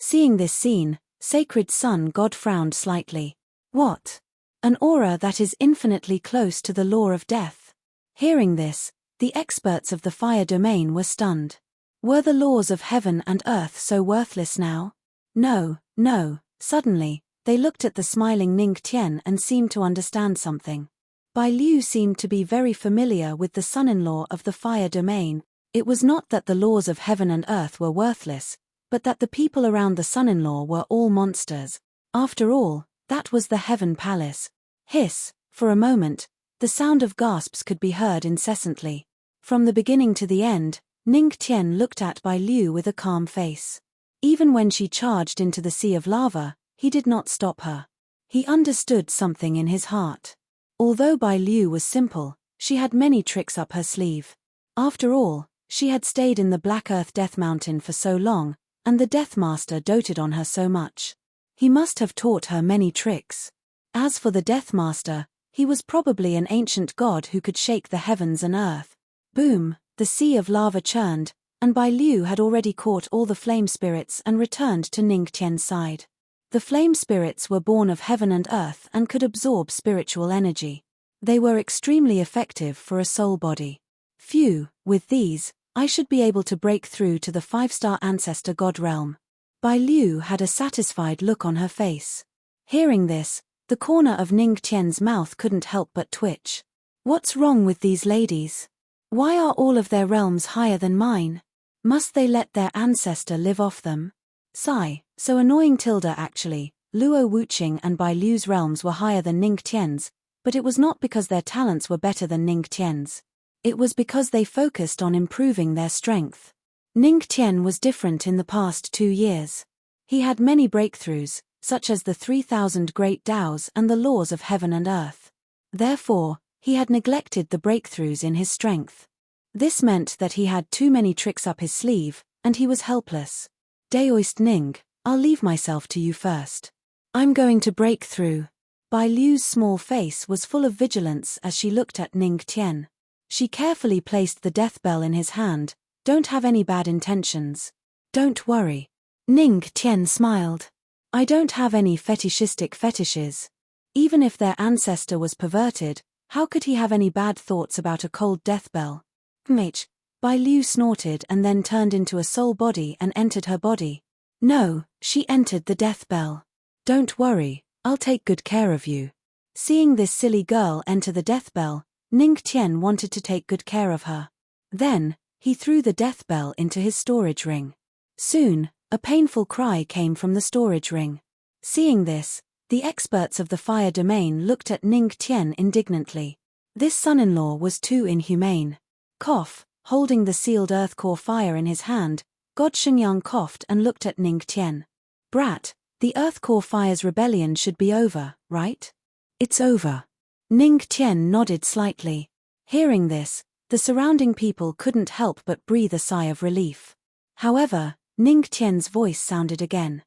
Seeing this scene, Sacred Sun God frowned slightly. What? An aura that is infinitely close to the law of death. Hearing this, the experts of the fire domain were stunned. Were the laws of heaven and earth so worthless now? No, no. Suddenly, they looked at the smiling Ning Tian and seemed to understand something. Bai Liu seemed to be very familiar with the son-in-law of the fire domain. It was not that the laws of heaven and earth were worthless, but that the people around the son-in-law were all monsters. After all, that was the Heaven Palace. Hiss, for a moment, the sound of gasps could be heard incessantly. From the beginning to the end, Ning Tian looked at Bai Liu with a calm face. Even when she charged into the sea of lava, he did not stop her. He understood something in his heart. Although Bai Liu was simple, she had many tricks up her sleeve. After all, she had stayed in the Black Earth Death Mountain for so long, and the Death Master doted on her so much. He must have taught her many tricks. As for the Death Master, he was probably an ancient god who could shake the heavens and earth. Boom, the sea of lava churned, and Bai Liu had already caught all the flame spirits and returned to Ning Tian's side. The flame spirits were born of heaven and earth and could absorb spiritual energy. They were extremely effective for a soul body. Phew, with these, I should be able to break through to the 5-star ancestor god realm. Bai Liu had a satisfied look on her face. Hearing this, the corner of Ning Tian's mouth couldn't help but twitch. What's wrong with these ladies? Why are all of their realms higher than mine? Must they let their ancestor live off them? Sigh, so annoying Tilda actually. Luo Wuqing and Bai Liu's realms were higher than Ning Tian's, but it was not because their talents were better than Ning Tian's. It was because they focused on improving their strength. Ning Tian was different in the past 2 years. He had many breakthroughs, such as the 3,000 great Taos and the laws of heaven and earth. Therefore, he had neglected the breakthroughs in his strength. This meant that he had too many tricks up his sleeve, and he was helpless. Daoist Ning, I'll leave myself to you first. I'm going to break through. Bai Liu's small face was full of vigilance as she looked at Ning Tian. She carefully placed the death bell in his hand. Don't have any bad intentions. Don't worry. Ning Tian smiled. I don't have any fetishistic fetishes. Even if their ancestor was perverted, how could he have any bad thoughts about a cold death bell? Bai Liu snorted and then turned into a soul body and entered her body. No, she entered the death bell. Don't worry, I'll take good care of you. Seeing this silly girl enter the death bell, Ning Tian wanted to take good care of her. Then, he threw the death bell into his storage ring. Soon, a painful cry came from the storage ring. Seeing this, the experts of the fire domain looked at Ning Tian indignantly. This son-in-law was too inhumane. Cough, holding the sealed earth core fire in his hand, God Shengyang coughed and looked at Ning Tian. Brat, the earth core fire's rebellion should be over, right? It's over. Ning Tian nodded slightly. Hearing this, the surrounding people couldn't help but breathe a sigh of relief. However, Ning Tian's voice sounded again.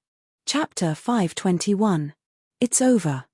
Chapter 521. It's over.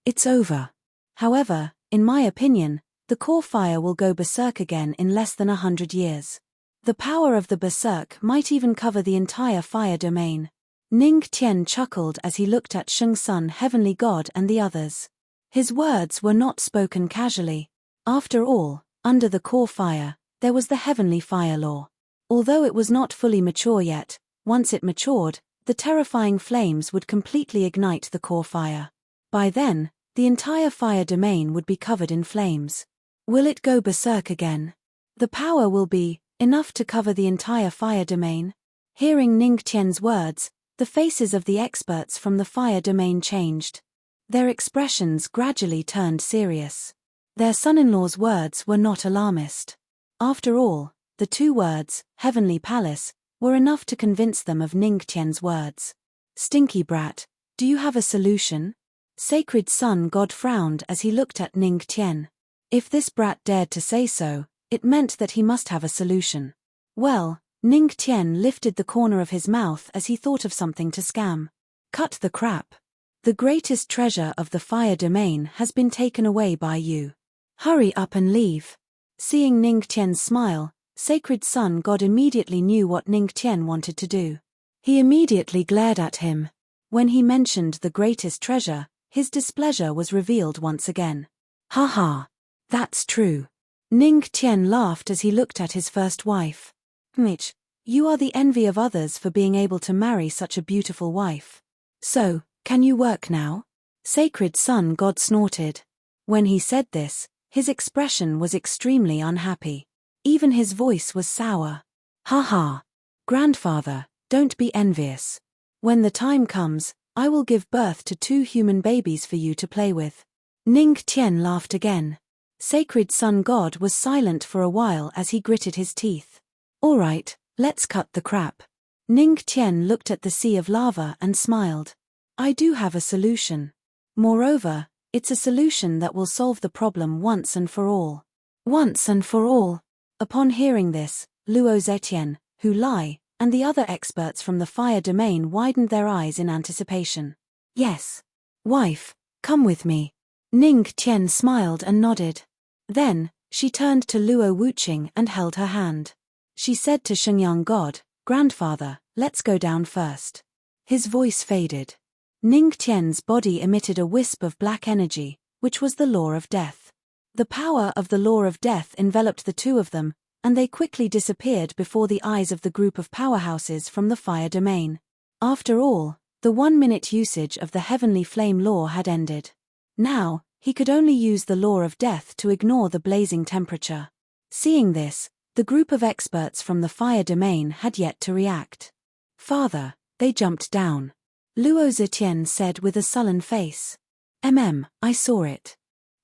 It's over. However, in my opinion, the core fire will go berserk again in less than 100 years. The power of the berserk might even cover the entire fire domain. Ning Tian chuckled as he looked at Sheng Sun, heavenly god, and the others. His words were not spoken casually. After all, under the core fire, there was the heavenly fire law. Although it was not fully mature yet, once it matured, the terrifying flames would completely ignite the core fire. By then, the entire fire domain would be covered in flames. Will it go berserk again? The power will be enough to cover the entire fire domain. Hearing Ning Tian's words, the faces of the experts from the fire domain changed. Their expressions gradually turned serious. Their son-in-law's words were not alarmist. After all, the two words, heavenly palace, were enough to convince them of Ning Tian's words. Stinky brat, do you have a solution? Sacred Sun God frowned as he looked at Ning Tian. If this brat dared to say so, it meant that he must have a solution. Well, Ning Tian lifted the corner of his mouth as he thought of something to scam. Cut the crap. The greatest treasure of the fire domain has been taken away by you. Hurry up and leave. Seeing Ning Tian's smile, Sacred Sun God immediately knew what Ning Tian wanted to do. He immediately glared at him. When he mentioned the greatest treasure, his displeasure was revealed once again. Ha ha. That's true. Ning Tian laughed as he looked at his first wife. Mitch, you are the envy of others for being able to marry such a beautiful wife. So, can you work now? Sacred Sun God snorted. When he said this, his expression was extremely unhappy. Even his voice was sour. Ha ha. Grandfather, don't be envious. When the time comes, I will give birth to 2 human babies for you to play with. Ning Tian laughed again. Sacred Sun God was silent for a while as he gritted his teeth. All right, let's cut the crap. Ning Tian looked at the sea of lava and smiled. I do have a solution. Moreover, it's a solution that will solve the problem once and for all. Once and for all. Upon hearing this, Luo Zetian, Hu Lai, and the other experts from the fire domain widened their eyes in anticipation. Yes. Wife, come with me. Ning Tian smiled and nodded. Then, she turned to Luo Wuqing and held her hand. She said to Shengyang God, Grandfather, let's go down first. His voice faded. Ning Tian's body emitted a wisp of black energy, which was the law of death. The power of the law of death enveloped the two of them, and they quickly disappeared before the eyes of the group of powerhouses from the fire domain. After all, the 1-minute usage of the heavenly flame law had ended. Now, he could only use the law of death to ignore the blazing temperature. Seeing this, the group of experts from the fire domain had yet to react. Father, they jumped down. Luo Zetian said with a sullen face. I saw it.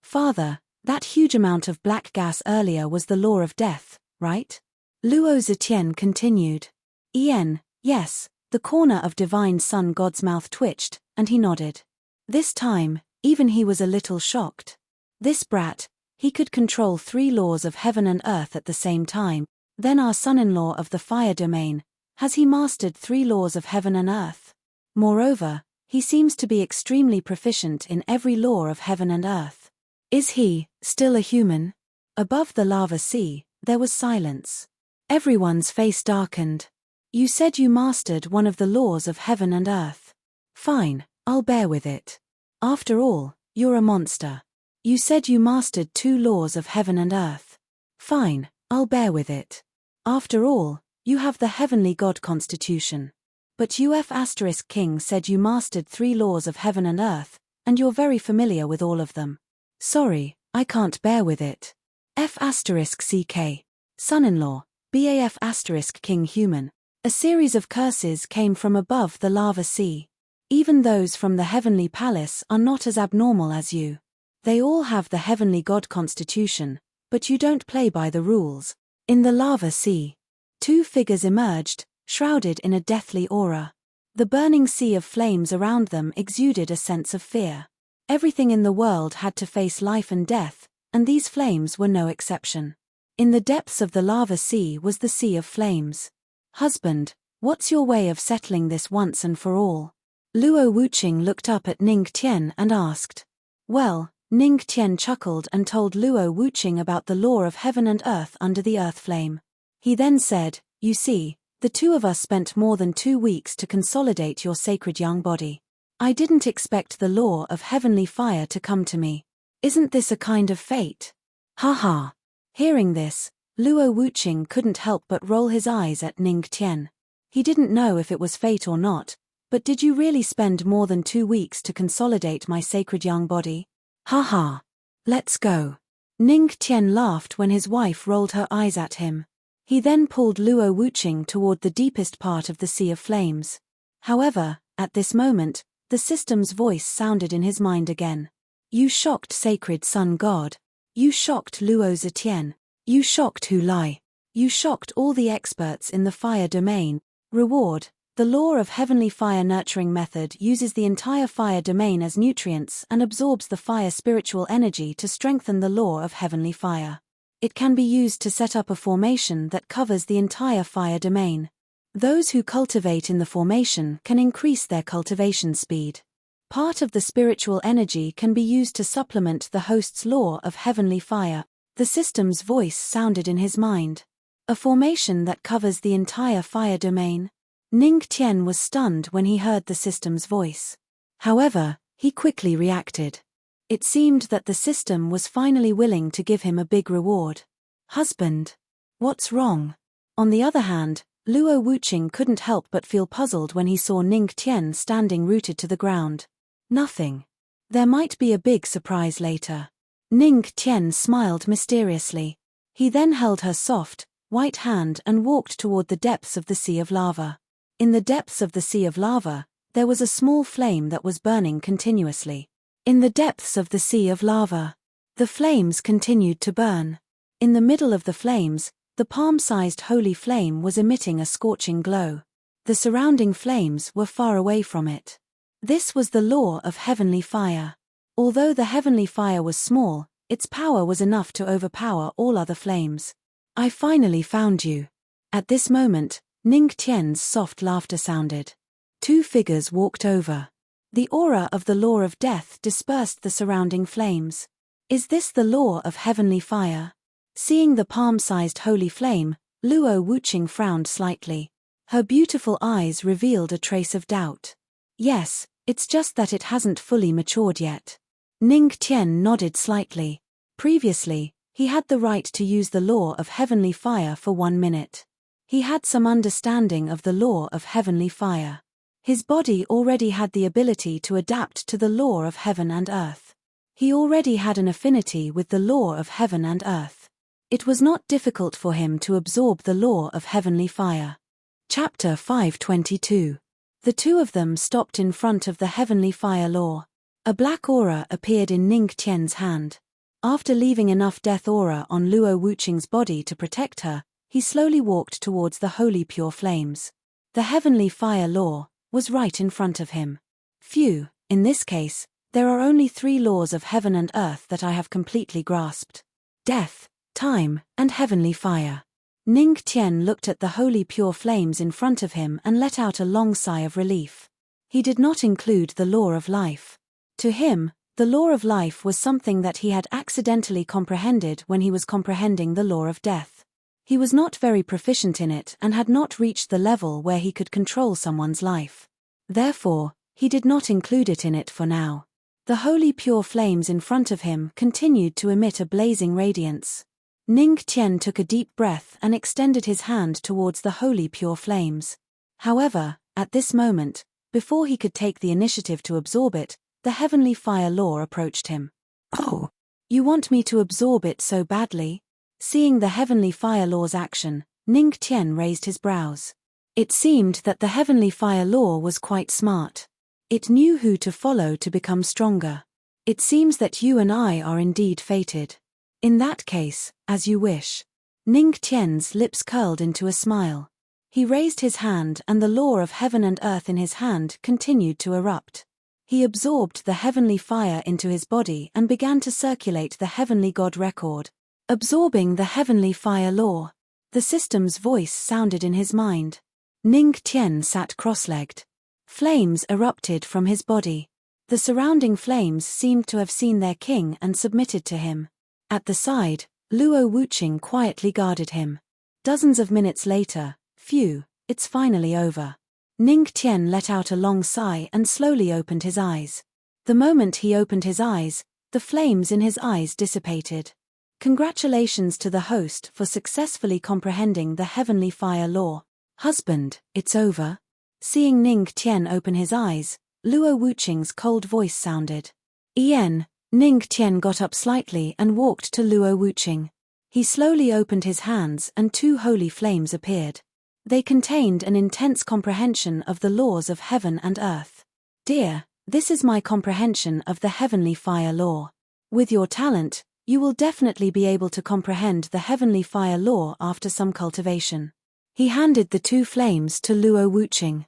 Father, that huge amount of black gas earlier was the law of death, right? Luo Zetian continued. Yes, the corner of Divine Sun God's mouth twitched, and he nodded. This time, even he was a little shocked. This brat, he could control 3 laws of heaven and earth at the same time. Then our son-in-law of the fire domain, has he mastered 3 laws of heaven and earth? Moreover, he seems to be extremely proficient in every law of heaven and earth. Is he still a human? Above the lava sea, there was silence. Everyone's face darkened. You said you mastered one of the laws of heaven and earth. Fine, I'll bear with it. After all, you're a monster. You said you mastered 2 laws of heaven and earth. Fine, I'll bear with it. After all, you have the heavenly god constitution. But King said you mastered 3 laws of heaven and earth, and you're very familiar with all of them. Sorry, I can't bear with it. F***CK. Son-in-law, BAF** King Human. A series of curses came from above the lava sea. Even those from the heavenly palace are not as abnormal as you. They all have the heavenly god constitution, but you don't play by the rules. In the lava sea, two figures emerged, shrouded in a deathly aura. The burning sea of flames around them exuded a sense of fear. Everything in the world had to face life and death, and these flames were no exception. In the depths of the lava sea was the sea of flames. Husband, what's your way of settling this once and for all? Luo Wuqing looked up at Ning Tian and asked. Well, Ning Tian chuckled and told Luo Wuqing about the law of heaven and earth under the earth flame. He then said, you see, the two of us spent more than 2 weeks to consolidate your sacred young body. I didn't expect the law of heavenly fire to come to me. Isn't this a kind of fate? Ha ha. Hearing this, Luo Wuqing couldn't help but roll his eyes at Ning Tian. He didn't know if it was fate or not, but did you really spend more than 2 weeks to consolidate my sacred young body? Ha ha. Let's go. Ning Tian laughed when his wife rolled her eyes at him. He then pulled Luo Wuqing toward the deepest part of the sea of flames. However, at this moment, the system's voice sounded in his mind again. You shocked sacred sun god. You shocked Luo Zetian. You shocked Hu Lai. You shocked all the experts in the fire domain. Reward. The law of heavenly fire nurturing method uses the entire fire domain as nutrients and absorbs the fire spiritual energy to strengthen the law of heavenly fire. It can be used to set up a formation that covers the entire fire domain. Those who cultivate in the formation can increase their cultivation speed. Part of the spiritual energy can be used to supplement the host's law of heavenly fire. The system's voice sounded in his mind. A formation that covers the entire fire domain. Ning Tian was stunned when he heard the system's voice. However, he quickly reacted. It seemed that the system was finally willing to give him a big reward. Husband. What's wrong? On the other hand, Luo Wuqing couldn't help but feel puzzled when he saw Ning Tian standing rooted to the ground. Nothing. There might be a big surprise later. Ning Tian smiled mysteriously. He then held her soft, white hand and walked toward the depths of the sea of lava. In the depths of the sea of lava, there was a small flame that was burning continuously. In the depths of the sea of lava, the flames continued to burn. In the middle of the flames, the palm-sized holy flame was emitting a scorching glow. The surrounding flames were far away from it. This was the law of heavenly fire. Although the heavenly fire was small, its power was enough to overpower all other flames. I finally found you. At this moment, Ning Tian's soft laughter sounded. Two figures walked over. The aura of the law of death dispersed the surrounding flames. Is this the law of heavenly fire? Seeing the palm-sized holy flame, Luo Wuqing frowned slightly. Her beautiful eyes revealed a trace of doubt. Yes, it's just that it hasn't fully matured yet. Ning Tian nodded slightly. Previously, he had the right to use the law of heavenly fire for 1 minute. He had some understanding of the law of heavenly fire. His body already had the ability to adapt to the law of heaven and earth. He already had an affinity with the law of heaven and earth. It was not difficult for him to absorb the law of heavenly fire. Chapter 522. The two of them stopped in front of the heavenly fire law. A black aura appeared in Ning Tian's hand. After leaving enough death aura on Luo Wuqing's body to protect her, he slowly walked towards the holy pure flames. The heavenly fire law was right in front of him. Phew, in this case, there are only 3 laws of heaven and earth that I have completely grasped. Death, time, and heavenly fire. Ning Tian looked at the holy pure flames in front of him and let out a long sigh of relief. He did not include the law of life. To him, the law of life was something that he had accidentally comprehended when he was comprehending the law of death. He was not very proficient in it and had not reached the level where he could control someone's life. Therefore, he did not include it in it for now. The holy pure flames in front of him continued to emit a blazing radiance. Ning Tian took a deep breath and extended his hand towards the holy pure flames. However, at this moment, before he could take the initiative to absorb it, the heavenly fire law approached him. Oh, you want me to absorb it so badly? Seeing the heavenly fire law's action, Ning Tian raised his brows. It seemed that the heavenly fire law was quite smart. It knew who to follow to become stronger. It seems that you and I are indeed fated. In that case, as you wish. Ning Tian's lips curled into a smile. He raised his hand and the law of heaven and earth in his hand continued to erupt. He absorbed the heavenly fire into his body and began to circulate the heavenly God record. Absorbing the heavenly fire law. The system's voice sounded in his mind. Ning Tian sat cross-legged. Flames erupted from his body. The surrounding flames seemed to have seen their king and submitted to him. At the side, Luo Wuqing quietly guarded him. Dozens of minutes later, phew, it's finally over. Ning Tian let out a long sigh and slowly opened his eyes. The moment he opened his eyes, the flames in his eyes dissipated. Congratulations to the host for successfully comprehending the heavenly fire law. Husband, it's over. Seeing Ning Tian open his eyes, Luo Wuqing's cold voice sounded. Yen. Ning Tian got up slightly and walked to Luo Wuqing. He slowly opened his hands and two holy flames appeared. They contained an intense comprehension of the laws of heaven and earth. Dear, this is my comprehension of the heavenly fire law. With your talent, you will definitely be able to comprehend the heavenly fire law after some cultivation. He handed the two flames to Luo Wuqing.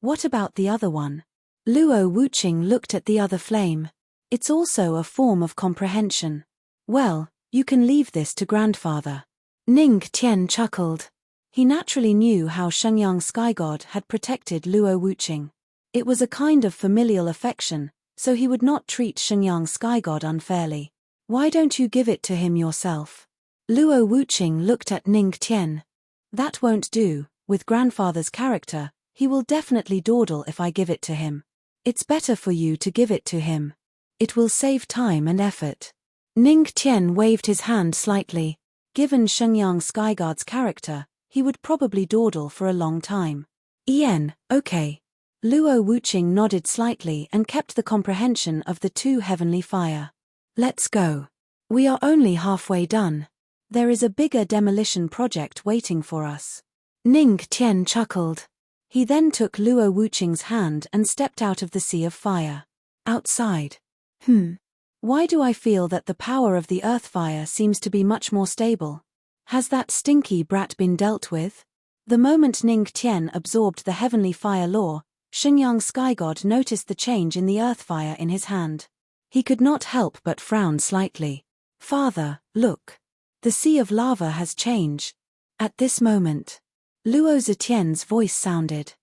What about the other one? Luo Wuqing looked at the other flame. It's also a form of comprehension. Well, you can leave this to grandfather. Ning Tian chuckled. He naturally knew how Shenyang Sky God had protected Luo Wuqing. It was a kind of familial affection, so he would not treat Shenyang Sky God unfairly. Why don't you give it to him yourself? Luo Wuqing looked at Ning Tian. That won't do, with grandfather's character, he will definitely dawdle if I give it to him. It's better for you to give it to him. It will save time and effort. Ning Tian waved his hand slightly. Given Shenyang Sky God's character, he would probably dawdle for a long time. Okay. Luo Wuqing nodded slightly and kept the comprehension of the two heavenly fire. Let's go. We are only halfway done. There is a bigger demolition project waiting for us. Ning Tian chuckled. He then took Luo Wuqing's hand and stepped out of the sea of fire. Outside. Why do I feel that the power of the earth fire seems to be much more stable? Has that stinky brat been dealt with? The moment Ning Tian absorbed the heavenly fire law, Shenyang Sky God noticed the change in the earth fire in his hand. He could not help but frown slightly. Father, look. The sea of lava has changed. At this moment, Luo Zetian's voice sounded.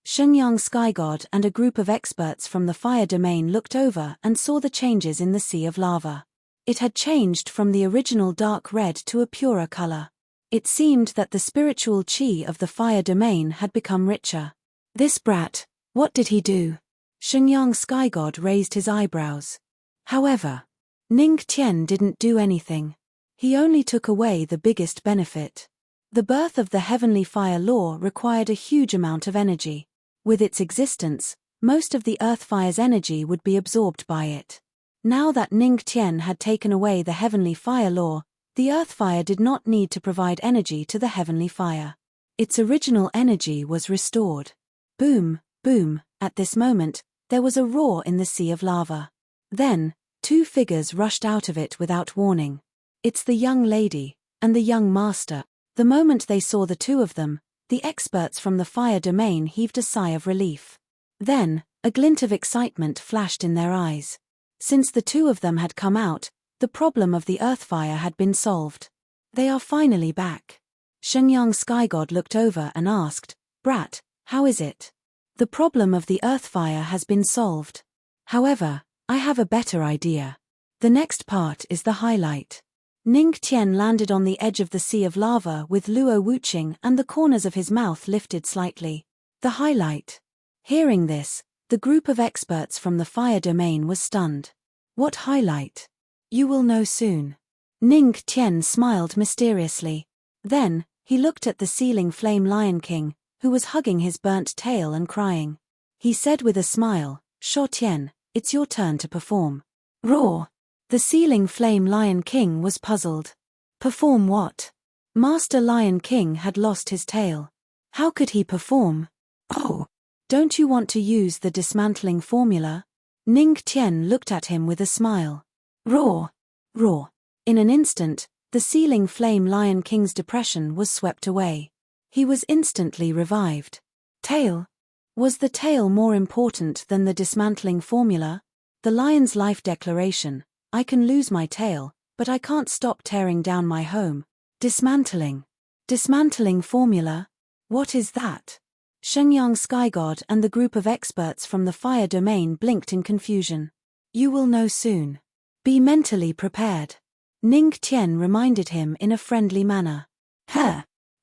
Shenyang Sky God and a group of experts from the fire domain looked over and saw the changes in the sea of lava. It had changed from the original dark red to a purer color. It seemed that the spiritual chi of the fire domain had become richer. This brat, what did he do? Shenyang Sky God raised his eyebrows. However, Ning Tian didn't do anything. He only took away the biggest benefit. The birth of the heavenly fire law required a huge amount of energy. With its existence, most of the earth fire's energy would be absorbed by it. Now that Ning Tian had taken away the heavenly fire law, the earth fire did not need to provide energy to the heavenly fire. Its original energy was restored. Boom, boom, at this moment, there was a roar in the sea of lava. Then, two figures rushed out of it without warning. It's the young lady, and the young master. The moment they saw the two of them, the experts from the fire domain heaved a sigh of relief. Then, a glint of excitement flashed in their eyes. Since the two of them had come out, the problem of the earth fire had been solved. They are finally back. Shenyang Sky God looked over and asked, Brat, how is it? The problem of the earth fire has been solved. However, I have a better idea. The next part is the highlight. Ning Tian landed on the edge of the sea of lava with Luo Wuqing and the corners of his mouth lifted slightly. The highlight. Hearing this, the group of experts from the fire domain was stunned. What highlight? You will know soon. Ning Tian smiled mysteriously. Then, he looked at the ceiling flame Lion King, who was hugging his burnt tail and crying. He said with a smile, Sho Tian, it's your turn to perform. Roar! The ceiling flame Lion King was puzzled. Perform what? Master Lion King had lost his tail. How could he perform? Oh! Don't you want to use the dismantling formula? Ning Tian looked at him with a smile. Roar! Roar! In an instant, the sealing flame Lion King's depression was swept away. He was instantly revived. Tail? Was the tail more important than the dismantling formula? The lion's life declaration: I can lose my tail, but I can't stop tearing down my home. Dismantling. Dismantling formula? What is that? Shenyang Sky God and the group of experts from the fire domain blinked in confusion. You will know soon. Be mentally prepared. Ning Tian reminded him in a friendly manner.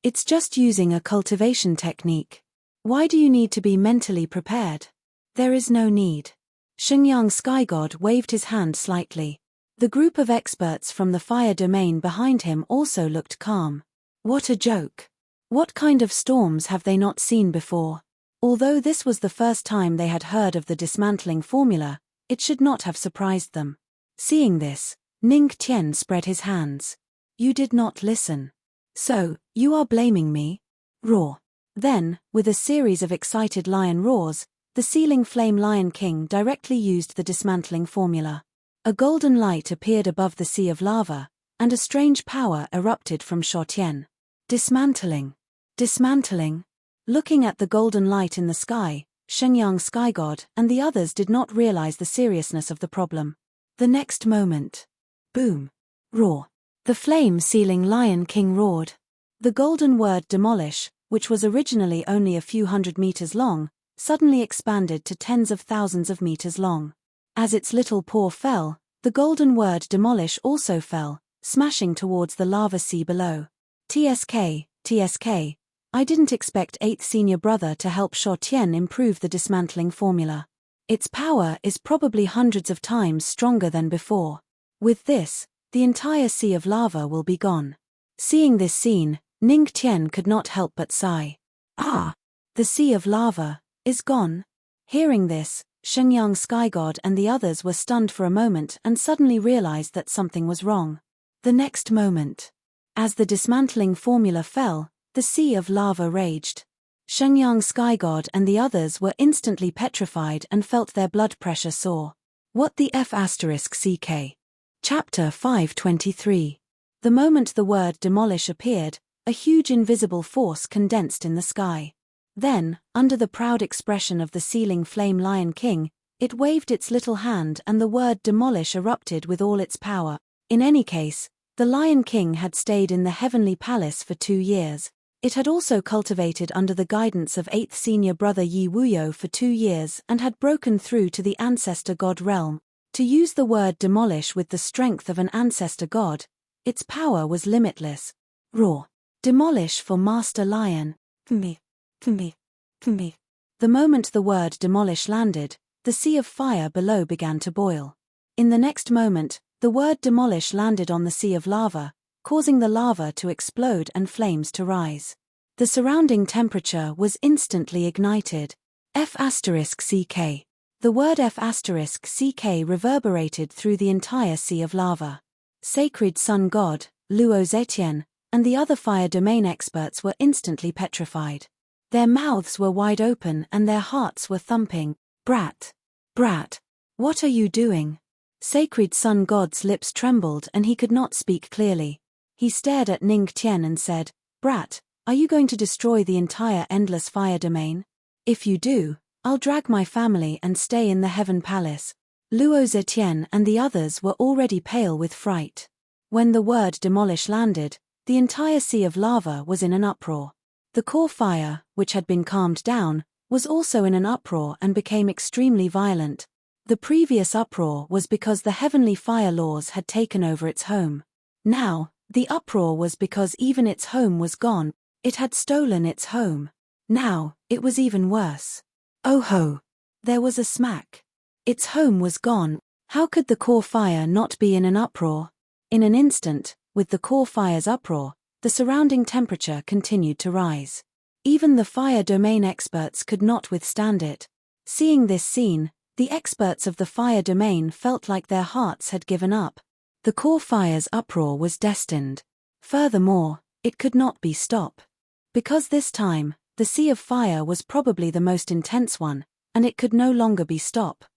It's just using a cultivation technique. Why do you need to be mentally prepared? There is no need. Shenyang Sky God waved his hand slightly. The group of experts from the fire domain behind him also looked calm. What a joke. What kind of storms have they not seen before? Although this was the first time they had heard of the dismantling formula, it should not have surprised them. Seeing this, Ning Tian spread his hands. You did not listen. So, you are blaming me? Roar. Then, with a series of excited lion roars, the sealing flame Lion King directly used the dismantling formula. A golden light appeared above the sea of lava, and a strange power erupted from Shotien. Dismantling. Dismantling. Looking at the golden light in the sky, Shenyang Sky God and the others did not realize the seriousness of the problem. The next moment. Boom. Roar. The flame-sealing Lion King roared. The golden word demolish, which was originally only a few hundred meters long, suddenly expanded to tens of thousands of meters long. As its little paw fell, the golden word demolish also fell, smashing towards the lava sea below. TSK, TSK, I didn't expect 8th senior brother to help Shotien improve the dismantling formula. Its power is probably hundreds of times stronger than before. With this, the entire sea of lava will be gone. Seeing this scene, Ning Tian could not help but sigh. Ah! The sea of lava is gone. Hearing this, Shenyang Sky God and the others were stunned for a moment and suddenly realized that something was wrong. The next moment. As the dismantling formula fell, the sea of lava raged. Shenyang Sky God and the others were instantly petrified and felt their blood pressure soar. What the F***CK? Chapter 523. The moment the word demolish appeared, a huge invisible force condensed in the sky. Then, under the proud expression of the sealing flame Lion King, it waved its little hand and the word demolish erupted with all its power. In any case, the Lion King had stayed in the heavenly palace for 2 years. It had also cultivated under the guidance of 8th senior brother Yi Wuyo for 2 years and had broken through to the ancestor god realm. To use the word demolish with the strength of an ancestor god, its power was limitless. Roar. Demolish for Master Lion. Me. The moment the word demolish landed, the sea of fire below began to boil. In the next moment, the word demolish landed on the sea of lava, causing the lava to explode and flames to rise. The surrounding temperature was instantly ignited. F***CK. The word F***CK reverberated through the entire sea of lava. Sacred Sun God, Luo Zetian, and the other fire domain experts were instantly petrified. Their mouths were wide open and their hearts were thumping. Brat! Brat! What are you doing? Sacred Sun God's lips trembled and he could not speak clearly. He stared at Ning Tian and said, Brat, are you going to destroy the entire endless fire domain? If you do, I'll drag my family and stay in the Heaven Palace. Luo Zetian and the others were already pale with fright. When the word demolish landed, the entire sea of lava was in an uproar. The core fire, which had been calmed down, was also in an uproar and became extremely violent. The previous uproar was because the heavenly fire laws had taken over its home. Now, the uproar was because even its home was gone. It had stolen its home. Now, it was even worse. Oh ho! There was a smack. Its home was gone. How could the core fire not be in an uproar? In an instant, with the core fire's uproar, the surrounding temperature continued to rise. Even the fire domain experts could not withstand it. Seeing this scene, the experts of the fire domain felt like their hearts had given up. The core fire's uproar was destined. Furthermore, it could not be stopped. Because this time, the sea of fire was probably the most intense one, and it could no longer be stopped.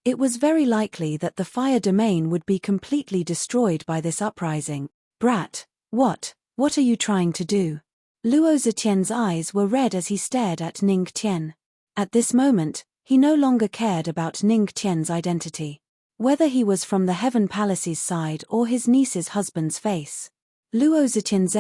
It was very likely that the fire domain would be completely destroyed by this uprising. Brat, what are you trying to do? Luo Zetian's eyes were red as he stared at Ning Tian. At this moment, he no longer cared about Ning Tian's identity. Whether he was from the Heaven Palace's side or his niece's husband's face. Luo Zetian's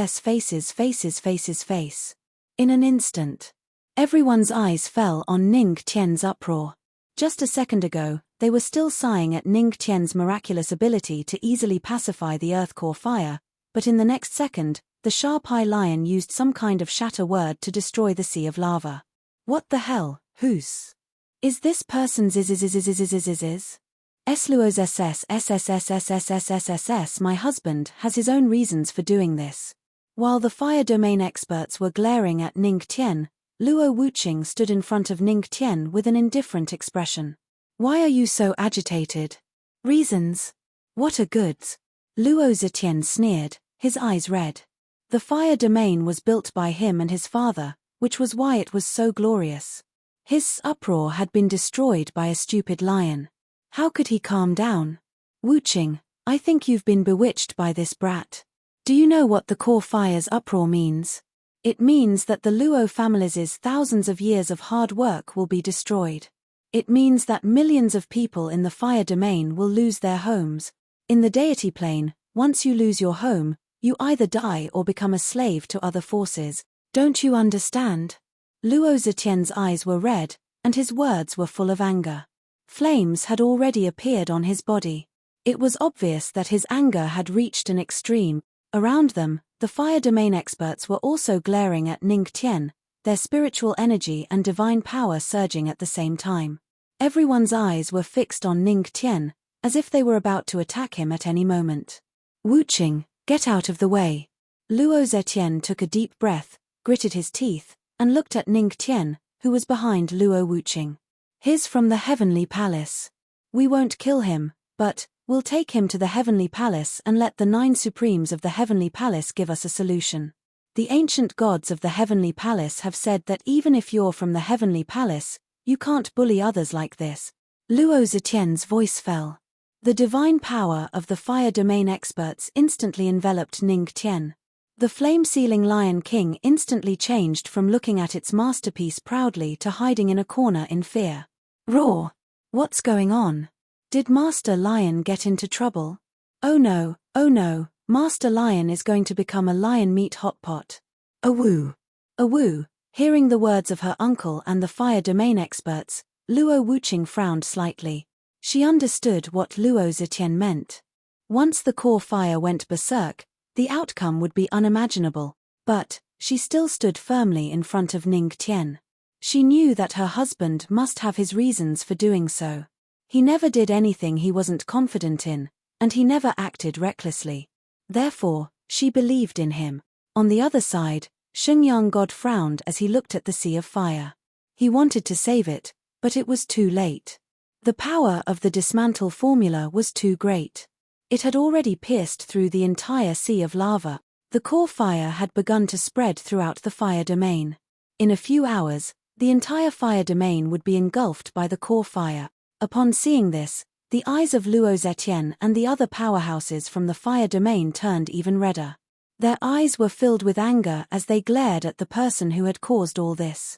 face. In an instant, everyone's eyes fell on Ning Tian's uproar. Just a second ago, they were still sighing at Ning Tian's miraculous ability to easily pacify the earth core fire, but in the next second, the sharp-eye lion used some kind of shatter word to destroy the sea of lava. What the hell, who's? Is this person's Luo's SSSSSSSSSSS? My husband has his own reasons for doing this. While the fire domain experts were glaring at Ning Tian, Luo Wuqing stood in front of Ning Tian with an indifferent expression. Why are you so agitated? Reasons? What are goods? Luo Zetian sneered, his eyes red. The fire domain was built by him and his father, which was why it was so glorious. His uproar had been destroyed by a stupid lion. How could he calm down? Wuqing, I think you've been bewitched by this brat. Do you know what the core fire's uproar means? It means that the Luo family's thousands of years of hard work will be destroyed. It means that millions of people in the fire domain will lose their homes. In the deity plane, once you lose your home, you either die or become a slave to other forces. Don't you understand? Luo Zetian's eyes were red, and his words were full of anger. Flames had already appeared on his body. It was obvious that his anger had reached an extreme. Around them, the fire domain experts were also glaring at Ning Tian, their spiritual energy and divine power surging at the same time. Everyone's eyes were fixed on Ning Tian, as if they were about to attack him at any moment. Wuqing, get out of the way. Luo Zetian took a deep breath, gritted his teeth, and looked at Ning Tian, who was behind Luo Wuqing. He's from the Heavenly Palace. We won't kill him, but we'll take him to the Heavenly Palace and let the 9 Supremes of the Heavenly Palace give us a solution. The ancient gods of the Heavenly Palace have said that even if you're from the Heavenly Palace, you can't bully others like this. Luo Zetian's voice fell. The divine power of the fire domain experts instantly enveloped Ning Tian. The flame-sealing Lion King instantly changed from looking at its masterpiece proudly to hiding in a corner in fear. Roar! What's going on? Did Master Lion get into trouble? Oh no, Master Lion is going to become a lion meat hot pot. Awoo! Awoo! Hearing the words of her uncle and the fire domain experts, Luo Wuqing frowned slightly. She understood what Luo Zetian meant. Once the core fire went berserk, the outcome would be unimaginable, but she still stood firmly in front of Ning Tian. She knew that her husband must have his reasons for doing so. He never did anything he wasn't confident in, and he never acted recklessly. Therefore, she believed in him. On the other side, Shenyang God frowned as he looked at the sea of fire. He wanted to save it, but it was too late. The power of the dismantle formula was too great. It had already pierced through the entire sea of lava. The core fire had begun to spread throughout the fire domain. In a few hours, the entire fire domain would be engulfed by the core fire. Upon seeing this, the eyes of Luo Zetian and the other powerhouses from the fire domain turned even redder. Their eyes were filled with anger as they glared at the person who had caused all this.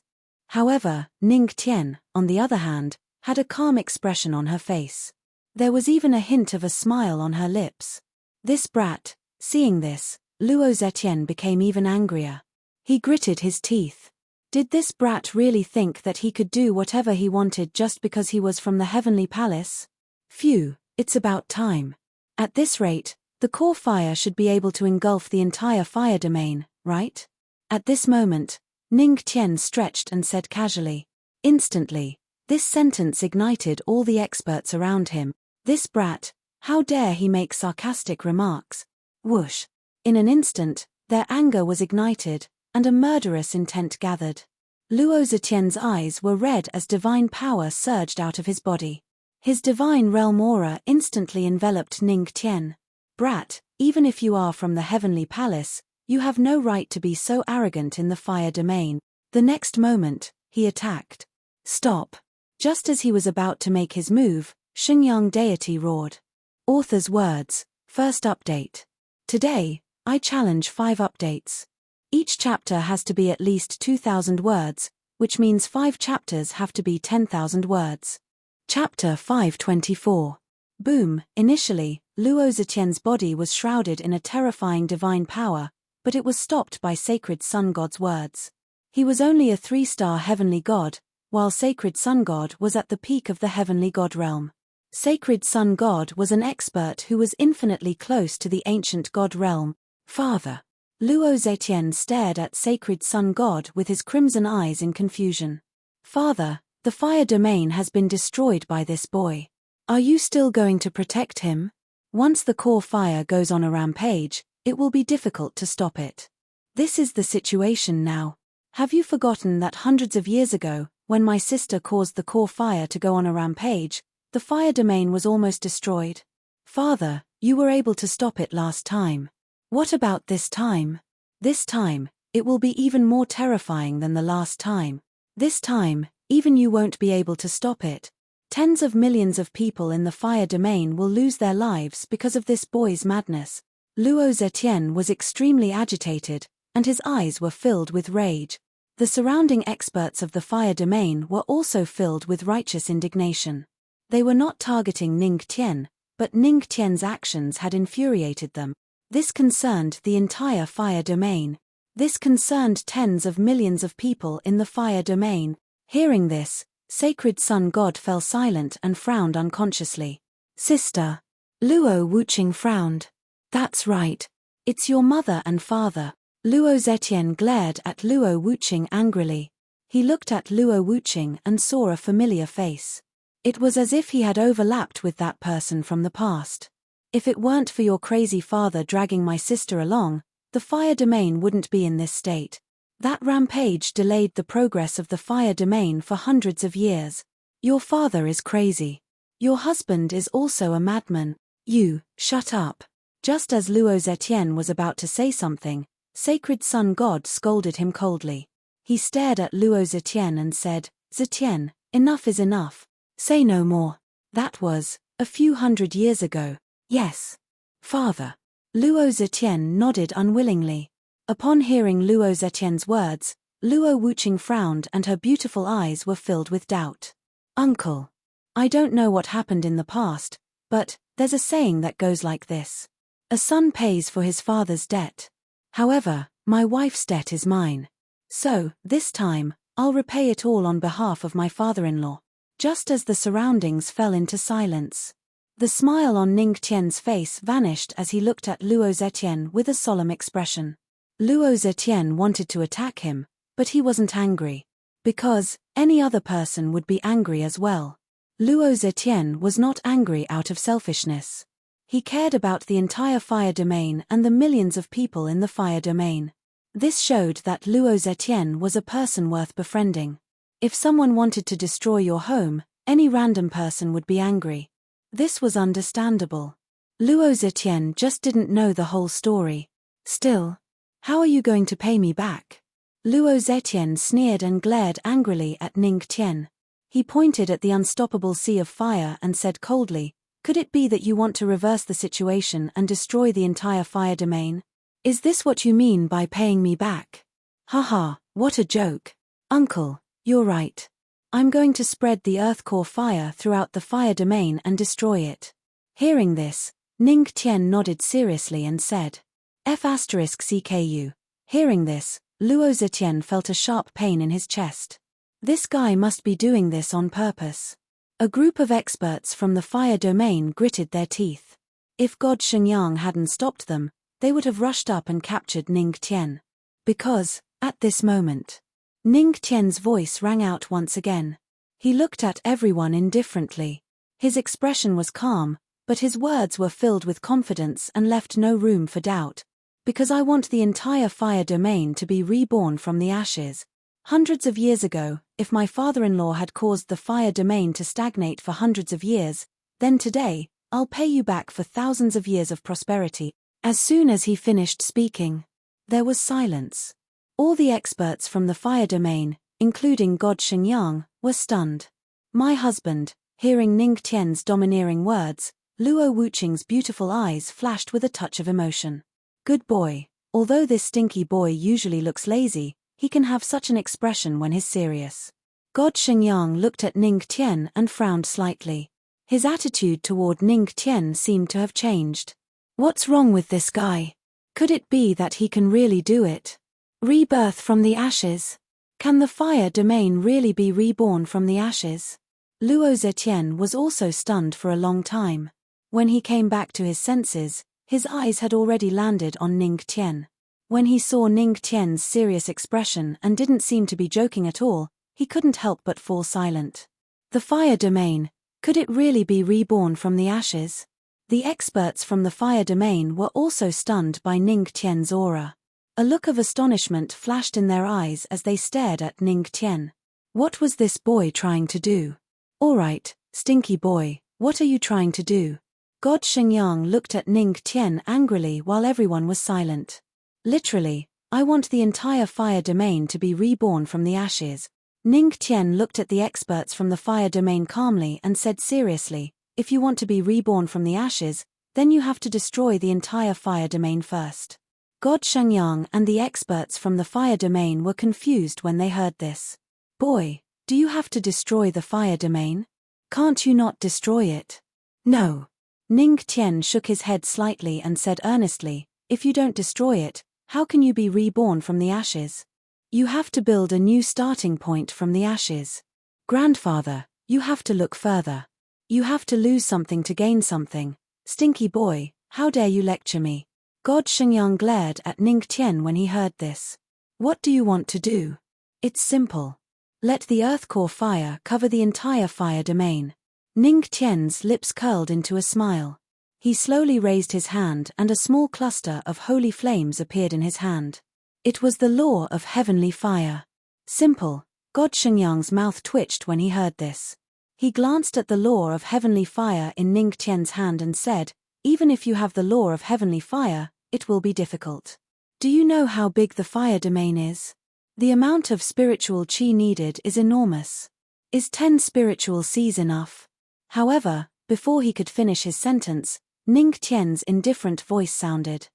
However, Ning Tian, on the other hand, had a calm expression on her face. There was even a hint of a smile on her lips. This brat, seeing this, Luo Zetian became even angrier. He gritted his teeth. Did this brat really think that he could do whatever he wanted just because he was from the Heavenly Palace? Phew, it's about time. At this rate, the core fire should be able to engulf the entire fire domain, right? At this moment, Ning Tian stretched and said casually. Instantly, this sentence ignited all the experts around him. This brat, how dare he make sarcastic remarks? Whoosh! In an instant, their anger was ignited, and a murderous intent gathered. Luo Zetian's eyes were red as divine power surged out of his body. His divine realm aura instantly enveloped Ning Tian. Brat, even if you are from the Heavenly Palace, you have no right to be so arrogant in the fire domain. The next moment, he attacked. Stop! Just as he was about to make his move, Xingyang deity roared. Author's words, first update. Today, I challenge 5 updates. Each chapter has to be at least 2,000 words, which means 5 chapters have to be 10,000 words. Chapter 524. Boom. Initially, Luo Zetian's body was shrouded in a terrifying divine power, but it was stopped by Sacred Sun God's words. He was only a 3-star heavenly god, while Sacred Sun God was at the peak of the heavenly god realm. Sacred Sun God was an expert who was infinitely close to the ancient god realm. Father. Luo Zetian stared at Sacred Sun God with his crimson eyes in confusion. Father, the fire domain has been destroyed by this boy. Are you still going to protect him? Once the core fire goes on a rampage, it will be difficult to stop it. This is the situation now. Have you forgotten that hundreds of years ago, when my sister caused the core fire to go on a rampage, the fire domain was almost destroyed? Father, you were able to stop it last time. What about this time? This time, it will be even more terrifying than the last time. This time, even you won't be able to stop it. Tens of millions of people in the fire domain will lose their lives because of this boy's madness. Luo Zetian was extremely agitated, and his eyes were filled with rage. The surrounding experts of the fire domain were also filled with righteous indignation. They were not targeting Ning Tian, but Ning Tian's actions had infuriated them. This concerned the entire fire domain. This concerned tens of millions of people in the fire domain. Hearing this, Sacred Sun God fell silent and frowned unconsciously. Sister. Luo Wuqing frowned. That's right. It's your mother and father. Luo Zetian glared at Luo Wuqing angrily. He looked at Luo Wuqing and saw a familiar face. It was as if he had overlapped with that person from the past. If it weren't for your crazy father dragging my sister along, the fire domain wouldn't be in this state. That rampage delayed the progress of the fire domain for hundreds of years. Your father is crazy. Your husband is also a madman. You, shut up. Just as Luo Zetian was about to say something, Sacred Sun God scolded him coldly. He stared at Luo Zetian and said, Zetian, enough is enough. Say no more. That was a few hundred years ago. Yes. Father. Luo Zetian nodded unwillingly. Upon hearing Luo Zetian's words, Luo Wuqing frowned and her beautiful eyes were filled with doubt. Uncle. I don't know what happened in the past, but there's a saying that goes like this. A son pays for his father's debt. However, my wife's debt is mine. So, this time, I'll repay it all on behalf of my father-in-law. Just as the surroundings fell into silence. The smile on Ning Tian's face vanished as he looked at Luo Zetian with a solemn expression. Luo Zetian wanted to attack him, but he wasn't angry. Because any other person would be angry as well. Luo Zetian was not angry out of selfishness. He cared about the entire fire domain and the millions of people in the fire domain. This showed that Luo Zetian was a person worth befriending. If someone wanted to destroy your home, any random person would be angry. This was understandable. Luo Zetian just didn't know the whole story. Still, how are you going to pay me back? Luo Zetian sneered and glared angrily at Ning Tian. He pointed at the unstoppable sea of fire and said coldly, could it be that you want to reverse the situation and destroy the entire fire domain? Is this what you mean by paying me back? Haha, what a joke. Uncle, you're right. I'm going to spread the earth core fire throughout the fire domain and destroy it. Hearing this, Ning Tian nodded seriously and said, F*CKU. Hearing this, Luo Zetian felt a sharp pain in his chest. This guy must be doing this on purpose. A group of experts from the fire domain gritted their teeth. If God Xingyang hadn't stopped them, they would have rushed up and captured Ning Tian. Because, at this moment, Ning Tian's voice rang out once again. He looked at everyone indifferently. His expression was calm, but his words were filled with confidence and left no room for doubt. Because I want the entire fire domain to be reborn from the ashes. Hundreds of years ago, if my father-in-law had caused the fire domain to stagnate for hundreds of years, then today, I'll pay you back for thousands of years of prosperity. As soon as he finished speaking, there was silence. All the experts from the fire domain, including God Xingyang, were stunned. My husband, Hearing Ning Tian's domineering words, Luo Wuqing's beautiful eyes flashed with a touch of emotion. Good boy. Although this stinky boy usually looks lazy, he can have such an expression when he's serious. God Shengyang looked at Ning Tian and frowned slightly. His attitude toward Ning Tian seemed to have changed. What's wrong with this guy? Could it be that he can really do it? Rebirth from the ashes? Can the fire domain really be reborn from the ashes? Luo Zetian was also stunned for a long time. When he came back to his senses, his eyes had already landed on Ning Tian. When he saw Ning Tian's serious expression and didn't seem to be joking at all, he couldn't help but fall silent. The fire domain, could it really be reborn from the ashes? The experts from the fire domain were also stunned by Ning Tian's aura. A look of astonishment flashed in their eyes as they stared at Ning Tian. What was this boy trying to do? All right, stinky boy, what are you trying to do? God Shengyang looked at Ning Tian angrily while everyone was silent. Literally, I want the entire fire domain to be reborn from the ashes. Ning Tian looked at the experts from the fire domain calmly and said seriously, if you want to be reborn from the ashes, then you have to destroy the entire fire domain first. God Shengyang and the experts from the fire domain were confused when they heard this. Boy, do you have to destroy the fire domain? Can't you not destroy it? No. Ning Tian shook his head slightly and said earnestly, if you don't destroy it, how can you be reborn from the ashes? You have to build a new starting point from the ashes. Grandfather, you have to look further. You have to lose something to gain something. Stinky boy, how dare you lecture me? God Shengyang glared at Ning Tian when he heard this. What do you want to do? It's simple. Let the earth core fire cover the entire fire domain. Ning Tian's lips curled into a smile. He slowly raised his hand and a small cluster of holy flames appeared in his hand. It was the law of heavenly fire. Simple. God Shengyang's mouth twitched when he heard this. He glanced at the law of heavenly fire in Ning Tian's hand and said, even if you have the law of heavenly fire, it will be difficult. Do you know how big the fire domain is? The amount of spiritual qi needed is enormous. Is 10 spiritual Cs enough? However, before he could finish his sentence, Ning Tian's indifferent voice sounded.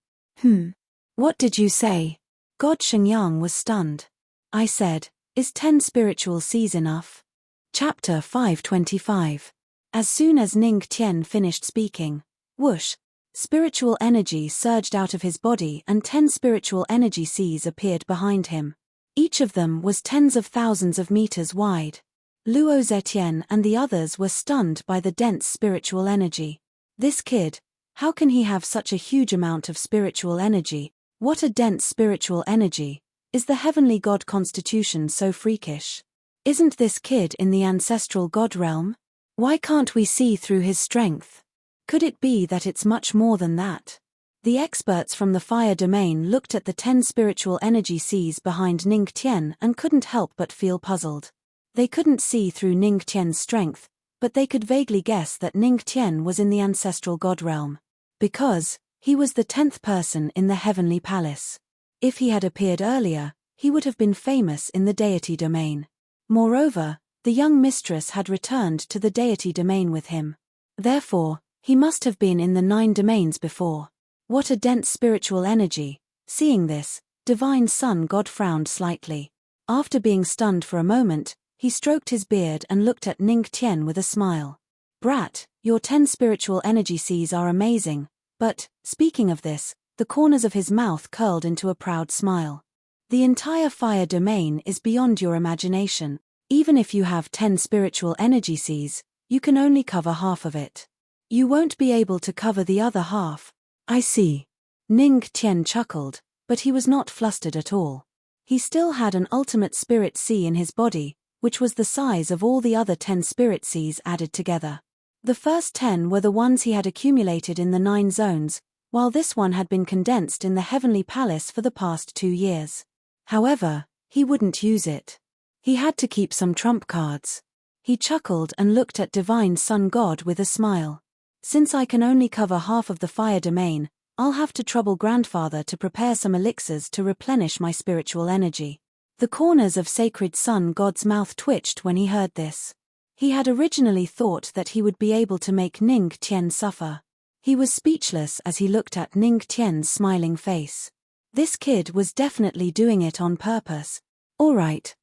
What did you say? God Shengyang was stunned. I said, is 10 spiritual Cs enough? Chapter 525. As soon as Ning Tian finished speaking, whoosh, spiritual energy surged out of his body and 10 spiritual energy Cs appeared behind him. Each of them was tens of thousands of meters wide. Luo Zetian and the others were stunned by the dense spiritual energy. This kid, how can he have such a huge amount of spiritual energy? What a dense spiritual energy. Is the heavenly god constitution so freakish? Isn't this kid in the ancestral god realm? Why can't we see through his strength? Could it be that it's much more than that? The experts from the fire domain looked at the 10 spiritual energy Cs behind Ning Tian and couldn't help but feel puzzled. They couldn't see through Ning Tian's strength, but they could vaguely guess that Ning Tian was in the ancestral god realm. Because he was the 10th person in the heavenly palace. If he had appeared earlier, he would have been famous in the deity domain. Moreover, the young mistress had returned to the deity domain with him. Therefore, he must have been in the 9 domains before. What a dense spiritual energy. Seeing this, divine sun god frowned slightly. After being stunned for a moment, he stroked his beard and looked at Ning Tian with a smile. Brat, your 10 spiritual energy Cs are amazing. But, speaking of this, the corners of his mouth curled into a proud smile. The entire fire domain is beyond your imagination. Even if you have 10 spiritual energy Cs, you can only cover half of it. You won't be able to cover the other half. I see. Ning Tian chuckled, but he was not flustered at all. He still had an ultimate spirit C in his body, which was the size of all the other 10 spirit Cs added together. The first 10 were the ones he had accumulated in the 9 zones, while this one had been condensed in the heavenly palace for the past 2 years. However, he wouldn't use it. He had to keep some trump cards. He chuckled and looked at Divine Sun God with a smile. Since I can only cover half of the fire domain, I'll have to trouble Grandfather to prepare some elixirs to replenish my spiritual energy. The corners of Sacred Sun God's mouth twitched when he heard this. He had originally thought that he would be able to make Ning Tian suffer. He was speechless as he looked at Ning Tian's smiling face. This kid was definitely doing it on purpose. All right.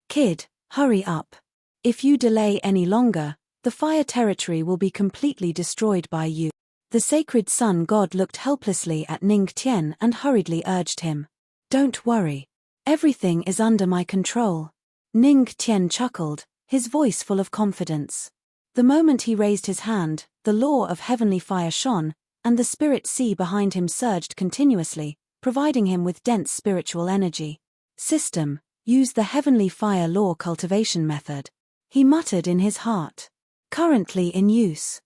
Kid, hurry up. If you delay any longer, the fire territory will be completely destroyed by you. The sacred sun god looked helplessly at Ning Tian and hurriedly urged him. Don't worry. Everything is under my control. Ning Tian chuckled, his voice full of confidence. The moment he raised his hand, the law of heavenly fire shone, and the spirit sea behind him surged continuously, providing him with dense spiritual energy. System, use the heavenly fire law cultivation method. He muttered in his heart. Currently in use.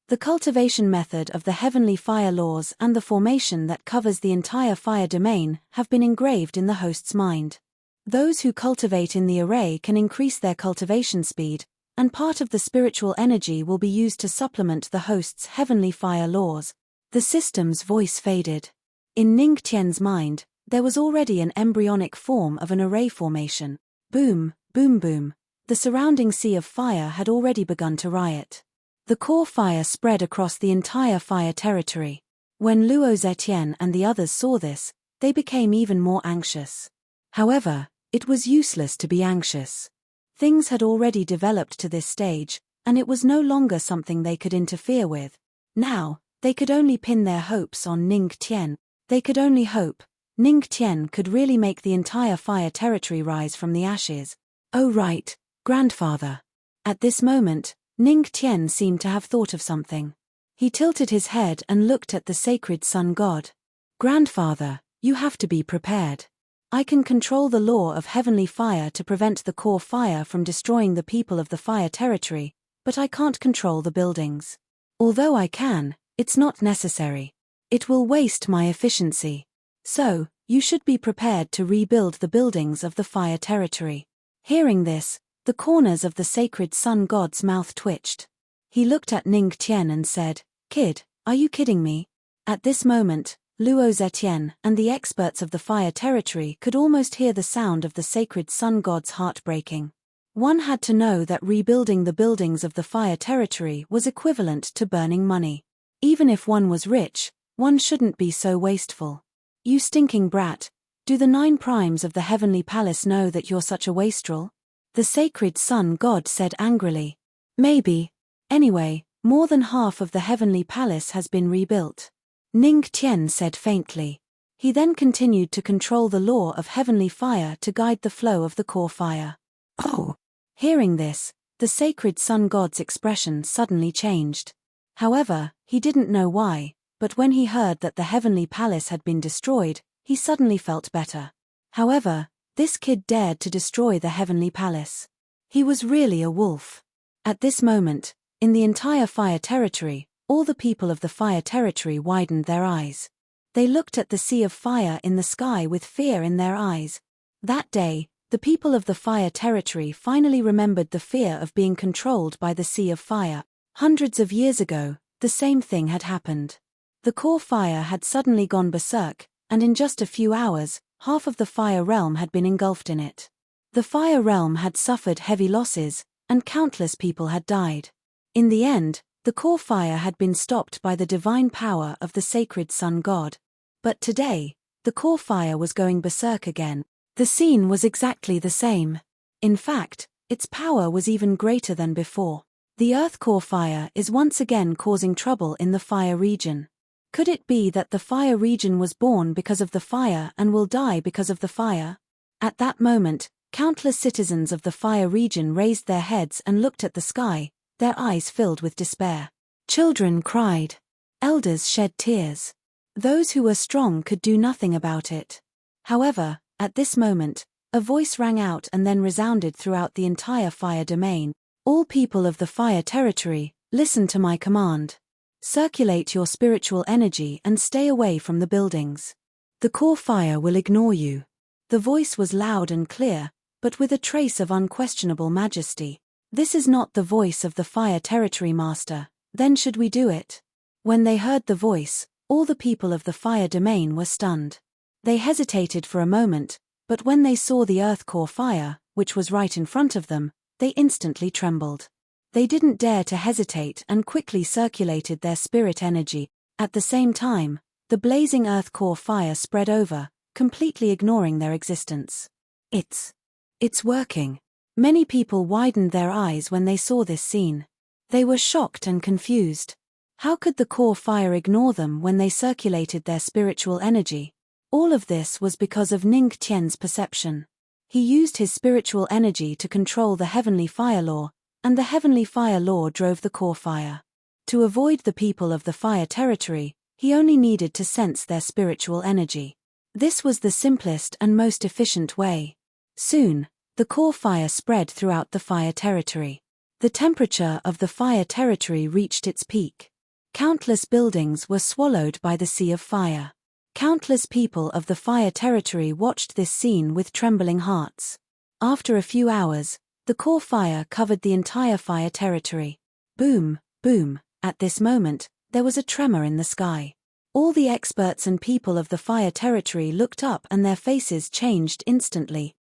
The cultivation method of the heavenly fire laws and the formation that covers the entire fire domain have been engraved in the host's mind. Those who cultivate in the array can increase their cultivation speed, and part of the spiritual energy will be used to supplement the host's heavenly fire laws. The system's voice faded. In Ning Tian's mind, there was already an embryonic form of an array formation. Boom, boom, boom. The surrounding sea of fire had already begun to riot. The core fire spread across the entire fire territory. When Luo Zetian and the others saw this, they became even more anxious. However, it was useless to be anxious. Things had already developed to this stage, and it was no longer something they could interfere with. Now, they could only pin their hopes on Ning Tian. They could only hope Ning Tian could really make the entire fire territory rise from the ashes. Oh right, grandfather. At this moment, Ning Tian seemed to have thought of something. He tilted his head and looked at the sacred sun god. Grandfather, you have to be prepared. I can control the law of heavenly fire to prevent the core fire from destroying the people of the fire territory, but I can't control the buildings. Although I can, it's not necessary. It will waste my efficiency. So, you should be prepared to rebuild the buildings of the fire territory. Hearing this, the corners of the sacred sun god's mouth twitched. He looked at Ning Tian and said, Kid, are you kidding me? At this moment, Luo Zetian and the experts of the fire territory could almost hear the sound of the sacred sun god's heart breaking. One had to know that rebuilding the buildings of the fire territory was equivalent to burning money. Even if one was rich, one shouldn't be so wasteful. You stinking brat, do the 9 primes of the heavenly palace know that you're such a wastrel? The sacred sun god said angrily. Maybe. Anyway, more than half of the heavenly palace has been rebuilt. Ning Tian said faintly. He then continued to control the law of heavenly fire to guide the flow of the core fire. Oh! Hearing this, the sacred sun god's expression suddenly changed. However, he didn't know why, but when he heard that the heavenly palace had been destroyed, he suddenly felt better. However, this kid dared to destroy the heavenly palace. He was really a wolf. At this moment, in the entire fire territory, all the people of the fire territory widened their eyes. They looked at the sea of fire in the sky with fear in their eyes. That day, the people of the fire territory finally remembered the fear of being controlled by the sea of fire. Hundreds of years ago, the same thing had happened. The core fire had suddenly gone berserk, and in just a few hours, half of the fire realm had been engulfed in it. The fire realm had suffered heavy losses, and countless people had died. In the end, the core fire had been stopped by the divine power of the sacred sun god. But today, the core fire was going berserk again. The scene was exactly the same. In fact, its power was even greater than before. The earth core fire is once again causing trouble in the fire region. Could it be that the fire region was born because of the fire and will die because of the fire? At that moment, countless citizens of the fire region raised their heads and looked at the sky, their eyes filled with despair. Children cried. Elders shed tears. Those who were strong could do nothing about it. However, at this moment, a voice rang out and then resounded throughout the entire fire domain. All people of the fire territory, listen to my command. Circulate your spiritual energy and stay away from the buildings. The core fire will ignore you. The voice was loud and clear, but with a trace of unquestionable majesty. This is not the voice of the fire territory master, then should we do it? When they heard the voice, all the people of the fire domain were stunned. They hesitated for a moment, but when they saw the earth core fire, which was right in front of them, they instantly trembled. They didn't dare to hesitate and quickly circulated their spirit energy. At the same time, the blazing earth core fire spread over, completely ignoring their existence. It's working. Many people widened their eyes when they saw this scene. They were shocked and confused. How could the core fire ignore them when they circulated their spiritual energy? All of this was because of Ning Qian's perception. He used his spiritual energy to control the heavenly fire law, and the heavenly fire law drove the core fire. To avoid the people of the fire territory, he only needed to sense their spiritual energy. This was the simplest and most efficient way. Soon, the core fire spread throughout the fire territory. The temperature of the fire territory reached its peak. Countless buildings were swallowed by the sea of fire. Countless people of the fire territory watched this scene with trembling hearts. After a few hours, the core fire covered the entire fire territory. Boom, boom. At this moment, there was a tremor in the sky. All the experts and people of the fire territory looked up and their faces changed instantly.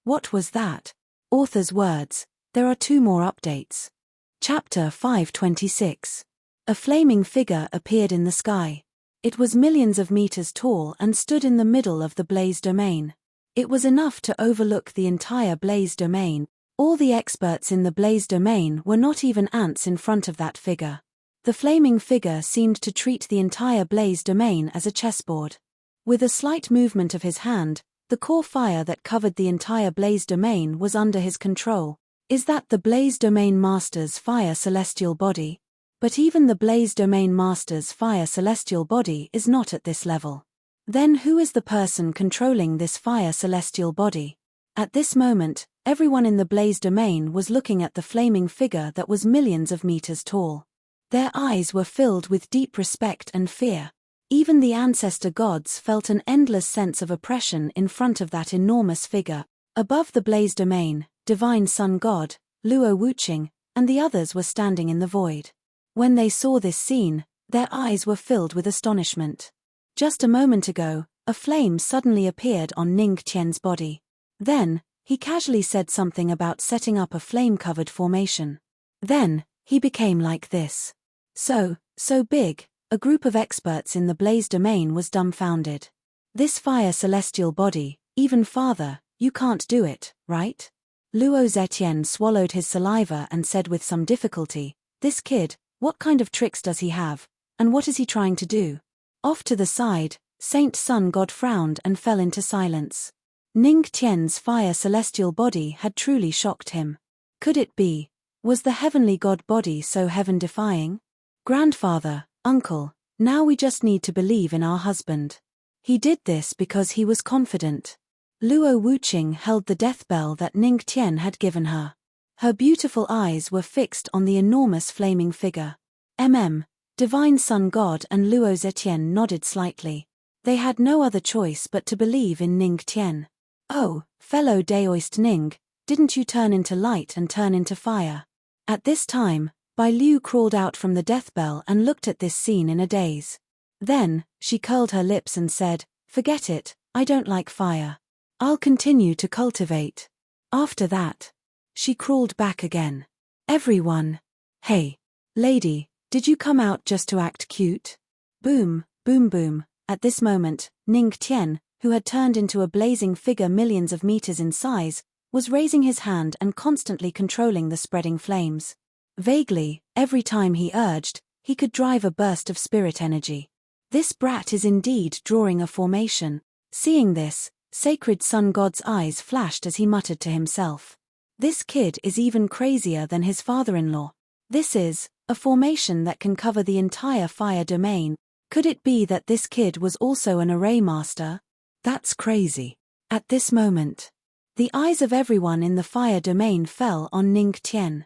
What was that? Author's words. There are 2 more updates. Chapter 526. A flaming figure appeared in the sky. It was millions of meters tall and stood in the middle of the blaze domain. It was enough to overlook the entire blaze domain. All the experts in the blaze domain were not even ants in front of that figure. The flaming figure seemed to treat the entire blaze domain as a chessboard. With a slight movement of his hand, the core fire that covered the entire blaze domain was under his control. Is that the blaze domain master's fire celestial body? But even the blaze domain master's fire celestial body is not at this level. Then who is the person controlling this fire celestial body? At this moment, everyone in the blaze domain was looking at the flaming figure that was millions of meters tall. Their eyes were filled with deep respect and fear. Even the ancestor gods felt an endless sense of oppression in front of that enormous figure. Above the blaze domain, divine sun god, Luo Wuqing, and the others were standing in the void. When they saw this scene, their eyes were filled with astonishment. Just a moment ago, a flame suddenly appeared on Ning Qian's body. Then, he casually said something about setting up a flame-covered formation. Then, he became like this. So big. A group of experts in the blaze domain was dumbfounded. This fire celestial body, even farther, you can't do it, right? Luo Zetian swallowed his saliva and said with some difficulty, "This kid, what kind of tricks does he have, and what is he trying to do?" Off to the side, Saint Sun God frowned and fell into silence. Ning Qian's fire celestial body had truly shocked him. Could it be? Was the heavenly god body so heaven-defying? Grandfather, uncle, now we just need to believe in our husband. He did this because he was confident. Luo Wuqing held the death bell that Ning Qian had given her. Her beautiful eyes were fixed on the enormous flaming figure. Divine Sun God and Luo Zetian nodded slightly. They had no other choice but to believe in Ning Qian. "Oh, fellow Daoist Ning, didn't you turn into light and turn into fire?" At this time, Bai Liu crawled out from the death bell and looked at this scene in a daze. Then, she curled her lips and said, "Forget it, I don't like fire. I'll continue to cultivate." After that, she crawled back again. Everyone. "Hey, lady, did you come out just to act cute?" Boom, boom boom. At this moment, Ning Qian, who had turned into a blazing figure millions of meters in size, was raising his hand and constantly controlling the spreading flames. Vaguely, every time he urged, he could drive a burst of spirit energy. This brat is indeed drawing a formation. Seeing this, Sacred Sun God's eyes flashed as he muttered to himself. This kid is even crazier than his father-in-law. This is a formation that can cover the entire fire domain. Could it be that this kid was also an array master? That's crazy. At this moment, the eyes of everyone in the fire domain fell on Ning Qian.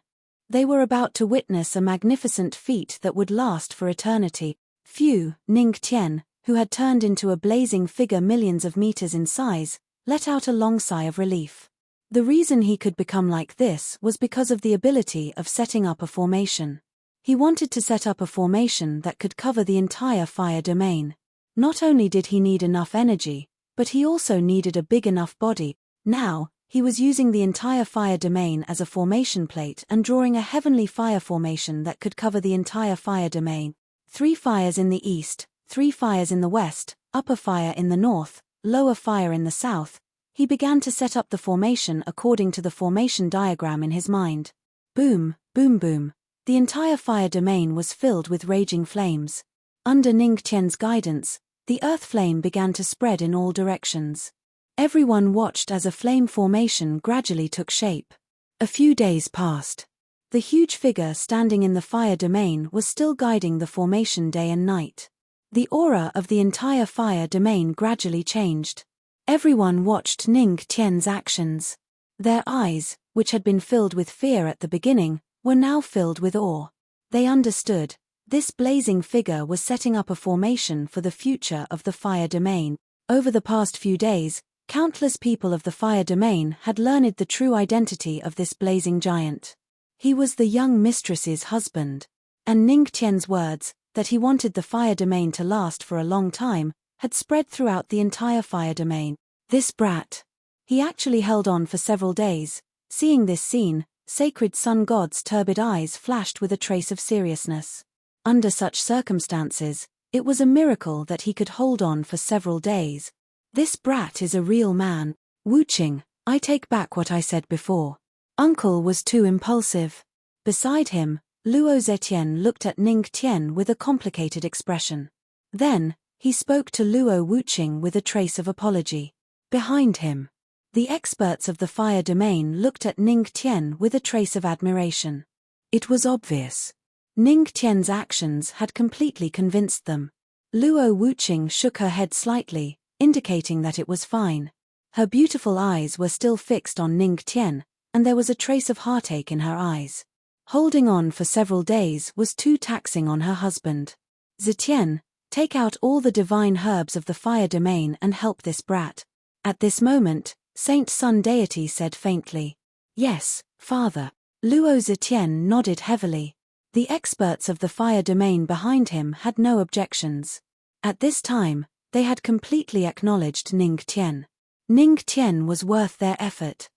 They were about to witness a magnificent feat that would last for eternity. Ning Qian, who had turned into a blazing figure millions of meters in size, let out a long sigh of relief. The reason he could become like this was because of the ability of setting up a formation. He wanted to set up a formation that could cover the entire fire domain. Not only did he need enough energy, but he also needed a big enough body. Now, He was using the entire fire domain as a formation plate and drawing a heavenly fire formation that could cover the entire fire domain. 3 fires in the east, 3 fires in the west, upper fire in the north, lower fire in the south. He began to set up the formation according to the formation diagram in his mind. Boom, boom, boom. The entire fire domain was filled with raging flames. Under Ning Tian's guidance, the earth flame began to spread in all directions. Everyone watched as a flame formation gradually took shape. A few days passed. The huge figure standing in the fire domain was still guiding the formation day and night. The aura of the entire fire domain gradually changed. Everyone watched Ning Tian's actions. Their eyes, which had been filled with fear at the beginning, were now filled with awe. They understood. This blazing figure was setting up a formation for the future of the fire domain. Over the past few days, countless people of the fire domain had learned the true identity of this blazing giant. He was the young mistress's husband. And Ning Tian's words, that he wanted the fire domain to last for a long time, had spread throughout the entire fire domain. This brat. He actually held on for several days. Seeing this scene, sacred sun god's turbid eyes flashed with a trace of seriousness. Under such circumstances, it was a miracle that he could hold on for several days. This brat is a real man. Wuqing, I take back what I said before. Uncle was too impulsive. Beside him, Luo Zetian looked at Ning Tian with a complicated expression. Then, he spoke to Luo Wuqing with a trace of apology. Behind him, the experts of the fire domain looked at Ning Tian with a trace of admiration. It was obvious. Ning Tian's actions had completely convinced them. Luo Wuqing shook her head slightly, indicating that it was fine. Her beautiful eyes were still fixed on Ning Tian, and there was a trace of heartache in her eyes. Holding on for several days was too taxing on her husband. Zetian, take out all the divine herbs of the fire domain and help this brat. At this moment, Saint Sun deity said faintly. Yes, father. Luo Zetian nodded heavily. The experts of the fire domain behind him had no objections. At this time, they had completely acknowledged Ning Tian. Ning Tian was worth their effort.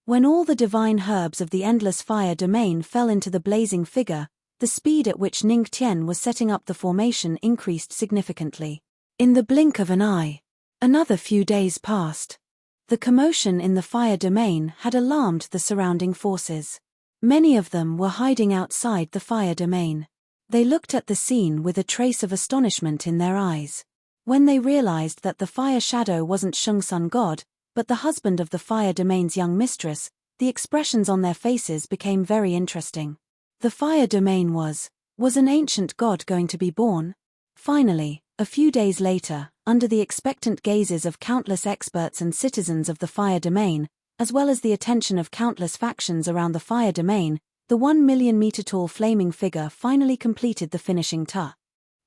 When all the divine herbs of the endless fire domain fell into the blazing figure, the speed at which Ning Tian was setting up the formation increased significantly. In the blink of an eye, another few days passed. The commotion in the fire domain had alarmed the surrounding forces. Many of them were hiding outside the fire domain. They looked at the scene with a trace of astonishment in their eyes. When they realized that the fire shadow wasn't Sheng Sun God, but the husband of the fire domain's young mistress, the expressions on their faces became very interesting. The fire domain was an ancient god going to be born? Finally, a few days later, under the expectant gazes of countless experts and citizens of the fire domain, as well as the attention of countless factions around the fire domain, the 1 million meter tall flaming figure finally completed the finishing touch.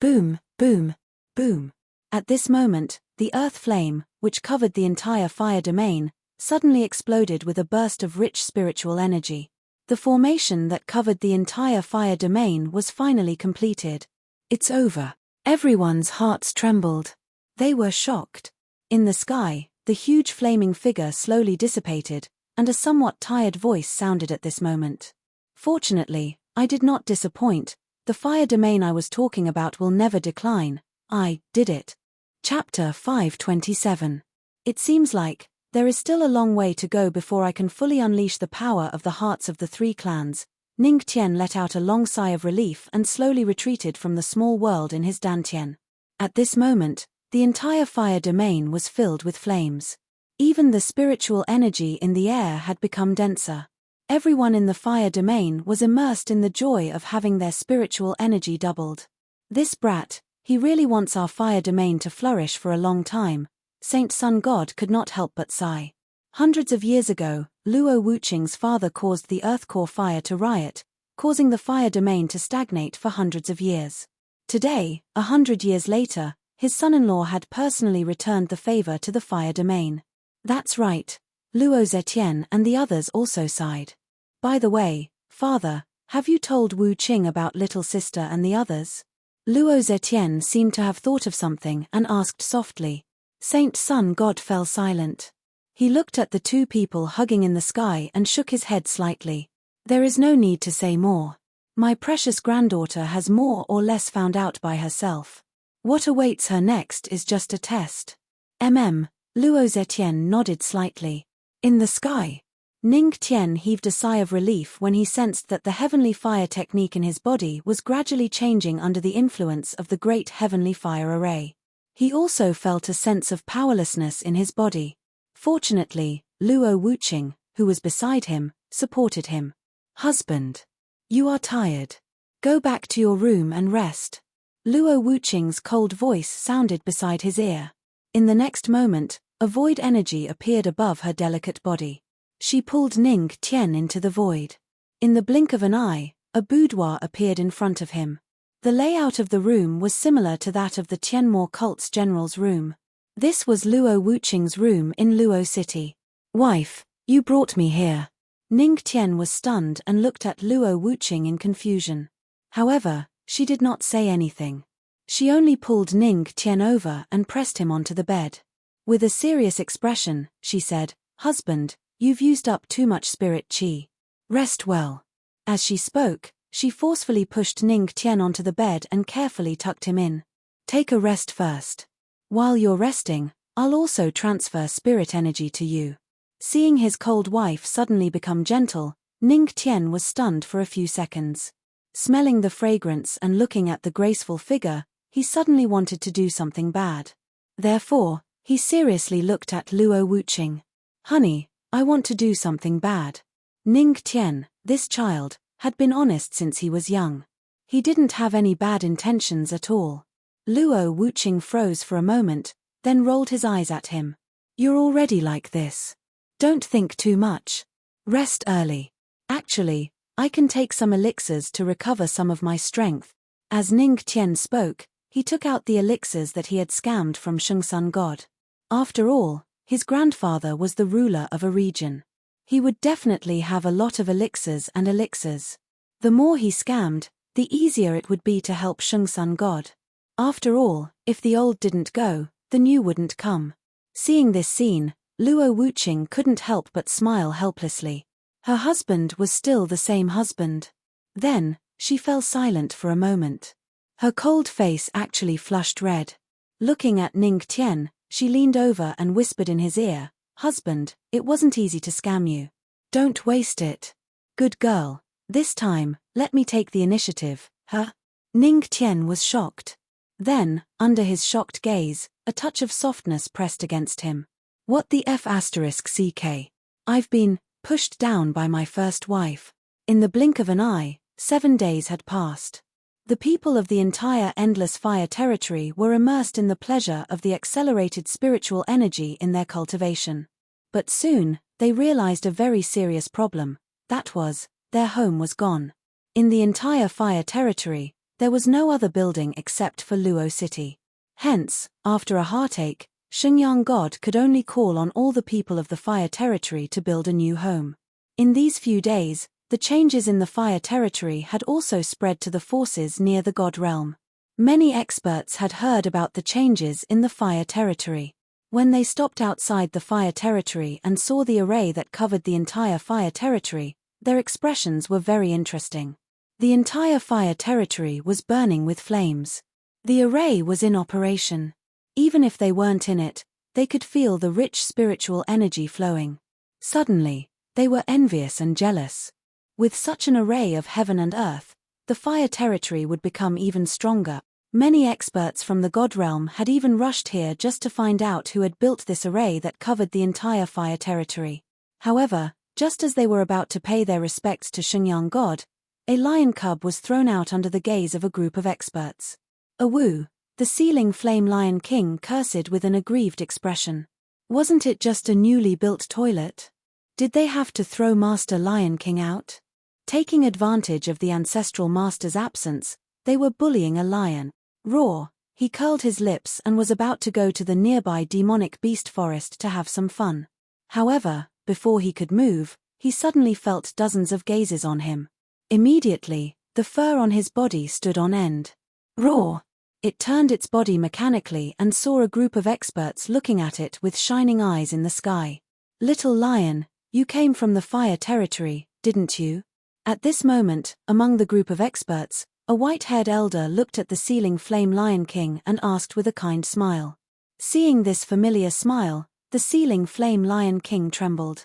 Boom, boom, boom. At this moment, the earth flame, which covered the entire fire domain, suddenly exploded with a burst of rich spiritual energy. The formation that covered the entire fire domain was finally completed. It's over. Everyone's hearts trembled. They were shocked. In the sky, the huge flaming figure slowly dissipated, and a somewhat tired voice sounded at this moment. Fortunately, I did not disappoint. The fire domain I was talking about will never decline. I did it. Chapter 527. It seems like there is still a long way to go before I can fully unleash the power of the hearts of the 3 clans. Ning Tian let out a long sigh of relief and slowly retreated from the small world in his dantian. At this moment, the entire fire domain was filled with flames. Even the spiritual energy in the air had become denser. Everyone in the fire domain was immersed in the joy of having their spiritual energy doubled. This brat, he really wants our fire domain to flourish for a long time. Saint Sun God could not help but sigh. Hundreds of years ago, Luo Wuqing's father caused the earth core fire to riot, causing the fire domain to stagnate for hundreds of years. Today, 100 years later, his son-in-law had personally returned the favor to the fire domain. That's right. Luo Zetian and the others also sighed. By the way, father, have you told Wu Qing about little sister and the others? Luo Zetian seemed to have thought of something and asked softly. Saint Sun God fell silent. He looked at the two people hugging in the sky and shook his head slightly. There is no need to say more. My precious granddaughter has more or less found out by herself. What awaits her next is just a test. Luo Zetian nodded slightly. In the sky. Ning Tian heaved a sigh of relief when he sensed that the heavenly fire technique in his body was gradually changing under the influence of the great heavenly fire array. He also felt a sense of powerlessness in his body. Fortunately, Luo Wuqing, who was beside him, supported him. Husband. You are tired. Go back to your room and rest. Luo Wuqing's cold voice sounded beside his ear. In the next moment, a void energy appeared above her delicate body. She pulled Ning Tian into the void. In the blink of an eye, a boudoir appeared in front of him. The layout of the room was similar to that of the Tianmo cult's general's room. This was Luo Wuqing's room in Luo City. Wife, you brought me here. Ning Tian was stunned and looked at Luo Wuqing in confusion. However, she did not say anything. She only pulled Ning Tian over and pressed him onto the bed. With a serious expression, she said, Husband, you've used up too much spirit qi. Rest well. As she spoke, she forcefully pushed Ning Tian onto the bed and carefully tucked him in. Take a rest first. While you're resting, I'll also transfer spirit energy to you. Seeing his cold wife suddenly become gentle, Ning Tian was stunned for a few seconds. Smelling the fragrance and looking at the graceful figure, he suddenly wanted to do something bad. Therefore, he seriously looked at Luo Wuqing. Honey, I want to do something bad. Ning Tian, this child, had been honest since he was young. He didn't have any bad intentions at all. Luo Wuqing froze for a moment, then rolled his eyes at him. You're already like this. Don't think too much. Rest early. Actually, I can take some elixirs to recover some of my strength. As Ning Tian spoke, he took out the elixirs that he had scammed from Shengsun God. After all, his grandfather was the ruler of a region. He would definitely have a lot of elixirs and elixirs. The more he scammed, the easier it would be to help Shengsun God. After all, if the old didn't go, the new wouldn't come. Seeing this scene, Luo Wuqing couldn't help but smile helplessly. Her husband was still the same husband. Then, she fell silent for a moment. Her cold face actually flushed red. Looking at Ning Tian, she leaned over and whispered in his ear, Husband, it wasn't easy to scam you. Don't waste it. Good girl. This time, let me take the initiative, huh? Ning Tian was shocked. Then, under his shocked gaze, a touch of softness pressed against him. What the f***ck? I've been pushed down by my first wife. In the blink of an eye, 7 days had passed. The people of the entire Endless Fire territory were immersed in the pleasure of the accelerated spiritual energy in their cultivation. But soon, they realized a very serious problem. That was, their home was gone. In the entire Fire territory, there was no other building except for Luo City. Hence, after a heartache, Shenyang God could only call on all the people of the Fire territory to build a new home. In these few days, the changes in the Fire territory had also spread to the forces near the God realm. Many experts had heard about the changes in the Fire territory. When they stopped outside the Fire territory and saw the array that covered the entire Fire territory, their expressions were very interesting. The entire Fire territory was burning with flames. The array was in operation. Even if they weren't in it, they could feel the rich spiritual energy flowing. Suddenly, they were envious and jealous. With such an array of heaven and earth, the Fire territory would become even stronger. Many experts from the God realm had even rushed here just to find out who had built this array that covered the entire Fire territory. However, just as they were about to pay their respects to Shenyang God, a lion cub was thrown out under the gaze of a group of experts. Awu, the ceiling flame lion king, cursed with an aggrieved expression. Wasn't it just a newly built toilet? Did they have to throw Master Lion King out? Taking advantage of the ancestral master's absence, they were bullying a lion. Roar, he curled his lips and was about to go to the nearby demonic beast forest to have some fun. However, before he could move, he suddenly felt dozens of gazes on him. Immediately, the fur on his body stood on end. Roar! It turned its body mechanically and saw a group of experts looking at it with shining eyes in the sky. Little Lion, you came from the fire territory, didn't you? At this moment, among the group of experts, a white-haired elder looked at the ceiling flame Lion King and asked with a kind smile. Seeing this familiar smile, the ceiling flame Lion King trembled.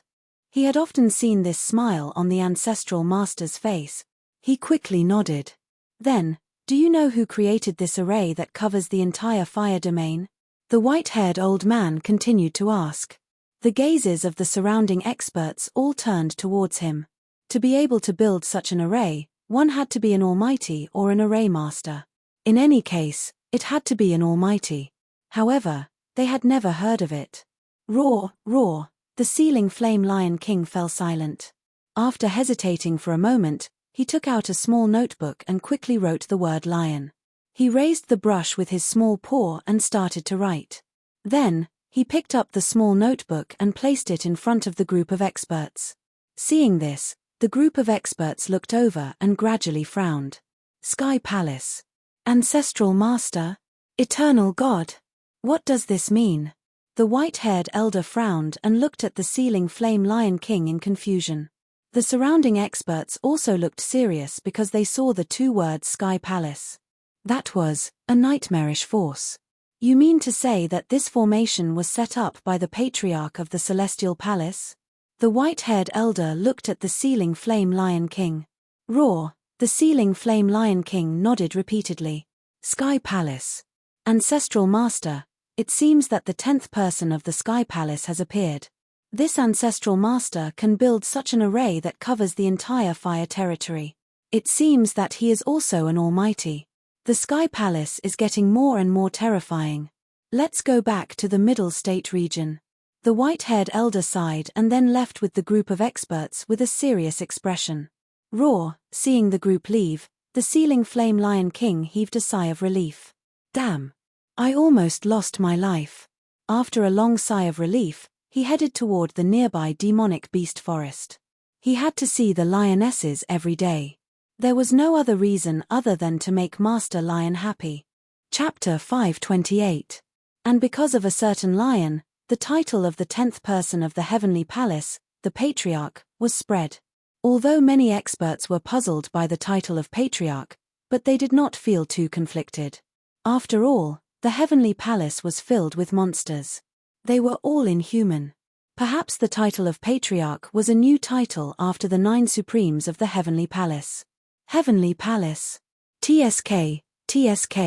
He had often seen this smile on the ancestral master's face. He quickly nodded. Then, do you know who created this array that covers the entire fire domain? The white-haired old man continued to ask. The gazes of the surrounding experts all turned towards him. To be able to build such an array, one had to be an almighty or an array master. In any case, it had to be an almighty. However, they had never heard of it. Roar, roar, the ceiling flame Lion King fell silent. After hesitating for a moment, he took out a small notebook and quickly wrote the word lion. He raised the brush with his small paw and started to write. Then, he picked up the small notebook and placed it in front of the group of experts. Seeing this, the group of experts looked over and gradually frowned. Sky Palace. Ancestral Master? Eternal God? What does this mean? The white-haired elder frowned and looked at the ceiling flame Lion King in confusion. The surrounding experts also looked serious because they saw the two words Sky Palace. That was a nightmarish force. You mean to say that this formation was set up by the Patriarch of the Celestial Palace? The white-haired elder looked at the ceiling flame Lion King. Roar, the ceiling flame Lion King nodded repeatedly. Sky Palace. Ancestral Master, it seems that the 10th person of the Sky Palace has appeared. This ancestral master can build such an array that covers the entire fire territory. It seems that he is also an almighty. The Sky Palace is getting more and more terrifying. Let's go back to the Middle State region. The white-haired elder sighed and then left with the group of experts with a serious expression. Roar, seeing the group leave, the ceiling flame Lion King heaved a sigh of relief. Damn. I almost lost my life. After a long sigh of relief, he headed toward the nearby demonic beast forest. He had to see the lionesses every day. There was no other reason other than to make Master Lion happy. Chapter 528. And because of a certain lion, the title of the 10th person of the Heavenly Palace, the Patriarch, was spread. Although many experts were puzzled by the title of Patriarch, but they did not feel too conflicted. After all, the Heavenly Palace was filled with monsters. They were all inhuman. Perhaps the title of Patriarch was a new title after the 9 Supremes of the Heavenly Palace. Heavenly Palace. TSK, TSK.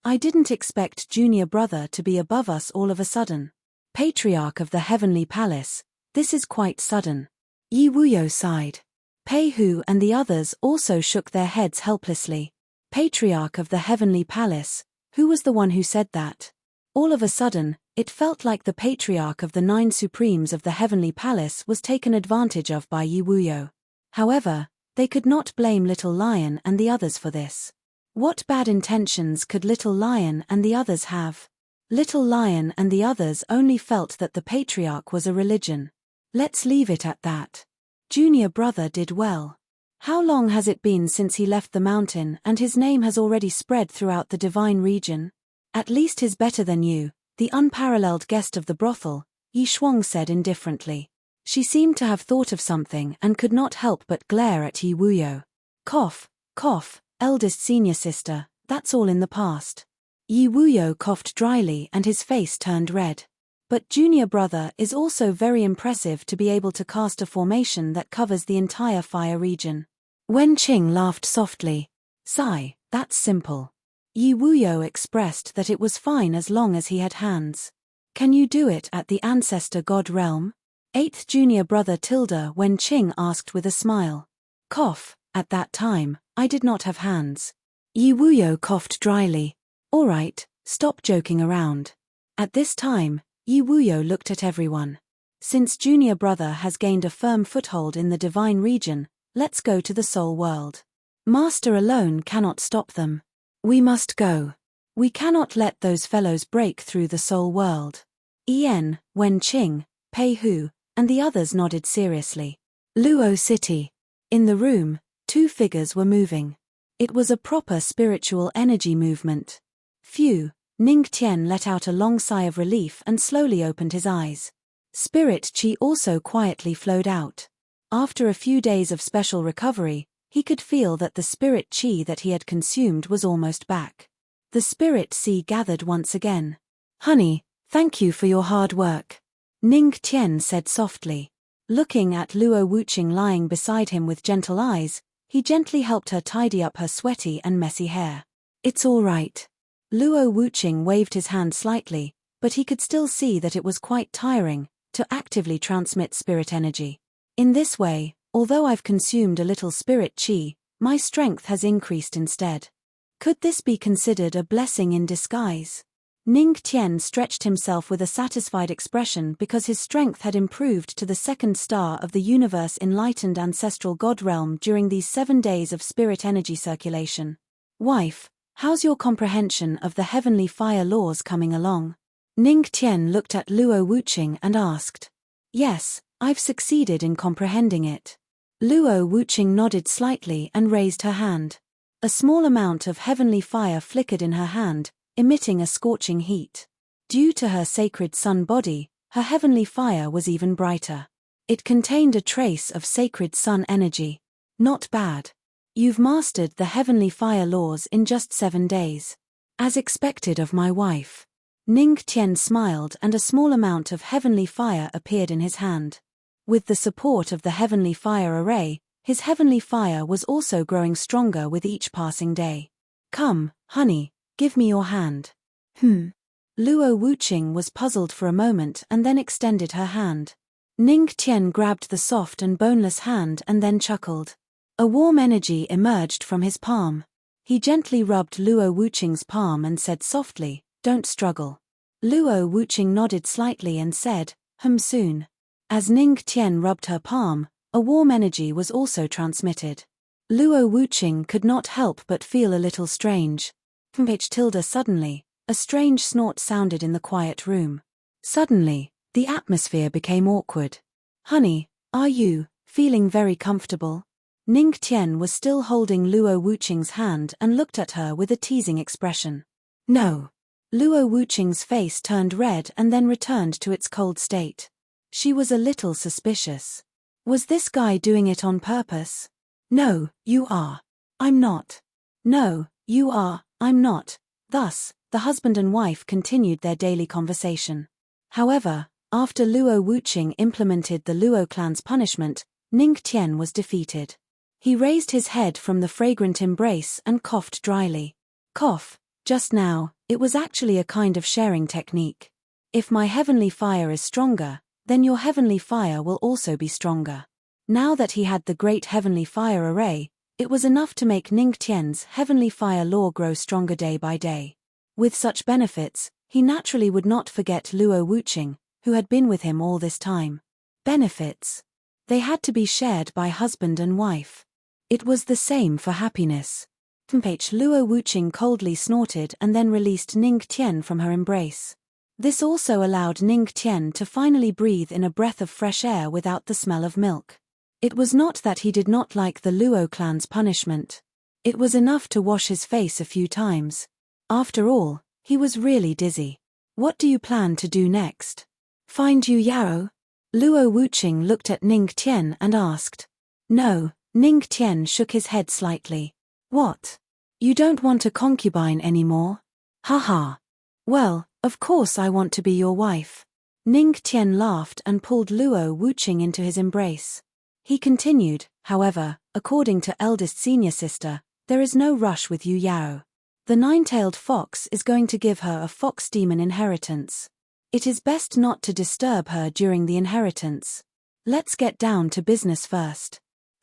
I didn't expect Junior Brother to be above us all of a sudden. Patriarch of the Heavenly Palace, this is quite sudden. Yi Wuyo sighed. Pei Hu and the others also shook their heads helplessly. Patriarch of the Heavenly Palace, who was the one who said that? All of a sudden, it felt like the Patriarch of the 9 Supremes of the Heavenly Palace was taken advantage of by Yi Wuyo. However, they could not blame Little Lion and the others for this. What bad intentions could Little Lion and the others have? Little Lion and the others only felt that the Patriarch was a religion. Let's leave it at that. Junior Brother did well. How long has it been since he left the mountain and his name has already spread throughout the divine region? At least he's better than you, the unparalleled guest of the brothel, Yi Shuang said indifferently. She seemed to have thought of something and could not help but glare at Yi Wuyo. Cough, cough, eldest senior sister, that's all in the past. Yi Wuyo coughed dryly and his face turned red. But Junior Brother is also very impressive to be able to cast a formation that covers the entire fire region. Wen Qing laughed softly. Sigh, that's simple. Yi Wuyo expressed that it was fine as long as he had hands. Can you do it at the Ancestor God realm? 8th Junior Brother Tilda Wen Qing asked with a smile. Cough, at that time, I did not have hands. Yi Wuyo coughed dryly. All right, stop joking around. At this time, Yi Wuyo looked at everyone. Since Junior Brother has gained a firm foothold in the divine region, let's go to the soul world. Master alone cannot stop them. We must go. We cannot let those fellows break through the soul world. Yen, Wen Qing, Pei Hu, and the others nodded seriously. Luo City. In the room, 2 figures were moving. It was a proper spiritual energy movement. Phew, Ning Tian let out a long sigh of relief and slowly opened his eyes. Spirit Qi also quietly flowed out. After a few days of special recovery, he could feel that the Spirit Qi that he had consumed was almost back. The Spirit Qi gathered once again. "Honey, thank you for your hard work," Ning Tian said softly. Looking at Luo Wuqing lying beside him with gentle eyes, he gently helped her tidy up her sweaty and messy hair. "It's all right." Luo Wuqing waved his hand slightly, but he could still see that it was quite tiring to actively transmit spirit energy. "In this way, although I've consumed a little spirit qi, my strength has increased instead. Could this be considered a blessing in disguise?" Ning Tian stretched himself with a satisfied expression because his strength had improved to the second star of the universe enlightened ancestral god realm during these 7 days of spirit energy circulation. "Wife, how's your comprehension of the heavenly fire laws coming along?" Ning Tian looked at Luo Wuqing and asked. "Yes, I've succeeded in comprehending it." Luo Wuqing nodded slightly and raised her hand. A small amount of heavenly fire flickered in her hand, emitting a scorching heat. Due to her sacred sun body, her heavenly fire was even brighter. It contained a trace of sacred sun energy. "Not bad. You've mastered the heavenly fire laws in just 7 days. As expected of my wife." Ning Tian smiled and a small amount of heavenly fire appeared in his hand. With the support of the heavenly fire array, his heavenly fire was also growing stronger with each passing day. "Come, honey, give me your hand." Luo Wuqing was puzzled for a moment and then extended her hand. Ning Tian grabbed the soft and boneless hand and then chuckled. A warm energy emerged from his palm. He gently rubbed Luo Wuqing's palm and said softly, "Don't struggle." Luo Wuqing nodded slightly and said, Soon." As Ning Tian rubbed her palm, a warm energy was also transmitted. Luo Wuqing could not help but feel a little strange. Suddenly, a strange snort sounded in the quiet room. Suddenly, the atmosphere became awkward. "Honey, are you feeling very comfortable?" Ning Tian was still holding Luo Wuqing's hand and looked at her with a teasing expression. "No." Luo Wuqing's face turned red and then returned to its cold state. She was a little suspicious. Was this guy doing it on purpose? "No, you are. I'm not." "No, you are. I'm not." Thus, the husband and wife continued their daily conversation. However, after Luo Wuqing implemented the Luo clan's punishment, Ning Tian was defeated. He raised his head from the fragrant embrace and coughed dryly. "Cough, just now, it was actually a kind of sharing technique. If my heavenly fire is stronger, then your heavenly fire will also be stronger." Now that he had the great heavenly fire array, it was enough to make Ning Tian's heavenly fire law grow stronger day by day. With such benefits, he naturally would not forget Luo Wuqing, who had been with him all this time. Benefits. They had to be shared by husband and wife. It was the same for happiness. Luo Wuqing coldly snorted and then released Ning Tian from her embrace. This also allowed Ning Tian to finally breathe in a breath of fresh air without the smell of milk. It was not that he did not like the Luo clan's punishment. It was enough to wash his face a few times. After all, he was really dizzy. "What do you plan to do next?" "Find Yu Yao?" Luo Wuqing looked at Ning Tian and asked. "No." Ning Tian shook his head slightly. "What? You don't want a concubine anymore?" "Haha. Well, of course I want to be your wife." Ning Tian laughed and pulled Luo Wuqing into his embrace. He continued, "However, according to eldest senior sister, there is no rush with Yu Yao. The 9-tailed fox is going to give her a fox demon inheritance. It is best not to disturb her during the inheritance. Let's get down to business first."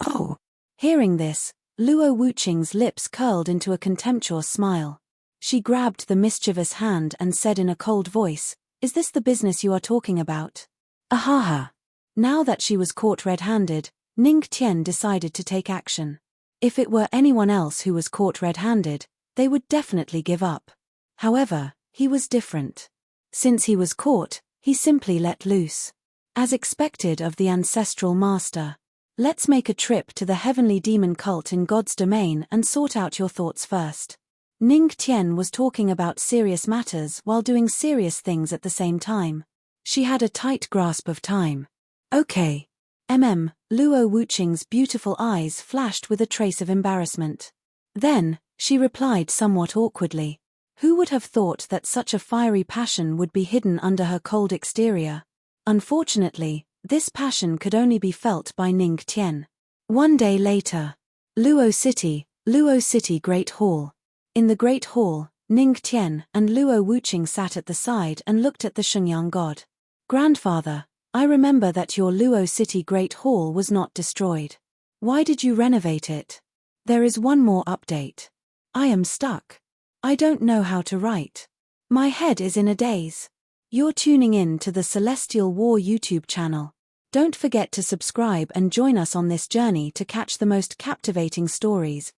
"Oh." Hearing this, Luo Wuqing's lips curled into a contemptuous smile. She grabbed the mischievous hand and said in a cold voice, "Is this the business you are talking about?" Ahaha. Now that she was caught red-handed, Ning Tian decided to take action. If it were anyone else who was caught red-handed, they would definitely give up. However, he was different. Since he was caught, he simply let loose. As expected of the ancestral master. "Let's make a trip to the heavenly demon cult in God's domain and sort out your thoughts first." Ning Tian was talking about serious matters while doing serious things at the same time. She had a tight grasp of time. Okay. Luo Wuqing's beautiful eyes flashed with a trace of embarrassment. Then, she replied somewhat awkwardly. Who would have thought that such a fiery passion would be hidden under her cold exterior? Unfortunately, this passion could only be felt by Ning Tian. One day later. Luo City Great Hall. In the Great Hall, Ning Tian and Luo Wuqing sat at the side and looked at the Shenyang god. Grandfather, I remember that your Luo City Great Hall was not destroyed. Why did you renovate it? There is one more update. I am stuck. I don't know how to write. My head is in a daze. You're tuning in to the Celestial War YouTube channel. Don't forget to subscribe and join us on this journey to catch the most captivating stories,